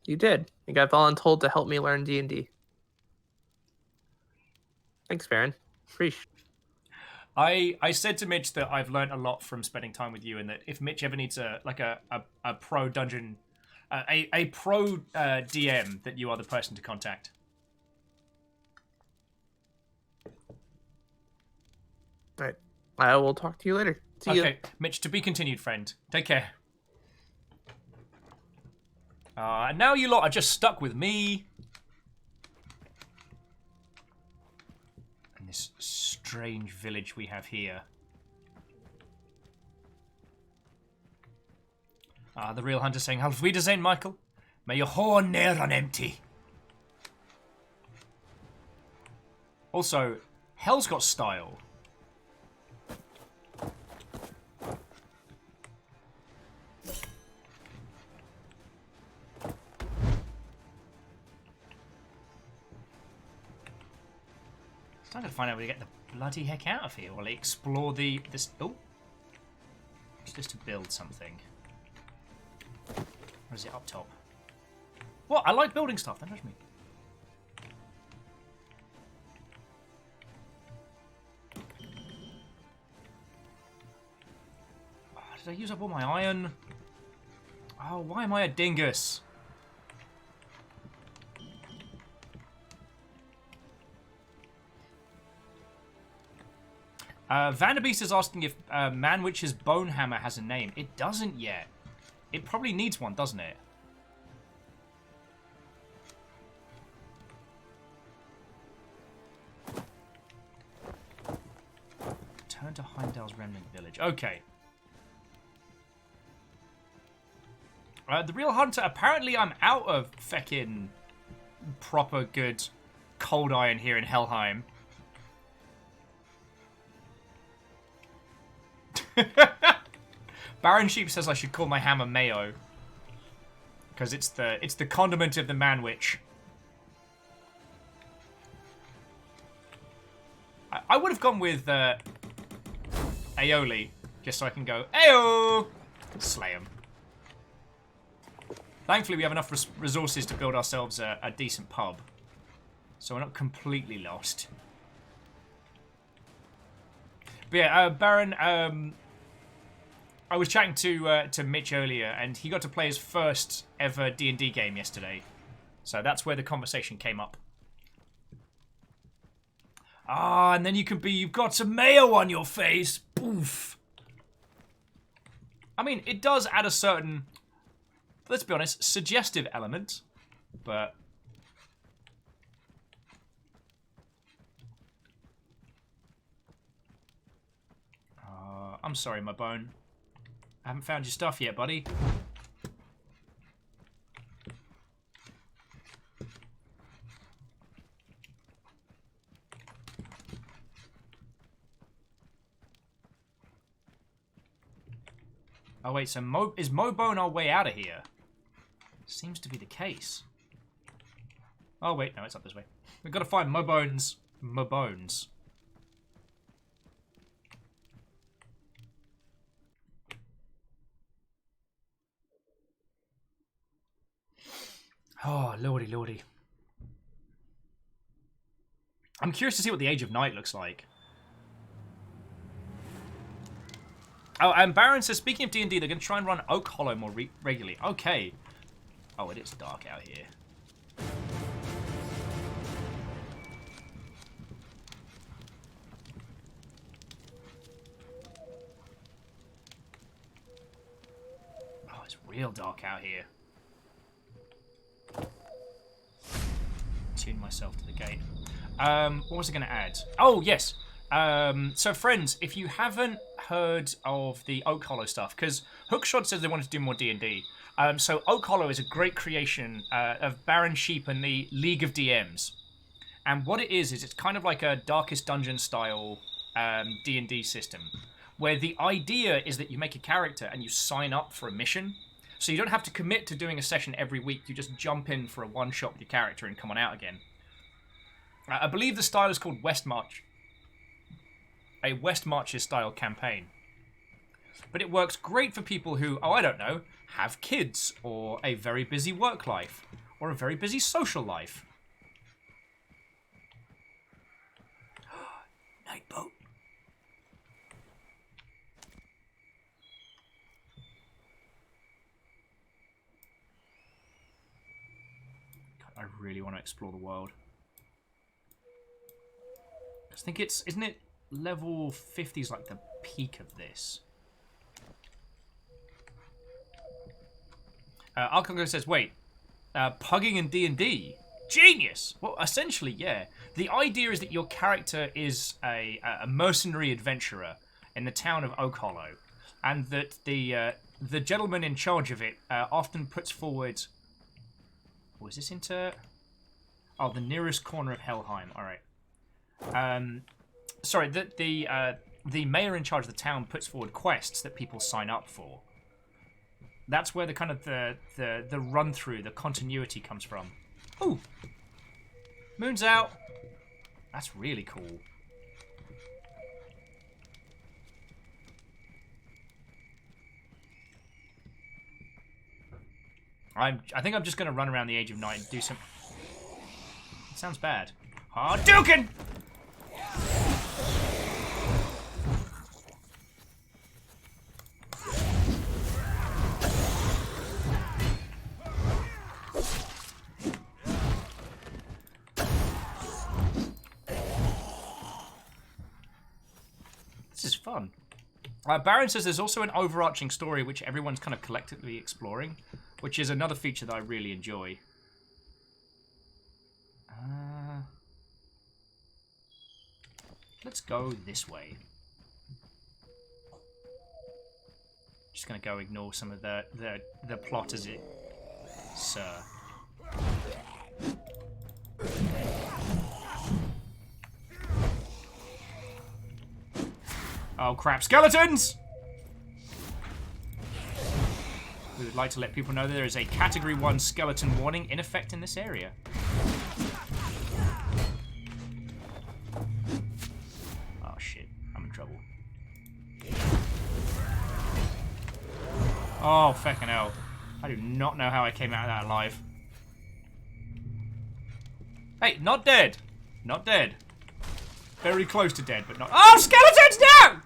You did. You got voluntold to help me learn D&D. Thanks, Baron. Appreciate. I said to Mitch that I've learned a lot from spending time with you, and that if Mitch ever needs a pro dungeon, a pro DM, that you are the person to contact. All right. I will talk to you later. See you. Okay, Mitch, to be continued, friend. Take care. And now you lot are just stuck with me. And this strange village we have here. The real hunter saying, Auf Wiedersehen, Michael. May your horn ne'er run empty. Also, Hell's got style. I'm going to find out where to get the bloody heck out of here while I explore this. Oh! It's just to build something. Or is it up top? What? I like building stuff, that knows me. Oh, did I use up all my iron? Oh, why am I a dingus? Vanderbeest is asking if Manwitch's Bone Hammer has a name. It doesn't yet. It probably needs one, doesn't it? Return to Heimdall's Remnant Village. Okay. The Real Hunter, apparently I'm out of feckin' proper good cold iron here in Helheim. Baron Sheep says I should call my hammer Mayo. Because it's the condiment of the Man-Witch. I would have gone with Aioli, just so I can go, Ayo! Slay him. Thankfully we have enough resources to build ourselves a decent pub. So we're not completely lost. But yeah, Baron, I was chatting to Mitch earlier, and he got to play his first ever D&D game yesterday. So that's where the conversation came up. Ah, and then you've got some mayo on your face. Poof. I mean, it does add a certain, let's be honest, suggestive element, but... I'm sorry, my bone. I haven't found your stuff yet, buddy. Oh wait, so is Mobone our way out of here? Seems to be the case. Oh wait, no, it's up this way. We've got to find Mobones. Oh, lordy, lordy. I'm curious to see what the Age of Night looks like. Oh, and Baron says, speaking of D&D, they're going to try and run Oak Hollow more regularly. Okay. Oh, it is dark out here. Oh, it's real dark out here. Tune myself to the gate. What was I going to add? Oh, yes. So, friends, if you haven't heard of the Oak Hollow stuff, because Hookshot says they wanted to do more D&D. So, Oak Hollow is a great creation of Baron Sheep and the League of DMs. And what it is it's kind of like a Darkest Dungeon style D&D system, where the idea is that you make a character and you sign up for a mission. So you don't have to commit to doing a session every week. You just jump in for a one-shot with your character and come on out again. I believe the style is called West March. A West Marches style campaign. But it works great for people who, oh, I don't know, have kids, or a very busy work life, or a very busy social life. Night boat. God, I really want to explore the world. I think it's, isn't it level 50 is like the peak of this? Alcongo says, wait, pugging in D&D? Genius! Well, essentially, yeah. The idea is that your character is a mercenary adventurer in the town of Oak Hollow, and that the gentleman in charge of it often puts forward... Was this into... Oh, the nearest corner of Helheim. All right. Sorry, the mayor in charge of the town puts forward quests that people sign up for. That's where the kind of the run through, the continuity comes from. Ooh, moon's out. That's really cool. I think I'm just gonna run around the Age of Night and do some. It sounds bad. Hadouken! This is fun. Baron says there's also an overarching story which everyone's kind of collectively exploring, which is another feature that I really enjoy. Let's go this way. Just gonna go ignore some of the plot as it, sir. Oh crap, skeletons! We would like to let people know that there is a Category 1 skeleton warning in effect in this area. Oh shit, I'm in trouble. Oh, feckin' hell. I do not know how I came out of that alive. Hey, not dead! Not dead. Very close to dead, but not- Oh, skeletons, no!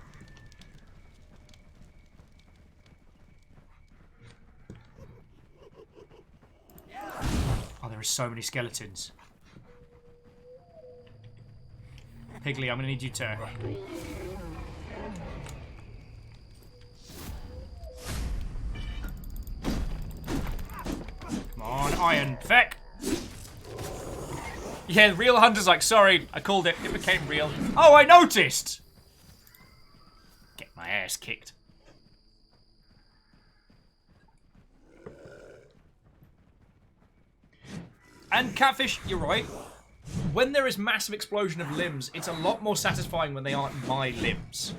Oh, there are so many skeletons. Piggly, I'm gonna need you to... Come on, Iron Feck! Yeah, the real hunter's like, sorry, I called it. It became real. Oh, I noticed! Get my ass kicked. And Catfish, you're right. When there is massive explosion of limbs, it's a lot more satisfying when they aren't my limbs.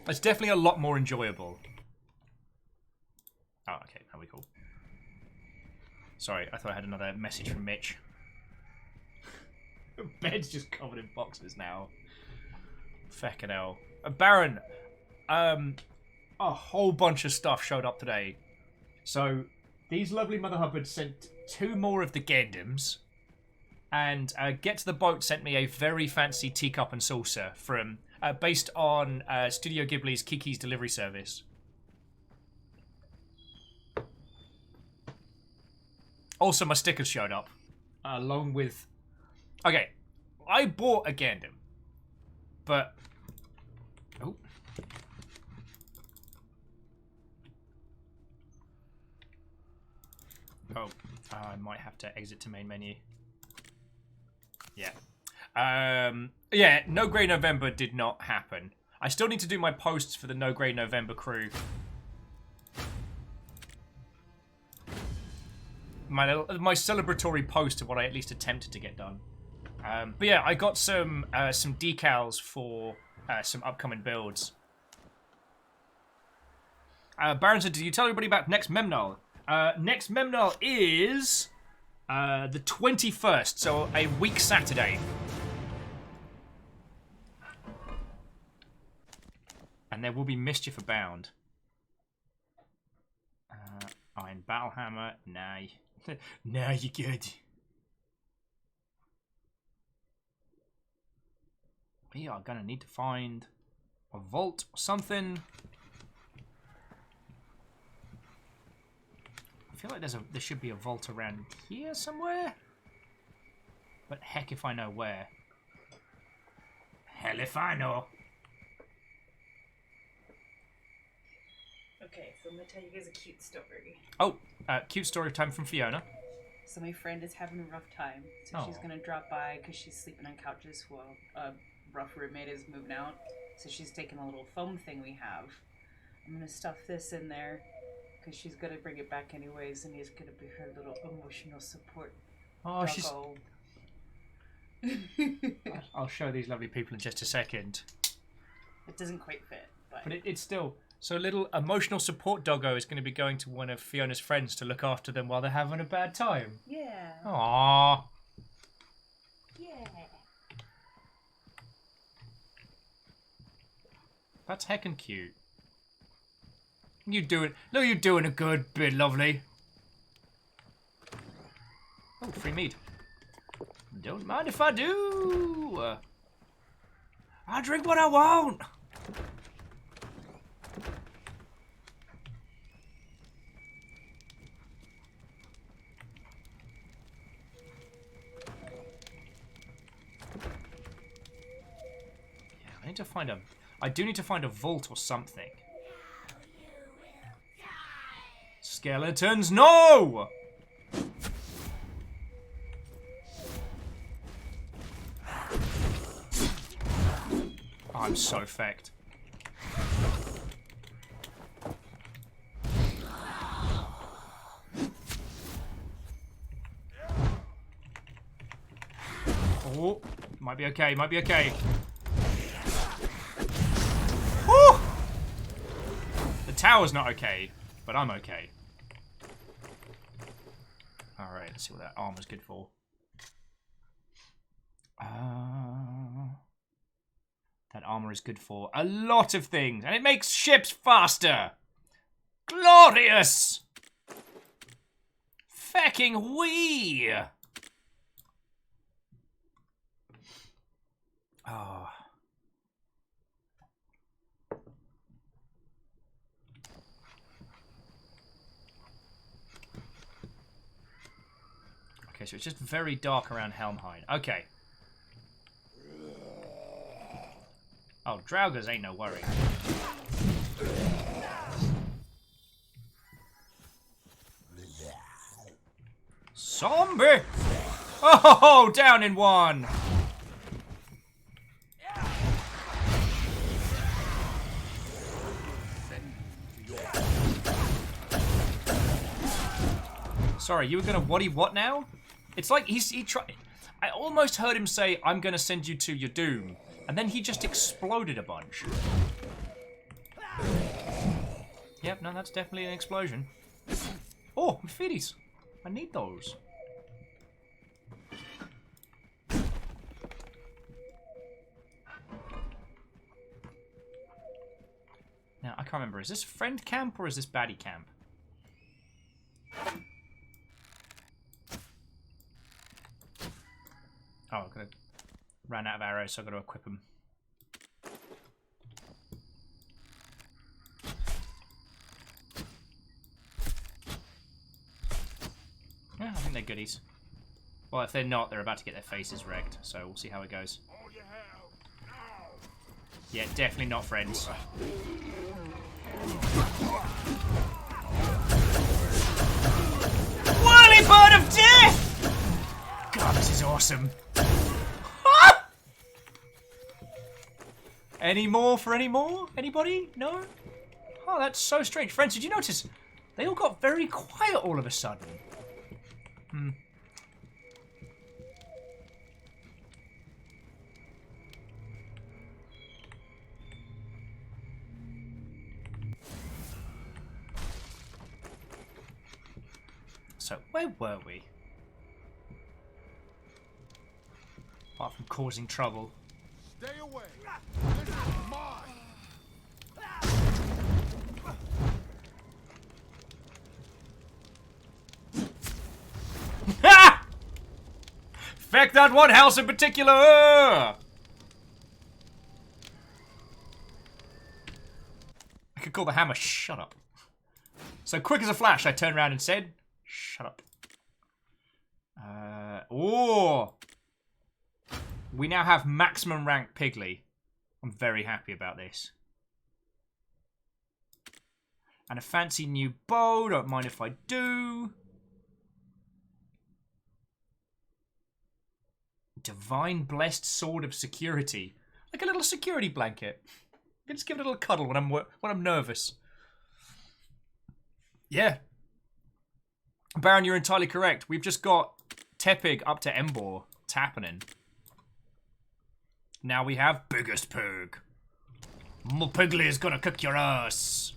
It's definitely a lot more enjoyable. Oh, okay, now we cool. Sorry, I thought I had another message from Mitch. Bed's just covered in boxes now. Feckin' hell. Baron, a whole bunch of stuff showed up today. So, these lovely Mother Hubbards sent 2 more of the Gundams. And Get to the Boat sent me a very fancy teacup and saucer from based on Studio Ghibli's Kiki's delivery service. Also, my stickers showed up, along with... Okay, I bought a Gundam, but... Oh. Oh, I might have to exit to main menu. Yeah. Yeah, No Grey November did not happen. I still need to do my posts for the No Grey November crew. My celebratory post of what I at least attempted to get done. But yeah, I got some decals for some upcoming builds. Baron said, did you tell everybody about next Memnol? Next Memnol is the 21st, so a week Saturday. And there will be mischief abound. Iron Battle Hammer. Nay. Nah, you're good. We are going to need to find a vault or something. I feel like there should be a vault around here somewhere. But heck if I know where. Hell if I know. Okay, so I'm gonna tell you guys a cute story. Oh, cute story time from Fiona. So my friend is having a rough time, so she's gonna drop by because she's sleeping on couches while a rough roommate is moving out. So she's taking a little foam thing we have. I'm gonna stuff this in there because she's gonna bring it back anyways, and he's gonna be her little emotional support. Oh, doggo. I'll show these lovely people in just a second. It doesn't quite fit, but it's still... So little emotional support doggo is going to be going to one of Fiona's friends to look after them while they're having a bad time. yeah. Aww. Yeah. That's heckin' cute. You doing... Look, you're doing a good bit, lovely. Oh, free meat. Don't mind if I do. I'll drink what I want. Yeah, I need to find a... I do need to find a vault or something. Skeletons, no! Oh, I'm so fecked. Oh, might be okay, might be okay. Woo! The tower's not okay, but I'm okay. Alright, let's see what that armor's good for. That armor is good for a lot of things, and it makes ships faster. Glorious! Fecking wee! Oh. Okay, so it's just very dark around Helmheim. Okay. Oh, Draugrs ain't no worry. Zombie! Oh, down in one! Sorry, you were gonna what now? It's like he tried... I almost heard him say, I'm gonna send you to your doom. And then he just exploded a bunch. Yep, no, that's definitely an explosion. Oh, Mephides. I need those. Now, I can't remember. Is this friend camp or is this baddie camp? Oh, I've got to... Ran out of arrows, so I've got to equip them. Yeah, I think they're goodies. Well, if they're not, they're about to get their faces wrecked, so we'll see how it goes. Yeah, definitely not friends. Whirly bird of death! God, this is awesome. Any more for any more? Anybody? No? Oh, that's so strange. Friends, did you notice? They all got very quiet all of a sudden. Hmm. So, where were we? Apart from causing trouble. Stay away. This is mine. Ha! Feck that one house in particular! I could call the hammer shut up. So quick as a flash, I turned around and said, shut up. Oh! We now have maximum rank Piggly. I'm very happy about this. And a fancy new bow, don't mind if I do. Divine Blessed Sword of Security. Like a little security blanket. You can just give it a little cuddle when I'm nervous. Yeah. Baron, you're entirely correct. We've just got Tepig up to Embor. It's happening. Now we have Biggest Pig. Piggly is gonna cook your ass.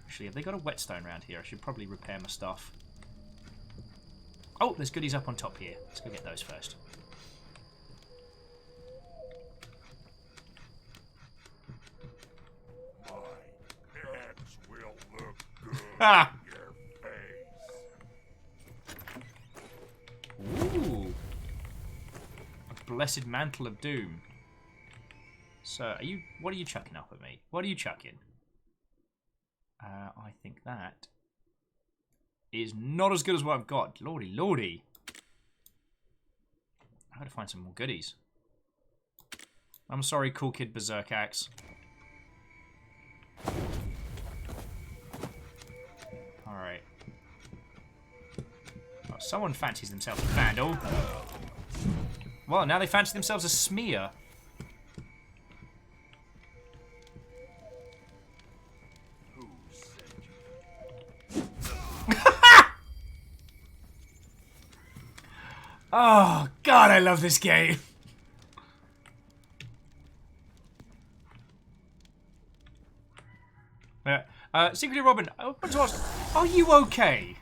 Actually, have they got a whetstone around here? I should probably repair my stuff. Oh, there's goodies up on top here. Let's go get those first. Ah! Ooh. A blessed mantle of doom. So, what are you chucking up at me? What are you chucking? I think that is not as good as what I've got. Lordy, lordy. I gotta find some more goodies. I'm sorry, cool kid Berserk Axe. Alright. Oh, someone fancies themselves a Vandal. Well, now they fancy themselves a Smear. Oh, God, I love this game. Secretly, Robin, I want to ask, are you okay?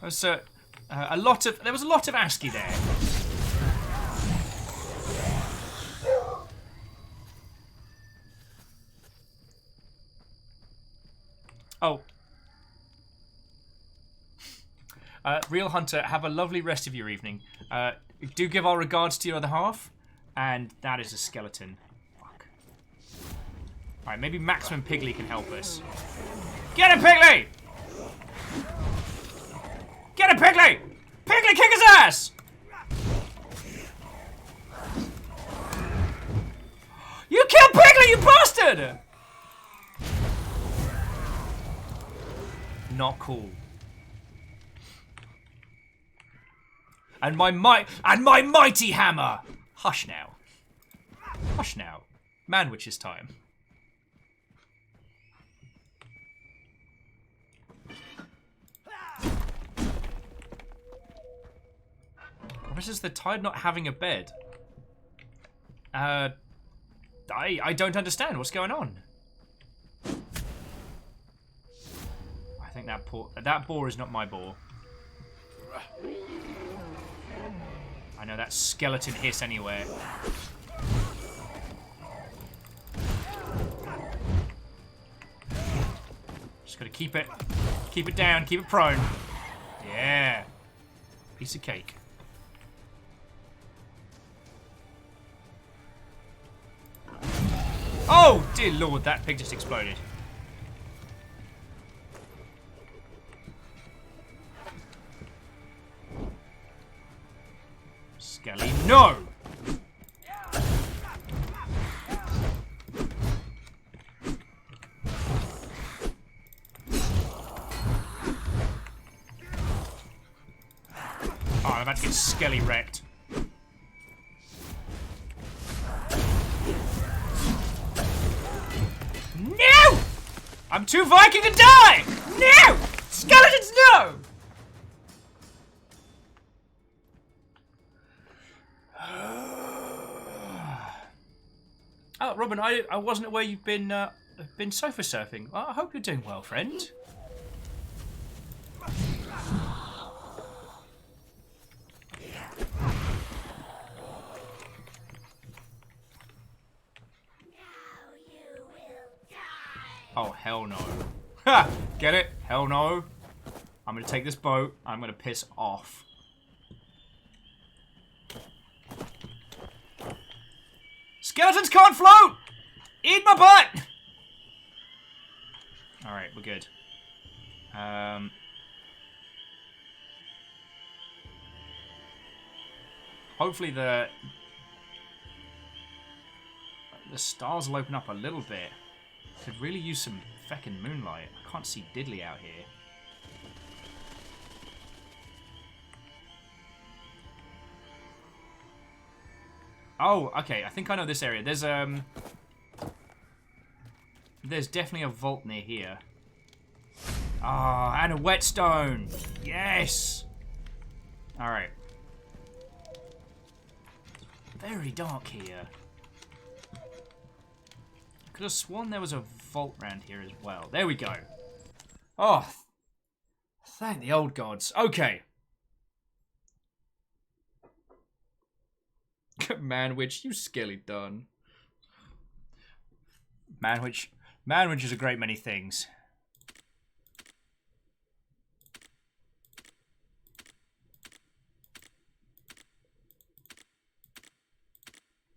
There was a lot of ASCII there. Oh. Real Hunter, have a lovely rest of your evening. Do give our regards to your other half. And that is a skeleton. Fuck. Alright, maybe Maximum Piggly can help us. Get him, Piggly! Get him, Piggly! Piggly, kick his ass! You killed Piggly, you bastard! Not cool. And my mighty hammer! Hush now. Hush now. Man-witch's time. This is the tide not having a bed. I don't understand what's going on. I think that boar is not my boar. I know that skeleton hiss anywhere. Just gotta keep it down, keep it prone. Yeah. Piece of cake. Oh, dear Lord, that pig just exploded. Skelly, no! Oh, I'm about to get Skelly wrecked. No! I'm too Viking to die! No! Skeletons, no! Oh, Robin, I wasn't aware you've been sofa surfing. I hope you're doing well, friend. Oh, hell no. Ha! Get it? Hell no. I'm gonna take this boat. I'm gonna piss off. Skeletons can't float! Eat my butt! Alright, we're good. Hopefully the stars will open up a little bit. Could really use some feckin' moonlight. I can't see diddly out here. Oh, okay. I think I know this area. There's definitely a vault near here. Ah, and a whetstone. Yes. All right. Very dark here. Could have sworn there was a vault around here as well. There we go. Oh, thank the old gods. Okay. Manwich, you skilly done. Manwich is a great many things.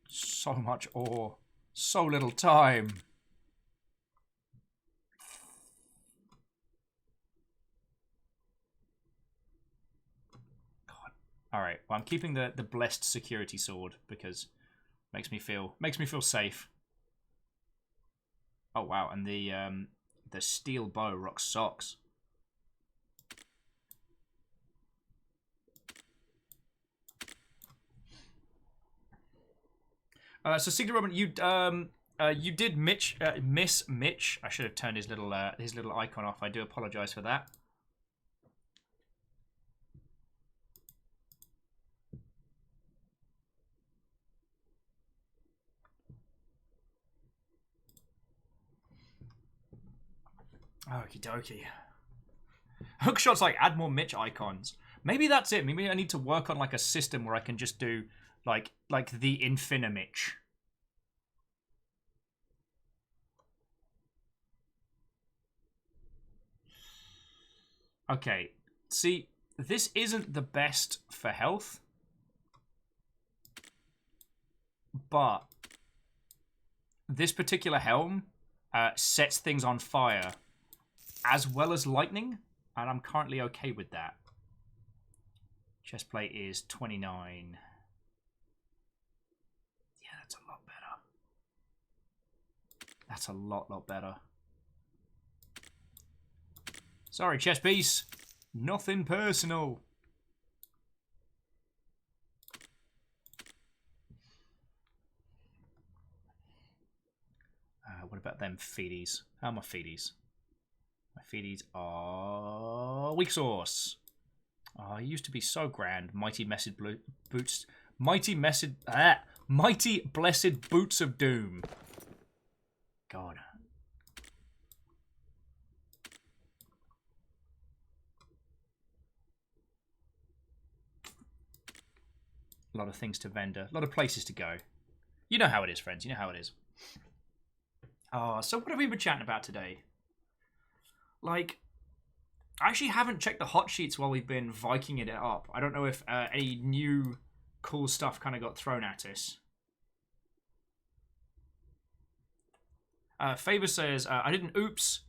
So much ore. So little time. God. Alright, well I'm keeping the blessed security sword because makes me feel safe. Oh wow, and the steel bow rocks socks. So Sigrid Roman, you did miss Mitch. I should have turned his little icon off. I do apologize for that. Okie dokie. Hookshot's like add more Mitch icons. Maybe that's it. Maybe I need to work on like a system where I can just do like the Infinimich. Okay, see, this isn't the best for health, but this particular helm sets things on fire as well as lightning, and I'm currently okay with that. Chestplate is 29. Yeah, that's a lot better. That's a lot better. Sorry, chest piece. Nothing personal. What about them feedies? How are my feedies? My feedies are weak sauce. Oh, I used to be so grand. Mighty blessed boots. Mighty blessed boots of doom. God. A lot of things to vendor. A lot of places to go. You know how it is, friends. You know how it is. Oh, so what have we been chatting about today? Like, I actually haven't checked the hot sheets while we've been Vikinging it up. I don't know if any new cool stuff kind of got thrown at us. Favor says, I did an oops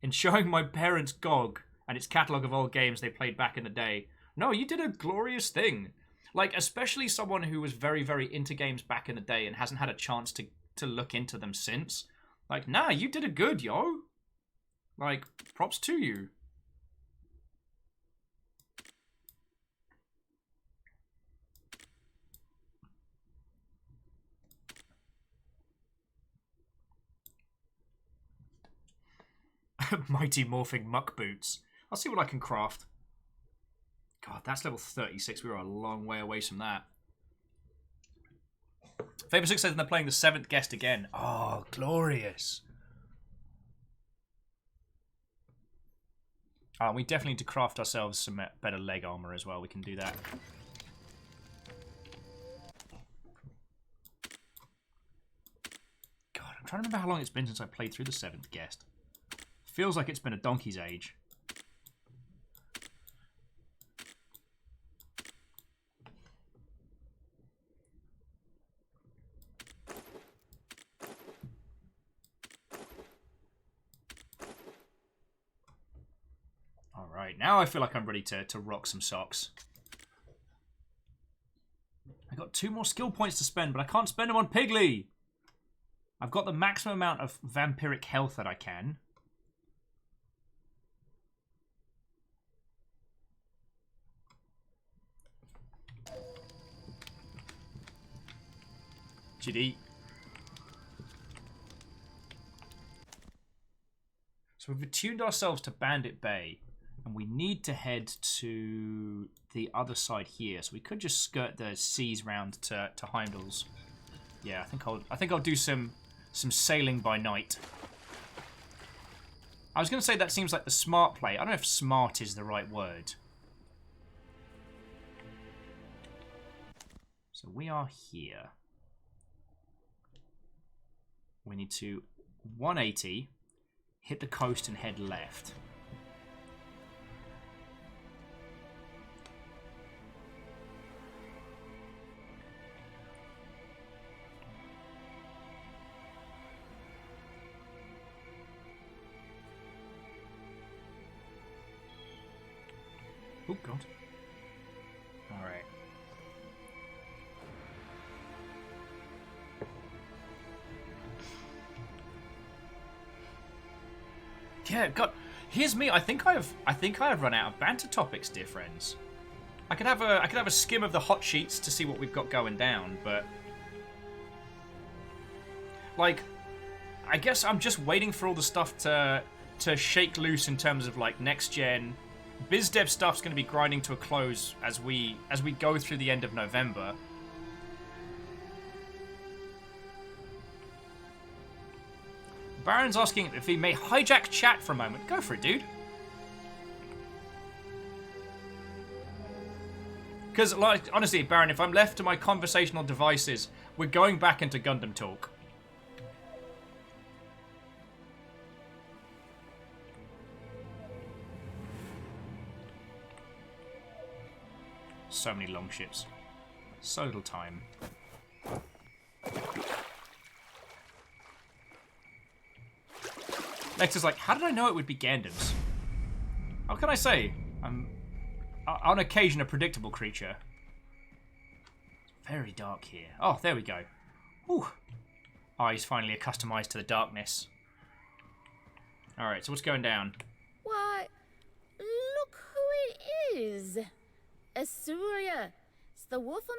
in showing my parents GOG and its catalogue of old games they played back in the day. No, you did a glorious thing. Like, especially someone who was very, very into games back in the day and hasn't had a chance to look into them since. Like, nah, you did a good, yo. Like, props to you. Mighty morphing muck boots. I'll see what I can craft. God, that's level 36. We were a long way away from that. Favor 6 says they're playing the 7th guest again. Oh, glorious. We definitely need to craft ourselves some better leg armor as well. We can do that. God, I'm trying to remember how long it's been since I played through the 7th guest. Feels like it's been a donkey's age. Alright, now I feel like I'm ready to rock some socks. I got 2 more skill points to spend, but I can't spend them on Piggly! I've got the maximum amount of vampiric health that I can. GD. So we've attuned ourselves to Bandit Bay, and we need to head to the other side here. So we could just skirt the seas round to Heimdall's. Yeah, I think I'll do some sailing by night. I was going to say that seems like the smart play. I don't know if smart is the right word. So we are here. We need to 180, hit the coast and head left. Oh, God. All right. Yeah, God. Here's me. I think I have run out of banter topics, dear friends. I could have a skim of the hot sheets to see what we've got going down, but like, I guess I'm just waiting for all the stuff to shake loose in terms of like next gen. BizDev stuff's going to be grinding to a close as we go through the end of November. Baron's asking if he may hijack chat for a moment. Go for it, dude. Because, like, honestly, Baron, if I'm left to my conversational devices, we're going back into Gundam talk. So many long ships. So little time. Lex is like, how did I know it would be Gandams? What can I say? I'm, on occasion, a predictable creature. It's very dark here. Oh, there we go. Whew. Oh, he's finally accustomed to the darkness. Alright, so what's going down? Why, look who it is. Asuria. It's the Wolf of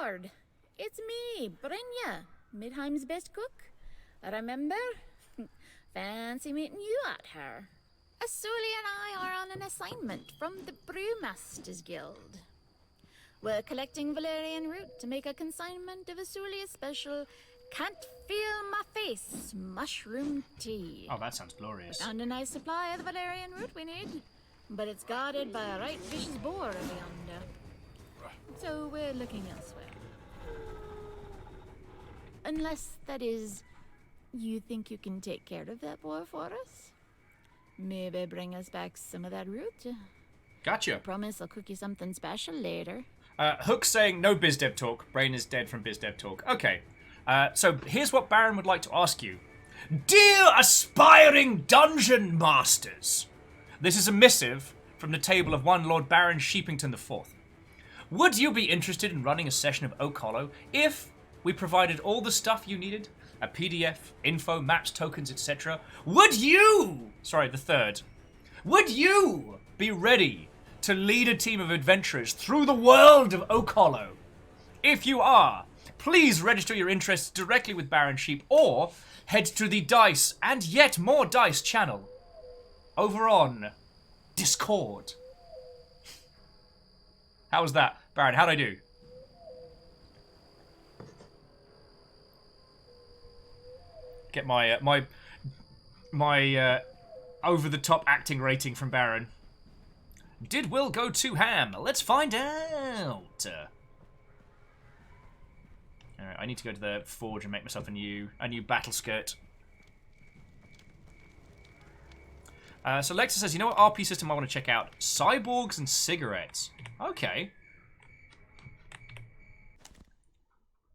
Midgard. It's me, Brynja, Midheim's best cook. Remember? Fancy meeting you out here. Asulia and I are on an assignment from the Brewmasters Guild. We're collecting valerian root to make a consignment of Asulia's special Can't Feel My Face mushroom tea. Oh, that sounds glorious. We found a nice supply of the valerian root we need, but it's guarded by a right vicious boar over yonder. So we're looking elsewhere. Unless, that is, you think you can take care of that boar for us? Maybe bring us back some of that root. Gotcha. I promise I'll cook you something special later. Hook saying no BizDev talk. Brain is dead from BizDev talk. Okay. So here's what Baron would like to ask you. Dear aspiring dungeon masters, this is a missive from the table of one Lord Baron Sheepington IV. Would you be interested in running a session of Oak Hollow if we provided all the stuff you needed? A PDF, info, maps, tokens, etc. Would you, sorry, the third, would you be ready to lead a team of adventurers through the world of Oak Hollow? If you are, please register your interests directly with Baron Sheep or head to the Dice and yet more Dice channel over on Discord. How was that? Baron, how'd I do? Get my over-the-top acting rating from Baron. Did Will go too ham? Let's find out. Alright, I need to go to the forge and make myself a new battle skirt. So Lexa says, you know what RP system I want to check out? Cyborgs and cigarettes. Okay.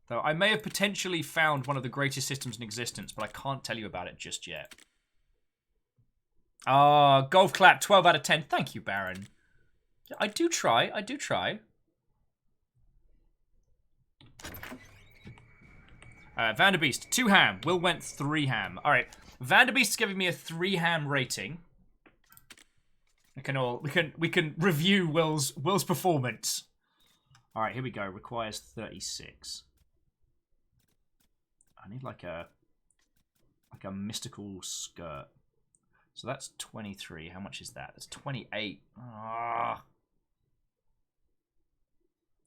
Though I may have potentially found one of the greatest systems in existence, but I can't tell you about it just yet. Ah, golf clap, 12 out of 10. Thank you, Baron. I do try. I do try. Vanderbeest, 2 ham. Will went 3 ham. All right, Vanderbeest's giving me a 3 ham rating. We can review Will's performance. All right, here we go. Requires 36. I need like a mystical skirt. So that's 23. How much is that? That's 28. Ah.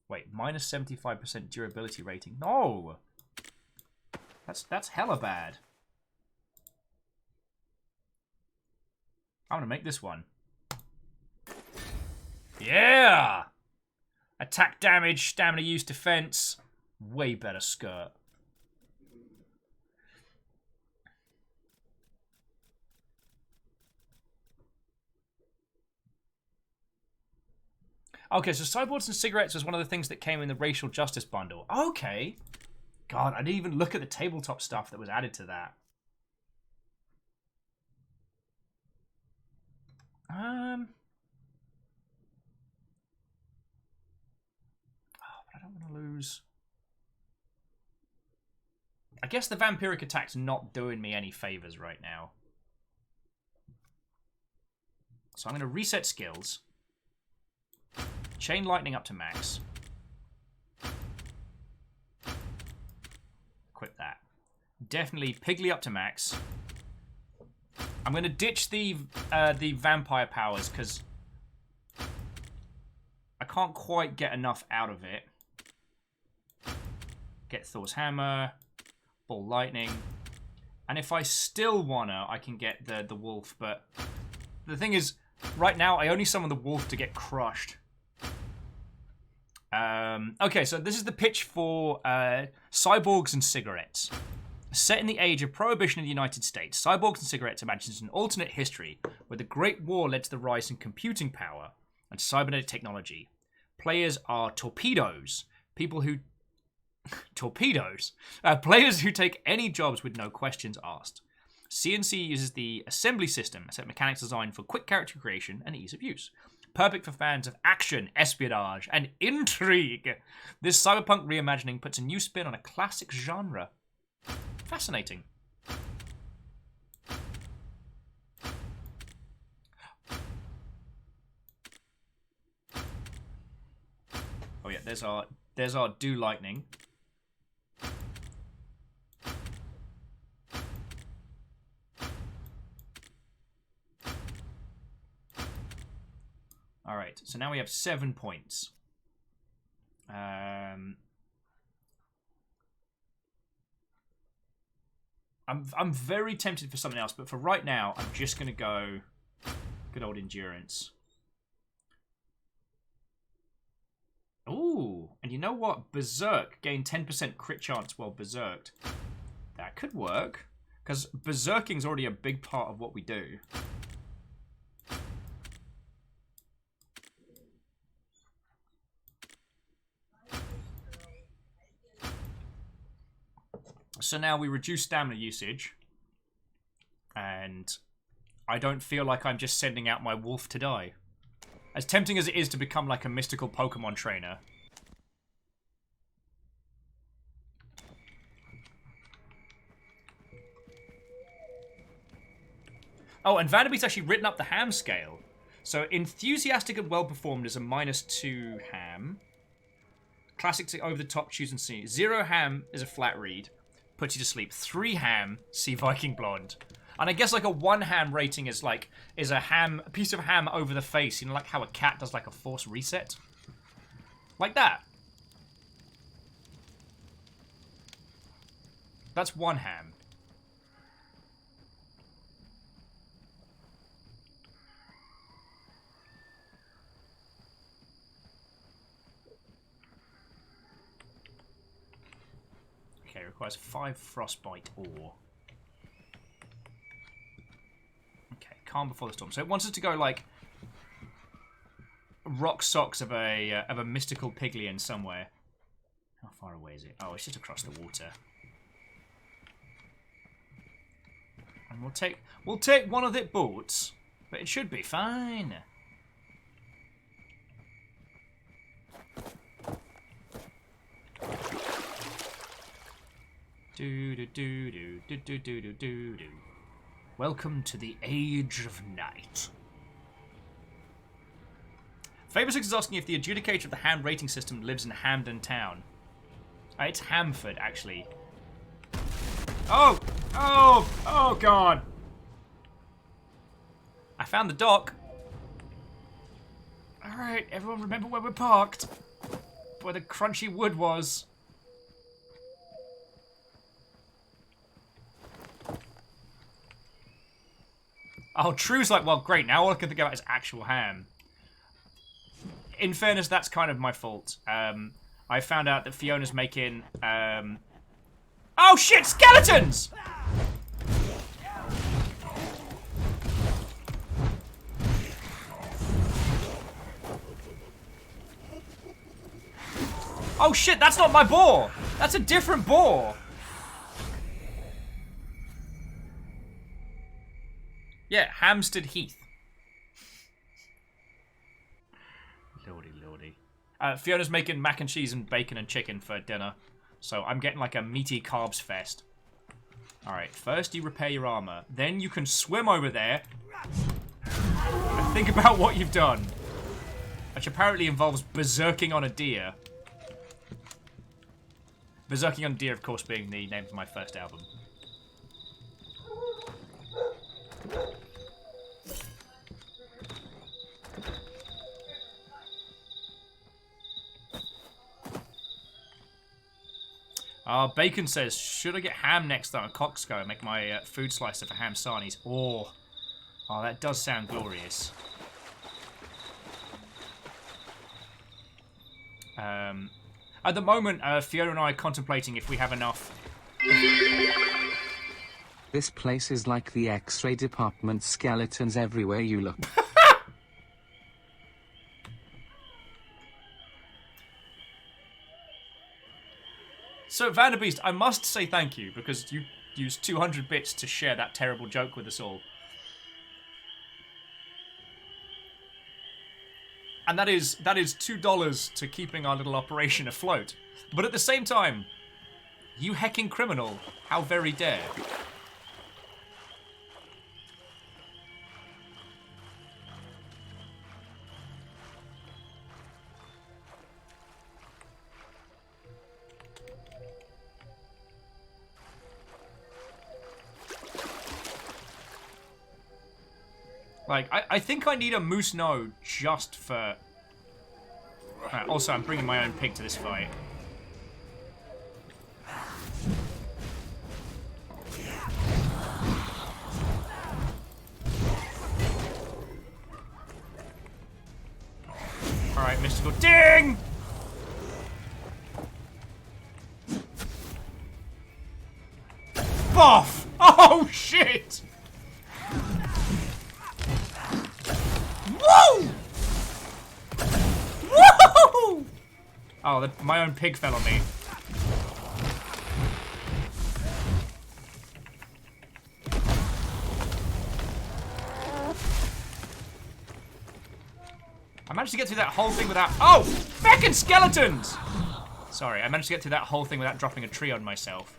Wait, minus 75% durability rating. No. That's hella bad. I'm gonna make this one. Yeah. Attack damage, stamina use, defense. Way better skirt. Okay, so cyborgs and cigarettes was one of the things that came in the racial justice bundle. Okay. God, I didn't even look at the tabletop stuff that was added to that. Oh, but I don't want to lose. I guess the vampiric attack's not doing me any favors right now. So I'm going to reset skills. Chain lightning up to max. Equip that. Definitely Piggly up to max. I'm going to ditch the vampire powers because I can't quite get enough out of it. Get Thor's hammer, ball lightning, and if I still wanna, I can get the wolf. But the thing is, right now I only summon the wolf to get crushed. Okay, so this is the pitch for cyborgs and cigarettes. Set in the age of prohibition in the United States, cyborgs and cigarettes imagines an alternate history where the Great War led to the rise in computing power and cybernetic technology. Players are torpedoes, people who players who take any jobs with no questions asked. CNC uses the assembly system, a set of mechanics designed for quick character creation and ease of use. Perfect for fans of action, espionage, and intrigue. This cyberpunk reimagining puts a new spin on a classic genre. Fascinating. Oh yeah, there's our do lightning. All right, so now we have 7 points. I'm very tempted for something else, but for right now, I'm just gonna go good old endurance. Ooh, and you know what? Berserk gain 10% crit chance while berserked. That could work, because berserking's already a big part of what we do. So now we reduce stamina usage, and I don't feel like I'm just sending out my wolf to die. As tempting as it is to become like a mystical Pokemon trainer. Oh, and Vanderbeek's actually written up the ham scale. So enthusiastic and well-performed is a -2 ham. Classic to over the top, choose and see. 0 ham is a flat read. Puts you to sleep. 3 ham, see Viking Blonde. And I guess like a 1 ham rating is a piece of ham over the face. You know, like how a cat does like a force reset? Like that. That's 1 ham. Okay, requires 5 frostbite ore. Okay, calm before the storm. So it wants us to go like rock socks of a mystical piglian somewhere. How far away is it? Oh, it's just across the water. And we'll take one of the boats, but it should be fine. Do do do do do do do do do do. Welcome to the Age of Night. Favor6 is asking if the adjudicator of the Ham rating system lives in Hamden Town. It's Hamford, actually. Oh! Oh! Oh, God! I found the dock. Alright, everyone remember where we're parked. Where the crunchy wood was. Oh, True's like, well, great, now all I can think about is actual ham. In fairness, that's kind of my fault. I found out that Fiona's making, Oh, shit, skeletons! Oh, shit, that's not my boar! That's a different boar! Yeah, Hampstead Heath. Lordy, lordy. Fiona's making mac and cheese and bacon and chicken for dinner. So I'm getting like a meaty carbs fest. Alright, first you repair your armor. Then you can swim over there. And think about what you've done. Which apparently involves berserking on a deer. Berserking on a Deer, of course, being the name of my first album. Bacon says, should I get ham next time at Coxco and make my food slicer for ham sarnies? Oh, that does sound glorious. At the moment, Fiona and I are contemplating if we have enough. This place is like the X-ray department. Skeletons everywhere you look. So, Vanderbeest, I must say thank you, because you used 200 bits to share that terrible joke with us all. And that is $2 to keeping our little operation afloat. But at the same time, you hecking criminal, how very dare. Like, I think I need a moose node just for... Right, also, I'm bringing my own pig to this fight. Alright, mystical ding! Boff! Oh, shit! Woo! Woo! Oh, my own pig fell on me. I managed to get through that whole thing without... Oh! Feckin' skeletons! Sorry, I managed to get through that whole thing without dropping a tree on myself.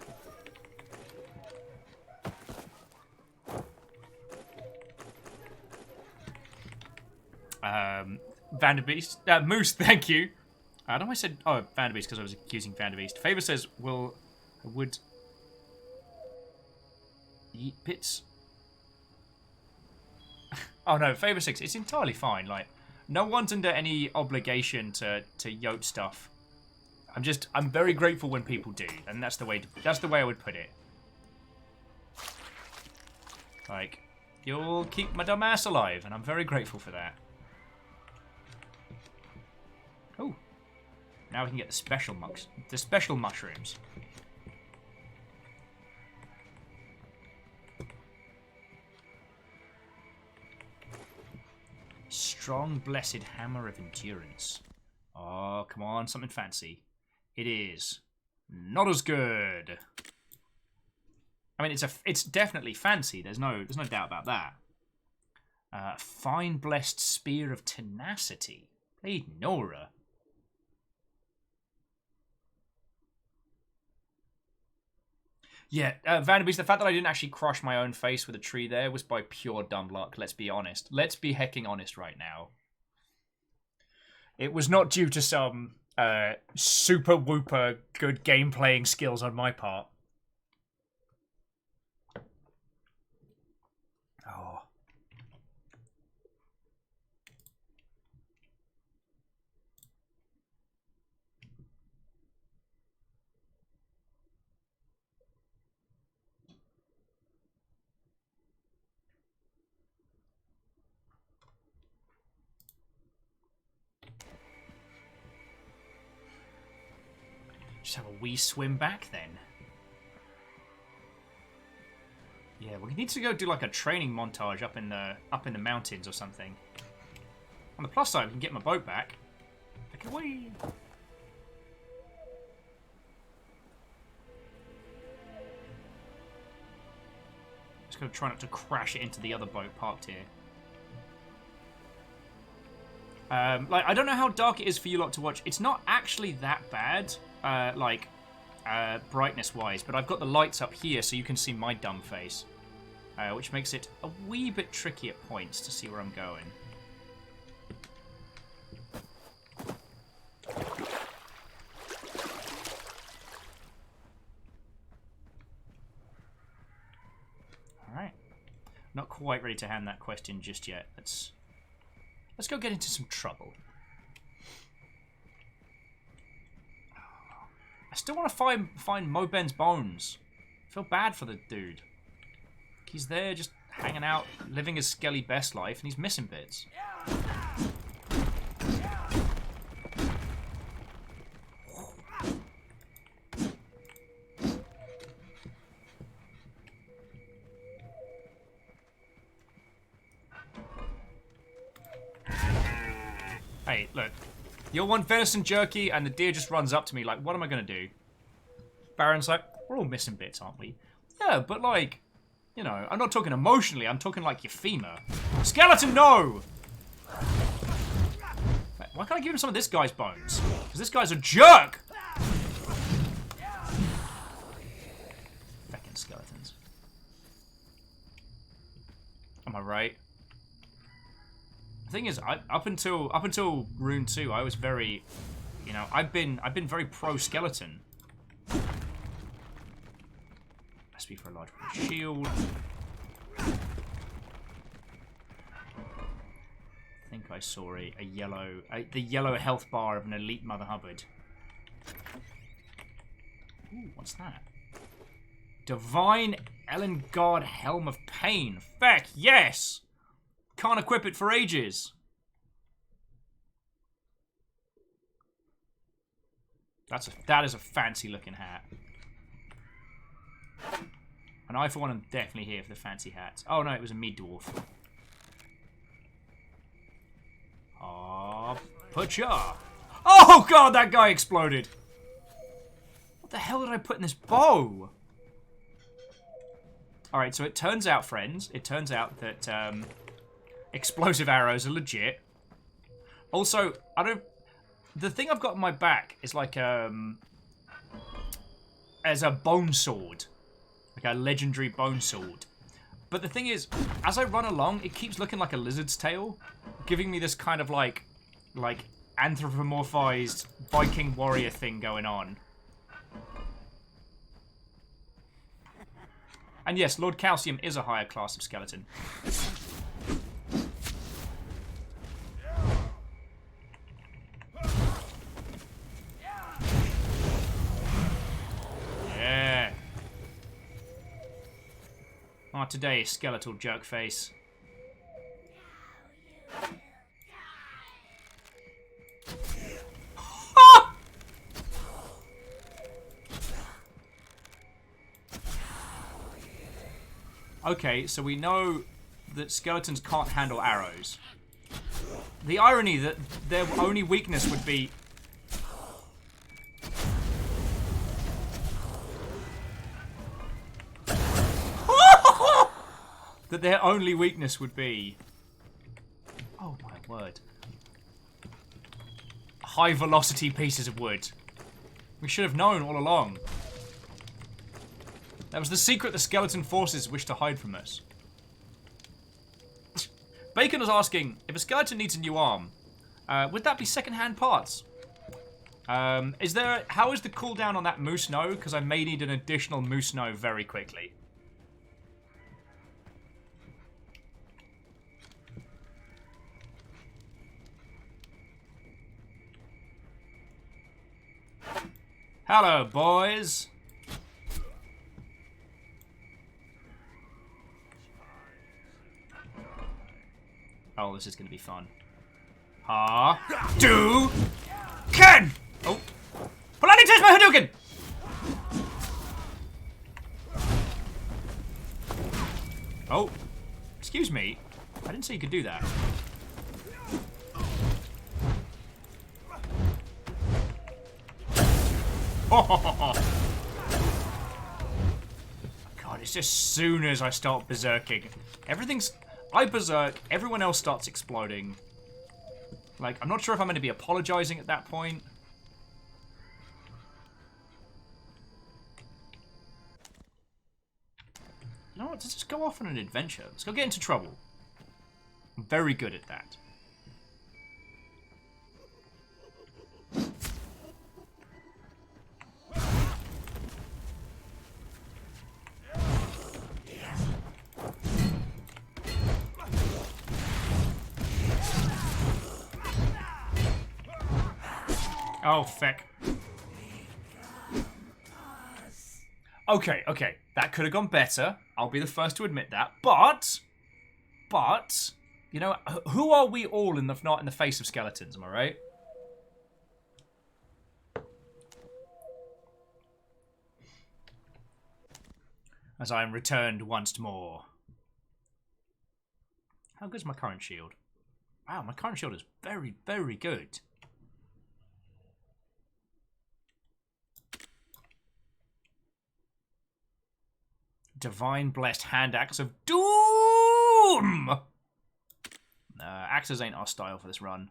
Vanderbeest. Moose, thank you. I don't know why I said... Oh, Vanderbeest, because I was accusing Vanderbeest. Favor says, would eat bits? Oh, no, Favor 6. It's entirely fine. Like, no one's under any obligation to yoke stuff. I'm very grateful when people do, and that's the way I would put it. Like, you'll keep my dumb ass alive, and I'm very grateful for that. Oh, now we can get the special mushrooms. strong, blessed hammer of endurance. Oh, come on, something fancy. It is not as good. I mean, it's definitely fancy. There's no doubt about that. Fine blessed spear of tenacity. Bleed Nora. Yeah, Vanderbeest, the fact that I didn't actually crush my own face with a tree there was by pure dumb luck, let's be honest. Let's be hecking honest right now. It was not due to some super whooper good game playing skills on my part. Oh. Just have a wee swim back then. Yeah, we need to go do like a training montage up in the mountains or something. On the plus side, we can get my boat back. Take it away. Just gotta try not to crash it into the other boat parked here. Like, I don't know how dark it is for you lot to watch. It's not actually that bad, brightness-wise, but I've got the lights up here so you can see my dumb face, which makes it a wee bit tricky at points to see where I'm going. Alright. Not quite ready to hand that question just yet. Let's go get into some trouble. I still want to find Moben's bones. I feel bad for the dude. He's there just hanging out, living his skelly best life, and he's missing bits. Hey, look. You'll want venison jerky, and the deer just runs up to me like, what am I going to do? Baron's like, we're all missing bits, aren't we? Yeah, but like, you know, I'm not talking emotionally, I'm talking like your femur. Skeleton, no! Why can't I give him some of this guy's bones? Because this guy's a jerk! Feckin' skeletons. Am I right? The thing is, up until Rune 2, I was very, you know, I've been very pro skeleton. Recipe for a large shield. I think I saw the yellow health bar of an elite Mother Hubbard. Ooh, what's that? Divine Elengard Helm of Pain. Feck, yes! Can't equip it for ages. That is a fancy looking hat. And I for one am definitely here for the fancy hats. Oh no, it was a mid-dwarf. Oh, Putcha! Oh god, that guy exploded! What the hell did I put in this bow? Alright, so it turns out, friends, that explosive arrows are legit. Also, the thing I've got on my back is like as a bone sword. Like a legendary bone sword. But the thing is, as I run along, it keeps looking like a lizard's tail, giving me this kind of like anthropomorphized Viking warrior thing going on. And yes, Lord Calcium is a higher class of skeleton. Yeah. Oh, today, skeletal jerk face. Okay, so we know that skeletons can't handle arrows. The irony that their only weakness would be... that their only weakness would be... Oh my word. High velocity pieces of wood. We should have known all along. That was the secret the skeleton forces wish to hide from us. Bacon was asking, if a skeleton needs a new arm, would that be second-hand parts? How is the cooldown on that moose no? Because I may need an additional moose no very quickly. Hello, boys. Oh, this is going to be fun. Do Ken! Oh. Polani takes my Hadouken! Oh. Excuse me. I didn't say you could do that. God, it's just as soon as I start berserking. I berserk, everyone else starts exploding. Like, I'm not sure if I'm going to be apologizing at that point. You know what, let's just go off on an adventure. Let's go get into trouble. I'm very good at that. Oh, feck. Okay, okay. That could have gone better. I'll be the first to admit that. But, you know, who are we all not in the face of skeletons, am I right? As I am returned once more. How good is my current shield? Wow, my current shield is very, very good. Divine Blessed Hand Axe of Doom! Axes ain't our style for this run.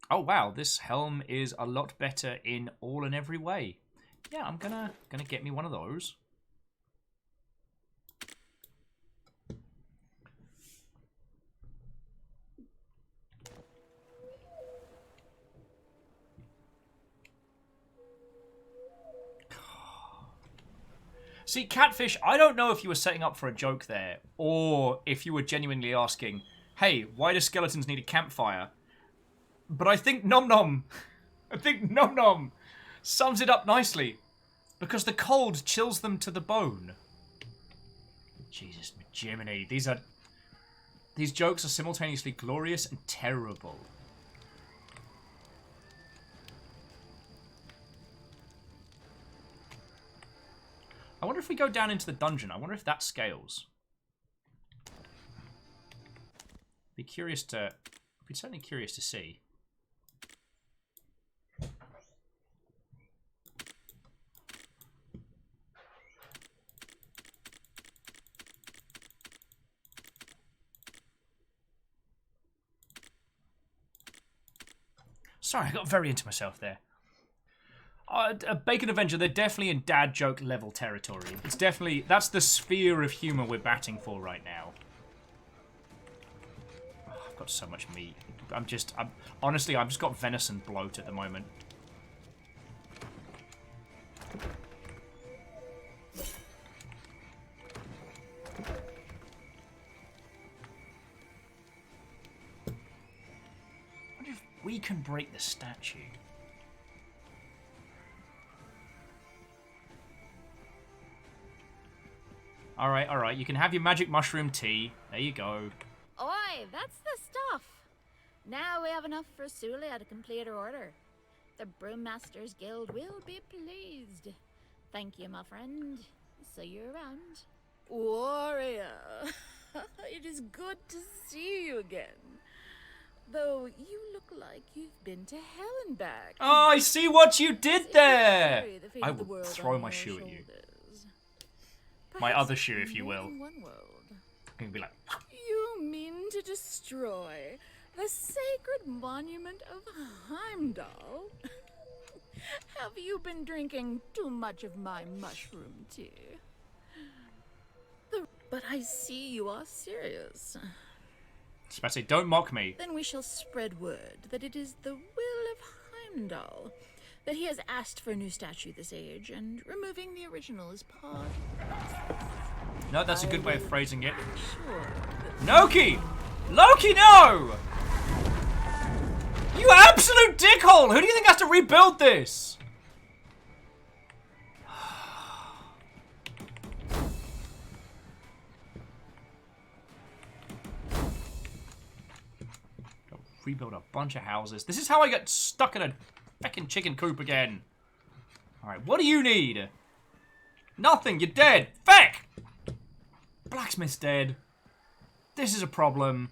Oh wow, this helm is a lot better in all and every way. Yeah, I'm gonna get me one of those. See, Catfish, I don't know if you were setting up for a joke there, or if you were genuinely asking, hey, why do skeletons need a campfire? But I think Nom Nom sums it up nicely. Because the cold chills them to the bone. Jesus, Jiminy, these jokes are simultaneously glorious and terrible. I wonder if we go down into the dungeon. I wonder if that scales. Be certainly curious to see. Sorry, I got very into myself there. Bacon Avenger, they're definitely in dad joke level territory. It's definitely, that's the sphere of humor we're batting for right now. Oh, I've got so much meat. Honestly, I've just got venison bloat at the moment. I wonder if we can break the statue. Alright, you can have your magic mushroom tea. There you go. Oi, that's the stuff. Now we have enough for Sulia to complete her order. The Brewmasters Guild will be pleased. Thank you, my friend. See you around. Warrior, it is good to see you again. Though you look like you've been to hell and back. Oh, I see what you did there! Carry the fate I of the will world throw on my your shoe at you. shoulders. My Perhaps other shoe, if you more will. than one world. I'm gonna be like, You mean to destroy the sacred monument of Heimdall? Have you been drinking too much of my mushroom tea? But I see you are serious. Especially, don't mock me. Then we shall spread word that it is the will of Heimdall that he has asked for a new statue this age, and removing the original is part. No, that's a good way of phrasing it. Sure. Loki! Loki, no! You absolute dickhole! Who do you think has to rebuild this? Rebuild a bunch of houses. This is how I get stuck in a fucking chicken coop again. Alright, what do you need? Nothing, you're dead. Feck! Blacksmith's dead. This is a problem.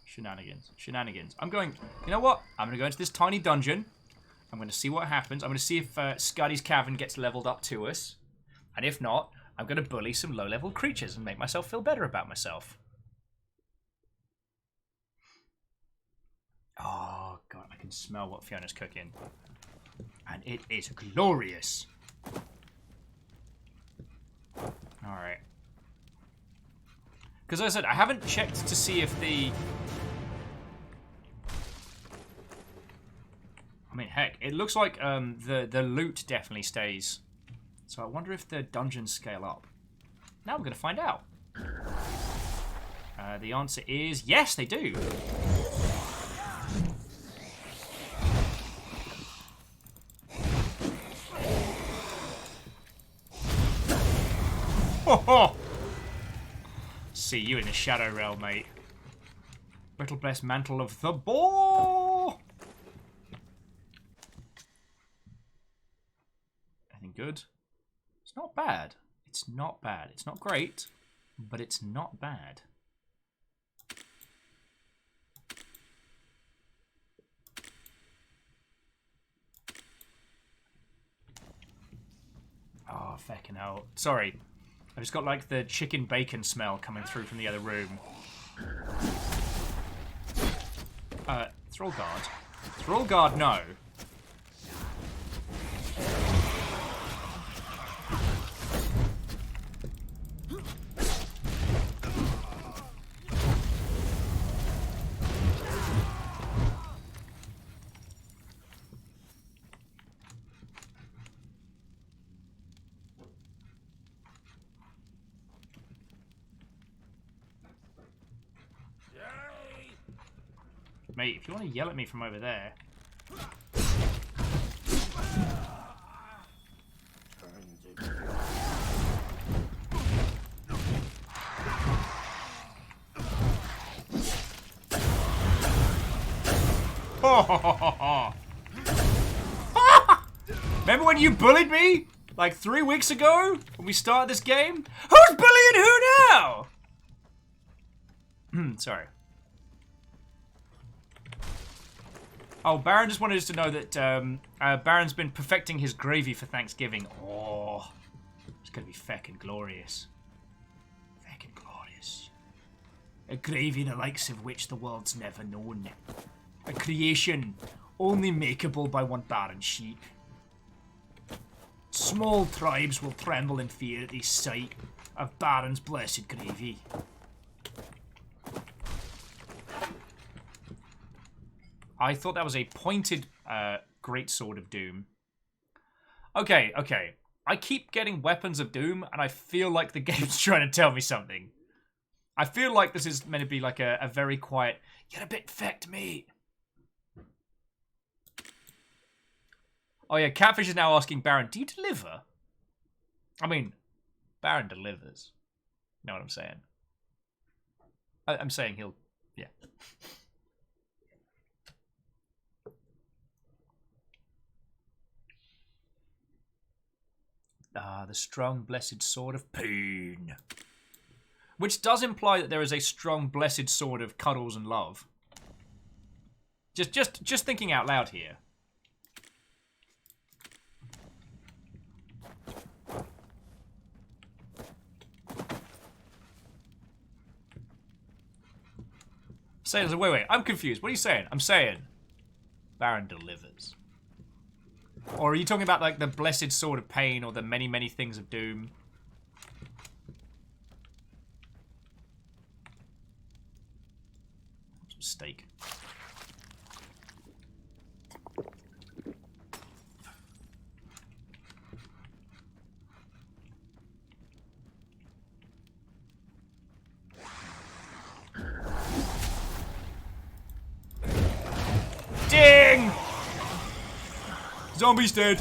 Shenanigans. Shenanigans. I'm going... You know what? I'm going to go into this tiny dungeon. I'm going to see what happens. I'm going to see if Scuddy's Cavern gets leveled up to us. And if not, I'm going to bully some low-level creatures and make myself feel better about myself. Oh, God. I can smell what Fiona's cooking. And it is glorious. Alright. Because as I said, I haven't checked to see if the... I mean, heck, it looks like the loot definitely stays. So I wonder if the dungeons scale up. Now we're going to find out. The answer is yes, they do. Ho ho! See you in the Shadow Realm, mate. Brittle Blessed Mantle of the Boar! Anything good? It's not bad. It's not bad. It's not great, but it's not bad. Oh, feckin' hell. Sorry. I just got like the chicken bacon smell coming through from the other room. Thrall Guard. Thrall Guard, no. Mate, if you want to yell at me from over there. Remember when you bullied me? Like 3 weeks ago? When we started this game? Who's bullying who now? Sorry. Oh, Baron just wanted us to know that Baron's been perfecting his gravy for Thanksgiving. Oh, it's going to be feckin' glorious. Feckin' glorious. A gravy the likes of which the world's never known. A creation only makeable by one Baron sheep. Small tribes will tremble in fear at the sight of Baron's blessed gravy. I thought that was a pointed greatsword of doom. Okay, okay. I keep getting weapons of doom, and I feel like the game's trying to tell me something. I feel like this is meant to be like a very quiet, you're a bit fecked, mate. Oh yeah, Catfish is now asking Baron, do you deliver? I mean, Baron delivers. You know what I'm saying? I'm saying he'll, yeah. The strong, blessed sword of pain. Which does imply that there is a strong, blessed sword of cuddles and love. Just thinking out loud here. Wait, I'm confused. What are you saying? I'm saying Baron delivers. Or are you talking about like the blessed sword of pain or the many, many things of doom? Some steak. Ding! Zombie's dead.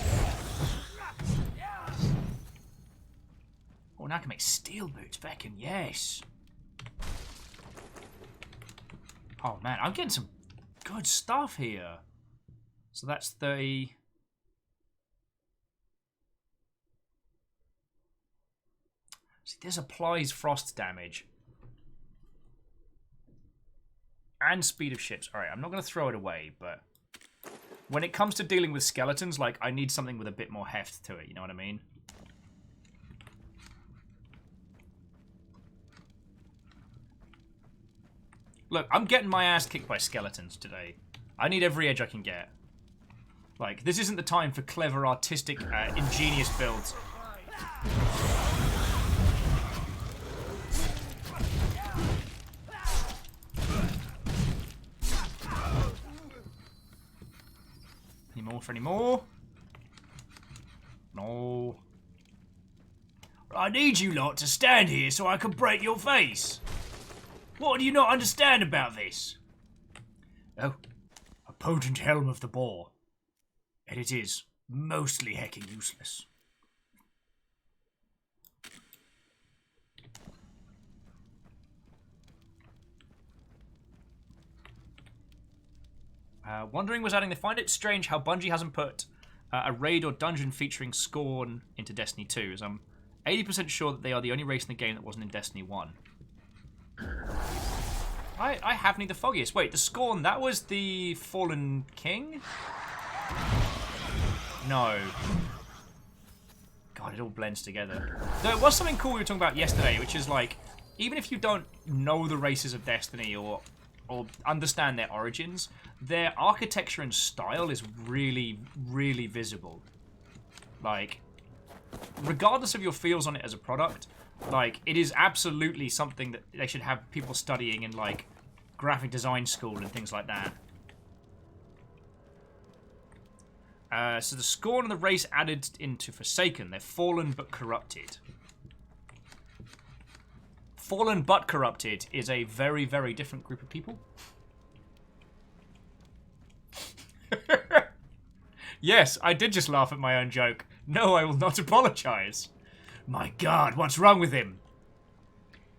Oh, now I can make steel boots, Beckham. Yes. Oh man, I'm getting some good stuff here. So that's 30. See, this applies frost damage. And speed of ships. Alright, I'm not going to throw it away, but when it comes to dealing with skeletons, like, I need something with a bit more heft to it, you know what I mean? Look, I'm getting my ass kicked by skeletons today. I need every edge I can get. Like, this isn't the time for clever, artistic, ingenious builds. Any more? No. I need you lot to stand here so I can break your face. What do you not understand about this? Oh, a potent helm of the boar. And it is mostly hecking useless. Wondering was adding, they find it strange how Bungie hasn't put a raid or dungeon featuring Scorn into Destiny 2, as I'm 80% sure that they are the only race in the game that wasn't in Destiny 1. I have neither foggiest. Wait, the Scorn, that was the Fallen King? No. God, it all blends together. There was something cool we were talking about yesterday, which is like, even if you don't know the races of Destiny or understand their origins, their architecture and style is really, really visible. Like, regardless of your feels on it as a product, like, it is absolutely something that they should have people studying in, like, graphic design school and things like that. So the Scorn and the race added into Forsaken. They're fallen but corrupted. Fallen but corrupted is a very, very different group of people. Yes, I did just laugh at my own joke. No, I will not apologize. My God, what's wrong with him?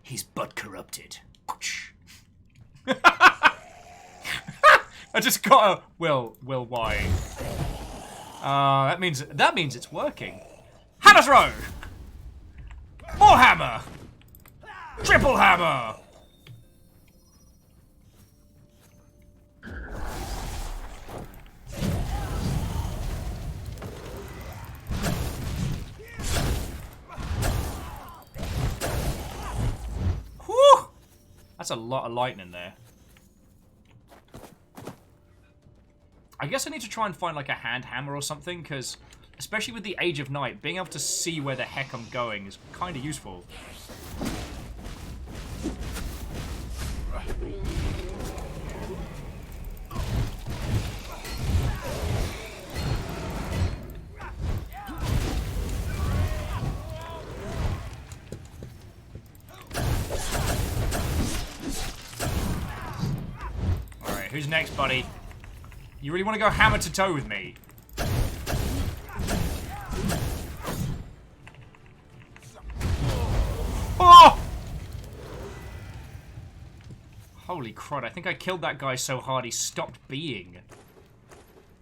He's but corrupted. I just got a... Well, why? That means it's working. Hammer throw! More hammer! Triple hammer! Whew! That's a lot of lightning there. I guess I need to try and find like a hand hammer or something, because especially with the Age of Night, being able to see where the heck I'm going is kind of useful. Alright, who's next, buddy? You really want to go hammer to toe with me? Oh! Holy crud, I think I killed that guy so hard he stopped being.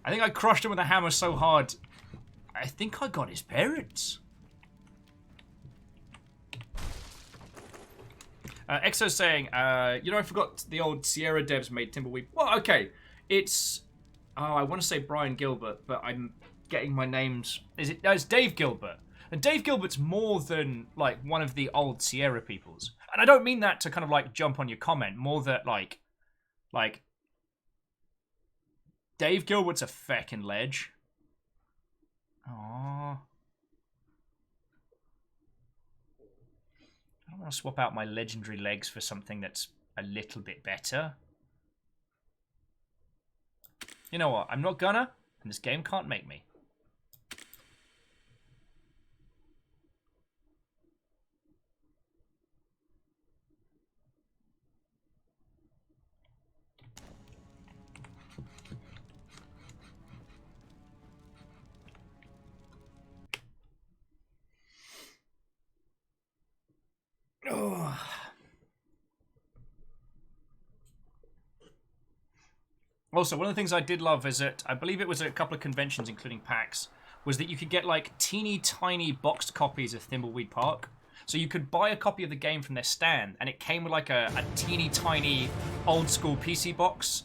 I think I crushed him with a hammer so hard, I think I got his parents. Exo's saying, you know, I forgot the old Sierra devs made Timbleweed. Well, okay. It's, I want to say Brian Gilbert, but I'm getting my names. No, it's Dave Gilbert. And Dave Gilbert's more than, like, one of the old Sierra peoples. And I don't mean that to kind of, like, jump on your comment. More that, like, Dave Gilbert's a feckin' ledge. Aww. I don't want to swap out my legendary legs for something that's a little bit better. You know what? I'm not gonna, and this game can't make me. Oh. Also, one of the things I did love is that, I believe it was at a couple of conventions, including PAX, was that you could get, like, teeny tiny boxed copies of Thimbleweed Park. So you could buy a copy of the game from their stand, and it came with, like, a teeny tiny old school PC box.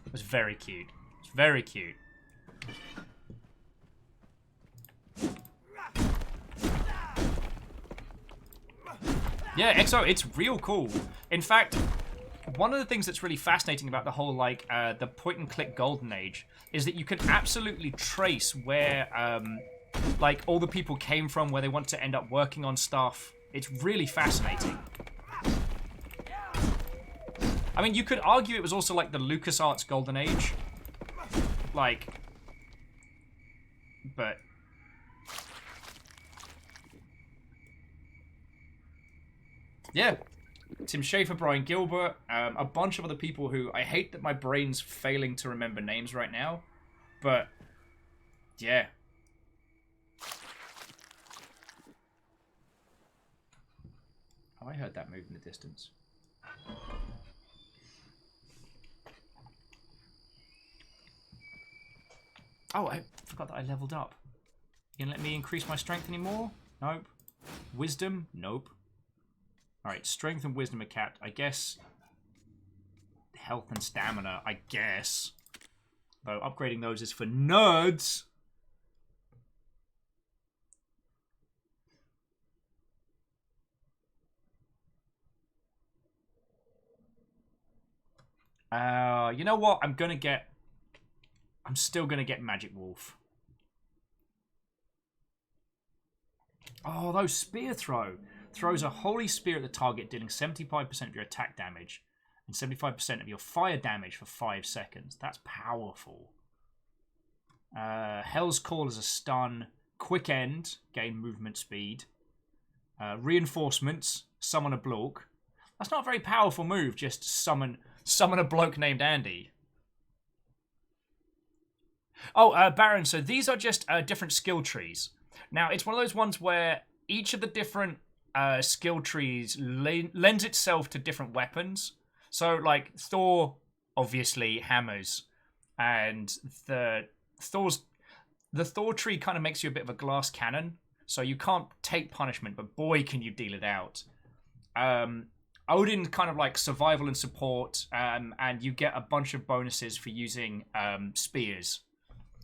It was very cute. It's very cute. Yeah, EXO, it's real cool. In fact, one of the things that's really fascinating about the whole, like, the point-and-click golden age is that you can absolutely trace where, like, all the people came from, where they want to end up working on stuff. It's really fascinating. I mean, you could argue it was also, like, the LucasArts golden age. Like, but... yeah. Tim Schafer, Brian Gilbert, a bunch of other people who I hate that my brain's failing to remember names right now, but yeah. Oh, I heard that move in the distance. Oh, I forgot that I leveled up. You gonna let me increase my strength anymore? Nope. Wisdom? Nope. Alright, strength and wisdom are capped. I guess health and stamina, I guess. Though upgrading those is for nerds. You know what? I'm still gonna get Magic Wolf. Oh, those spear throw. Throws a holy spear at the target, dealing 75% of your attack damage and 75% of your fire damage for 5 seconds. That's powerful. Hell's Call is a stun. Quick End, gain movement speed. Reinforcements, summon a bloke. That's not a very powerful move, just summon a bloke named Andy. Oh, Baron, so these are just different skill trees. Now, it's one of those ones where each of the different skill trees lends itself to different weapons. So, like, Thor, obviously, hammers. And the Thor tree kind of makes you a bit of a glass cannon. So you can't take punishment, but boy, can you deal it out. Odin kind of like survival and support, and you get a bunch of bonuses for using spears.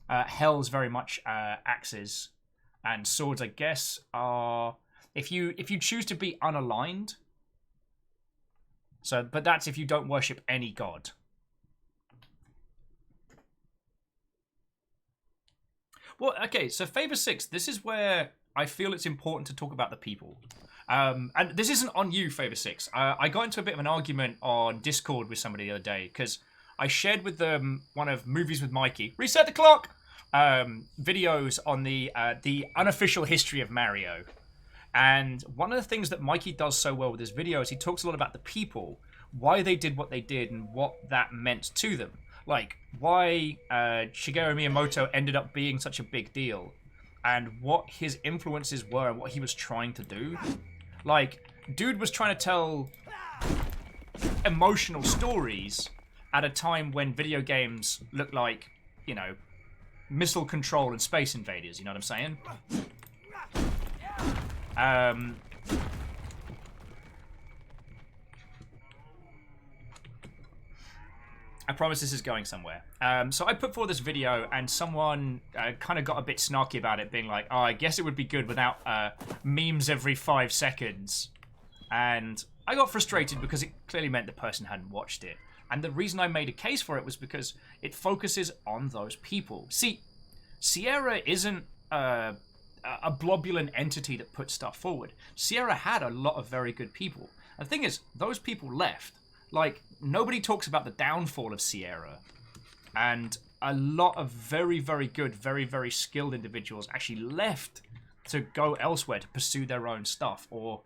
Hell's very much axes. And swords, I guess, are... If you choose to be unaligned, but that's if you don't worship any god. Well, okay, so Favor 6, this is where I feel it's important to talk about the people. And this isn't on you, Favor 6. I got into a bit of an argument on Discord with somebody the other day, because I shared with them one of Movies with Mikey, Reset the Clock, videos on the unofficial history of Mario. And one of the things that Mikey does so well with his videos, he talks a lot about the people, why they did what they did, and what that meant to them. Like, why Shigeru Miyamoto ended up being such a big deal, and what his influences were, and what he was trying to do. Like, dude was trying to tell emotional stories at a time when video games looked like, you know, missile control and Space Invaders, you know what I'm saying? I promise this is going somewhere. So I put forward this video, and someone kind of got a bit snarky about it, being like, oh, I guess it would be good without memes every 5 seconds. And I got frustrated because it clearly meant the person hadn't watched it. And the reason I made a case for it was because it focuses on those people. See, Sierra isn't a blobulant entity that puts stuff forward. Sierra had a lot of very good people. The thing is, those people left. Like, nobody talks about the downfall of Sierra. And a lot of very, very good, very, very skilled individuals actually left to go elsewhere to pursue their own stuff. Or,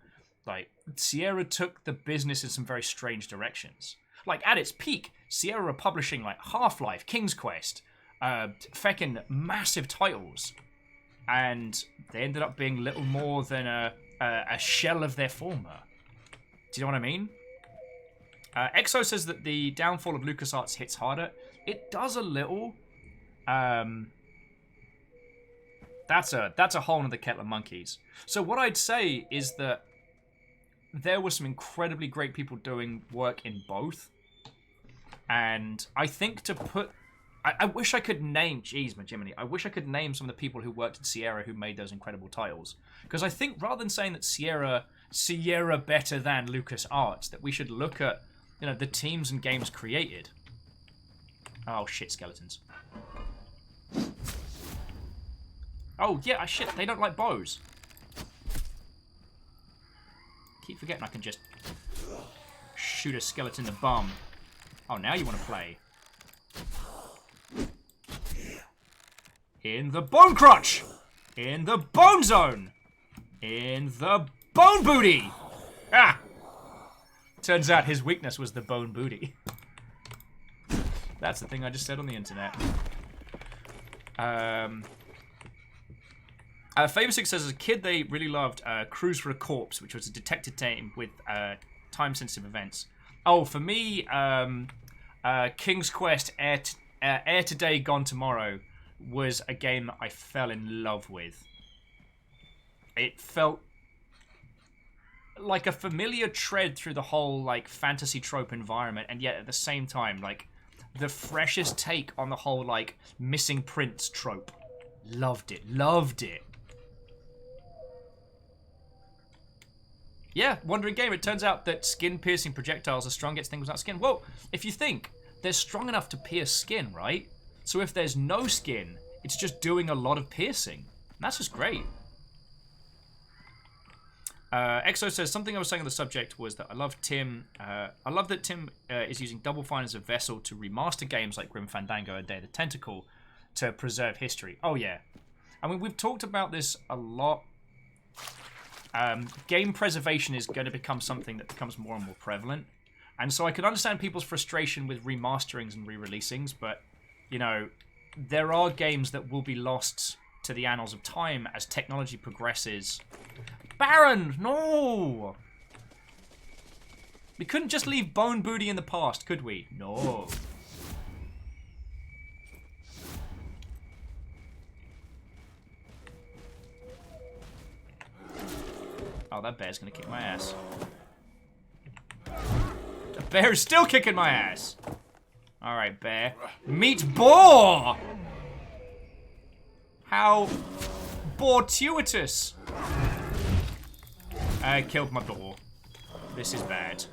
like, Sierra took the business in some very strange directions. Like, at its peak, Sierra were publishing, like, Half-Life, King's Quest, feckin' massive titles. And they ended up being little more than a shell of their former. Do you know what I mean? Exo says that the downfall of LucasArts hits harder. It does a little. That's a whole nother kettle of monkeys. So what I'd say is that there were some incredibly great people doing work in both. And I think to put... I wish I could name... Jeez, Jiminy. I wish I could name some of the people who worked at Sierra who made those incredible titles. Because I think rather than saying that Sierra better than LucasArts, that we should look at, you know, the teams and games created. Oh, shit, skeletons. Oh, yeah, shit, they don't like bows. Keep forgetting I can just shoot a skeleton in the bum. Oh, now you want to play. In the bone crunch! In the bone zone! In the bone booty! Ah! Turns out his weakness was the bone booty. That's the thing I just said on the internet. Favorsick says, as a kid, they really loved Cruise for a Corpse, which was a detective game with time-sensitive events. Oh, for me, King's Quest, Air Today, Gone Tomorrow was a game that I fell in love with. It felt like a familiar tread through the whole, like, fantasy trope environment, and yet at the same time, like, the freshest take on the whole, like, missing prince trope. Loved it. Loved it. Yeah, Wandering Game. It turns out that skin-piercing projectiles are strong against things without skin. Well, if you think, they're strong enough to pierce skin, right? So if there's no skin, it's just doing a lot of piercing. And that's just great. Exo says, something I was saying on the subject was that I love that Tim is using Double Fine as a vessel to remaster games like Grim Fandango and Day of the Tentacle to preserve history. Oh, yeah. I mean, we've talked about this a lot. Game preservation is going to become something that becomes more and more prevalent. And so I could understand people's frustration with remasterings and re-releasings, but, you know, there are games that will be lost to the annals of time as technology progresses. Baron! No! We couldn't just leave Bone Booty in the past, could we? No. Oh, that bear's gonna kick my ass. The bear is still kicking my ass! Alright, bear. Meet boar! How fortuitous! I killed my boar. This is bad.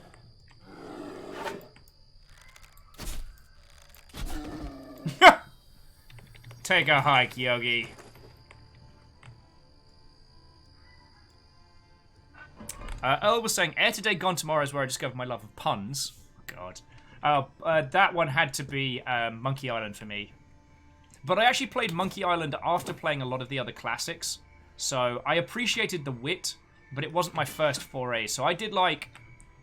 Take a hike, Yogi. Earl was saying, Air Today, Gone Tomorrow is where I discovered my love of puns. Oh, God. That one had to be Monkey Island for me. But I actually played Monkey Island after playing a lot of the other classics. So I appreciated the wit, but it wasn't my first foray. So I did, like,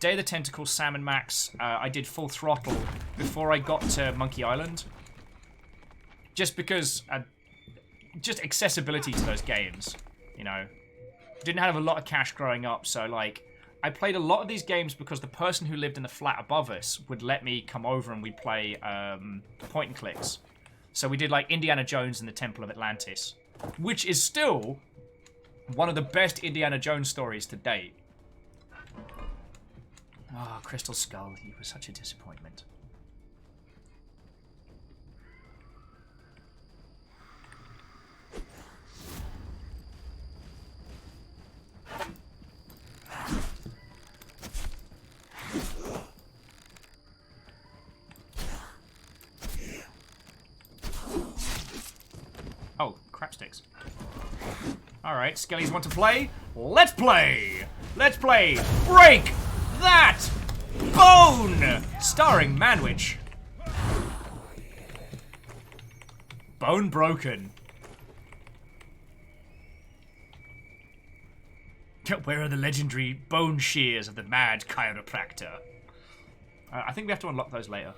Day of the Tentacle, Sam and Max. I did Full Throttle before I got to Monkey Island. Just because... just accessibility to those games, you know. Didn't have a lot of cash growing up, so, like, I played a lot of these games because the person who lived in the flat above us would let me come over and we'd play point and clicks. So we did, like, Indiana Jones and the Temple of Atlantis, which is still one of the best Indiana Jones stories to date. Oh, Crystal Skull, he was such a disappointment. Alright, Skellies want to play? Let's play! Let's play Break That Bone! Starring Manwich. Bone broken. Where are the legendary bone shears of the mad chiropractor? I think we have to unlock those later.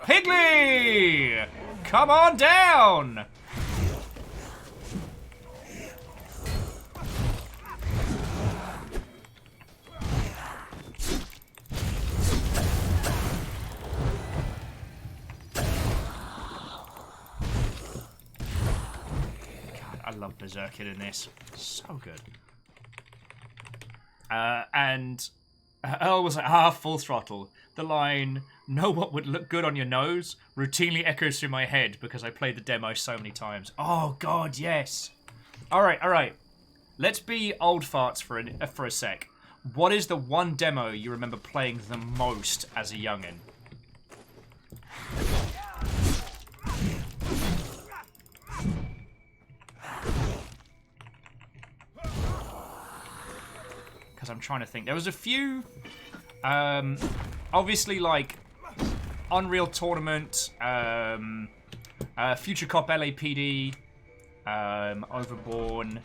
Piggly! Come on down! I love Berserker in this. So good. And Earl was like, full throttle. The line, know what would look good on your nose, routinely echoes through my head because I played the demo so many times. Oh, God, yes. All right. Let's be old farts for a sec. What is the one demo you remember playing the most as a youngin'? Because I'm trying to think. There was a few, obviously, like Unreal Tournament, Future Cop LAPD, Overborn,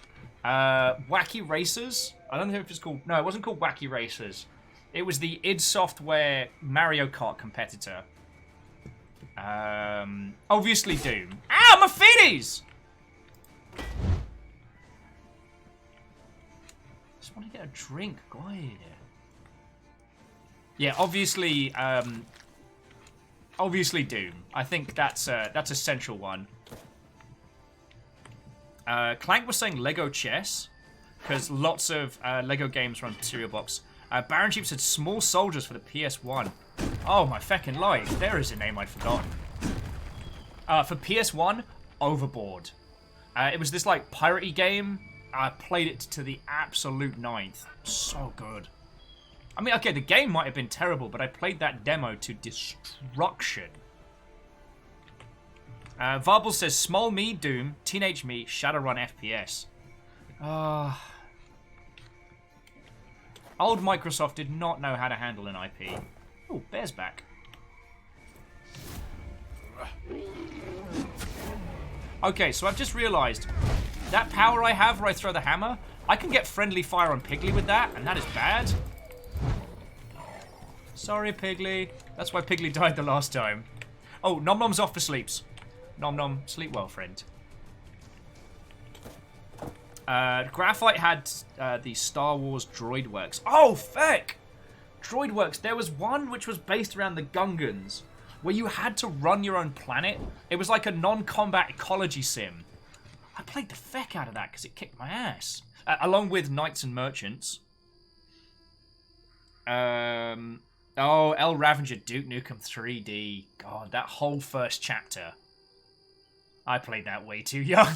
Wacky Racers. I don't know if it's called... No, it wasn't called Wacky Racers. It was the id Software Mario Kart competitor. Obviously Doom. Ow, my feeties! Just want to get a drink, God. Yeah, obviously, obviously Doom. I think that's a central one. Clank was saying Lego Chess, because lots of Lego games run cereal box. Baron Sheep said Small Soldiers for the PS1. Oh my feckin' life, there is a name I'd forgotten. For PS1, Overboard. It was this like piratey game. I played it to the absolute ninth. So good. I mean, okay, the game might have been terrible, but I played that demo to destruction. Varble says, Small Me, Doom, Teenage Me, Shadowrun FPS. Old Microsoft did not know how to handle an IP. Oh, Bear's back. Okay, so I've just realised that power I have where I throw the hammer, I can get friendly fire on Piggly with that, and that is bad. Sorry, Piggly. That's why Piggly died the last time. Oh, Nom Nom's off for sleeps. Nom Nom, sleep well, friend. Graphite had the Star Wars Droidworks. Oh, feck! Droidworks. There was one which was based around the Gungans, where you had to run your own planet. It was like a non-combat ecology sim. I played the feck out of that because it kicked my ass. Along with Knights and Merchants. Oh, El Ravager Duke Nukem 3D. God, that whole first chapter. I played that way too young.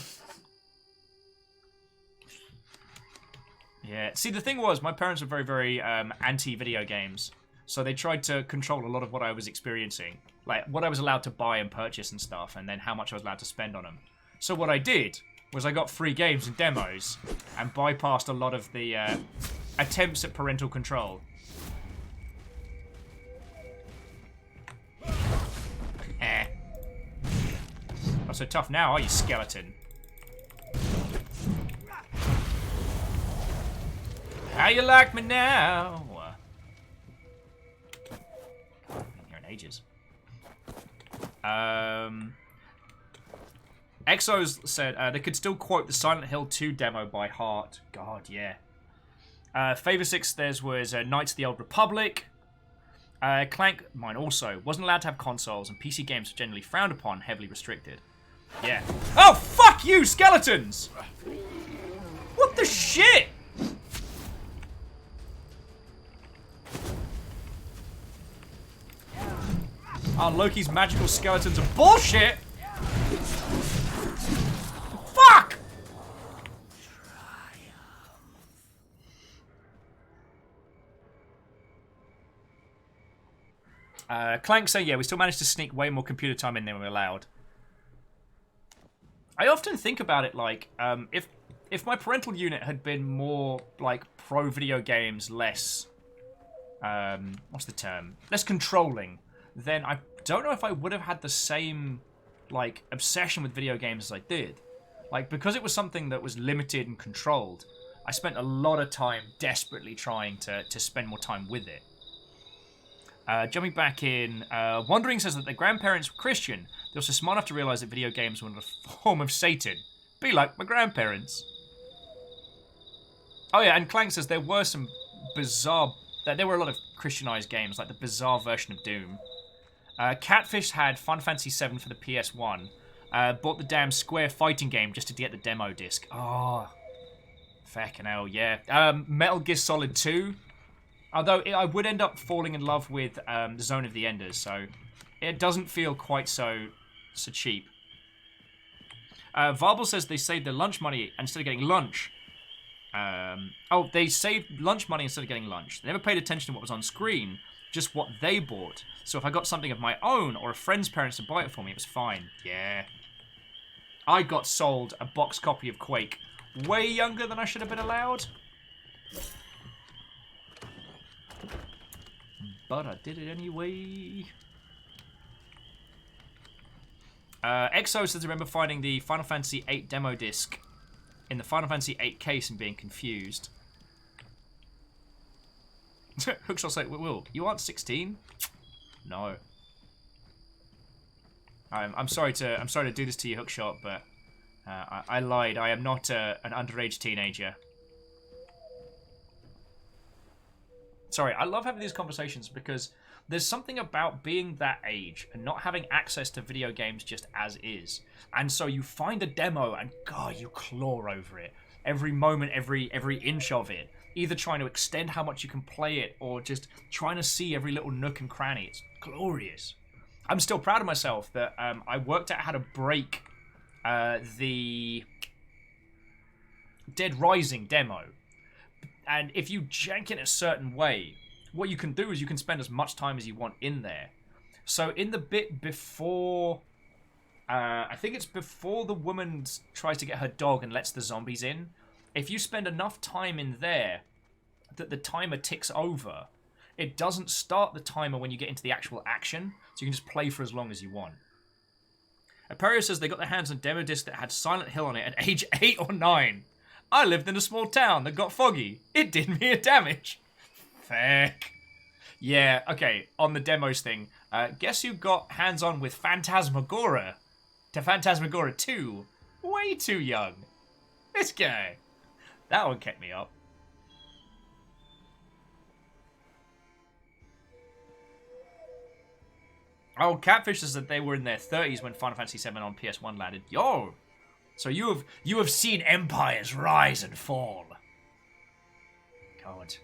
Yeah. See, the thing was, my parents were very, very anti-video games. So they tried to control a lot of what I was experiencing. Like, what I was allowed to buy and purchase and stuff, and then how much I was allowed to spend on them. So what I did was I got free games and demos, and bypassed a lot of the attempts at parental control. Not so tough now, are you, skeleton? How you like me now? I've been here in ages. Exos said they could still quote the Silent Hill 2 demo by heart. God, yeah. Favor 6 theirs was Knights of the Old Republic. Clank, mine also, wasn't allowed to have consoles, and PC games were generally frowned upon, heavily restricted. Yeah. Oh, fuck you, skeletons! What the shit? Oh, Loki's magical skeletons are bullshit! Fuck! Clank saying, yeah, we still managed to sneak way more computer time in than we were allowed. I often think about it like, if my parental unit had been more, like, pro video games, less, what's the term? Less controlling, then I don't know if I would have had the same, like, obsession with video games as I did. Like, because it was something that was limited and controlled, I spent a lot of time desperately trying to spend more time with it. Jumping back in, Wandering says that their grandparents were Christian. They're also smart enough to realise that video games were a form of Satan. Be like my grandparents. Oh yeah, and Clank says there were some bizarre... There were a lot of Christianised games, like the bizarre version of Doom. Catfish had Final Fantasy VII for the PS1. Bought the damn Square fighting game just to get the demo disc. Oh, fucking hell, yeah. Metal Gear Solid 2. Although I would end up falling in love with Zone of the Enders, so it doesn't feel quite so cheap. Varble says they saved their lunch money instead of getting lunch. They saved lunch money instead of getting lunch. They never paid attention to what was on screen, just what they bought. So if I got something of my own or a friend's parents to buy it for me, it was fine. Yeah. I got sold a box copy of Quake way younger than I should have been allowed. But I did it anyway. Exo says, remember finding the Final Fantasy VIII demo disc in the Final Fantasy VIII case and being confused. Hookshot's like, Will, you aren't 16? No. I'm sorry to do this to you, Hookshot, but I lied. I am not an underage teenager. Sorry, I love having these conversations because there's something about being that age and not having access to video games just as is. And so you find a demo and, God, you claw over it. Every moment, every inch of it. Either trying to extend how much you can play it or just trying to see every little nook and cranny. It's glorious. I'm still proud of myself that I worked out how to break the Dead Rising demo. And if you jank it a certain way, what you can do is you can spend as much time as you want in there. So in the bit before... I think it's before the woman tries to get her dog and lets the zombies in. If you spend enough time in there that the timer ticks over, it doesn't start the timer when you get into the actual action, so you can just play for as long as you want. Aperio says they got their hands on a demo disc that had Silent Hill on it at age 8 or 9. I lived in a small town that got foggy. It did me a damage. Feck. Yeah, okay, on the demos thing, guess who got hands-on with Phantasmagoria to Phantasmagoria 2? Way too young. This guy. That one kept me up. Oh, Catfish says that they were in their 30s when Final Fantasy VII on PS1 landed. Yo! So you have seen empires rise and fall. God.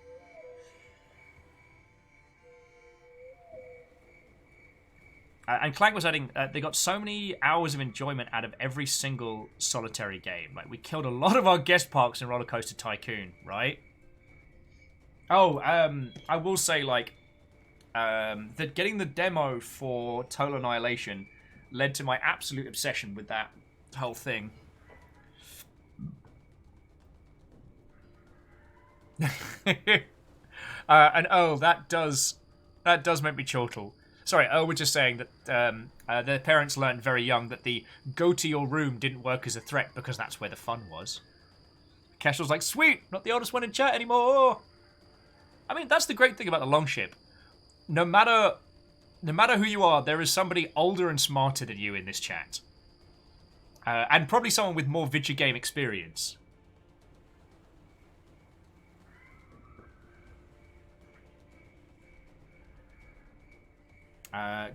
And Clank was adding, they got so many hours of enjoyment out of every single solitary game. Like, we killed a lot of our guest parks in Roller Coaster Tycoon, right? Oh, I will say, like, that getting the demo for Total Annihilation led to my absolute obsession with that whole thing. And oh, that does make me chortle. Sorry, we're just saying that their parents learned very young that the go to your room didn't work as a threat because that's where the fun was. Cashel's like, sweet, not the oldest one in chat anymore. I mean, that's the great thing about the Longship. No matter who you are, there is somebody older and smarter than you in this chat. And probably someone with more video game experience.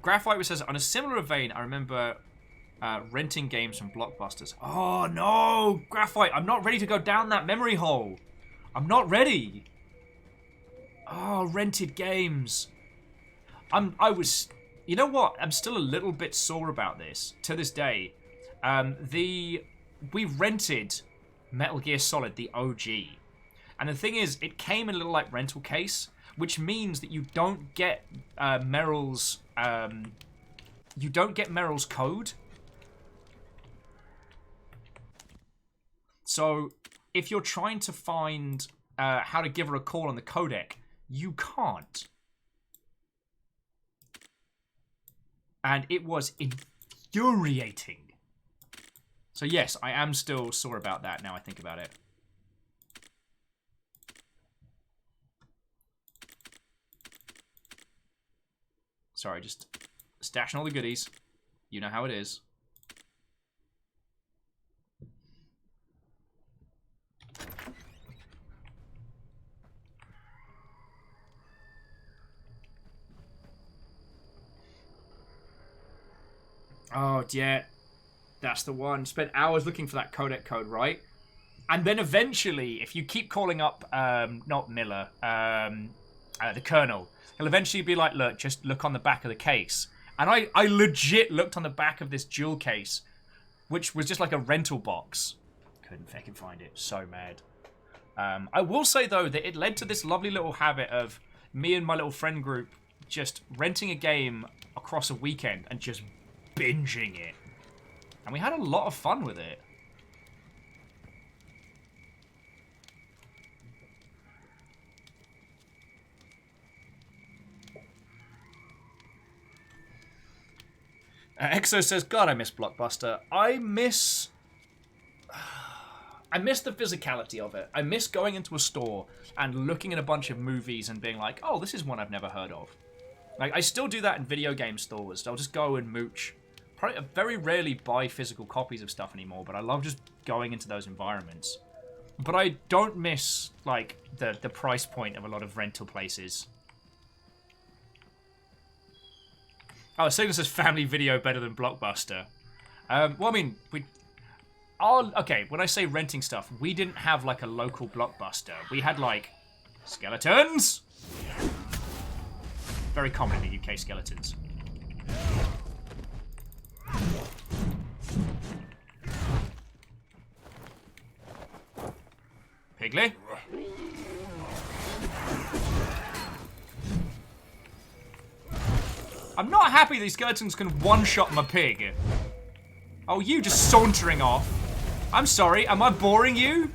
Graphite says, on a similar vein, I remember renting games from Blockbusters. Oh no, Graphite, I'm not ready to go down that memory hole. I'm not ready. Oh, rented games. You know what? I'm still a little bit sore about this to this day. We rented Metal Gear Solid, the OG. And the thing is, it came in a little like rental case, which means that you don't get Meryl's code. So if you're trying to find how to give her a call on the codec, you can't. And it was infuriating. So yes, I am still sore about that now I think about it. Sorry, just stashing all the goodies. You know how it is. Oh, yeah. That's the one. Spent hours looking for that codec code, right? And then eventually, if you keep calling up, not Miller, the Colonel, he'll eventually be like, look, just look on the back of the case. And I legit looked on the back of this jewel case, which was just like a rental box. Couldn't fucking find it. So mad. I will say, though, that it led to this lovely little habit of me and my little friend group just renting a game across a weekend and just binging it. And we had a lot of fun with it. Exo says, God, I miss Blockbuster. I miss the physicality of it. I miss going into a store and looking at a bunch of movies and being like, oh, this is one I've never heard of. Like, I still do that in video game stores. I'll just go and mooch. Probably very rarely buy physical copies of stuff anymore, but I love just going into those environments. But I don't miss, like, the price point of a lot of rental places. Oh, Sagan says family video better than Blockbuster. Well, I mean, okay, when I say renting stuff, we didn't have, like, a local Blockbuster. We had, like, skeletons. Very common in the UK, skeletons. Piggly. I'm not happy these skeletons can one-shot my pig. Oh, you just sauntering off. I'm sorry, am I boring you?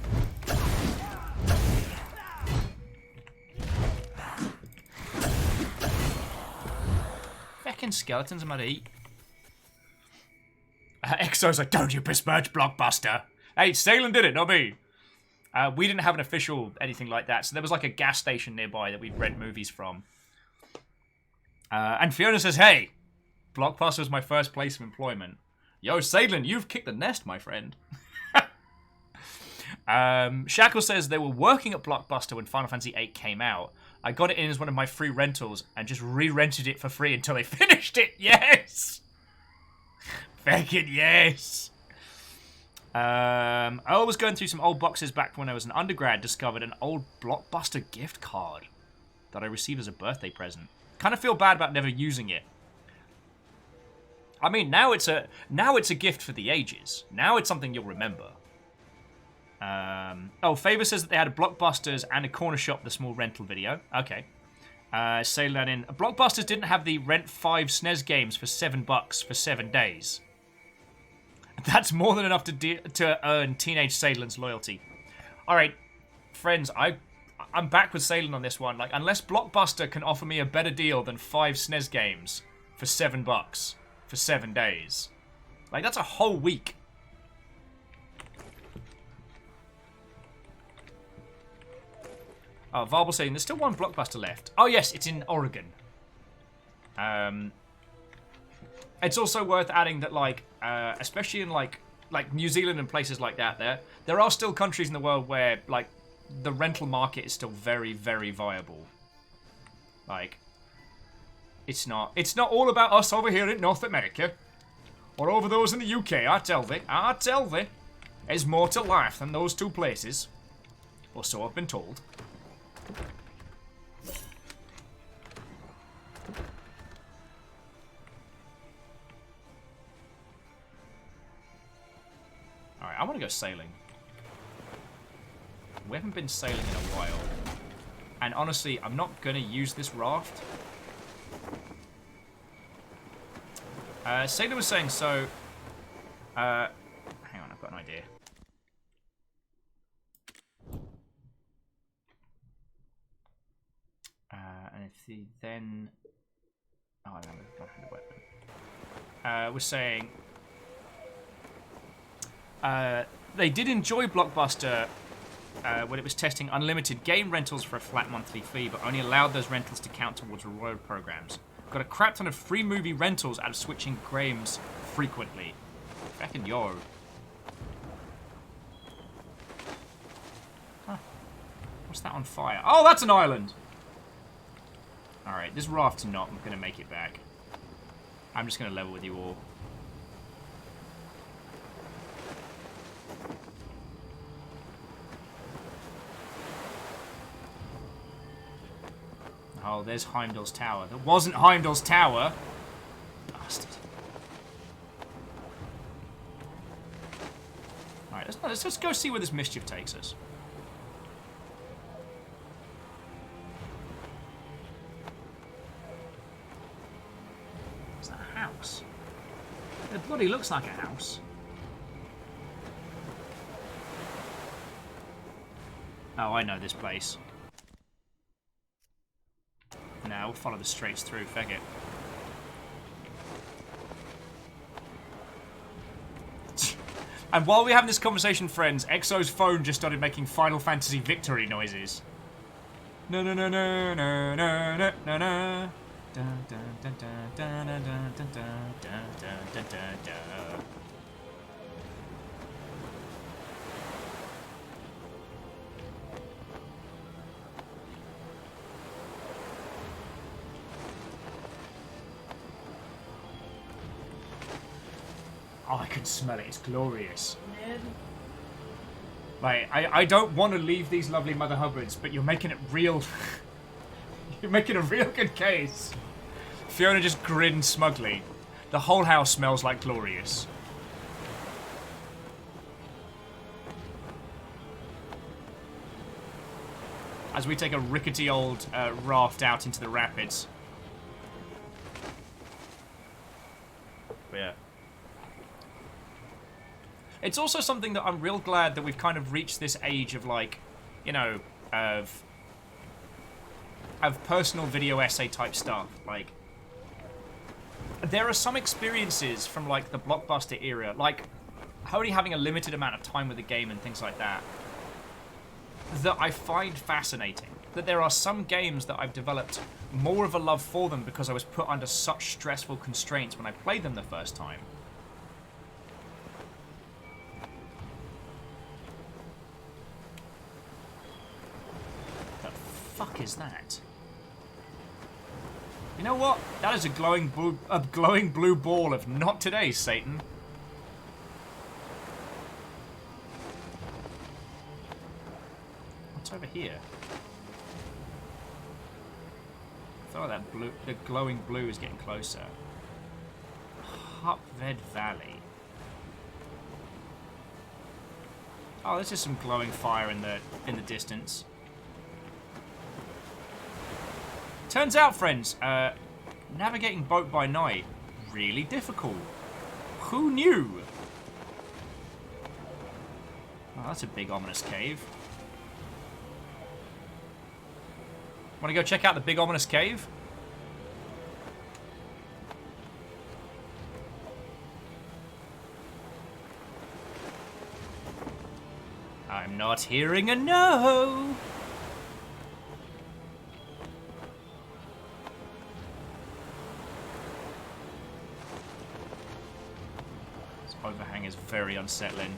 Feckin' skeletons I'm gonna eat. Exo's like, don't you besmirch Blockbuster. Hey, Salen did it, not me. We didn't have an official anything like that, so there was like a gas station nearby that we'd rent movies from. And Fiona says, hey, Blockbuster was my first place of employment. Yo, Salen, you've kicked the nest, my friend. Shackle says they were working at Blockbuster when Final Fantasy VIII came out. I got it in as one of my free rentals and just re-rented it for free until they finished it. Yes! Fucking yes! I was going through some old boxes back when I was an undergrad, discovered an old Blockbuster gift card that I received as a birthday present. Kind of feel bad about never using it. I mean, now it's a gift for the ages. Now it's something you'll remember. Favor says that they had a Blockbusters and a corner shop, the small rental video. Okay. Say that in. Blockbusters didn't have the rent 5 SNES games for $7 for 7 days. That's more than enough to earn Teenage Salen's loyalty. Alright, friends, I'm back with Salen on this one. Like, unless Blockbuster can offer me a better deal than 5 SNES games for $7 for 7 days. Like, that's a whole week. Oh, Varble saying there's still one Blockbuster left. Oh yes, it's in Oregon. It's also worth adding that, like, especially in like New Zealand and places like that, there are still countries in the world where, like, the rental market is still very, very viable. Like, it's not all about us over here in North America, or over those in the UK. I tell thee, there's more to life than those two places, or so I've been told. Alright, I want to go sailing. We haven't been sailing in a while. And honestly, I'm not going to use this raft. Sailor was saying, so... hang on, I've got an idea. And if he then... Oh, I remember the weapon. Was saying... they did enjoy Blockbuster when it was testing unlimited game rentals for a flat monthly fee, but only allowed those rentals to count towards reward programs. Got a crap ton of free movie rentals out of switching games frequently. Feckin' yo. Huh. What's that on fire? Oh, that's an island! Alright, this raft's not going to make it back. I'm just going to level with you all. Oh, there's Heimdall's Tower. That wasn't Heimdall's Tower! Bastard. Alright, let's just go see where this mischief takes us. Is that a house? It bloody looks like a house. Oh, I know this place. Now we'll follow the straights through, feck it. And while we're having this conversation, friends, Exo's phone just started making Final Fantasy victory noises. No no no no no no no no no. Dun dun dun dun dun dun dun dun dun dun dun dun. Oh, I can smell it. It's glorious. Like, I don't want to leave these lovely Mother Hubbards, but you're making it real. You're making a real good case. Fiona just grinned smugly. The whole house smells like glorious. As we take a rickety old raft out into the rapids. Yeah. It's also something that I'm real glad that we've kind of reached this age of, like, you know, of personal video essay type stuff. Like, there are some experiences from, like, the Blockbuster era, like only having a limited amount of time with the game and things like that, that I find fascinating. That there are some games that I've developed more of a love for them because I was put under such stressful constraints when I played them the first time. Fuck is that? You know what? That is a glowing blue ball of not today, Satan. What's over here? I feel like the glowing blue is getting closer. Hupved Valley. Oh, there's just some glowing fire in the distance. Turns out, friends, navigating boat by night, really difficult. Who knew? Oh, that's a big ominous cave. Want to go check out the big ominous cave? I'm not hearing a no. Overhang is very unsettling.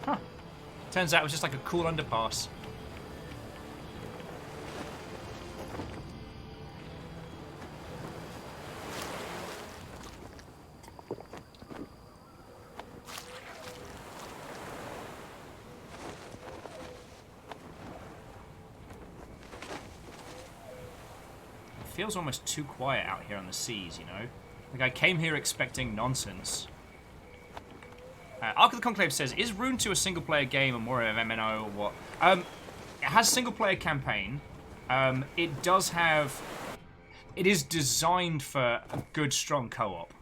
Huh. Turns out it was just like a cool underpass. Feels almost too quiet out here on the seas, you know? Like, I came here expecting nonsense. Ark of the Conclave says, is Rune 2 a single-player game or more of an MMO or what? It has single-player campaign. It does have... It is designed for a good, strong co-op.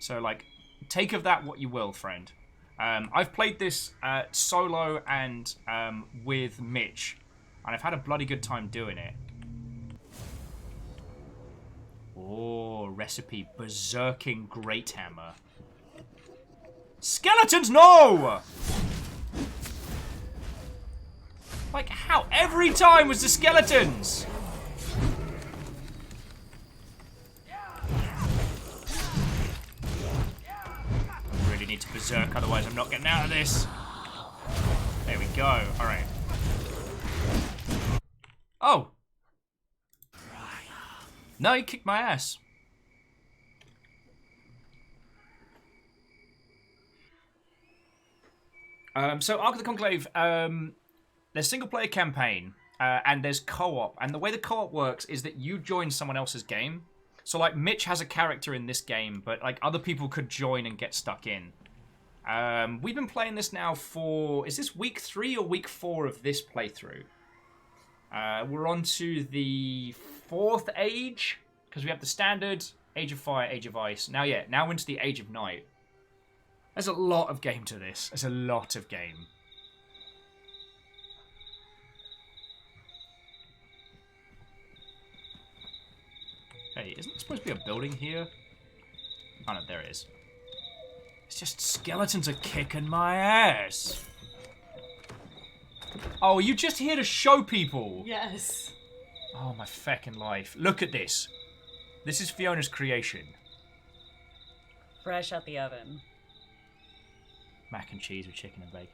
So, like, take of that what you will, friend. I've played this solo and with Mitch, and I've had a bloody good time doing it. Oh, recipe Berserking Great Hammer. Skeletons, no! Like, how? Every time was the skeletons! I really need to berserk, otherwise I'm not getting out of this. There we go. Alright. Oh! No, he kicked my ass. So, Ark of the Conclave, there's single-player campaign, and there's co-op. And the way the co-op works is that you join someone else's game. So, like, Mitch has a character in this game, but, like, other people could join and get stuck in. We've been playing this now for... Is this week 3 or week 4 of this playthrough? We're on to the 4th age, because we have the standard, Age of Fire, Age of Ice. Now, yeah, now into the Age of Night. There's a lot of game to this. There's a lot of game. Hey, isn't there supposed to be a building here? Oh no, there it is. It's just skeletons are kicking my ass. Oh, you just here to show people? Yes. Oh, my feckin' life. Look at this. This is Fiona's creation. Fresh out the oven. Mac and cheese with chicken and bacon.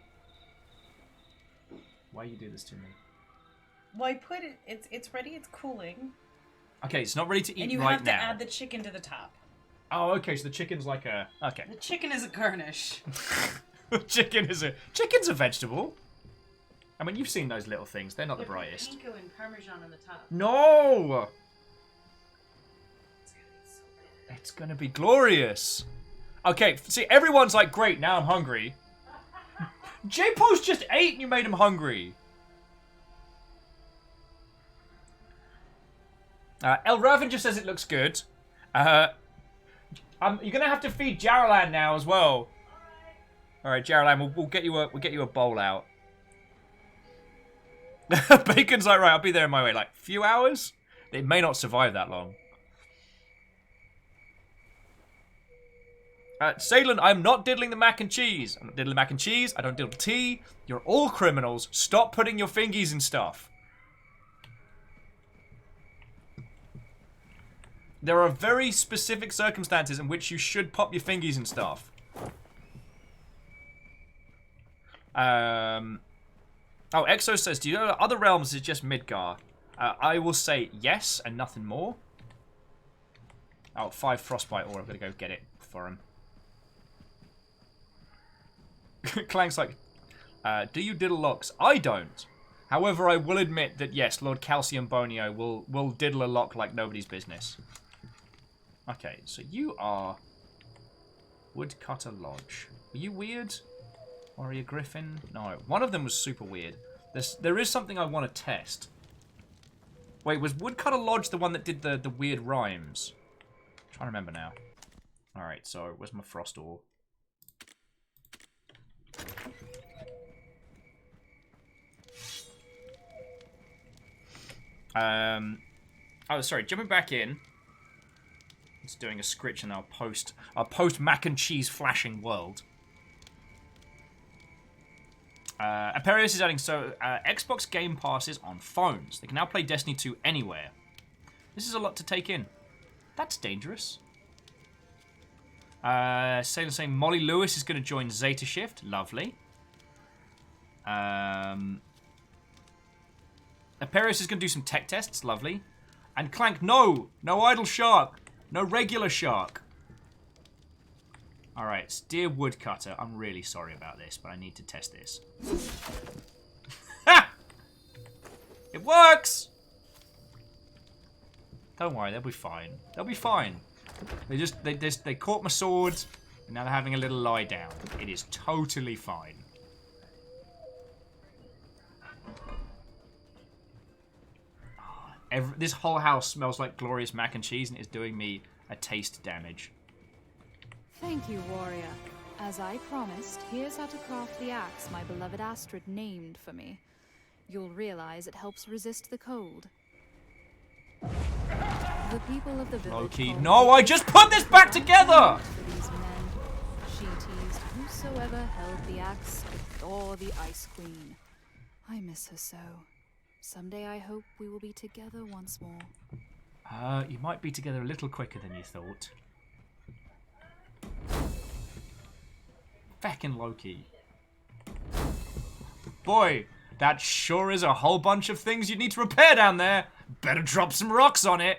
Why you do this to me? Well, I put it. It's ready. It's cooling. Okay, it's not ready to eat and you right have to now. add the chicken to the top. Oh, okay. So the chicken's like a okay. The chicken is a garnish. Chicken's a vegetable. I mean, you've seen those little things. They're not the brightest. Panko and Parmesan on the top. No. It's gonna be glorious. Okay, see, everyone's like, great, now I'm hungry. J-Post just ate and you made him hungry. El Raven just says it looks good. You're gonna have to feed Jaralan now as well. Alright, Jaralan, we'll get you a bowl out. Bacon's like, right, I'll be there in my way. Like, few hours? It may not survive that long. Salen, I'm not diddling the mac and cheese. I'm not diddling mac and cheese. I don't diddle tea. You're all criminals. Stop putting your fingies in stuff. There are very specific circumstances in which you should pop your fingies in stuff. Oh, Exo says, do you know that other realms is just Midgar? I will say yes and nothing more. Oh, 5 frostbite ore. I'm going to go get it for him. Clank's like, do you diddle locks? I don't. However, I will admit that, yes, Lord Calcium Bonio will diddle a lock like nobody's business. Okay, so you are Woodcutter Lodge. Are you weird? Or are you Griffin? No, one of them was super weird. There is something I want to test. Wait, was Woodcutter Lodge the one that did the weird rhymes? I'm trying to remember now. Alright, so where's my frost ore? Oh, sorry, jumping back in. It's doing a scritch in our post mac and cheese flashing world. Aperius is adding Xbox Game Passes on phones. They can now play Destiny 2 anywhere. This is a lot to take in. That's dangerous. Sailor saying Molly Lewis is going to join Zeta Shift. Lovely. Aperius is going to do some tech tests. Lovely. And Clank, no! No idle shark! No regular shark! Alright, dear Woodcutter, I'm really sorry about this, but I need to test this. Ha! It works! Don't worry, they'll be fine. They'll be fine. They caught my sword, and now they're having a little lie down. It is totally fine. This whole house smells like glorious mac and cheese, and is doing me a taste damage. Thank you, warrior. As I promised, here's how to craft the axe my beloved Astrid named for me. You'll realize it helps resist the cold. The people of the village. Loki, no! I just put this back together. For these men, she teased whosoever held the axe before the Ice Queen. I miss her so. Someday I hope we will be together once more. You might be together a little quicker than you thought. Feckin' Loki. Boy, that sure is a whole bunch of things you need to repair down there. Better drop some rocks on it.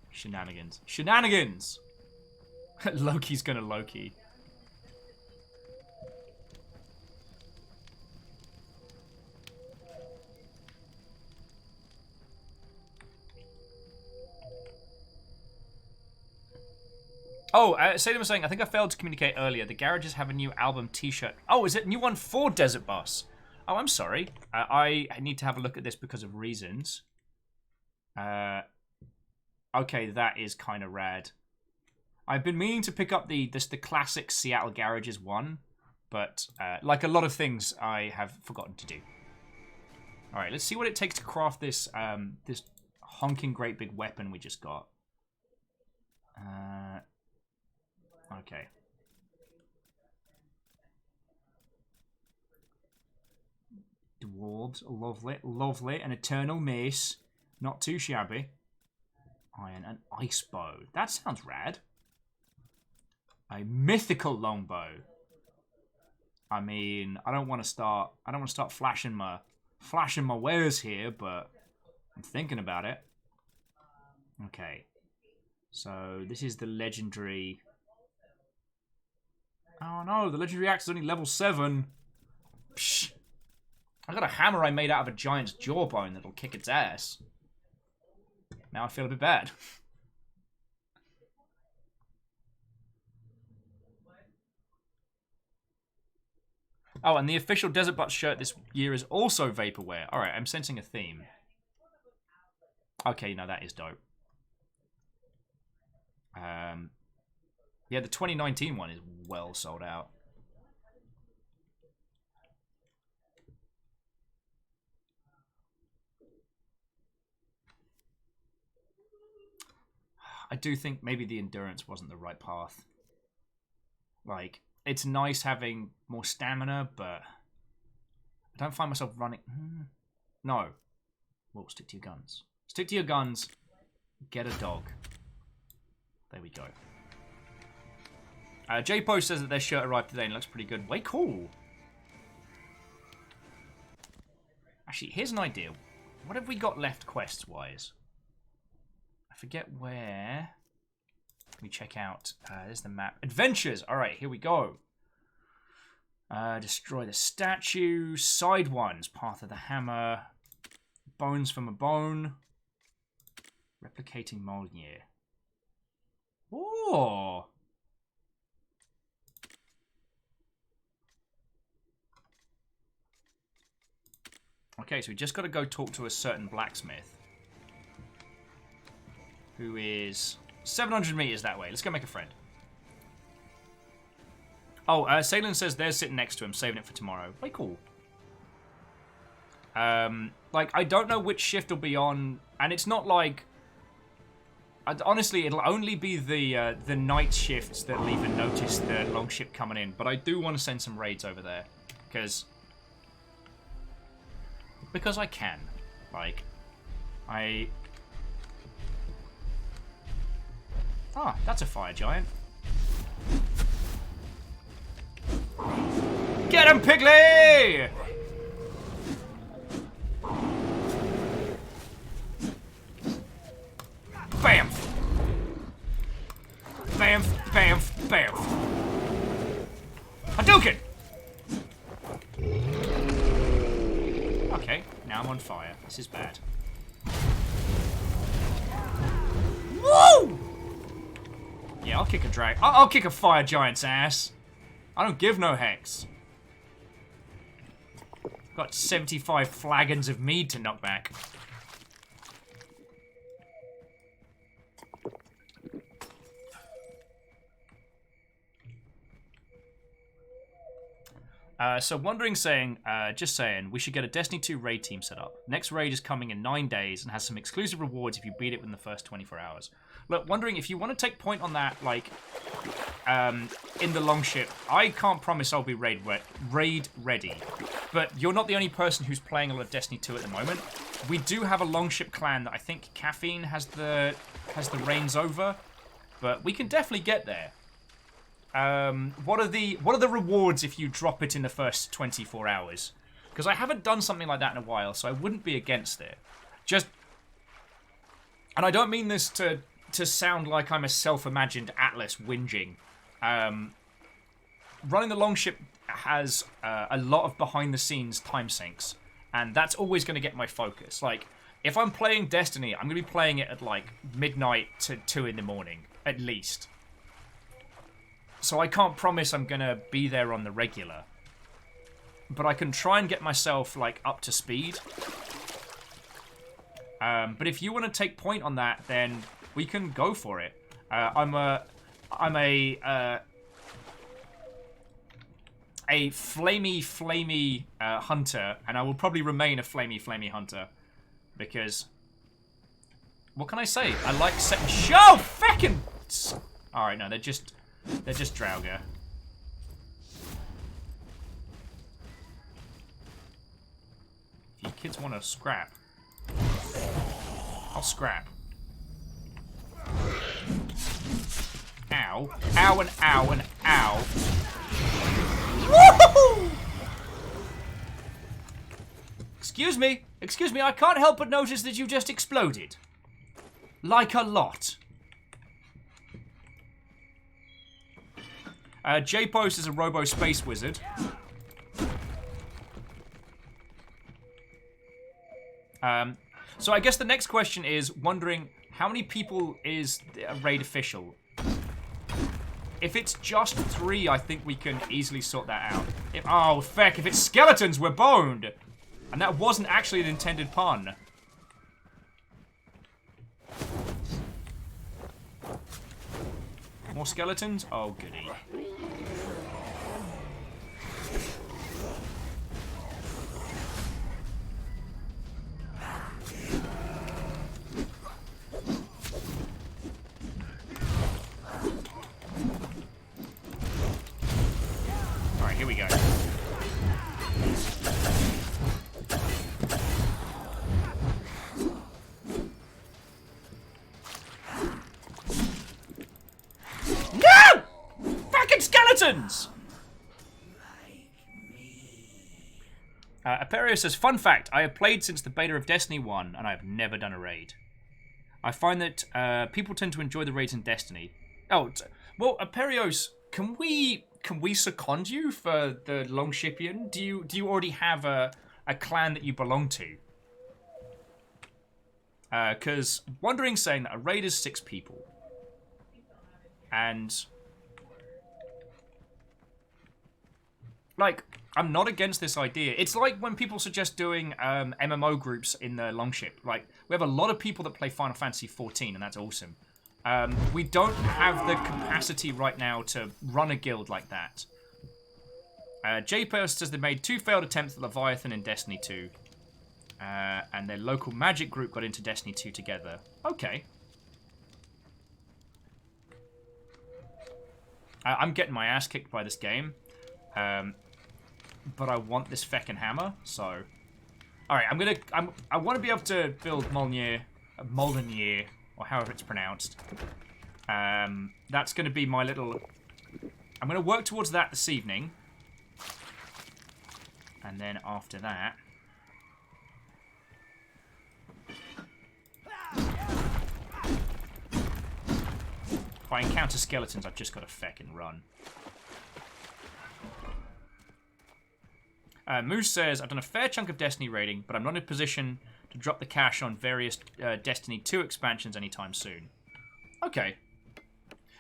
Shenanigans. Shenanigans! Loki's gonna Loki. Oh, Salem was saying, I think I failed to communicate earlier. The garages have a new album t-shirt. Oh, is it a new one for Desert Bus? Oh, I'm sorry. I need to have a look at this because of reasons. Okay, that is kind of rad. I've been meaning to pick up the classic Seattle Garages one, but like a lot of things, I have forgotten to do. All right, let's see what it takes to craft this this honking great big weapon we just got. Okay. Dwarves, lovely, lovely. An eternal mace, not too shabby. Iron, an ice bow. That sounds rad. A mythical longbow. I mean, I don't want to start flashing my wares here, but I'm thinking about it. Okay. So this is the legendary. Oh no, the legendary axe is only level 7. Psh. I got a hammer I made out of a giant's jawbone that'll kick its ass. Now I feel a bit bad. Oh, and the official Desert Butts shirt this year is also vaporware. Alright, I'm sensing a theme. Okay, no, that is dope. Yeah, the 2019 one is well sold out. I do think maybe the endurance wasn't the right path. Like, it's nice having more stamina, but I don't find myself running. No. Well, stick to your guns. Stick to your guns. Get a dog. There we go. J-Post says that their shirt arrived today and looks pretty good. Way cool. Actually, here's an idea. What have we got left quests-wise? I forget where. Let me check out. There's the map. Adventures! Alright, here we go. Destroy the statue. Side ones. Path of the Hammer. Bones from a Bone. Replicating Molnir. Oh! Okay, so we just got to go talk to a certain blacksmith. Who is 700 meters that way. Let's go make a friend. Oh, Salen says they're sitting next to him, saving it for tomorrow. Way cool. Like, I don't know which shift will be on, and it's not like... honestly, it'll only be the night shifts that'll even notice the long ship coming in, but I do want to send some raids over there, because I can. Like, Ah, that's a fire giant. Get him, Piggly! Bamf! Bamf, bamf, bamf. Hadouken! Okay, now I'm on fire. This is bad. I'll kick a drag. I'll kick a fire giant's ass. I don't give no hex. Got 75 flagons of mead to knock back. So Wandering saying, just saying, we should get a Destiny 2 raid team set up. Next raid is coming in 9 days and has some exclusive rewards if you beat it within the first 24 hours. Look, Wondering, if you want to take point on that, like, in the Longship, I can't promise I'll be raid ready. But you're not the only person who's playing a lot of Destiny 2 at the moment. We do have a Longship clan that I think Caffeine has the reins over, but we can definitely get there. What are the rewards if you drop it in the first 24 hours? Because I haven't done something like that in a while, so I wouldn't be against it. And I don't mean this to sound like I'm a self-imagined Atlas whinging. Running the Longship has a lot of behind-the-scenes time sinks, and that's always going to get my focus. Like, if I'm playing Destiny, I'm going to be playing it at, like, midnight to 2 in the morning, at least. So I can't promise I'm going to be there on the regular. But I can try and get myself, like, up to speed. But if you want to take point on that, then we can go for it. I'm a flamey hunter, and I will probably remain a flamey hunter. Because, what can I say? I like setting... Show! Feckin'! Alright, no, they're just Draugr. If you kids want to scrap, I'll scrap. Ow. Ow and ow and ow. Woohoo! Excuse me, I can't help but notice that you just exploded. Like a lot. J-Post is a robo space wizard. So I guess the next question is, wondering how many people is a raid official? If it's just 3, I think we can easily sort that out. Oh, feck, if it's skeletons, we're boned! And that wasn't actually an intended pun. More skeletons? Oh, goody. Alright, here we go. No! Fucking skeletons! Aperio says, fun fact, I have played since the beta of Destiny 1, and I have never done a raid. I find that people tend to enjoy the raids in Destiny. Oh, well, Aperios, can we second you for the Longshipian? Do you already have a clan that you belong to? Because Wandering saying that a raid is 6 people. And, like, I'm not against this idea. It's like when people suggest doing MMO groups in the Longship. Like, we have a lot of people that play Final Fantasy XIV, and that's awesome. We don't have the capacity right now to run a guild like that. J-Post says they made 2 failed attempts at Leviathan in Destiny 2. And their local magic group got into Destiny 2 together. Okay. I'm getting my ass kicked by this game. But I want this feckin' hammer, so... Alright, I want to be able to build Molnier, or however it's pronounced. That's going to be my little... I'm going to work towards that this evening. And then after that... If I encounter skeletons, I've just got to feckin' run. Moose says, I've done a fair chunk of Destiny raiding, but I'm not in a position to drop the cash on various Destiny 2 expansions anytime soon. Okay.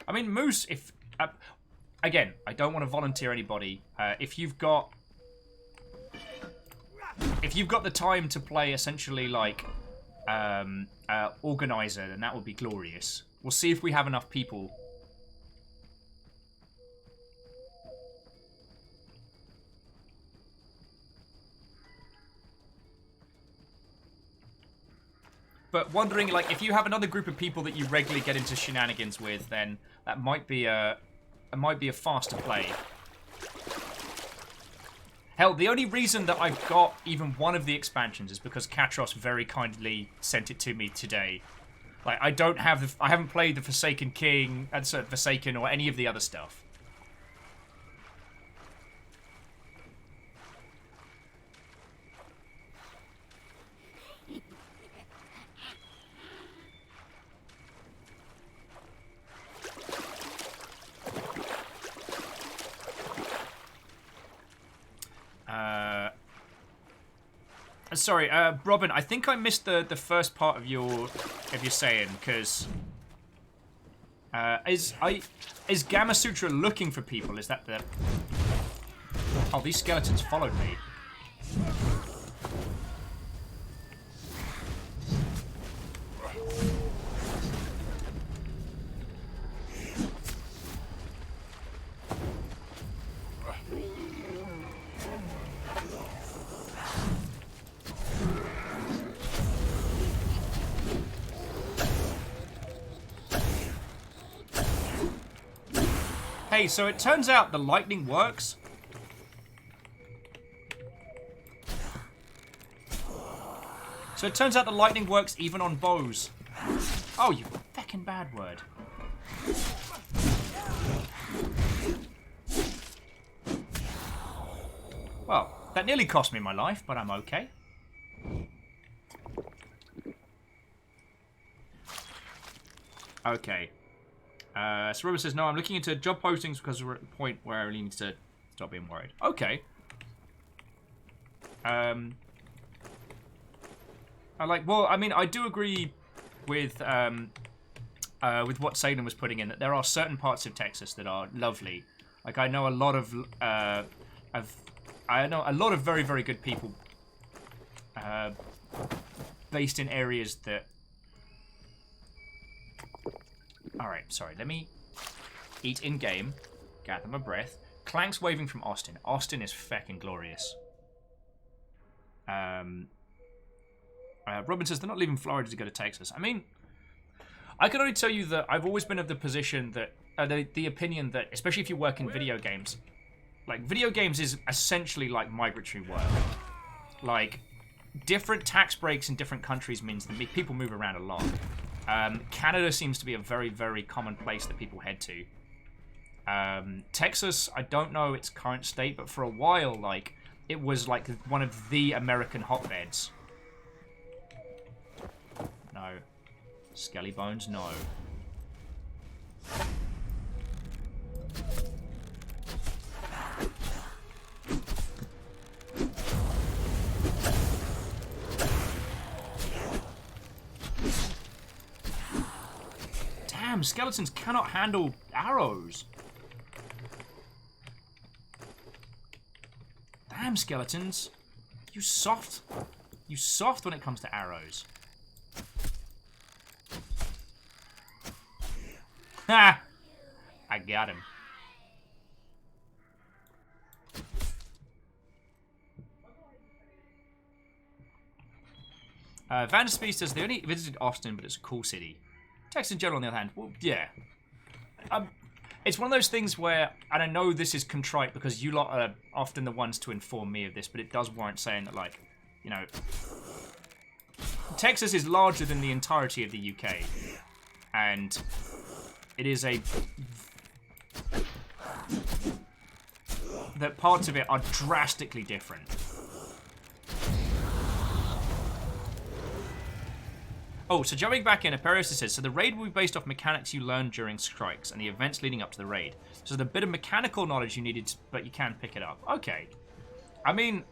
I mean, Moose, if... again, I don't want to volunteer anybody. If you've got the time to play essentially like organizer, then that would be glorious. We'll see if we have enough people. But wondering, like, if you have another group of people that you regularly get into shenanigans with, then that might be a faster play. Hell, the only reason that I've got even one of the expansions is because Katros very kindly sent it to me today. Like, I haven't played the Forsaken King and Forsaken or any of the other stuff. Sorry, Robin, I think I missed the first part of your saying, because is Gamma Sutra looking for people? Is that the... Oh, these skeletons followed me. Hey, so it turns out the lightning works. So it turns out the lightning works even on bows. Oh, you feckin' bad word. Well, that nearly cost me my life, but I'm okay. Okay. So Robert says, no, I'm looking into job postings because we're at the point where I really need to stop being worried. Okay. I mean, I do agree with what Salem was putting in, that there are certain parts of Texas that are lovely. Like, I know a lot of very, very good people based in areas that... Alright, sorry, let me eat in-game, gather my breath. Clank's waving from Austin. Austin is feckin' glorious. Robin says they're not leaving Florida to go to Texas. I mean, I can only tell you that I've always been of the position that, the opinion that, especially if you work in video games, like, video games is essentially like migratory work. Like, different tax breaks in different countries means that people move around a lot. Canada seems to be a very, very common place that people head to. Texas, I don't know its current state, but for a while, like, it was like one of the American hotbeds. No. Skelly Bones, no. Damn, skeletons cannot handle arrows. Damn, skeletons. You soft. You soft when it comes to arrows. Ha! I got him. Vanderspeed says they only visited Austin, but it's a cool city. Texas in general, on the other hand, well, yeah. It's one of those things where, and I know this is contrite because you lot are often the ones to inform me of this, but it does warrant saying that, like, you know, Texas is larger than the entirety of the UK, and it is that parts of it are drastically different. Oh, so jumping back in, Aperiosa says, so the raid will be based off mechanics you learned during strikes and the events leading up to the raid. So there's a bit of mechanical knowledge you needed, but you can pick it up. Okay. I mean,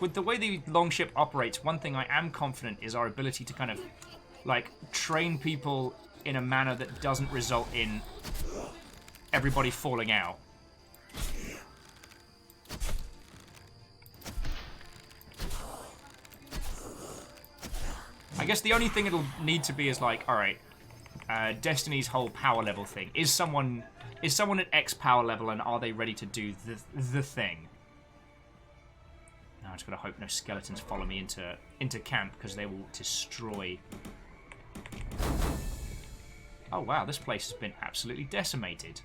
with the way the longship operates, one thing I am confident is our ability to kind of, like, train people in a manner that doesn't result in everybody falling out. I guess the only thing it'll need to be is like, alright, Destiny's whole power level thing. Is someone at X power level and are they ready to do the thing? Now I just gotta hope no skeletons follow me into camp because they will destroy. Oh wow, this place has been absolutely decimated.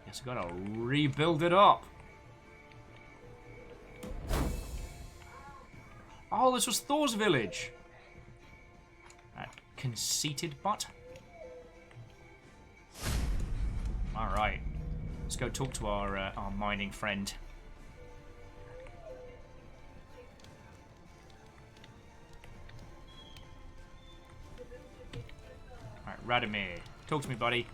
Guess I gotta rebuild it up. Oh, this was Thor's village. That conceited butt. Alright. Let's go talk to our mining friend. Alright, Radomir. Talk to me, buddy.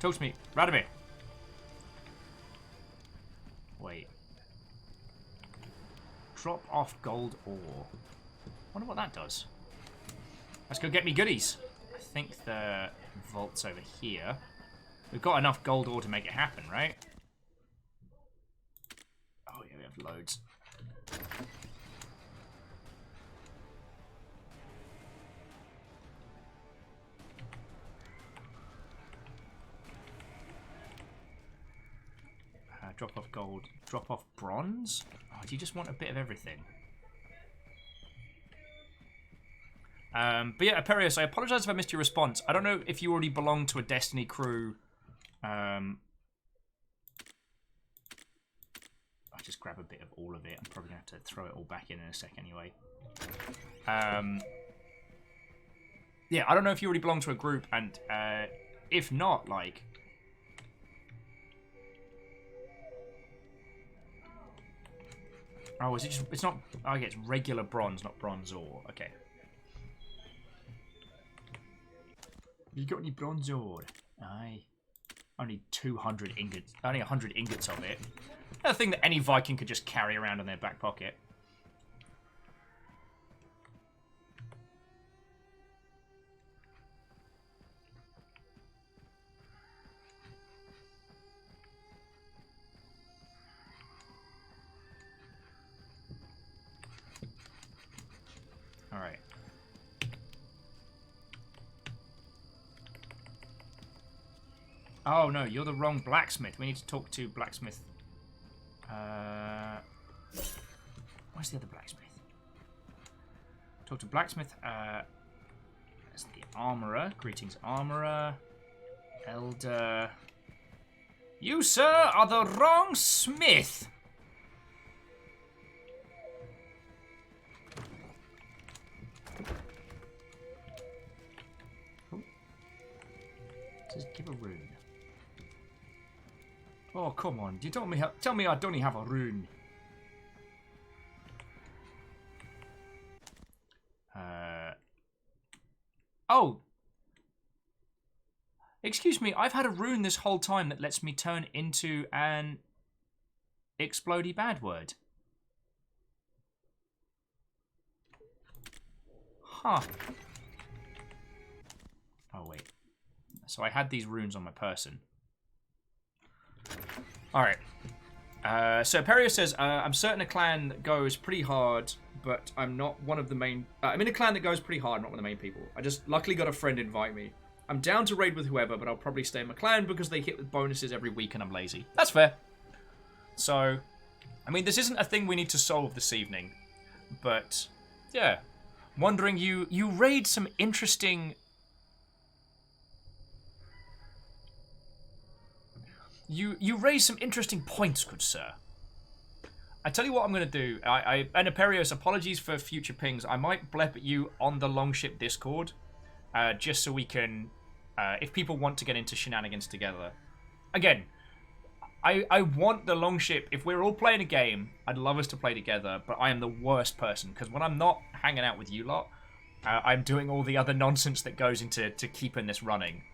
Talk to me. Radomir. Wait. Drop off gold ore. Wonder what that does. Let's go get me goodies. I think the vault's over here. We've got enough gold ore to make it happen, right? Oh yeah, we have loads. Drop off gold. Drop off bronze? Oh, do you just want a bit of everything? But yeah, Aperius, I apologize if I missed your response. I don't know if you already belong to a Destiny crew. I'll just grab a bit of all of it. I'm probably going to have to throw it all back in a sec anyway. Yeah, I don't know if you already belong to a group, and if not, like... Oh, is it just... It's not... Oh, yeah, it's regular bronze, not bronze ore. Okay. You got any bronze ore? Aye. Only 200 ingots. Only 100 ingots of it. A thing that any Viking could just carry around in their back pocket. Alright. Oh no, you're the wrong blacksmith. We need to talk to blacksmith. Where's the other blacksmith? Talk to blacksmith. That's the armorer. Greetings, armorer. Elder. You, sir, are the wrong smith. Just give a rune. Oh, come on. You tell me I don't have a rune. Oh. Excuse me, I've had a rune this whole time that lets me turn into an explodey bad word. Huh. Oh, wait. So I had these runes on my person. Alright. So Perio says, I'm certain a clan that goes pretty hard, but I'm not one of the main... I'm in a clan that goes pretty hard, not one of the main people. I just luckily got a friend invite me. I'm down to raid with whoever, but I'll probably stay in my clan because they hit with bonuses every week and I'm lazy. That's fair. So, I mean, this isn't a thing we need to solve this evening, but, yeah. Wondering, you raid some interesting... You raise some interesting points, good sir. I tell you what I'm going to do. And Aperios, apologies for future pings. I might blep at you on the Longship Discord, just so we can, if people want to get into shenanigans together. Again, I want the Longship. If we're all playing a game, I'd love us to play together, but I am the worst person, because when I'm not hanging out with you lot, I'm doing all the other nonsense that goes into keeping this running.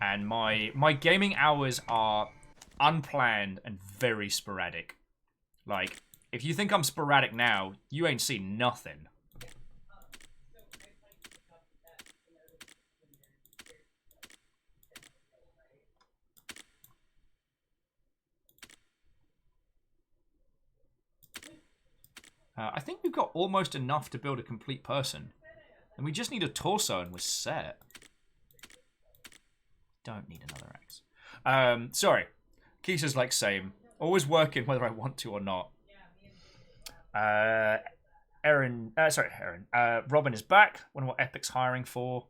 And my gaming hours are unplanned and very sporadic. Like, If you think I'm sporadic now, you ain't seen nothing. I think we've got almost enough to build a complete person. And we just need a torso and we're set. Don't need another axe. Sorry. Keisha's like, same. Always working whether I want to or not. Robin is back. Wonder what Epic's hiring for.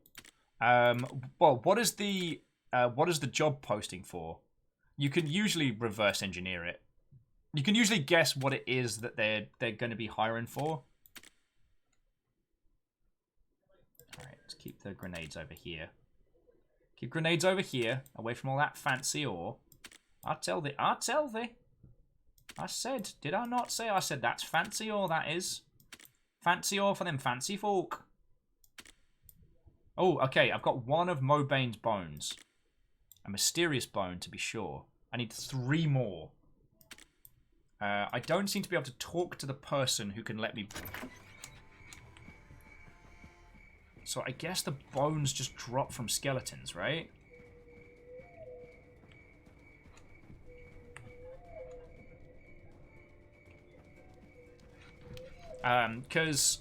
Well, what is the job posting for? You can usually reverse engineer it. You can usually guess what it is that they're going to be hiring for. Alright, let's keep the grenades over here. Keep grenades over here, away from all that fancy ore. I tell thee. I said, did I not say? I said that's fancy ore, that is. Fancy ore for them fancy folk. Oh, okay, I've got one of Mobane's bones. A mysterious bone, to be sure. I need 3 more. I don't seem to be able to talk to the person who can let me... So I guess the bones just drop from skeletons, right? Because...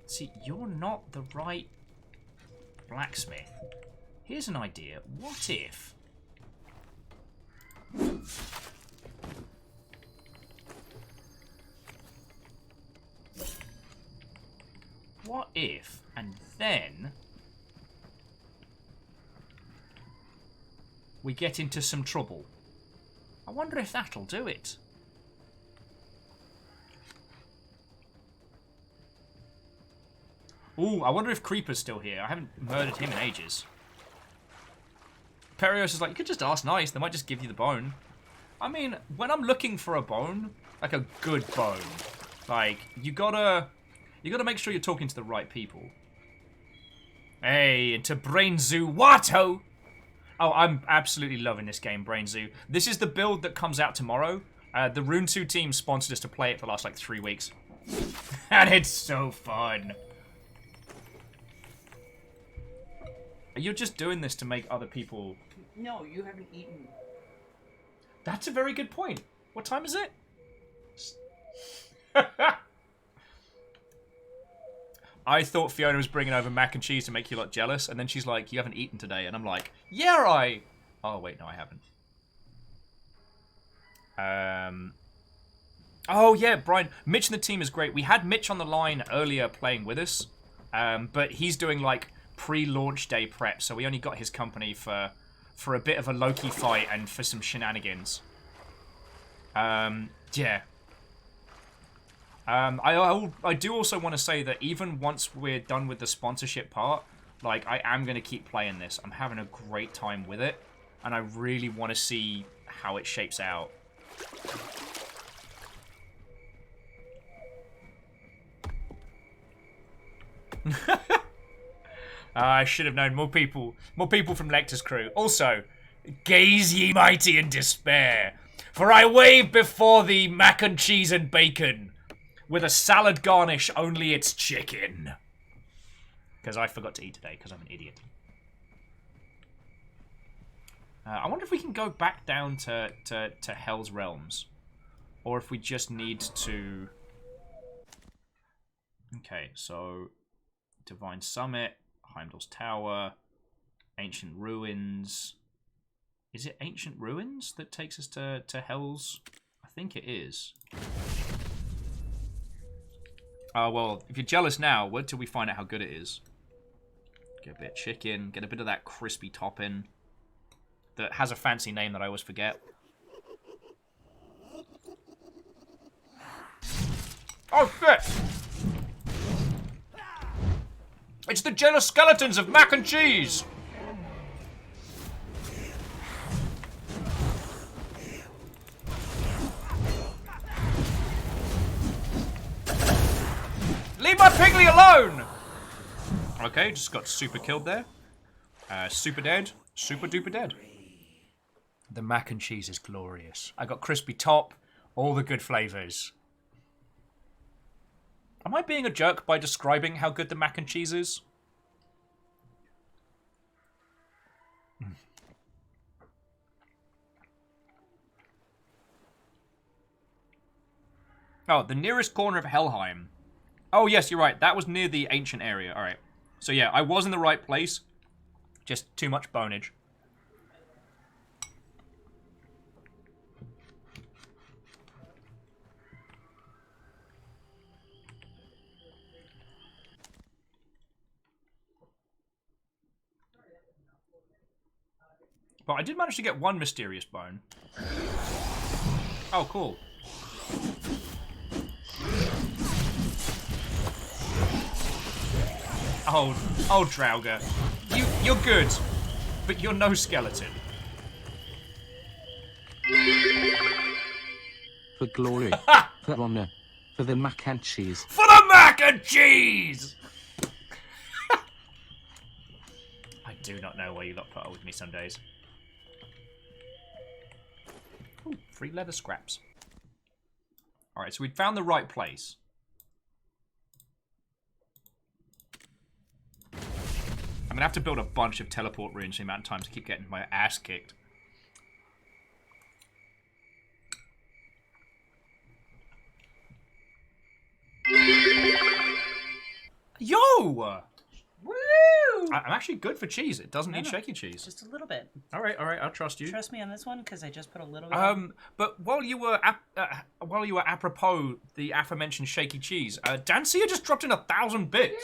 see, you're not the right blacksmith. Here's an idea. What if... What if, and then we get into some trouble? I wonder if that'll do it. Ooh, I wonder if Creeper's still here. I haven't murdered him in ages. Perios is like, you could just ask nice, they might just give you the bone. I mean, when I'm looking for a bone, like a good bone, like, you gotta make sure you're talking to the right people. Hey, into Brain Zoo Watto! Oh, I'm absolutely loving this game, Brain Zoo. This is the build that comes out tomorrow. The Rune 2 team sponsored us to play it for the last, like, 3 weeks. And it's so fun. You're just doing this to make other people... No, you haven't eaten. That's a very good point. What time is it? I thought Fiona was bringing over mac and cheese to make you lot jealous, and then she's like, you haven't eaten today, and I'm like, yeah, Oh, wait, no, I haven't. Oh, yeah, Brian. Mitch and the team is great. We had Mitch on the line earlier playing with us, but he's doing, like, pre-launch day prep, so we only got his company for a bit of a Loki fight and for some shenanigans. Yeah. I do also want to say that even once we're done with the sponsorship part, like, I am going to keep playing this. I'm having a great time with it, and I really want to see how it shapes out. I should have known more people from Lecter's crew. Also, gaze ye mighty in despair, for I wave before thee mac and cheese and bacon, with a salad garnish only it's chicken. Because I forgot to eat today, because I'm an idiot. I wonder if we can go back down to Hell's Realms, or if we just need to... Okay, so Divine Summit, Heimdall's Tower, Ancient Ruins. Is it Ancient Ruins that takes us to Hell's? I think it is. Well, if you're jealous now, wait till we find out how good it is. Get a bit of chicken, get a bit of that crispy topping that has a fancy name that I always forget. Oh, shit! It's the jealous skeletons of mac and cheese! Leave my pigly alone! Okay, just got super killed there. Super dead. Super duper dead. The mac and cheese is glorious. I got crispy top, all the good flavors. Am I being a jerk by describing how good the mac and cheese is? Oh, the nearest corner of Helheim. Oh, yes, you're right. That was near the ancient area. All right. So, yeah, I was in the right place. Just too much bonage. But I did manage to get one mysterious bone. Oh, cool. Oh, Draugr. You're good, but you're no skeleton. For glory, for honor, for the mac and cheese. For the mac and cheese! I do not know why you lot put up with me some days. Ooh, free leather scraps. Alright, so we'd found the right place. I'm gonna have to build a bunch of teleport runes the amount of time to keep getting my ass kicked. Yo! Woo! I'm actually good for cheese. It doesn't need shaky cheese. Just a little bit. All right, I'll trust you. Trust me on this one because I just put a little bit. But while you were apropos the aforementioned shaky cheese, Dancia just dropped in 1,000 bits.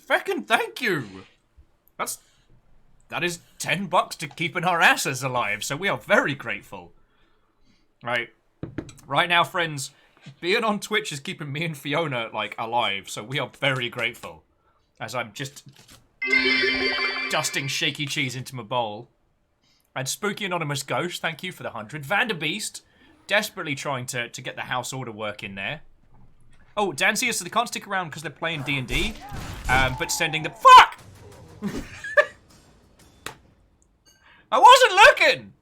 Feckin' thank you. That is $10 to keeping our asses alive. So we are very grateful. Right now, friends, being on Twitch is keeping me and Fiona like alive. So we are very grateful. As I'm just dusting shaky cheese into my bowl. And Spooky Anonymous Ghost, thank you for the 100. Vanderbeast, desperately trying to get the house order work in there. Oh, Dancia, so they can't stick around because they're playing D&D, but sending the... Fuck! I wasn't looking!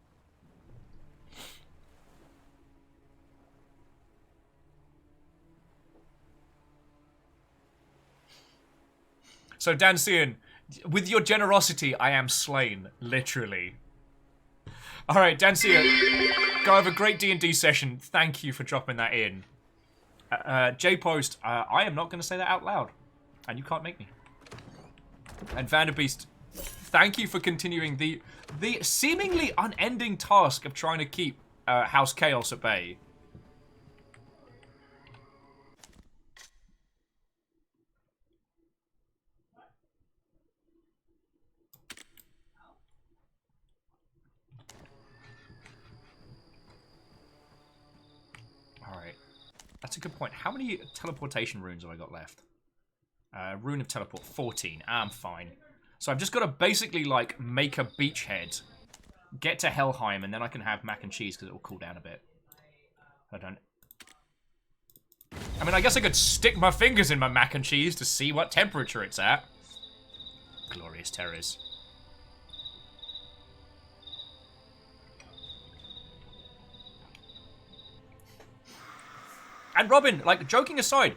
So, Dancian, with your generosity, I am slain, literally. Alright, Dancia, go have a great D&D session. Thank you for dropping that in. J-Post, I am not going to say that out loud. And you can't make me. And Vanderbeast, thank you for continuing the seemingly unending task of trying to keep House Chaos at bay. Alright. That's a good point. How many teleportation runes have I got left? Rune of Teleport, 14. I'm fine. So I've just got to basically, like, make a beachhead, get to Helheim, and then I can have mac and cheese because it will cool down a bit. I mean, I guess I could stick my fingers in my mac and cheese to see what temperature it's at. Glorious terrors. And Robin, like, joking aside,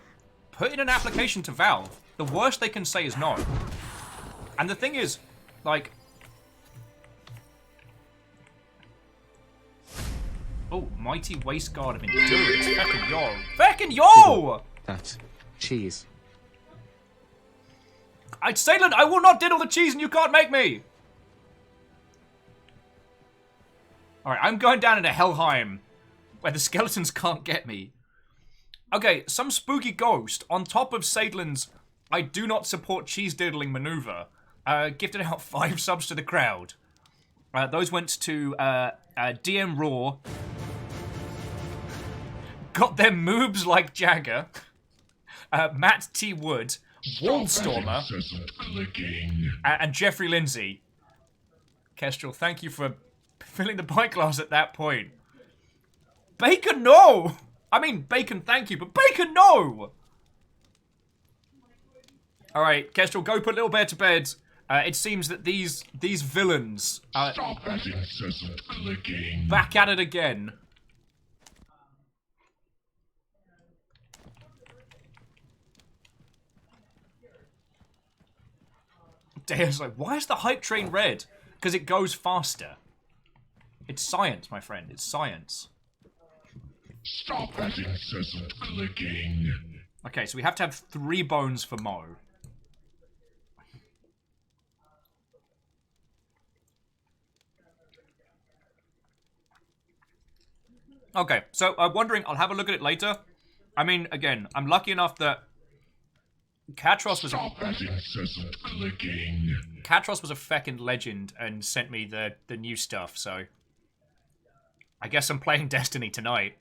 put in an application to Valve. The worst they can say is no. And the thing is, like... Oh, mighty waist guard of endurance. Feckin' yo. Feckin' yo! That cheese. Saylan, I will not diddle the cheese and you can't make me! Alright, I'm going down into Helheim, where the skeletons can't get me. Okay, some spooky ghost, on top of Sadlin's I do not support cheese diddling maneuver, gifted out 5 subs to the crowd. Those went to DM Raw, got their moobs like Jagger, Matt T. Wood, Wallstormer, and Jeffrey Lindsay. Kestrel, thank you for filling the pint glass at that point. Bacon, no! I mean, Bacon, thank you, but Bacon, no! Alright, Kestrel, go put Little Bear to bed. It seems that these villains are Stop that incessant clicking. back at it again. Dea's like, why is the hype train red? Because it goes faster. It's science, my friend. It's science. Stop that incessant clicking. Okay, so we have to have 3 bones for Mo. Okay, so I'm wondering, I'll have a look at it later. I mean, again, I'm lucky enough that Katros was Stop that incessant clicking. Katros was a feckin' legend and sent me the new stuff, so I guess I'm playing Destiny tonight.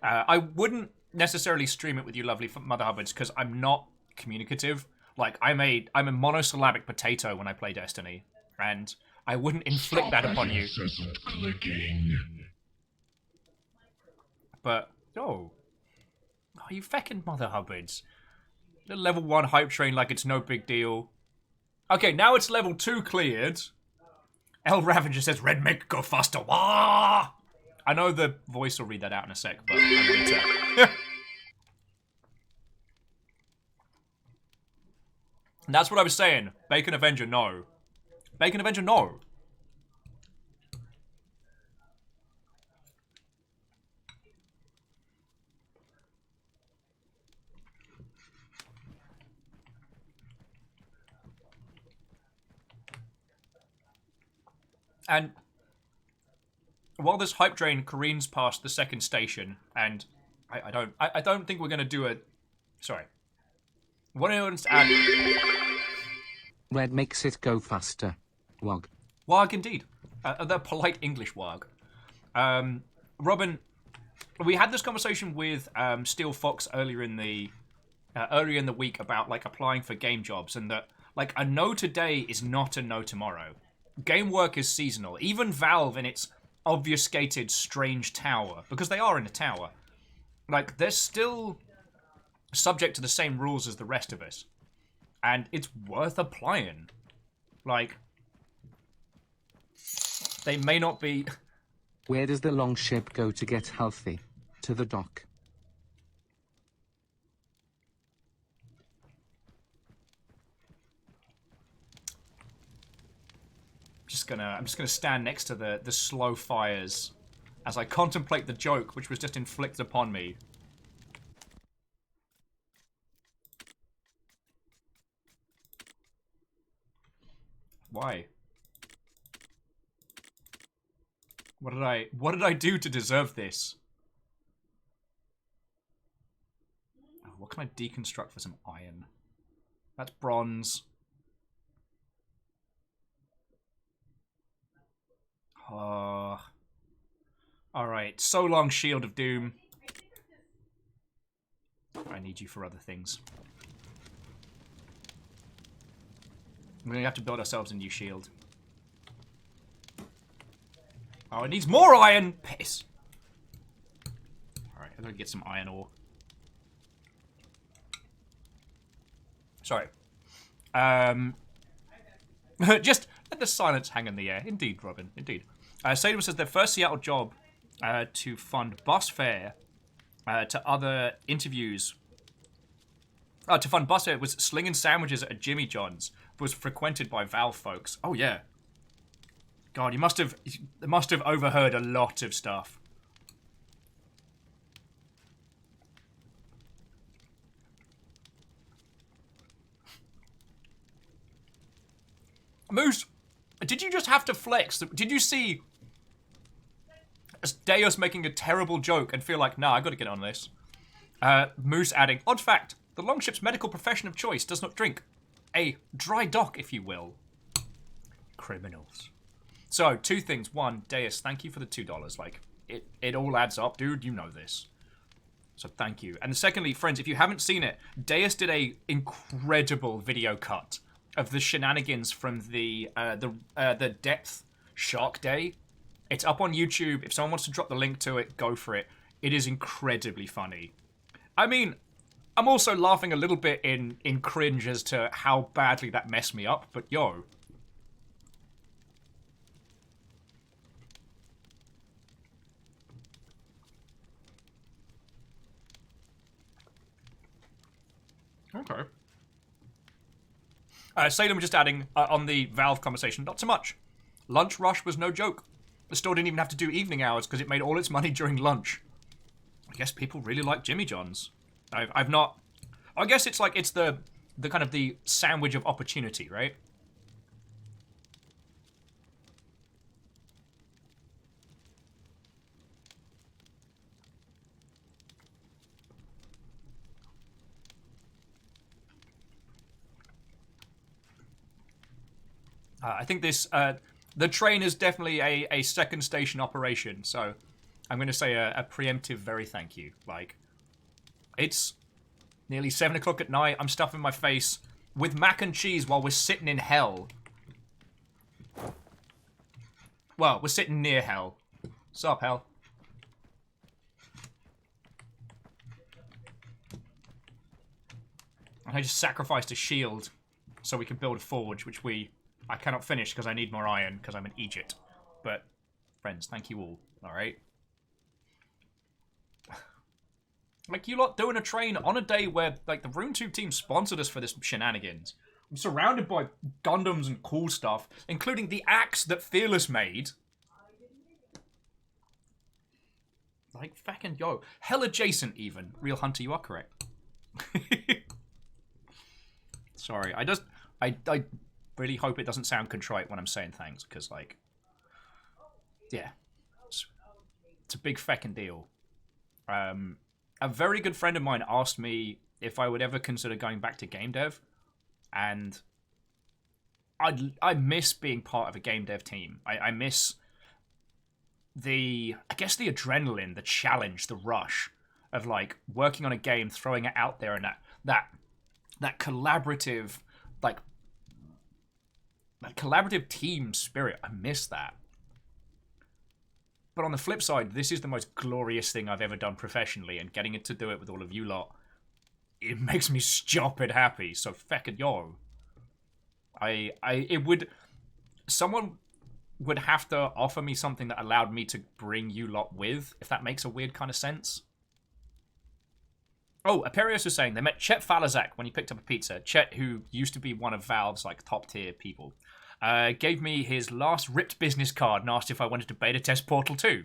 I wouldn't necessarily stream it with you lovely Mother Hubbards because I'm not communicative. Like, I'm a monosyllabic potato when I play Destiny, and I wouldn't inflict that upon you. Incessant clicking. But, oh, you feckin' Mother Hubbards. The level 1 hype train like it's no big deal. Okay, now it's level 2 cleared. El Ravager says, Red Mick, go faster. Wah! I know the voice will read that out in a sec, but I'm going to. And that's what I was saying. Bacon Avenger, no. Bacon Avenger, no. And while this hype train careens past the second station, and I don't think we're gonna do a. Sorry. What I want to add. Red makes it go faster. Wog. Wog, indeed. The polite English wog. Robin, we had this conversation with Steel Fox earlier in the week about like applying for game jobs, and that like a no today is not a no tomorrow. Game work is seasonal. Even Valve in its obfuscated strange tower, because they are in a tower, like they're still subject to the same rules as the rest of us, and it's worth applying. Like, they may not be. Where does the long ship go to get healthy? To the dock. I'm just gonna stand next to the slow fires as I contemplate the joke which was just inflicted upon me. Why? What did I do to deserve this? Oh, what can I deconstruct for some iron? That's bronze. Alright, so long, Shield of Doom. I need you for other things. We're gonna have to build ourselves a new shield. Oh, it needs more iron! Piss! Alright, I'm gonna get some iron ore. Sorry. Just let the silence hang in the air. Indeed, Robin. Indeed. Sadie says their first Seattle job to fund bus fare to other interviews. To fund bus fare was slinging sandwiches at a Jimmy John's, but was frequented by Valve folks. Oh yeah. God, you must have overheard a lot of stuff. Moose, did you just have to flex? Did you see Deus making a terrible joke and feel like, nah, I gotta get on this? Moose adding, odd fact, the longship's medical profession of choice does not drink. A dry dock, if you will. Criminals. So, 2 things. 1, Deus, thank you for the $2. Like, it all adds up, dude. You know this. So thank you. And secondly, friends, if you haven't seen it, Deus did a incredible video cut of the shenanigans from the Depth Shark Day. It's up on YouTube. If someone wants to drop the link to it, go for it. It is incredibly funny. I mean, I'm also laughing a little bit in cringe as to how badly that messed me up, but yo. Okay. Salem just adding on the Valve conversation, not so much. Lunch rush was no joke. The store didn't even have to do evening hours because it made all its money during lunch. I guess people really like Jimmy John's. I've not... I guess it's like, it's the kind of the sandwich of opportunity, right? I think this, the train is definitely a second station operation, so I'm going to say a preemptive very thank you. Like, it's nearly 7 o'clock at night, I'm stuffing my face with mac and cheese while we're sitting in hell. Well, we're sitting near hell. Sup, hell? I just sacrificed a shield so we can build a forge, which I cannot finish because I need more iron because I'm in Egypt. But, friends, thank you all, alright? Like, you lot doing a train on a day where, like, the RuneTube team sponsored us for this shenanigans. I'm surrounded by Gundams and cool stuff, including the axe that Fearless made. Like, fucking yo. Hell adjacent, even. Real Hunter, you are correct. Sorry, I really hope it doesn't sound contrite when I'm saying thanks, because, like, yeah. It's a big feckin' deal. A very good friend of mine asked me if I would ever consider going back to game dev, and I miss being part of a game dev team. I miss I guess the adrenaline, the challenge, the rush of, like, working on a game, throwing it out there, and that collaborative, like, that collaborative team spirit. I miss that. But on the flip side, this is the most glorious thing I've ever done professionally, and getting to do it with all of you lot, it makes me stupid happy. So feckin' yo. Someone would have to offer me something that allowed me to bring you lot with, if that makes a weird kind of sense. Oh, Aperios was saying they met Chet Falazak when he picked up a pizza. Chet, who used to be one of Valve's, like, top tier people, gave me his last ripped business card and asked if I wanted to beta test Portal 2.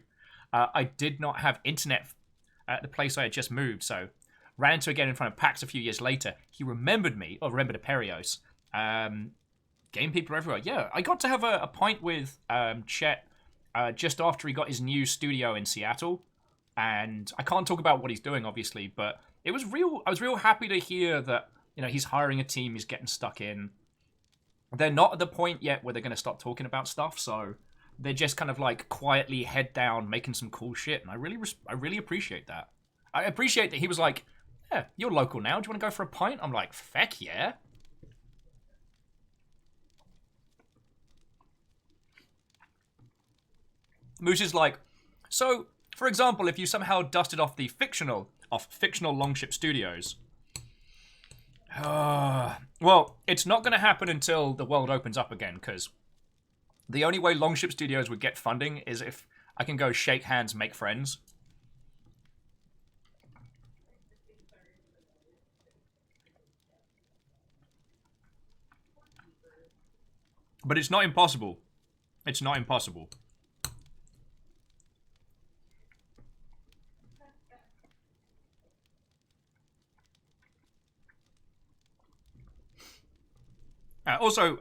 I did not have internet at the place I had just moved, so ran into again in front of PAX a few years later. He remembered me, or remembered Aperios. Game people everywhere. Yeah, I got to have a pint with Chet just after he got his new studio in Seattle. And I can't talk about what he's doing, obviously, but I was real happy to hear that, you know, he's hiring a team, he's getting stuck in. They're not at the point yet where they're going to start talking about stuff, so they're just kind of, like, quietly head down making some cool shit, and I really appreciate that. I appreciate that he was like, yeah, you're local now, do you want to go for a pint? I'm like, feck yeah. Moose is like, so, for example, if you somehow dusted off fictional Longship Studios, well, it's not going to happen until the world opens up again, because the only way Longship Studios would get funding is if I can go shake hands, make friends. But it's not impossible. It's not impossible. Also,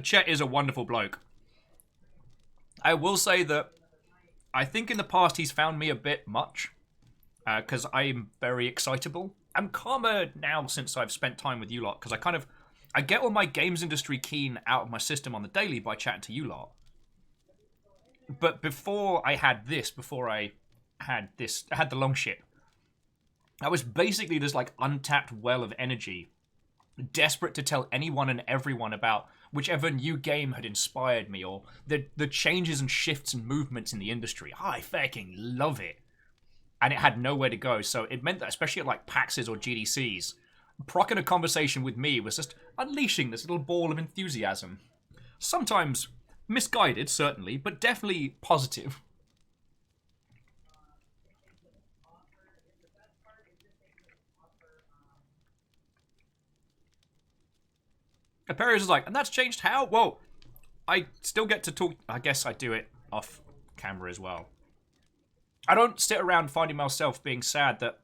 Chet is a wonderful bloke. I will say that I think in the past he's found me a bit much, because I'm very excitable. I'm calmer now since I've spent time with you lot, because I get all my games industry keen out of my system on the daily by chatting to you lot. But before I had the Longship, I was basically this, like, untapped well of energy, desperate to tell anyone and everyone about whichever new game had inspired me, or the changes and shifts and movements in the industry. I fucking love it. and it had nowhere to go. So it meant that, especially at like PAXs or GDCs, procking a conversation with me was just unleashing this little ball of enthusiasm. Sometimes misguided, certainly, but definitely positive. Aperius is like, and that's changed how? Well, I still get to talk. I guess I do it off camera as well. I don't sit around finding myself being sad that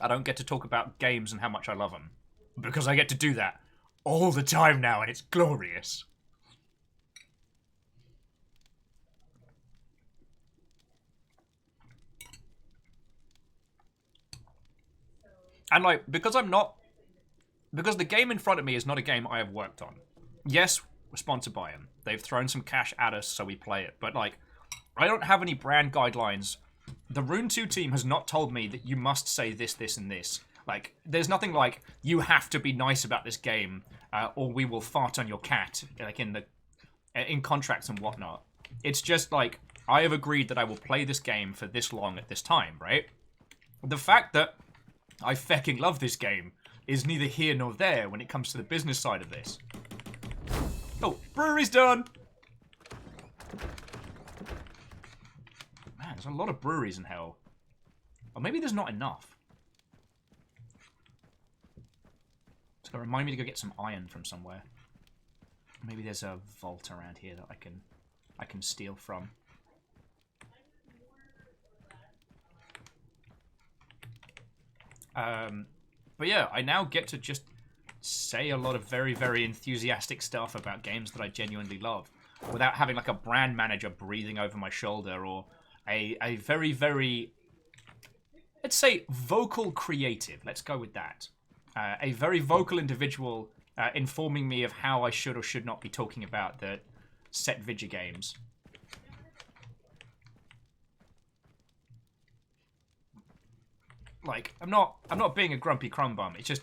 I don't get to talk about games and how much I love them. Because I get to do that all the time now, and it's glorious. And like, because the game in front of me is not a game I have worked on. Yes, we're sponsored by them. They've thrown some cash at us, so we play it. But like, I don't have any brand guidelines. The Rune 2 team has not told me that you must say this, this, and this. Like, there's nothing like, you have to be nice about this game, or we will fart on your cat, like in contracts and whatnot. It's just like, I have agreed that I will play this game for this long at this time, right? The fact that I fecking love this game is neither here nor there when it comes to the business side of this. Oh, brewery's done! Man, there's a lot of breweries in hell. Or maybe there's not enough. It's gonna remind me to go get some iron from somewhere. Maybe there's a vault around here that I can steal from. But yeah, I now get to just say a lot of very, very enthusiastic stuff about games that I genuinely love without having like a brand manager breathing over my shoulder or a very, very, let's say, vocal creative. Let's go with that. A very vocal individual informing me of how I should or should not be talking about the set video games. Like, I'm not being a grumpy crumb bum. It's just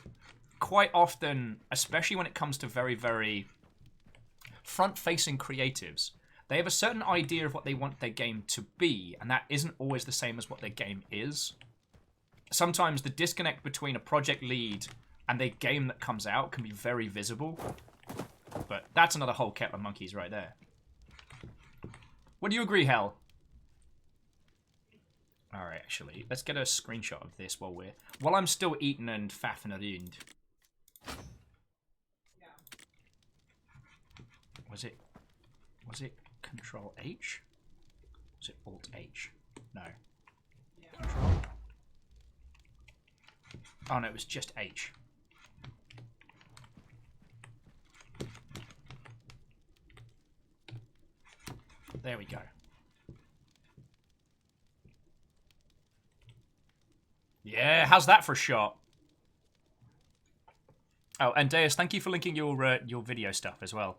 quite often, especially when it comes to very, very front-facing creatives, they have a certain idea of what they want their game to be, and that isn't always the same as what their game is. Sometimes the disconnect between a project lead and their game that comes out can be very visible. But that's another whole kettle of monkeys right there. Would you agree, Hel? Alright, actually, let's get a screenshot of this while I'm still eating and faffing around. Was it Control H? Was it Alt H? No. Control. Oh no, it was just H. There we go. Yeah, how's that for a shot? Oh, and Deus, thank you for linking your video stuff as well.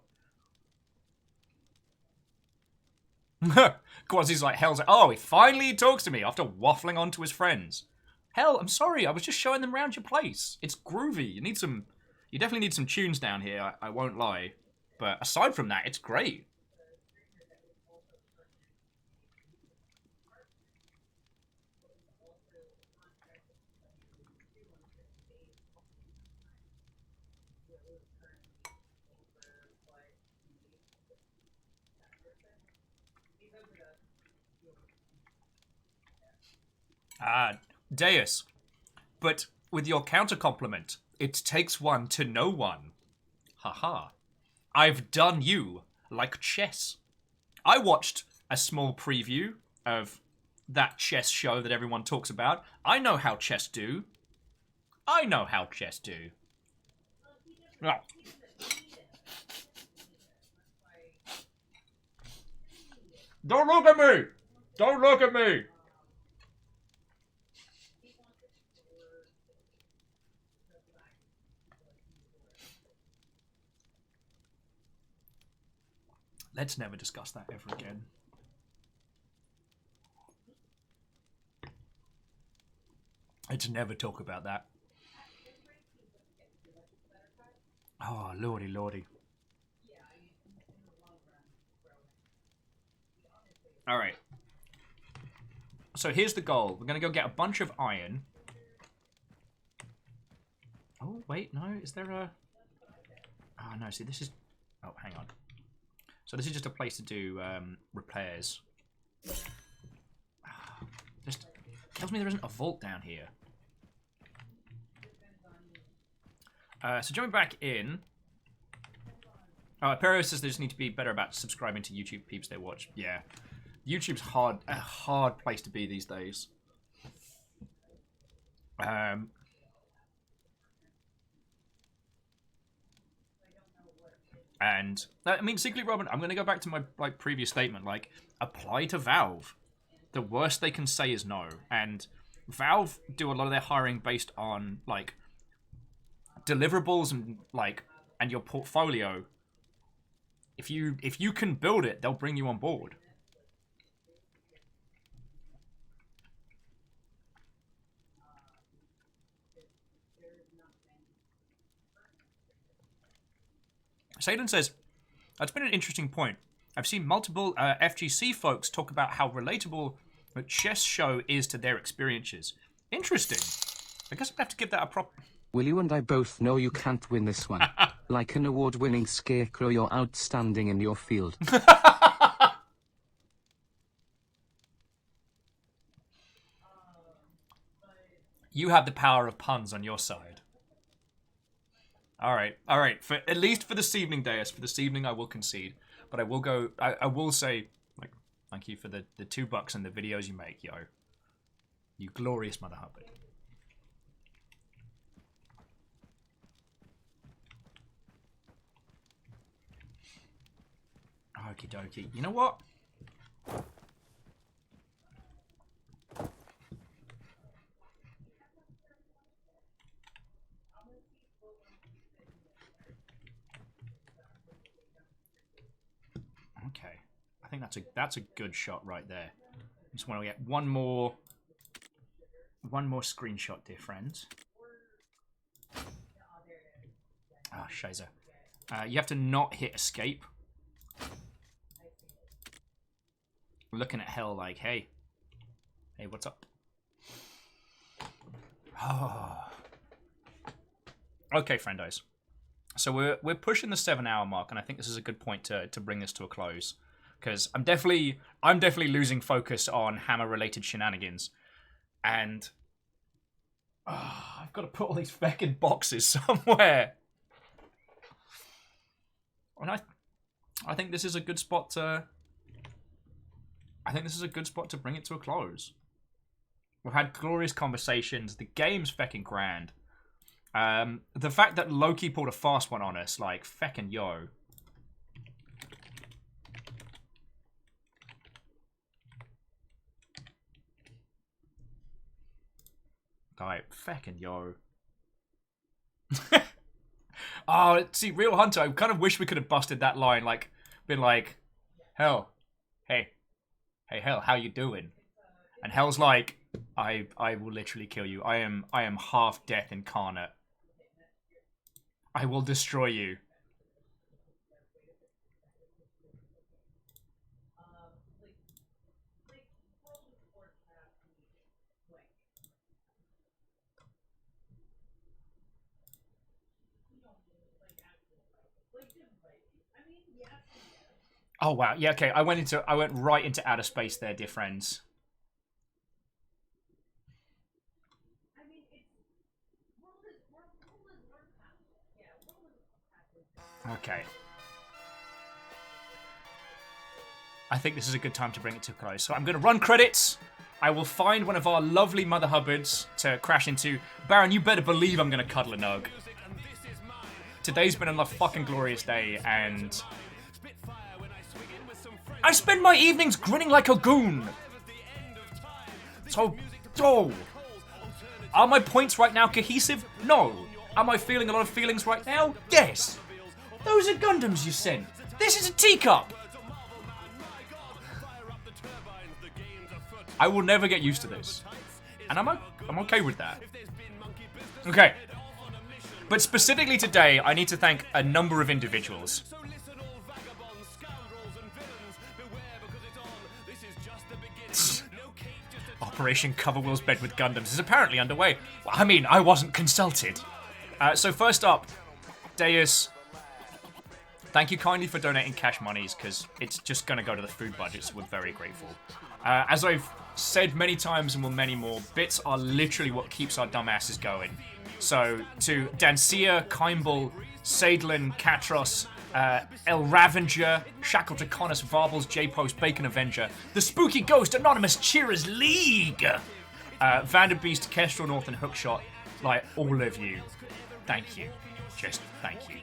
Quasi's like, Hell's like, oh, he finally talks to me after waffling on to his friends. Hell, I'm sorry, I was just showing them around your place. It's groovy. You definitely need some tunes down here, I won't lie. But aside from that, it's great. Deus. But with your counter-compliment, it takes one to know one. Haha. I've done you like chess. I watched a small preview of that chess show that everyone talks about. I know how chess do. I know how chess do. Oh. Don't look at me! Don't look at me! Let's never discuss that ever again. Let's never talk about that. Oh, lordy, lordy. Alright. So here's the goal. We're going to go get a bunch of iron. Oh, wait, no. Is there a... Oh, no. See, this is... Oh, hang on. So this is just a place to do repairs. Just tells me there isn't a vault down here. So jumping back in... Oh, Perio says they just need to be better about subscribing to YouTube peeps they watch. Yeah. YouTube's a hard place to be these days. And I mean, Secretly Robin, I'm going to go back to my previous statement. Like, apply to Valve. The worst they can say is no. And Valve do a lot of their hiring based on like deliverables and your portfolio. If you can build it, they'll bring you on board. Saden says, that's been an interesting point. I've seen multiple FGC folks talk about how relatable the chess show is to their experiences. Interesting. I guess I'd have to give that a prop. Will you and I both know you can't win this one. Like an award-winning scarecrow, you're outstanding in your field. You have the power of puns on your side. All right. At least for this evening, Deus. For this evening, I will concede. But I will go... I will say, like, thank you for the $2 and the videos you make, yo. You glorious mother hubbard. Okie dokie. You know what? Okay. I think that's a good shot right there. Just want to get one more screenshot, dear friends. Ah, shiza. You have to not hit escape. Looking at hell like, hey, what's up? Oh. Okay, friendos. So we're pushing the 7-hour mark, and I think this is a good point to bring this to a close, because I'm definitely losing focus on hammer-related shenanigans, and I've got to put all these feckin' boxes somewhere. And I think this is a good spot to. I think this is a good spot to bring it to a close. We've had glorious conversations. The game's feckin' grand. The fact that Loki pulled a fast one on us, like, feckin' yo. Like, feckin' yo. Oh, see, Real Hunter, I kind of wish we could have busted that line, like, been like, Hell, hey, Hell, how you doing? And Hell's like, I will literally kill you. I am half death incarnate. I will destroy you. Oh wow, yeah, okay. I went right into outer space there, dear friends. Okay. I think this is a good time to bring it to a close. So I'm going to run credits. I will find one of our lovely Mother Hubbards to crash into. Baron, you better believe I'm going to cuddle a nug. Today's been a fucking glorious day, and I spend my evenings grinning like a goon. So, are my points right now cohesive? No. Am I feeling a lot of feelings right now? Yes. Those are Gundams you sent. This is a teacup. I will never get used to this. And I'm okay with that. Okay. But specifically today, I need to thank a number of individuals. Oh, Operation Cover Will's Bed with Gundams is apparently underway. Well, I mean, I wasn't consulted. So first up, Deus, thank you kindly for donating cash monies, because it's just going to go to the food budget, so we're very grateful. As I've said many times and will many more, bits are literally what keeps our dumbasses going. So to Dancia, Kimball, Sadlin, Katros, El Ravenger, Shackleton, Connors, Varbles, J-Post, Bacon Avenger, The Spooky Ghost, Anonymous Cheerers League, Vanderbeest, Kestrel North, and Hookshot, like, all of you, thank you. Just thank you.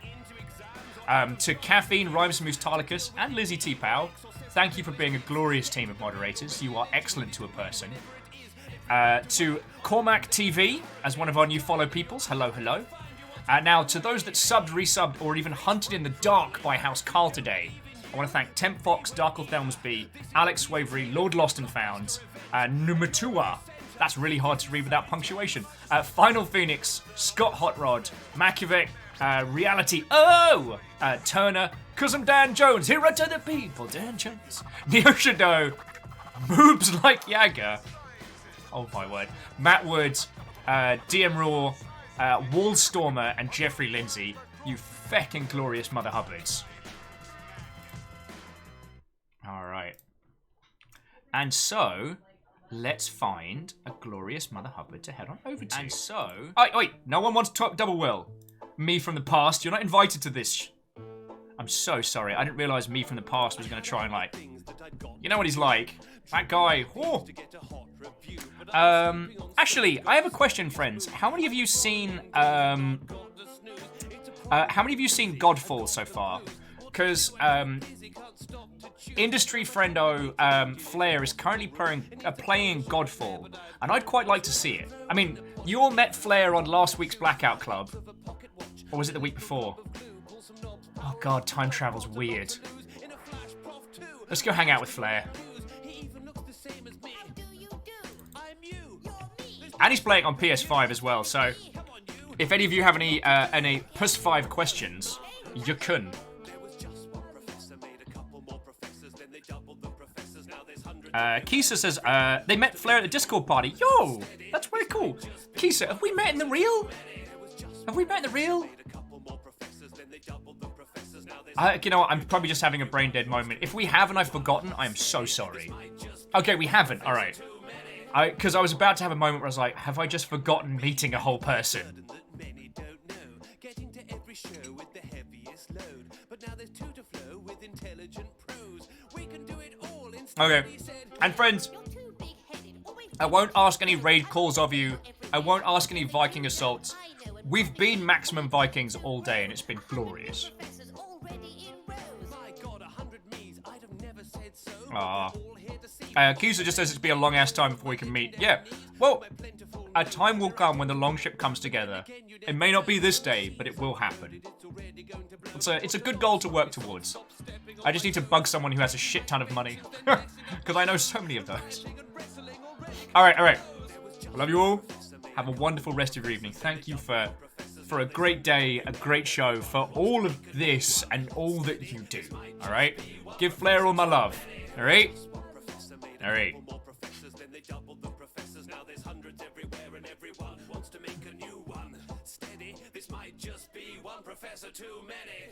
To Caffeine, Rhymes Moose Tarlicus, and Lizzie T. Pow, thank you for being a glorious team of moderators. You are excellent to a person. To Cormac TV, as one of our new follow peoples, hello, hello. Now, to those that subbed, resubbed, or even hunted in the dark by House Carl today, I want to thank Temp Fox, Darkle Thelmsby, Alex Swavery, Lord Lost and Found, Numatua, that's really hard to read without punctuation, Final Phoenix, Scott Hotrod, Makovic, Reality, Turner, Cause I'm Dan Jones, hero to the people, Dan Jones, Neo Shadow, Moobs Like Jagger, oh my word, Matt Woods, DM Raw, Wallstormer, and Jeffrey Lindsay, you feckin' glorious Mother Hubbards. Alright. And so, let's find a glorious Mother Hubbard to head on over to. And so... Oh, wait, no one wants to talk double will. Me from the past, you're not invited to this. I'm so sorry, I didn't realise me from the past was going to try and, like... You know what he's like. That guy, whoa. Actually, I have a question, friends. How many of you seen, how many of you seen Godfall so far? Because, industry friendo, Flair is currently playing Godfall, and I'd quite like to see it. I mean, you all met Flair on last week's Blackout Club. Or was it the week before? Oh god, time travel's weird. Let's go hang out with Flair. And he's playing on PS5 as well, so if any of you have any PS5 questions, you can. Kisa says, they met Flair at the Discord party. Yo, that's very cool. Kisa, have we met in the real? Have we met in the real? You know what, I'm probably just having a brain dead moment. If we have and I've forgotten, I am so sorry. Okay, we haven't, alright. Because I was about to have a moment where I was like, have I just forgotten meeting a whole person? Okay, and friends, I won't ask any raid calls of you. I won't ask any Viking assaults. We've been Maximum Vikings all day and it's been glorious. Kisa just says it's be a long ass time before we can meet. Yeah, well, a time will come when the Longship comes together. It may not be this day, but it will happen. It's a good goal to work towards. I just need to bug someone who has a shit ton of money. Because I know so many of those. Alright. I love you all. Have a wonderful rest of your evening. Thank you for a great day, a great show, for all of this and all that you do. Alright? Give Flair all my love. Alright? Alright. This might just be one professor too many.